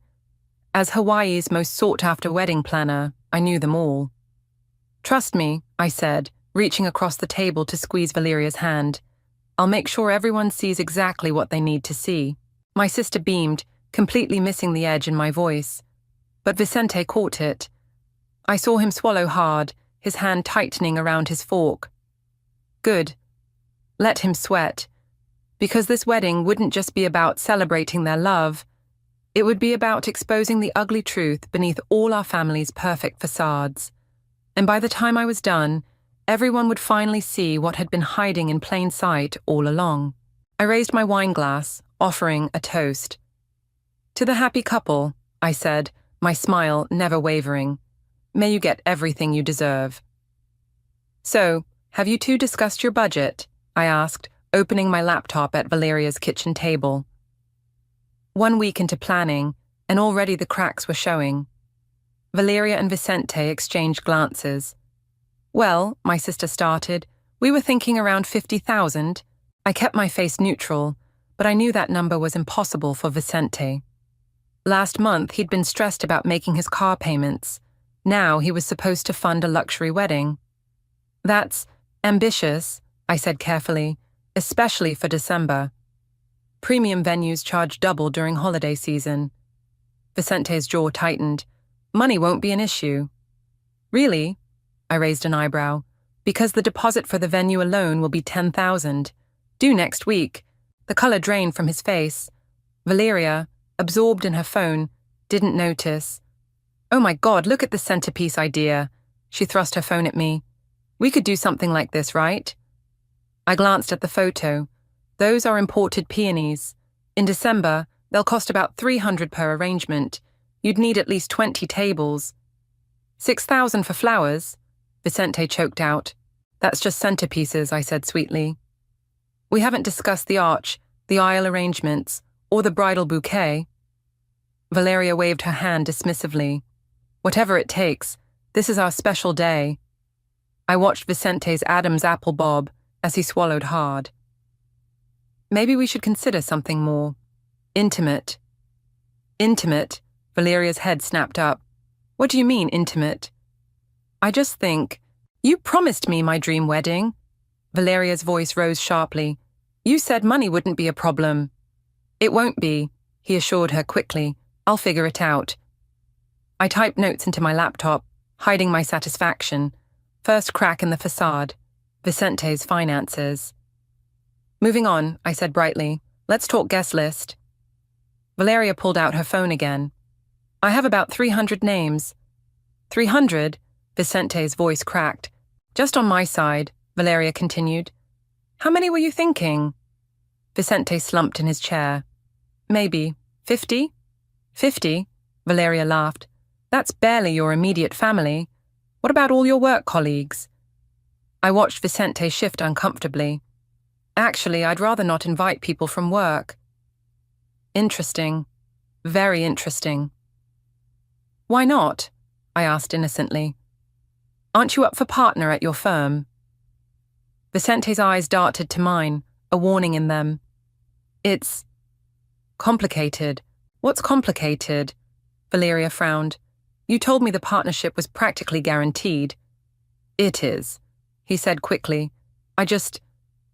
As Hawaii's most sought-after wedding planner, I knew them all. "Trust me," I said, reaching across the table to squeeze Valeria's hand. "I'll make sure everyone sees exactly what they need to see." My sister beamed, completely missing the edge in my voice. But Vicente caught it. I saw him swallow hard, his hand tightening around his fork. Good. Let him sweat. Because this wedding wouldn't just be about celebrating their love. It would be about exposing the ugly truth beneath all our family's perfect facades. And by the time I was done, everyone would finally see what had been hiding in plain sight all along. I raised my wine glass, offering a toast. "To the happy couple," I said, my smile never wavering. "May you get everything you deserve." "So, have you two discussed your budget?" I asked, opening my laptop at Valeria's kitchen table. 1 week into planning, and already the cracks were showing. Valeria and Vicente exchanged glances. "Well," my sister started, "we were thinking around 50,000. I kept my face neutral, but I knew that number was impossible for Vicente. Last month, he'd been stressed about making his car payments. Now he was supposed to fund a luxury wedding. "That's ambitious," I said carefully, "especially for December. Premium venues charge double during holiday season." Vicente's jaw tightened. "Money won't be an issue." "Really?" I raised an eyebrow. "Because the deposit for the venue alone will be 10,000. Due next week." The color drained from his face. Valeria, absorbed in her phone, didn't notice. "Oh my God, look at the centerpiece idea." She thrust her phone at me. "We could do something like this, right?" I glanced at the photo. "Those are imported peonies. In December, they'll cost about 300 per arrangement. You'd need at least 20 tables. 6,000 for flowers," Vicente choked out. "That's just centerpieces," I said sweetly. "We haven't discussed the arch, the aisle arrangements, or the bridal bouquet." Valeria waved her hand dismissively. "Whatever it takes, this is our special day." I watched Vicente's Adam's apple bob as he swallowed hard. "Maybe we should consider something more intimate." "Intimate?" Valeria's head snapped up. "What do you mean, intimate?" "I just think, you promised me my dream wedding." Valeria's voice rose sharply. "You said money wouldn't be a problem." "It won't be," he assured her quickly. "I'll figure it out." I typed notes into my laptop, hiding my satisfaction. First crack in the facade. Vicente's finances. Moving on, I said brightly. Let's talk guest list. Valeria pulled out her phone again. I have about 300 names. 300? Vicente's voice cracked. Just on my side, Valeria continued. How many were you thinking? Vicente slumped in his chair. Maybe 50? 50? Valeria laughed. That's barely your immediate family. What about all your work colleagues? I watched Vicente shift uncomfortably. Actually, I'd rather not invite people from work. Interesting. Very interesting. Why not? I asked innocently. Aren't you up for partner at your firm? Vicente's eyes darted to mine, a warning in them. It's complicated. What's complicated? Valeria frowned. You told me the partnership was practically guaranteed. It is, he said quickly. I just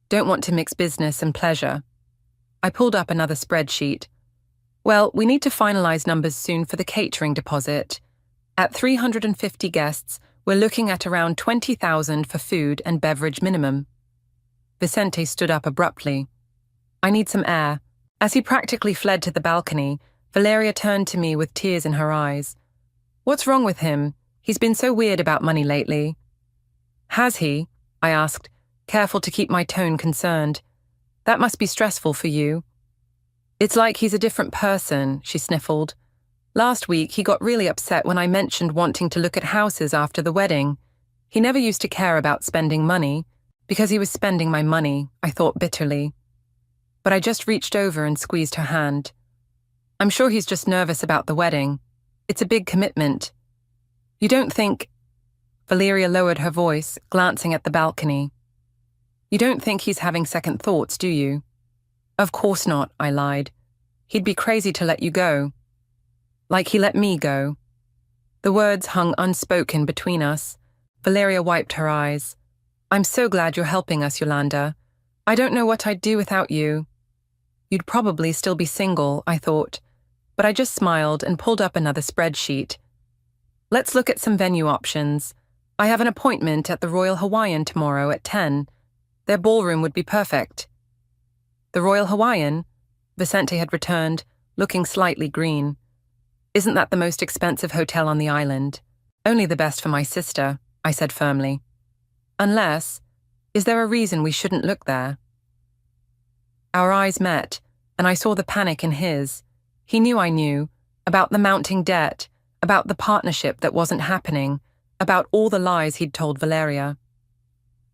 don't want to mix business and pleasure. I pulled up another spreadsheet. Well, we need to finalize numbers soon for the catering deposit. At 350 guests, we're looking at around 20,000 for food and beverage minimum. Vicente stood up abruptly. I need some air. As he practically fled to the balcony, Valeria turned to me with tears in her eyes. What's wrong with him? He's been so weird about money lately. Has he? I asked, careful to keep my tone concerned. That must be stressful for you. It's like he's a different person, she sniffled. Last week, he got really upset when I mentioned wanting to look at houses after the wedding. He never used to care about spending money. Because he was spending my money, I thought bitterly. But I just reached over and squeezed her hand. I'm sure he's just nervous about the wedding. It's a big commitment. You don't think... Valeria lowered her voice, glancing at the balcony. You don't think he's having second thoughts, do you? Of course not, I lied. He'd be crazy to let you go. Like he let me go. The words hung unspoken between us. Valeria wiped her eyes. I'm so glad you're helping us, Yolanda. I don't know what I'd do without you. You'd probably still be single, I thought, but I just smiled and pulled up another spreadsheet. Let's look at some venue options. I have an appointment at the Royal Hawaiian tomorrow at 10. Their ballroom would be perfect. The Royal Hawaiian? Vicente had returned, looking slightly green. Isn't that the most expensive hotel on the island? Only the best for my sister, I said firmly. Unless, is there a reason we shouldn't look there? Our eyes met, and I saw the panic in his. He knew I knew, about the mounting debt, about the partnership that wasn't happening, about all the lies he'd told Valeria.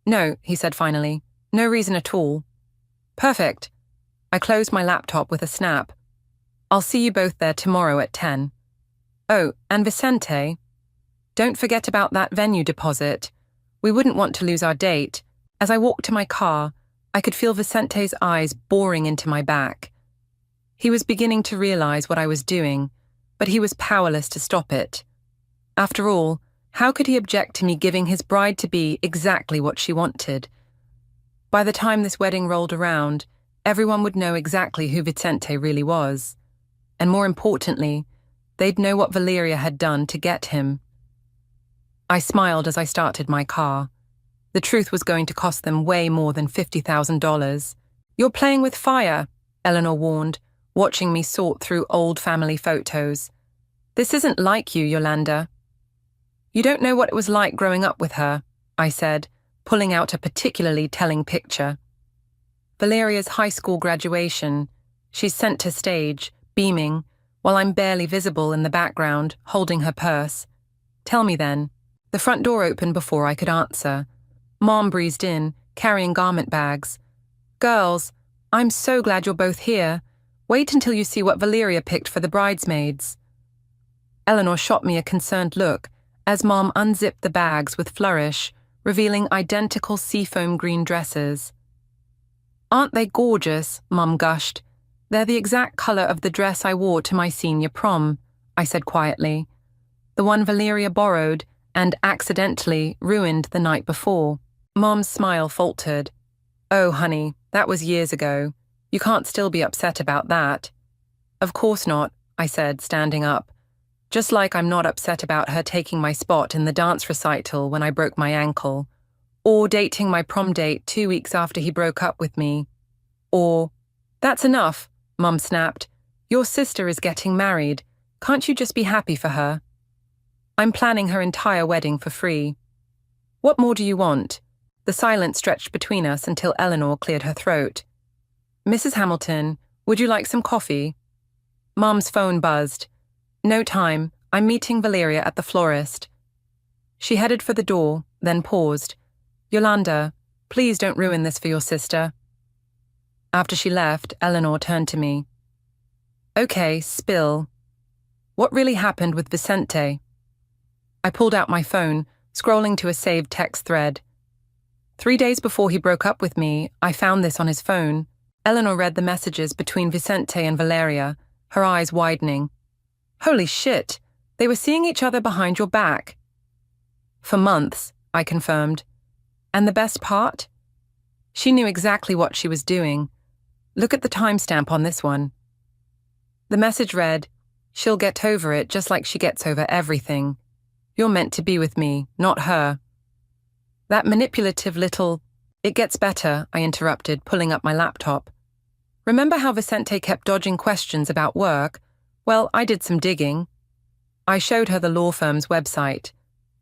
No, he said finally, no reason at all. Perfect. I closed my laptop with a snap. I'll see you both there tomorrow at 10. Oh, and Vicente, don't forget about that venue deposit. We wouldn't want to lose our date. As I walked to my car, I could feel Vicente's eyes boring into my back. He was beginning to realize what I was doing, but he was powerless to stop it. After all, how could he object to me giving his bride-to-be exactly what she wanted? By the time this wedding rolled around, everyone would know exactly who Vicente really was. And more importantly, they'd know what Valeria had done to get him. I smiled as I started my car. The truth was going to cost them way more than $50,000. You're playing with fire, Eleanor warned, watching me sort through old family photos. This isn't like you, Yolanda. You don't know what it was like growing up with her, I said, pulling out a particularly telling picture. Valeria's high school graduation. She's center stage, beaming, while I'm barely visible in the background, holding her purse. Tell me then. The front door opened before I could answer. Mom breezed in, carrying garment bags. Girls, I'm so glad you're both here. Wait until you see what Valeria picked for the bridesmaids. Eleanor shot me a concerned look as Mom unzipped the bags with flourish, revealing identical seafoam green dresses. Aren't they gorgeous? Mum gushed. They're the exact color of the dress I wore to my senior prom, I said quietly. The one Valeria borrowed and accidentally ruined the night before. Mom's smile faltered. Oh, honey, that was years ago. You can't still be upset about that. Of course not, I said, standing up. Just like I'm not upset about her taking my spot in the dance recital when I broke my ankle. Or dating my prom date 2 weeks after he broke up with me. Or, "That's enough," Mum snapped. "Your sister is getting married. Can't you just be happy for her? I'm planning her entire wedding for free." "What more do you want?" The silence stretched between us until Eleanor cleared her throat. "Mrs. Hamilton, would you like some coffee?" Mum's phone buzzed. "No time. I'm meeting Valeria at the florist." She headed for the door, then paused. "Yolanda, please don't ruin this for your sister." After she left, Eleanor turned to me. "Okay, spill. What really happened with Vicente?" I pulled out my phone, scrolling to a saved text thread. 3 days before he broke up with me, I found this on his phone. Eleanor read the messages between Vicente and Valeria, her eyes widening. "Holy shit, they were seeing each other behind your back." "For months," I confirmed. "And the best part? She knew exactly what she was doing. Look at the timestamp on this one." The message read, "She'll get over it just like she gets over everything. You're meant to be with me, not her." That manipulative little... "It gets better," I interrupted, pulling up my laptop. "Remember how Vicente kept dodging questions about work? Well, I did some digging." I showed her the law firm's website.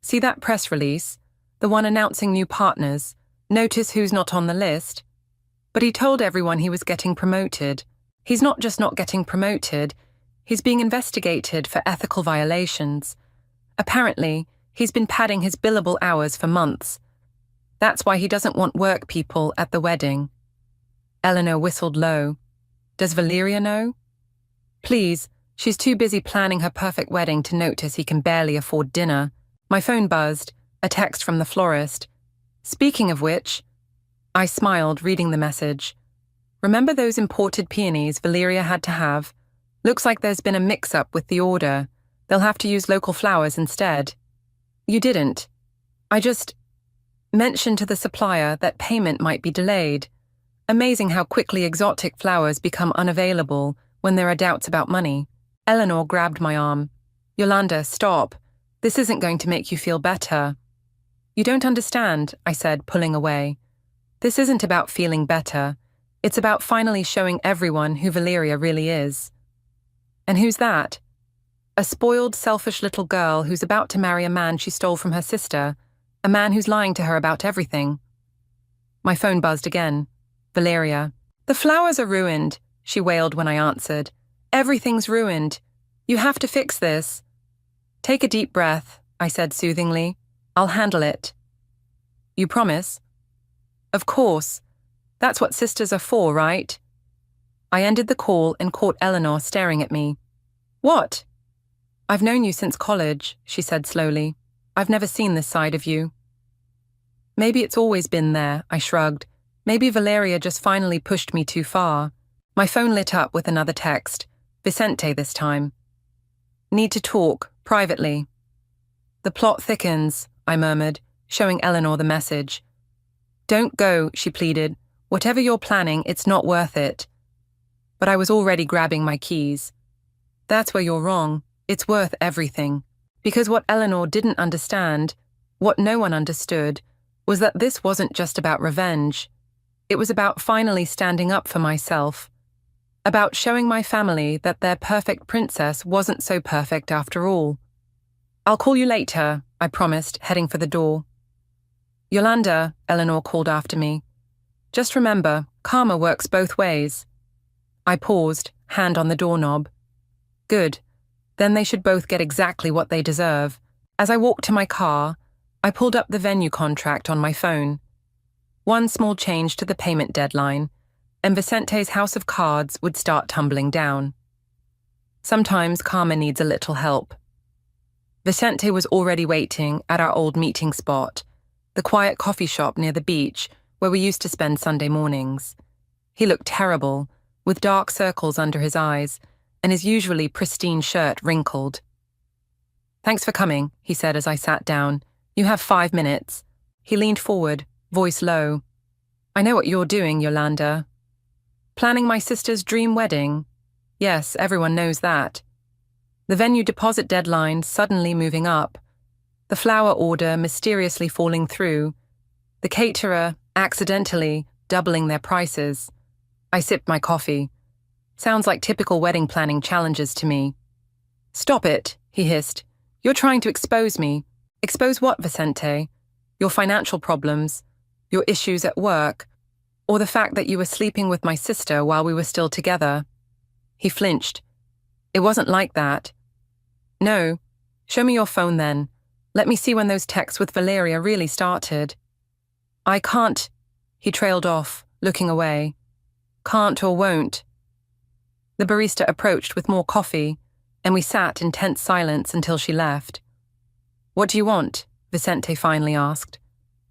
"See that press release? The one announcing new partners. Notice who's not on the list." But he told everyone he was getting promoted. He's not just not getting promoted, he's being investigated for ethical violations. Apparently, he's been padding his billable hours for months. That's why he doesn't want work people at the wedding. Eleanor whistled low. "Does Valeria know?" "Please, she's too busy planning her perfect wedding to notice he can barely afford dinner." My phone buzzed, a text from the florist. "Speaking of which..." I smiled, reading the message. "Remember those imported peonies Valeria had to have? Looks like there's been a mix-up with the order. They'll have to use local flowers instead." "You didn't. I just mentioned to the supplier that payment might be delayed. Amazing how quickly exotic flowers become unavailable when there are doubts about money." Eleanor grabbed my arm. "Yolanda, stop. This isn't going to make you feel better." "You don't understand," I said, pulling away. "This isn't about feeling better. It's about finally showing everyone who Valeria really is." "And who's that?" "A spoiled, selfish little girl who's about to marry a man she stole from her sister, a man who's lying to her about everything." My phone buzzed again. Valeria. "The flowers are ruined," she wailed when I answered. "Everything's ruined. You have to fix this." "Take a deep breath," I said soothingly. "I'll handle it." "You promise?" "Of course. That's what sisters are for, right?" I ended the call and caught Eleanor staring at me. "What?" "I've known you since college," she said slowly. "I've never seen this side of you." "Maybe it's always been there," I shrugged. "Maybe Valeria just finally pushed me too far." My phone lit up with another text. Vicente this time. "Need to talk, privately." "The plot thickens," I murmured, showing Eleanor the message. "Don't go," she pleaded. "Whatever you're planning, it's not worth it." But I was already grabbing my keys. "That's where you're wrong. It's worth everything." Because what Eleanor didn't understand, what no one understood, was that this wasn't just about revenge. It was about finally standing up for myself. About showing my family that their perfect princess wasn't so perfect after all. "I'll call you later," I promised, heading for the door. "Yolanda," Eleanor called after me. "Just remember, karma works both ways." I paused, hand on the doorknob. Good. Then they should both get exactly what they deserve. As I walked to my car, I pulled up the venue contract on my phone. One small change to the payment deadline, and Vicente's house of cards would start tumbling down. Sometimes karma needs a little help. Vicente was already waiting at our old meeting spot, the quiet coffee shop near the beach where we used to spend Sunday mornings. He looked terrible, with dark circles under his eyes, and his usually pristine shirt wrinkled. "Thanks for coming," he said as I sat down. "You have 5 minutes." He leaned forward, voice low. "I know what you're doing, Yolanda." "Planning my sister's dream wedding?" "Yes, everyone knows that." The venue deposit deadline suddenly moving up. The flower order mysteriously falling through. The caterer accidentally doubling their prices. I sipped my coffee. Sounds like typical wedding planning challenges to me. "Stop it," he hissed. "You're trying to expose me." "Expose what, Vicente? Your financial problems? Your issues at work? Or the fact that you were sleeping with my sister while we were still together?" He flinched. "It wasn't like that." "No. Show me your phone then. Let me see when those texts with Valeria really started." "I can't," he trailed off, looking away. "Can't or won't." The barista approached with more coffee, and we sat in tense silence until she left. "What do you want?" Vicente finally asked.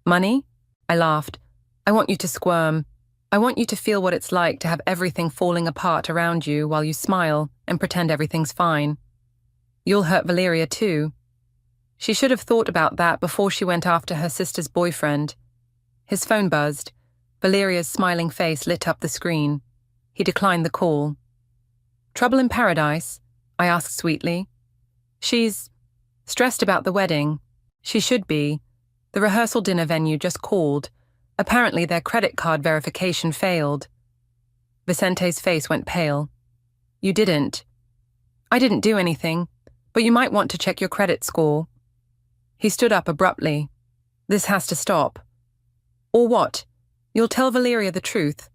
"Money?" I laughed. "I want you to squirm. I want you to feel what it's like to have everything falling apart around you while you smile and pretend everything's fine. You'll hurt Valeria too." She should have thought about that before she went after her sister's boyfriend. His phone buzzed. Valeria's smiling face lit up the screen. He declined the call. "Trouble in paradise?" I asked sweetly. "She's stressed about the wedding. She should be. The rehearsal dinner venue just called. Apparently their credit card verification failed." Vicente's face went pale. "You didn't." "I didn't do anything, but you might want to check your credit score." He stood up abruptly. "This has to stop." "Or what? You'll tell Valeria the truth?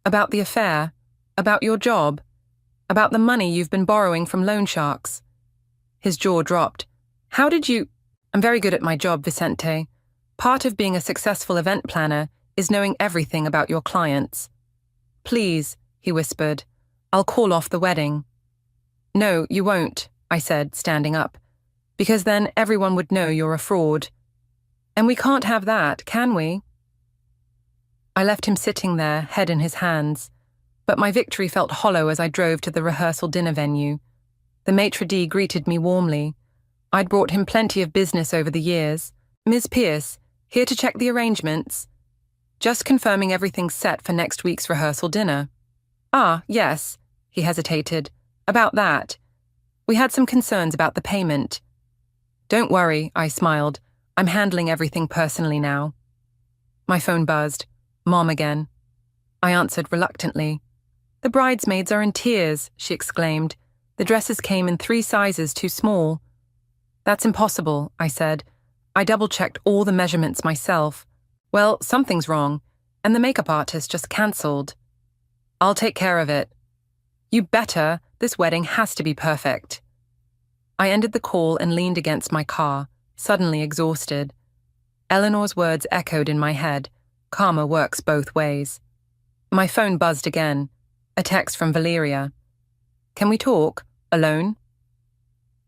About the affair? About your job? About the money you've been borrowing from loan sharks?" His jaw dropped. "How did you—" "I'm very good at my job, Vicente. Part of being a successful event planner is knowing everything about your clients." "Please," he whispered, "I'll call off the wedding." "No, you won't," I said, standing up, "because then everyone would know you're a fraud. And we can't have that, can we?" I left him sitting there, head in his hands, but my victory felt hollow as I drove to the rehearsal dinner venue. The maitre d' greeted me warmly. I'd brought him plenty of business over the years. "Ms. Pierce, here to check the arrangements." "Just confirming everything's set for next week's rehearsal dinner." "Ah, yes," he hesitated. "About that. We had some concerns about the payment." "Don't worry," I smiled. "I'm handling everything personally now." My phone buzzed. Mom again. I answered reluctantly. "The bridesmaids are in tears," she exclaimed. "The dresses came in 3 sizes too small." "That's impossible," I said. "I double-checked all the measurements myself." "Well, something's wrong, and the makeup artist just cancelled." "I'll take care of it." "You better. This wedding has to be perfect." I ended the call and leaned against my car, suddenly exhausted. Eleanor's words echoed in my head. Karma works both ways. My phone buzzed again. A text from Valeria. "Can we talk? Alone?"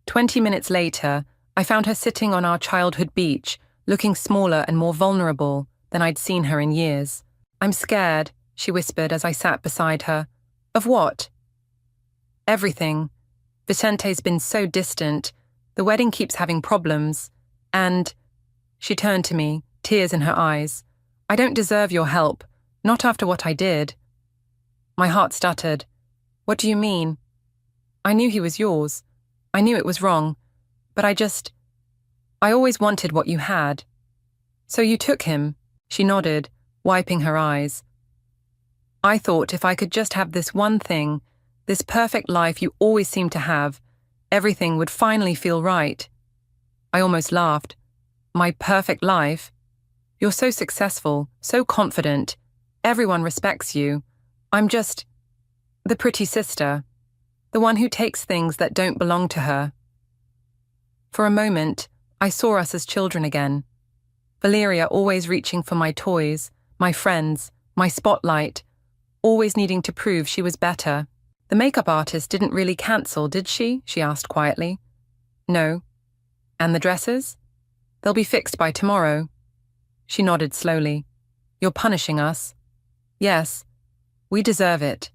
20 minutes later, I found her sitting on our childhood beach, looking smaller and more vulnerable than I'd seen her in years. "I'm scared," she whispered as I sat beside her. "Of what?" "Everything. Vicente's been so distant. The wedding keeps having problems. And—" She turned to me, tears in her eyes. "I don't deserve your help. Not after what I did." My heart stuttered. "What do you mean?" "I knew he was yours. I knew it was wrong. But I always wanted what you had." "So you took him?" She nodded, wiping her eyes. "I thought if I could just have this one thing, this perfect life you always seem to have, everything would finally feel right." I almost laughed. "My perfect life? You're so successful, so confident. Everyone respects you. I'm just the pretty sister, the one who takes things that don't belong to her." For a moment, I saw us as children again. Valeria always reaching for my toys, my friends, my spotlight, always needing to prove she was better. "The makeup artist didn't really cancel, did she?" she asked quietly. "No." "And the dresses?" "They'll be fixed by tomorrow." She nodded slowly. "You're punishing us." "Yes. We deserve it."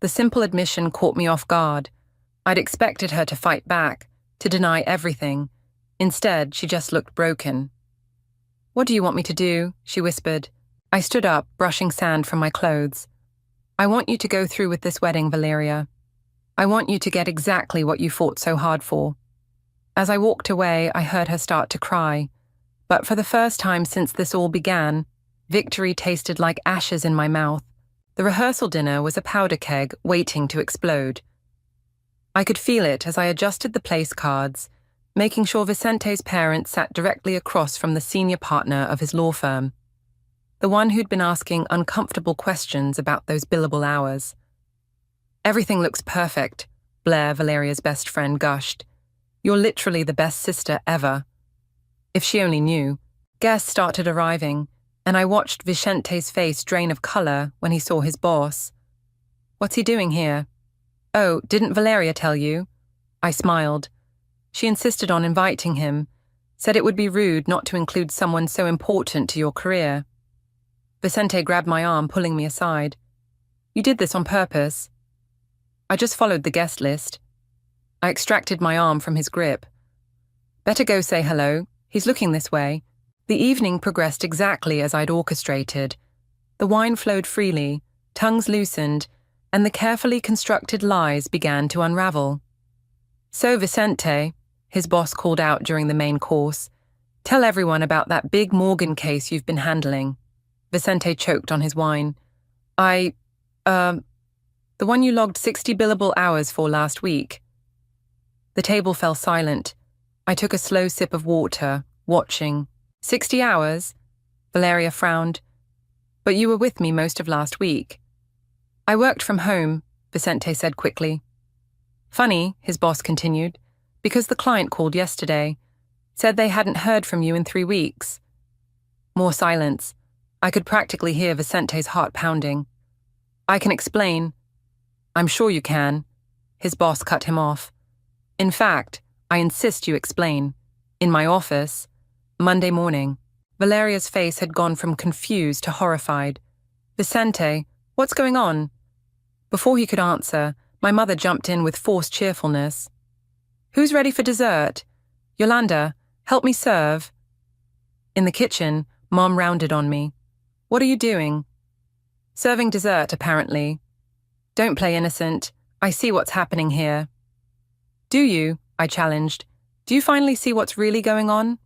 The simple admission caught me off guard. I'd expected her to fight back, to deny everything. Instead, she just looked broken. "What do you want me to do?" she whispered. I stood up, brushing sand from my clothes. "I want you to go through with this wedding, Valeria. I want you to get exactly what you fought so hard for." As I walked away, I heard her start to cry. But for the first time since this all began, victory tasted like ashes in my mouth. The rehearsal dinner was a powder keg waiting to explode. I could feel it as I adjusted the place cards, making sure Vicente's parents sat directly across from the senior partner of his law firm, the one who'd been asking uncomfortable questions about those billable hours. "Everything looks perfect," Blair, Valeria's best friend, gushed. "You're literally the best sister ever." If she only knew. Guests started arriving, and I watched Vicente's face drain of color when he saw his boss. "What's he doing here?" "Oh, didn't Valeria tell you?" I smiled. She insisted on inviting him, said it would be rude not to include someone so important to your career. Vicente grabbed my arm, pulling me aside. "You did this on purpose." "I just followed the guest list." I extracted my arm from his grip. "Better go say hello. He's looking this way." The evening progressed exactly as I'd orchestrated. The wine flowed freely, tongues loosened, and the carefully constructed lies began to unravel. "So, Vicente," his boss called out during the main course, "tell everyone about that big Morgan case you've been handling." Vicente choked on his wine. The one you logged 60 billable hours for last week." The table fell silent. I took a slow sip of water, watching. 60 hours? Valeria frowned. "But you were with me most of last week." "I worked from home," Vicente said quickly. "Funny," his boss continued, "because the client called yesterday. Said they hadn't heard from you in 3 weeks. More silence. I could practically hear Vicente's heart pounding. "I can explain." "I'm sure you can." His boss cut him off. "In fact, I insist you explain. In my office, Monday morning." Valeria's face had gone from confused to horrified. "Vicente, what's going on?" Before he could answer, my mother jumped in with forced cheerfulness. "Who's ready for dessert? Yolanda, help me serve." In the kitchen, Mom rounded on me. "What are you doing?" "Serving dessert, apparently." "Don't play innocent. I see what's happening here." "Do you?" I challenged. "Do you finally see what's really going on?"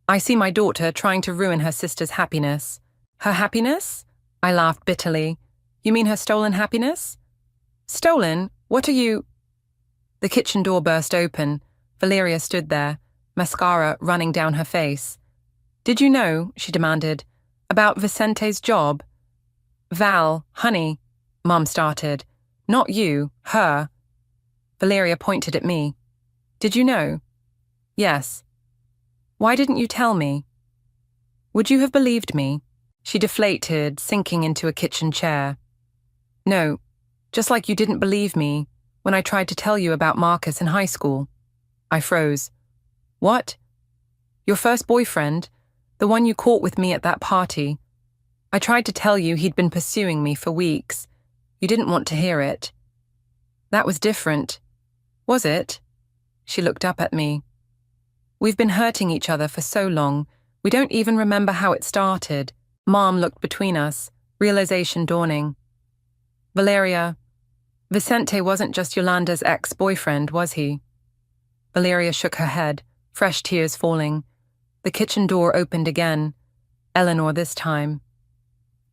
"I see my daughter trying to ruin her sister's happiness." "Her happiness?" I laughed bitterly. "You mean her stolen happiness?" "Stolen? What are you—" The kitchen door burst open. Valeria stood there, mascara running down her face. "Did you know," she demanded, "about Vicente's job?" "Val, honey," Mom started. "Not you, her." Valeria pointed at me. "Did you know?" "Yes." "Why didn't you tell me?" "Would you have believed me?" She deflated, sinking into a kitchen chair. "No, just like you didn't believe me when I tried to tell you about Marcus in high school." I froze. "What?" "Your first boyfriend, the one you caught with me at that party. I tried to tell you he'd been pursuing me for weeks. You didn't want to hear it." "That was different." "Was it?" She looked up at me. "We've been hurting each other for so long, we don't even remember how it started." Mom looked between us, realization dawning. "Valeria, Vicente wasn't just Yolanda's ex-boyfriend, was he?" Valeria shook her head, fresh tears falling. The kitchen door opened again. Eleanor this time.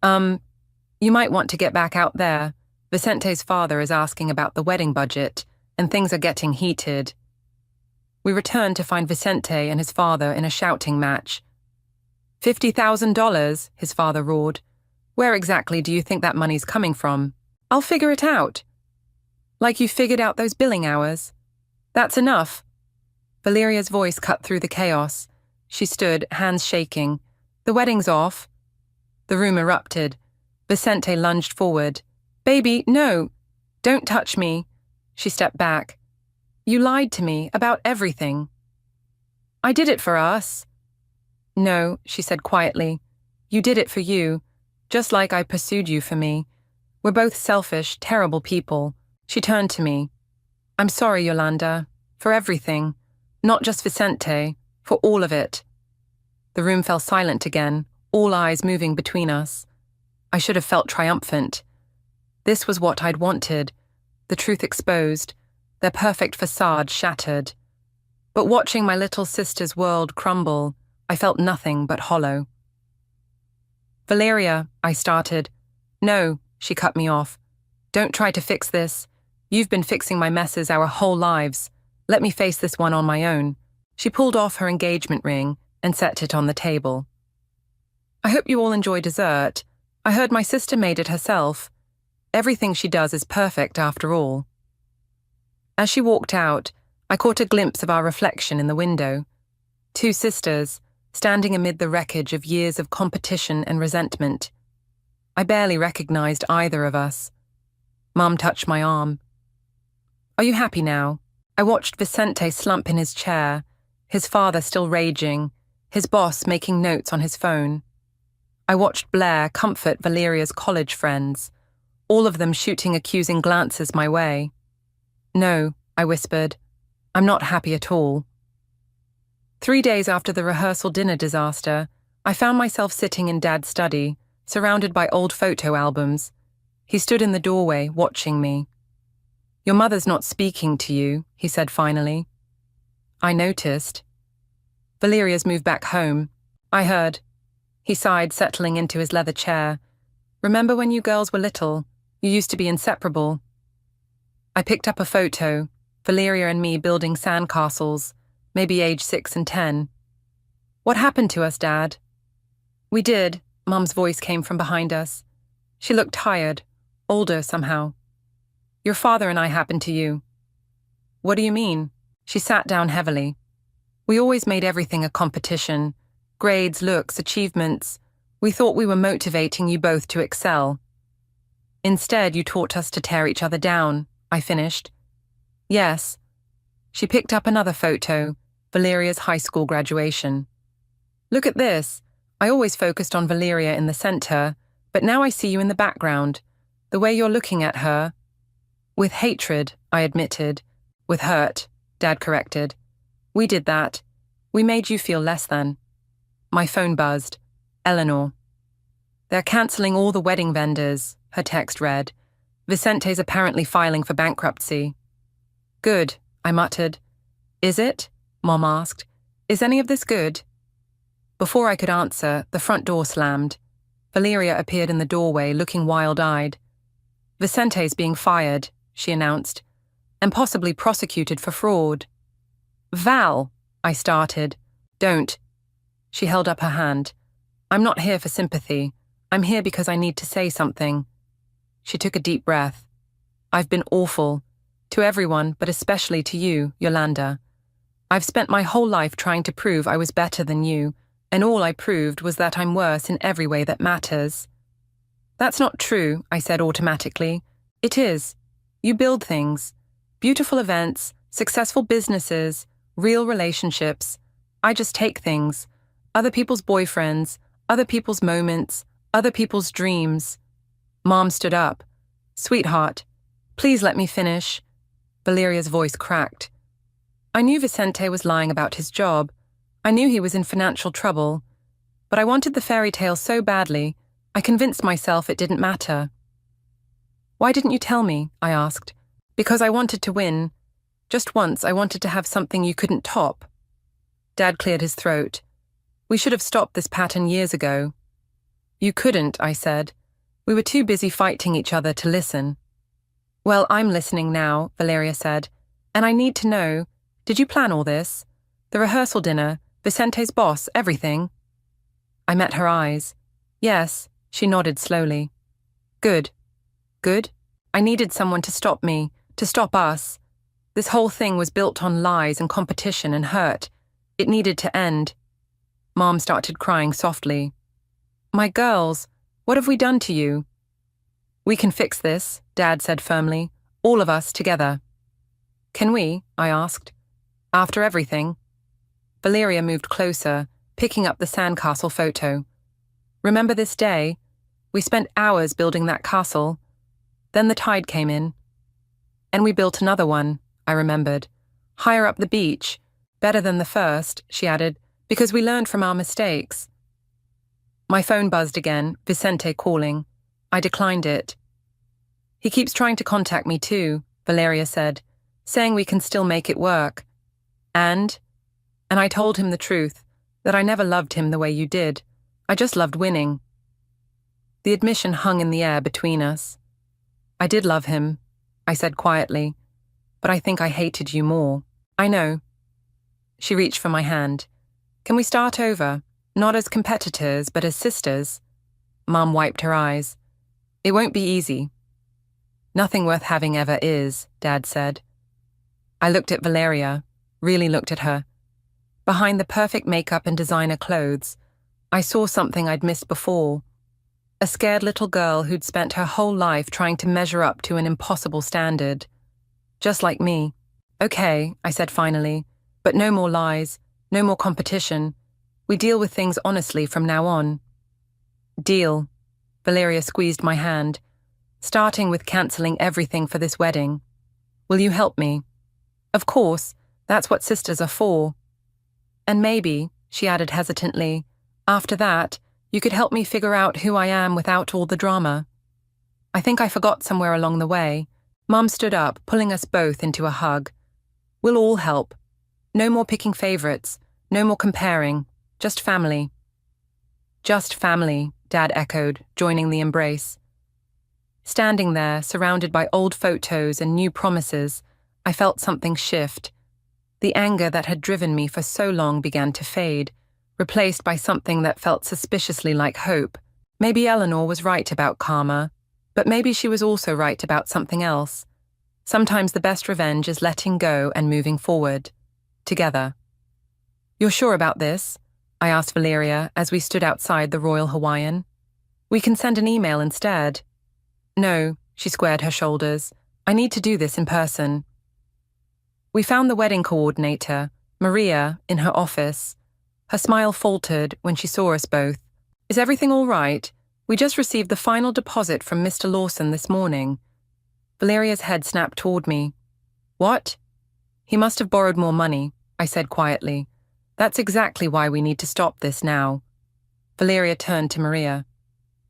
You might want to get back out there. Vicente's father is asking about the wedding budget, and things are getting heated." We returned to find Vicente and his father in a shouting match. $50,000, his father roared. "Where exactly do you think that money's coming from?" "I'll figure it out." "Like you figured out those billing hours?" "That's enough." Valeria's voice cut through the chaos. She stood, hands shaking. "The wedding's off." The room erupted. Vicente lunged forward. "Baby, no! Don't touch me." She stepped back. "You lied to me about everything." "I did it for us." "No," she said quietly. "You did it for you, just like I pursued you for me. We're both selfish, terrible people." She turned to me. "I'm sorry, Yolanda, for everything. Not just Vicente, for all of it." The room fell silent again, all eyes moving between us. I should have felt triumphant. This was what I'd wanted, the truth exposed, their perfect facade shattered. But watching my little sister's world crumble, I felt nothing but hollow. "Valeria," I started. "No," she cut me off. "Don't try to fix this. You've been fixing my messes our whole lives. Let me face this one on my own." She pulled off her engagement ring and set it on the table. "I hope you all enjoy dessert. I heard my sister made it herself. Everything she does is perfect after all." As she walked out, I caught a glimpse of our reflection in the window. Two sisters, standing amid the wreckage of years of competition and resentment. I barely recognized either of us. Mum touched my arm. "Are you happy now?" I watched Vicente slump in his chair, his father still raging, his boss making notes on his phone. I watched Blair comfort Valeria's college friends, all of them shooting accusing glances my way. "No," I whispered. "I'm not happy at all." 3 days after the rehearsal dinner disaster, I found myself sitting in Dad's study, surrounded by old photo albums. He stood in the doorway, watching me. "Your mother's not speaking to you," he said finally. I noticed. "Valeria's moved back home. I heard." He sighed, settling into his leather chair. "Remember when you girls were little? You used to be inseparable." I picked up a photo, Valeria and me building sandcastles, maybe age 6 and 10. "What happened to us, Dad?" "We did," Mum's voice came from behind us. She looked tired, older somehow. "Your father and I happened to you." "What do you mean?" She sat down heavily. "We always made everything a competition. Grades, looks, achievements. We thought we were motivating you both to excel. Instead, you taught us to tear each other down," I finished. "Yes." She picked up another photo, Valeria's high school graduation. "Look at this. I always focused on Valeria in the center, but now I see you in the background. The way you're looking at her." "With hatred," I admitted. "With hurt," Dad corrected. "We did that. We made you feel less than." My phone buzzed. Eleanor. "They're cancelling all the wedding vendors," her text read. "Vicente's apparently filing for bankruptcy." "Good," I muttered. "Is it?" Mom asked. "Is any of this good?" Before I could answer, the front door slammed. Valeria appeared in the doorway, looking wild-eyed. "Vicente's being fired," she announced, "and possibly prosecuted for fraud." "Val," I started. "Don't." She held up her hand. "I'm not here for sympathy. I'm here because I need to say something." She took a deep breath. "I've been awful. To everyone, but especially to you, Yolanda. I've spent my whole life trying to prove I was better than you, and all I proved was that I'm worse in every way that matters." "That's not true," I said automatically. "It is. You build things. Beautiful events, successful businesses, real relationships. I just take things. Other people's boyfriends, other people's moments, other people's dreams." Mom stood up. "Sweetheart, please let me finish." Valeria's voice cracked. "I knew Vicente was lying about his job. I knew he was in financial trouble. But I wanted the fairy tale so badly, I convinced myself it didn't matter." "Why didn't you tell me?" I asked. "Because I wanted to win. Just once I wanted to have something you couldn't top." Dad cleared his throat. "We should have stopped this pattern years ago." "You couldn't," I said. "We were too busy fighting each other to listen." "Well, I'm listening now," Valeria said. "And I need to know, did you plan all this? The rehearsal dinner, Vicente's boss, everything?" I met her eyes. "Yes," she nodded slowly. "Good. Good? I needed someone to stop me, to stop us. This whole thing was built on lies and competition and hurt. It needed to end." Mom started crying softly. "My girls, what have we done to you?" "We can fix this," Dad said firmly. "All of us together." "Can we?" I asked. "After everything?" Valeria moved closer, picking up the sandcastle photo. "Remember this day? We spent hours building that castle. Then the tide came in. And we built another one," I remembered. "Higher up the beach. Better than the first," she added, "because we learned from our mistakes." My phone buzzed again, Vicente calling. I declined it. "He keeps trying to contact me too," Valeria said, "saying we can still make it work. And I told him the truth. that I never loved him the way you did. I just loved winning." The admission hung in the air between us. "I did love him," I said quietly, "but I think I hated you more." "I know." She reached for my hand. "Can we start over? Not as competitors, but as sisters?" Mum wiped her eyes. "It won't be easy." "Nothing worth having ever is," Dad said. I looked at Valeria, really looked at her. Behind the perfect makeup and designer clothes, I saw something I'd missed before. A scared little girl who'd spent her whole life trying to measure up to an impossible standard. Just like me. "Okay," I said finally, "but no more lies, no more competition. We deal with things honestly from now on." "Deal." Valeria squeezed my hand, starting with cancelling everything for this wedding. "Will you help me?" "Of course, that's what sisters are for." "And maybe," she added hesitantly, "after that, you could help me figure out who I am without all the drama." I think I forgot somewhere along the way. Mum stood up, pulling us both into a hug. "We'll all help. No more picking favourites, no more comparing, just family." "Just family," Dad echoed, joining the embrace. Standing there, surrounded by old photos and new promises, I felt something shift. The anger that had driven me for so long began to fade, replaced by something that felt suspiciously like hope. Maybe Eleanor was right about karma, but maybe she was also right about something else. Sometimes the best revenge is letting go and moving forward. Together. "You're sure about this?" I asked Valeria as we stood outside the Royal Hawaiian. "We can send an email instead." "No," she squared her shoulders. "I need to do this in person." We found the wedding coordinator, Maria, in her office. Her smile faltered when she saw us both. "Is everything all right? We just received the final deposit from Mr. Lawson this morning." Valeria's head snapped toward me. "What?" "He must have borrowed more money," I said quietly. "That's exactly why we need to stop this now." Valeria turned to Maria.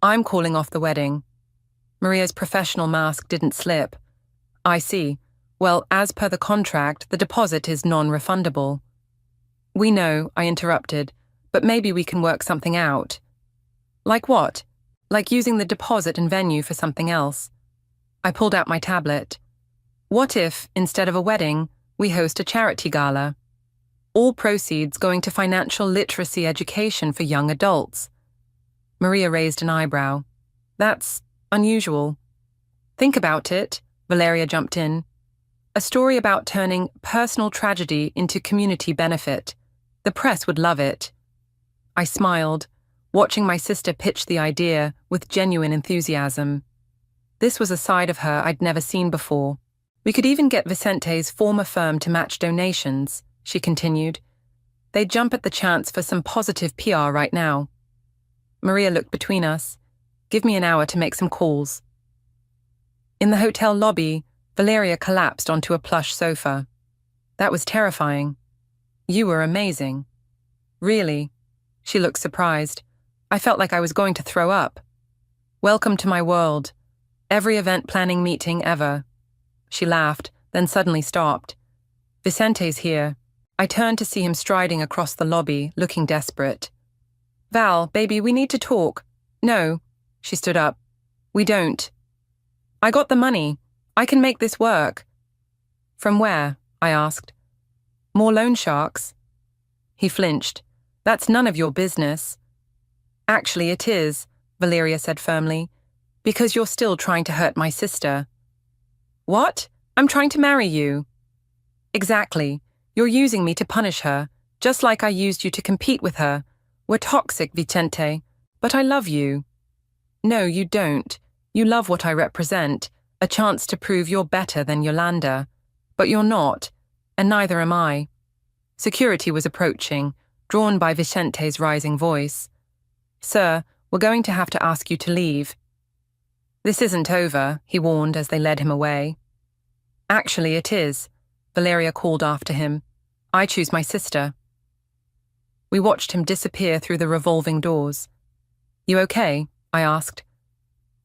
"I'm calling off the wedding." Maria's professional mask didn't slip. "I see. Well, as per the contract, the deposit is non-refundable." "We know," I interrupted, "but maybe we can work something out." "Like what?" "Like using the deposit and venue for something else." I pulled out my tablet. "What if, instead of a wedding, we host a charity gala? All proceeds going to financial literacy education for young adults." Maria raised an eyebrow. "That's unusual." "Think about it," Valeria jumped in. "A story about turning personal tragedy into community benefit. The press would love it." I smiled, watching my sister pitch the idea with genuine enthusiasm. This was a side of her I'd never seen before. "We could even get Vicente's former firm to match donations," she continued. "They'd jump at the chance for some positive PR right now." Maria looked between us. "Give me an hour to make some calls." In the hotel lobby, Valeria collapsed onto a plush sofa. "That was terrifying." "You were amazing." "Really?" She looked surprised. I felt like I was going to throw up. "Welcome to my world. Every event planning meeting ever." She laughed, then suddenly stopped. "Vicente's here." I turned to see him striding across the lobby, looking desperate. "Val, baby, we need to talk." "No." She stood up. "We don't." "I got the money. I can make this work." "From where?" I asked. "More loan sharks?" He flinched. "That's none of your business." "Actually, it is," Valeria said firmly, "because you're still trying to hurt my sister." "What? I'm trying to marry you." "Exactly. You're using me to punish her, just like I used you to compete with her. We're toxic, Vicente. But I love you." "No, you don't. You love what I represent, a chance to prove you're better than Yolanda. But you're not, and neither am I." Security was approaching, drawn by Vicente's rising voice. "Sir, we're going to have to ask you to leave." "This isn't over," he warned as they led him away. "Actually, it is," Valeria called after him. "I choose my sister." We watched him disappear through the revolving doors. "You okay?" I asked.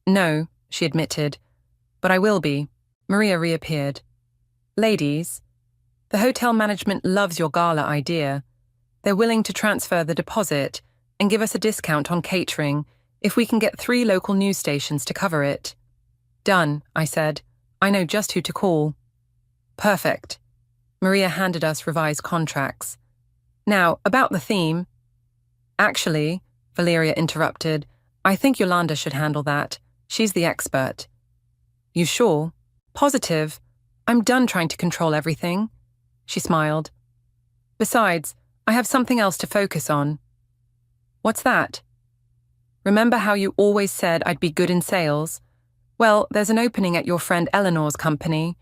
"No," she admitted, "but I will be." Maria reappeared. "Ladies, the hotel management loves your gala idea. They're willing to transfer the deposit and give us a discount on catering if we can get 3 local news stations to cover it. Done, I said. I know just who to call. Perfect. Maria handed us revised contracts. Now, about the theme. Actually, Valeria interrupted, I think Yolanda should handle that. She's the expert. You sure? Positive. I'm done trying to control everything. She smiled. Besides, I have something else to focus on. What's that? Remember how you always said I'd be good in sales? Well, there's an opening at your friend Eleanor's company.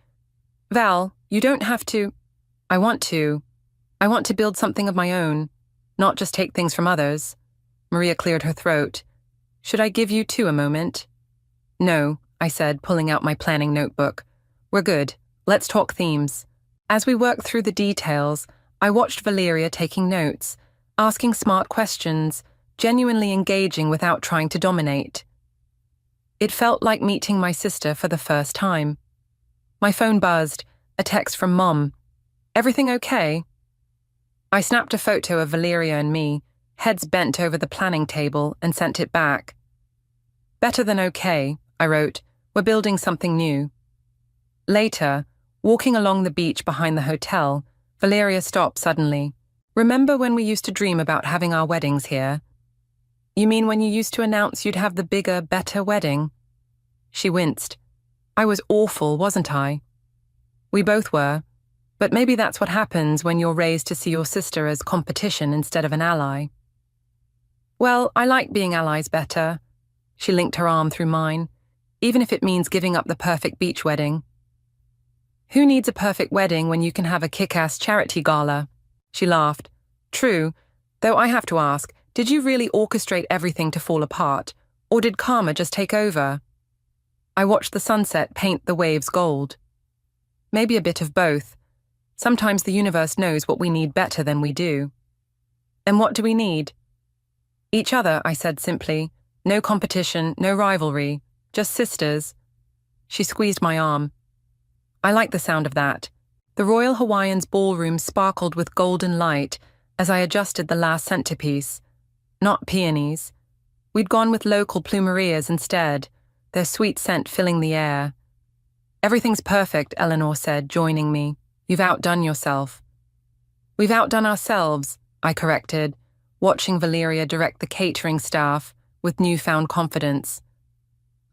Val, you don't have to. I want to. I want to build something of my own, not just take things from others. Maria cleared her throat. Should I give you 2 a moment? No, I said, pulling out my planning notebook. We're good. Let's talk themes. As we worked through the details, I watched Valeria taking notes, asking smart questions, genuinely engaging without trying to dominate. It felt like meeting my sister for the first time. My phone buzzed, a text from Mom. Everything okay? I snapped a photo of Valeria and me, heads bent over the planning table, and sent it back. Better than okay, I wrote. We're building something new. Later, walking along the beach behind the hotel, Valeria stopped suddenly. Remember when we used to dream about having our weddings here? You mean when you used to announce you'd have the bigger, better wedding? She winced. I was awful, wasn't I? We both were, but maybe that's what happens when you're raised to see your sister as competition instead of an ally. Well, I like being allies better. She linked her arm through mine, even if it means giving up the perfect beach wedding. Who needs a perfect wedding when you can have a kick-ass charity gala? She laughed. True, though I have to ask, did you really orchestrate everything to fall apart, or did karma just take over? I watched the sunset paint the waves gold. Maybe a bit of both. Sometimes the universe knows what we need better than we do. And what do we need? Each other, I said simply. No competition, no rivalry, just sisters. She squeezed my arm. I like the sound of that. The Royal Hawaiian's ballroom sparkled with golden light as I adjusted the last centerpiece. Not peonies. We'd gone with local plumerias instead, their sweet scent filling the air. Everything's perfect, Eleanor said, joining me. You've outdone yourself. We've outdone ourselves, I corrected, watching Valeria direct the catering staff with newfound confidence.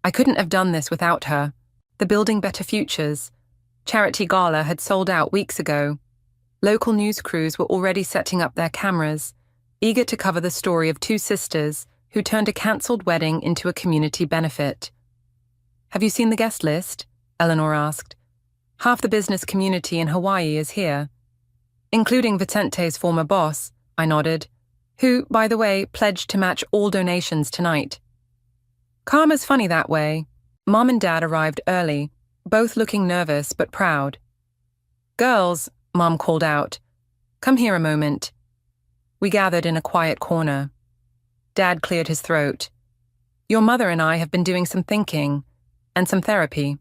I couldn't have done this without her. The Building Better Futures charity gala had sold out weeks ago. Local news crews were already setting up their cameras, eager to cover the story of 2 sisters who turned a cancelled wedding into a community benefit. Have you seen the guest list? Eleanor asked. Half the business community in Hawaii is here. Including Vicente's former boss, I nodded, who, by the way, pledged to match all donations tonight. Karma's funny that way. Mom and Dad arrived early, both looking nervous but proud. Girls, Mom called out, come here a moment. We gathered in a quiet corner. Dad cleared his throat. Your mother and I have been doing some thinking, and some therapy.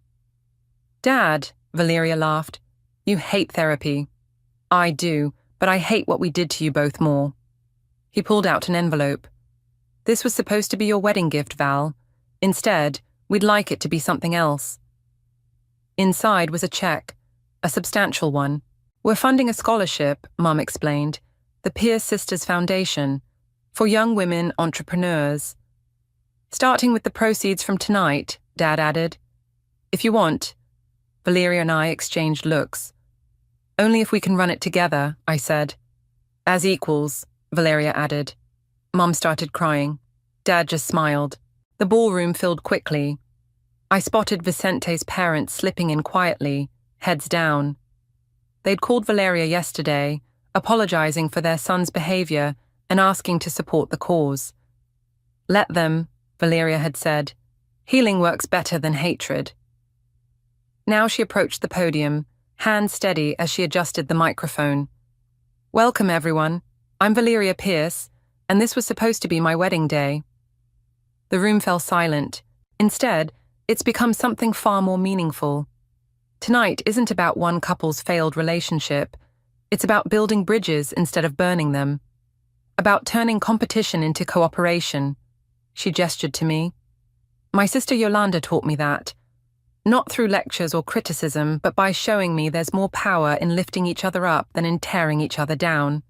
Dad, Valeria laughed, you hate therapy. I do, but I hate what we did to you both more. He pulled out an envelope. This was supposed to be your wedding gift, Val. Instead, we'd like it to be something else. Inside was a check, a substantial one. We're funding a scholarship, Mom explained, the Pierce Sisters Foundation, for young women entrepreneurs. Starting with the proceeds from tonight, Dad added. If you want. Valeria and I exchanged looks. Only if we can run it together, I said. As equals, Valeria added. Mom started crying. Dad just smiled. The ballroom filled quickly. I spotted Vicente's parents slipping in quietly, heads down. They'd called Valeria yesterday, apologizing for their son's behavior and asking to support the cause. Let them, Valeria had said. Healing works better than hatred. Now she approached the podium, hands steady as she adjusted the microphone. Welcome, everyone. I'm Valeria Pierce, and this was supposed to be my wedding day. The room fell silent. Instead, it's become something far more meaningful. Tonight isn't about one couple's failed relationship. It's about building bridges instead of burning them. about turning competition into cooperation. She gestured to me. My sister Yolanda taught me that. Not through lectures or criticism, but by showing me there's more power in lifting each other up than in tearing each other down.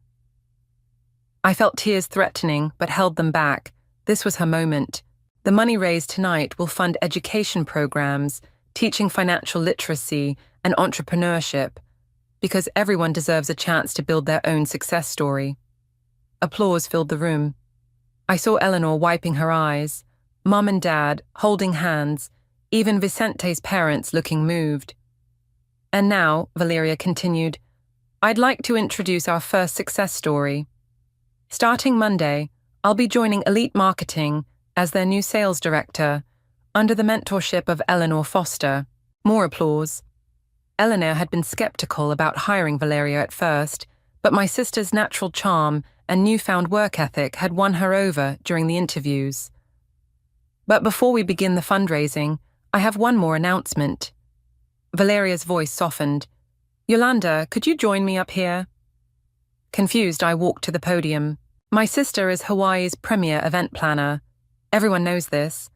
I felt tears threatening, but held them back. This was her moment. The money raised tonight will fund education programs, teaching financial literacy and entrepreneurship, because everyone deserves a chance to build their own success story. Applause filled the room. I saw Eleanor wiping her eyes, Mum and Dad holding hands, even Vicente's parents looking moved. And now, Valeria continued, I'd like to introduce our first success story. Starting Monday, I'll be joining Elite Marketing as their new sales director, under the mentorship of Eleanor Foster. More applause. Eleanor had been skeptical about hiring Valeria at first, but my sister's natural charm and newfound work ethic had won her over during the interviews. But before we begin the fundraising, I have one more announcement. Valeria's voice softened. Yolanda, could you join me up here? Confused, I walked to the podium. My sister is Hawaii's premier event planner. Everyone knows this.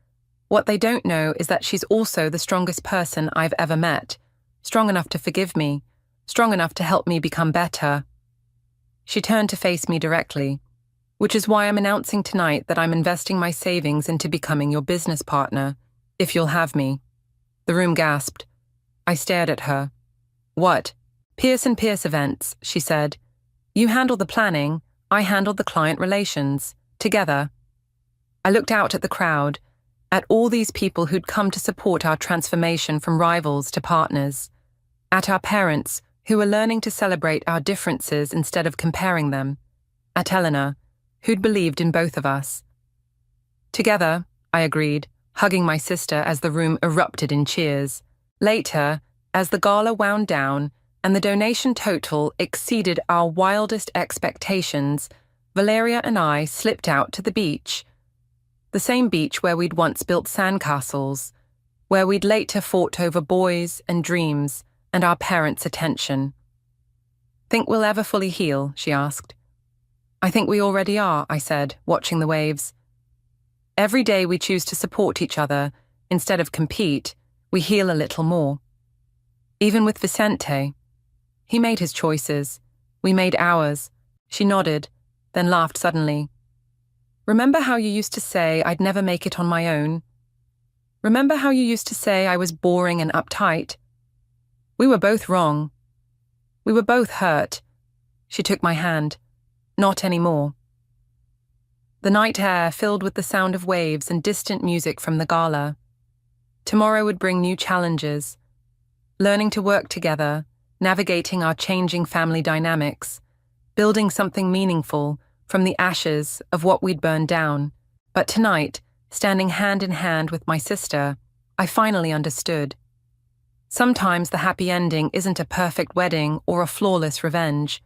What they don't know is that she's also the strongest person I've ever met. Strong enough to forgive me. Strong enough to help me become better. She turned to face me directly, which is why I'm announcing tonight that I'm investing my savings into becoming your business partner, if you'll have me. The room gasped. I stared at her. What? Pierce and Pierce events, she said. You handle the planning, I handle the client relations. Together. I looked out at the crowd, at all these people who'd come to support our transformation from rivals to partners, at our parents who were learning to celebrate our differences instead of comparing them, at Eleanor, who'd believed in both of us. Together, I agreed, hugging my sister as the room erupted in cheers. Later, as the gala wound down and the donation total exceeded our wildest expectations, Valeria and I slipped out to the beach. The same beach where we'd once built sandcastles, where we'd later fought over boys and dreams and our parents' attention. Think we'll ever fully heal? She asked. I think we already are, I said, watching the waves. Every day we choose to support each other, instead of compete, we heal a little more. Even with Vicente. He made his choices. We made ours. She nodded, then laughed suddenly. Remember how you used to say I'd never make it on my own? Remember how you used to say I was boring and uptight? We were both wrong. We were both hurt. She took my hand. Not anymore. The night air filled with the sound of waves and distant music from the gala. Tomorrow would bring new challenges. Learning to work together, navigating our changing family dynamics, building something meaningful from the ashes of what we'd burned down. But tonight, standing hand in hand with my sister, I finally understood. Sometimes the happy ending isn't a perfect wedding or a flawless revenge.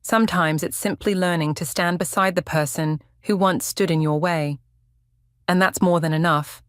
Sometimes it's simply learning to stand beside the person who once stood in your way. And that's more than enough.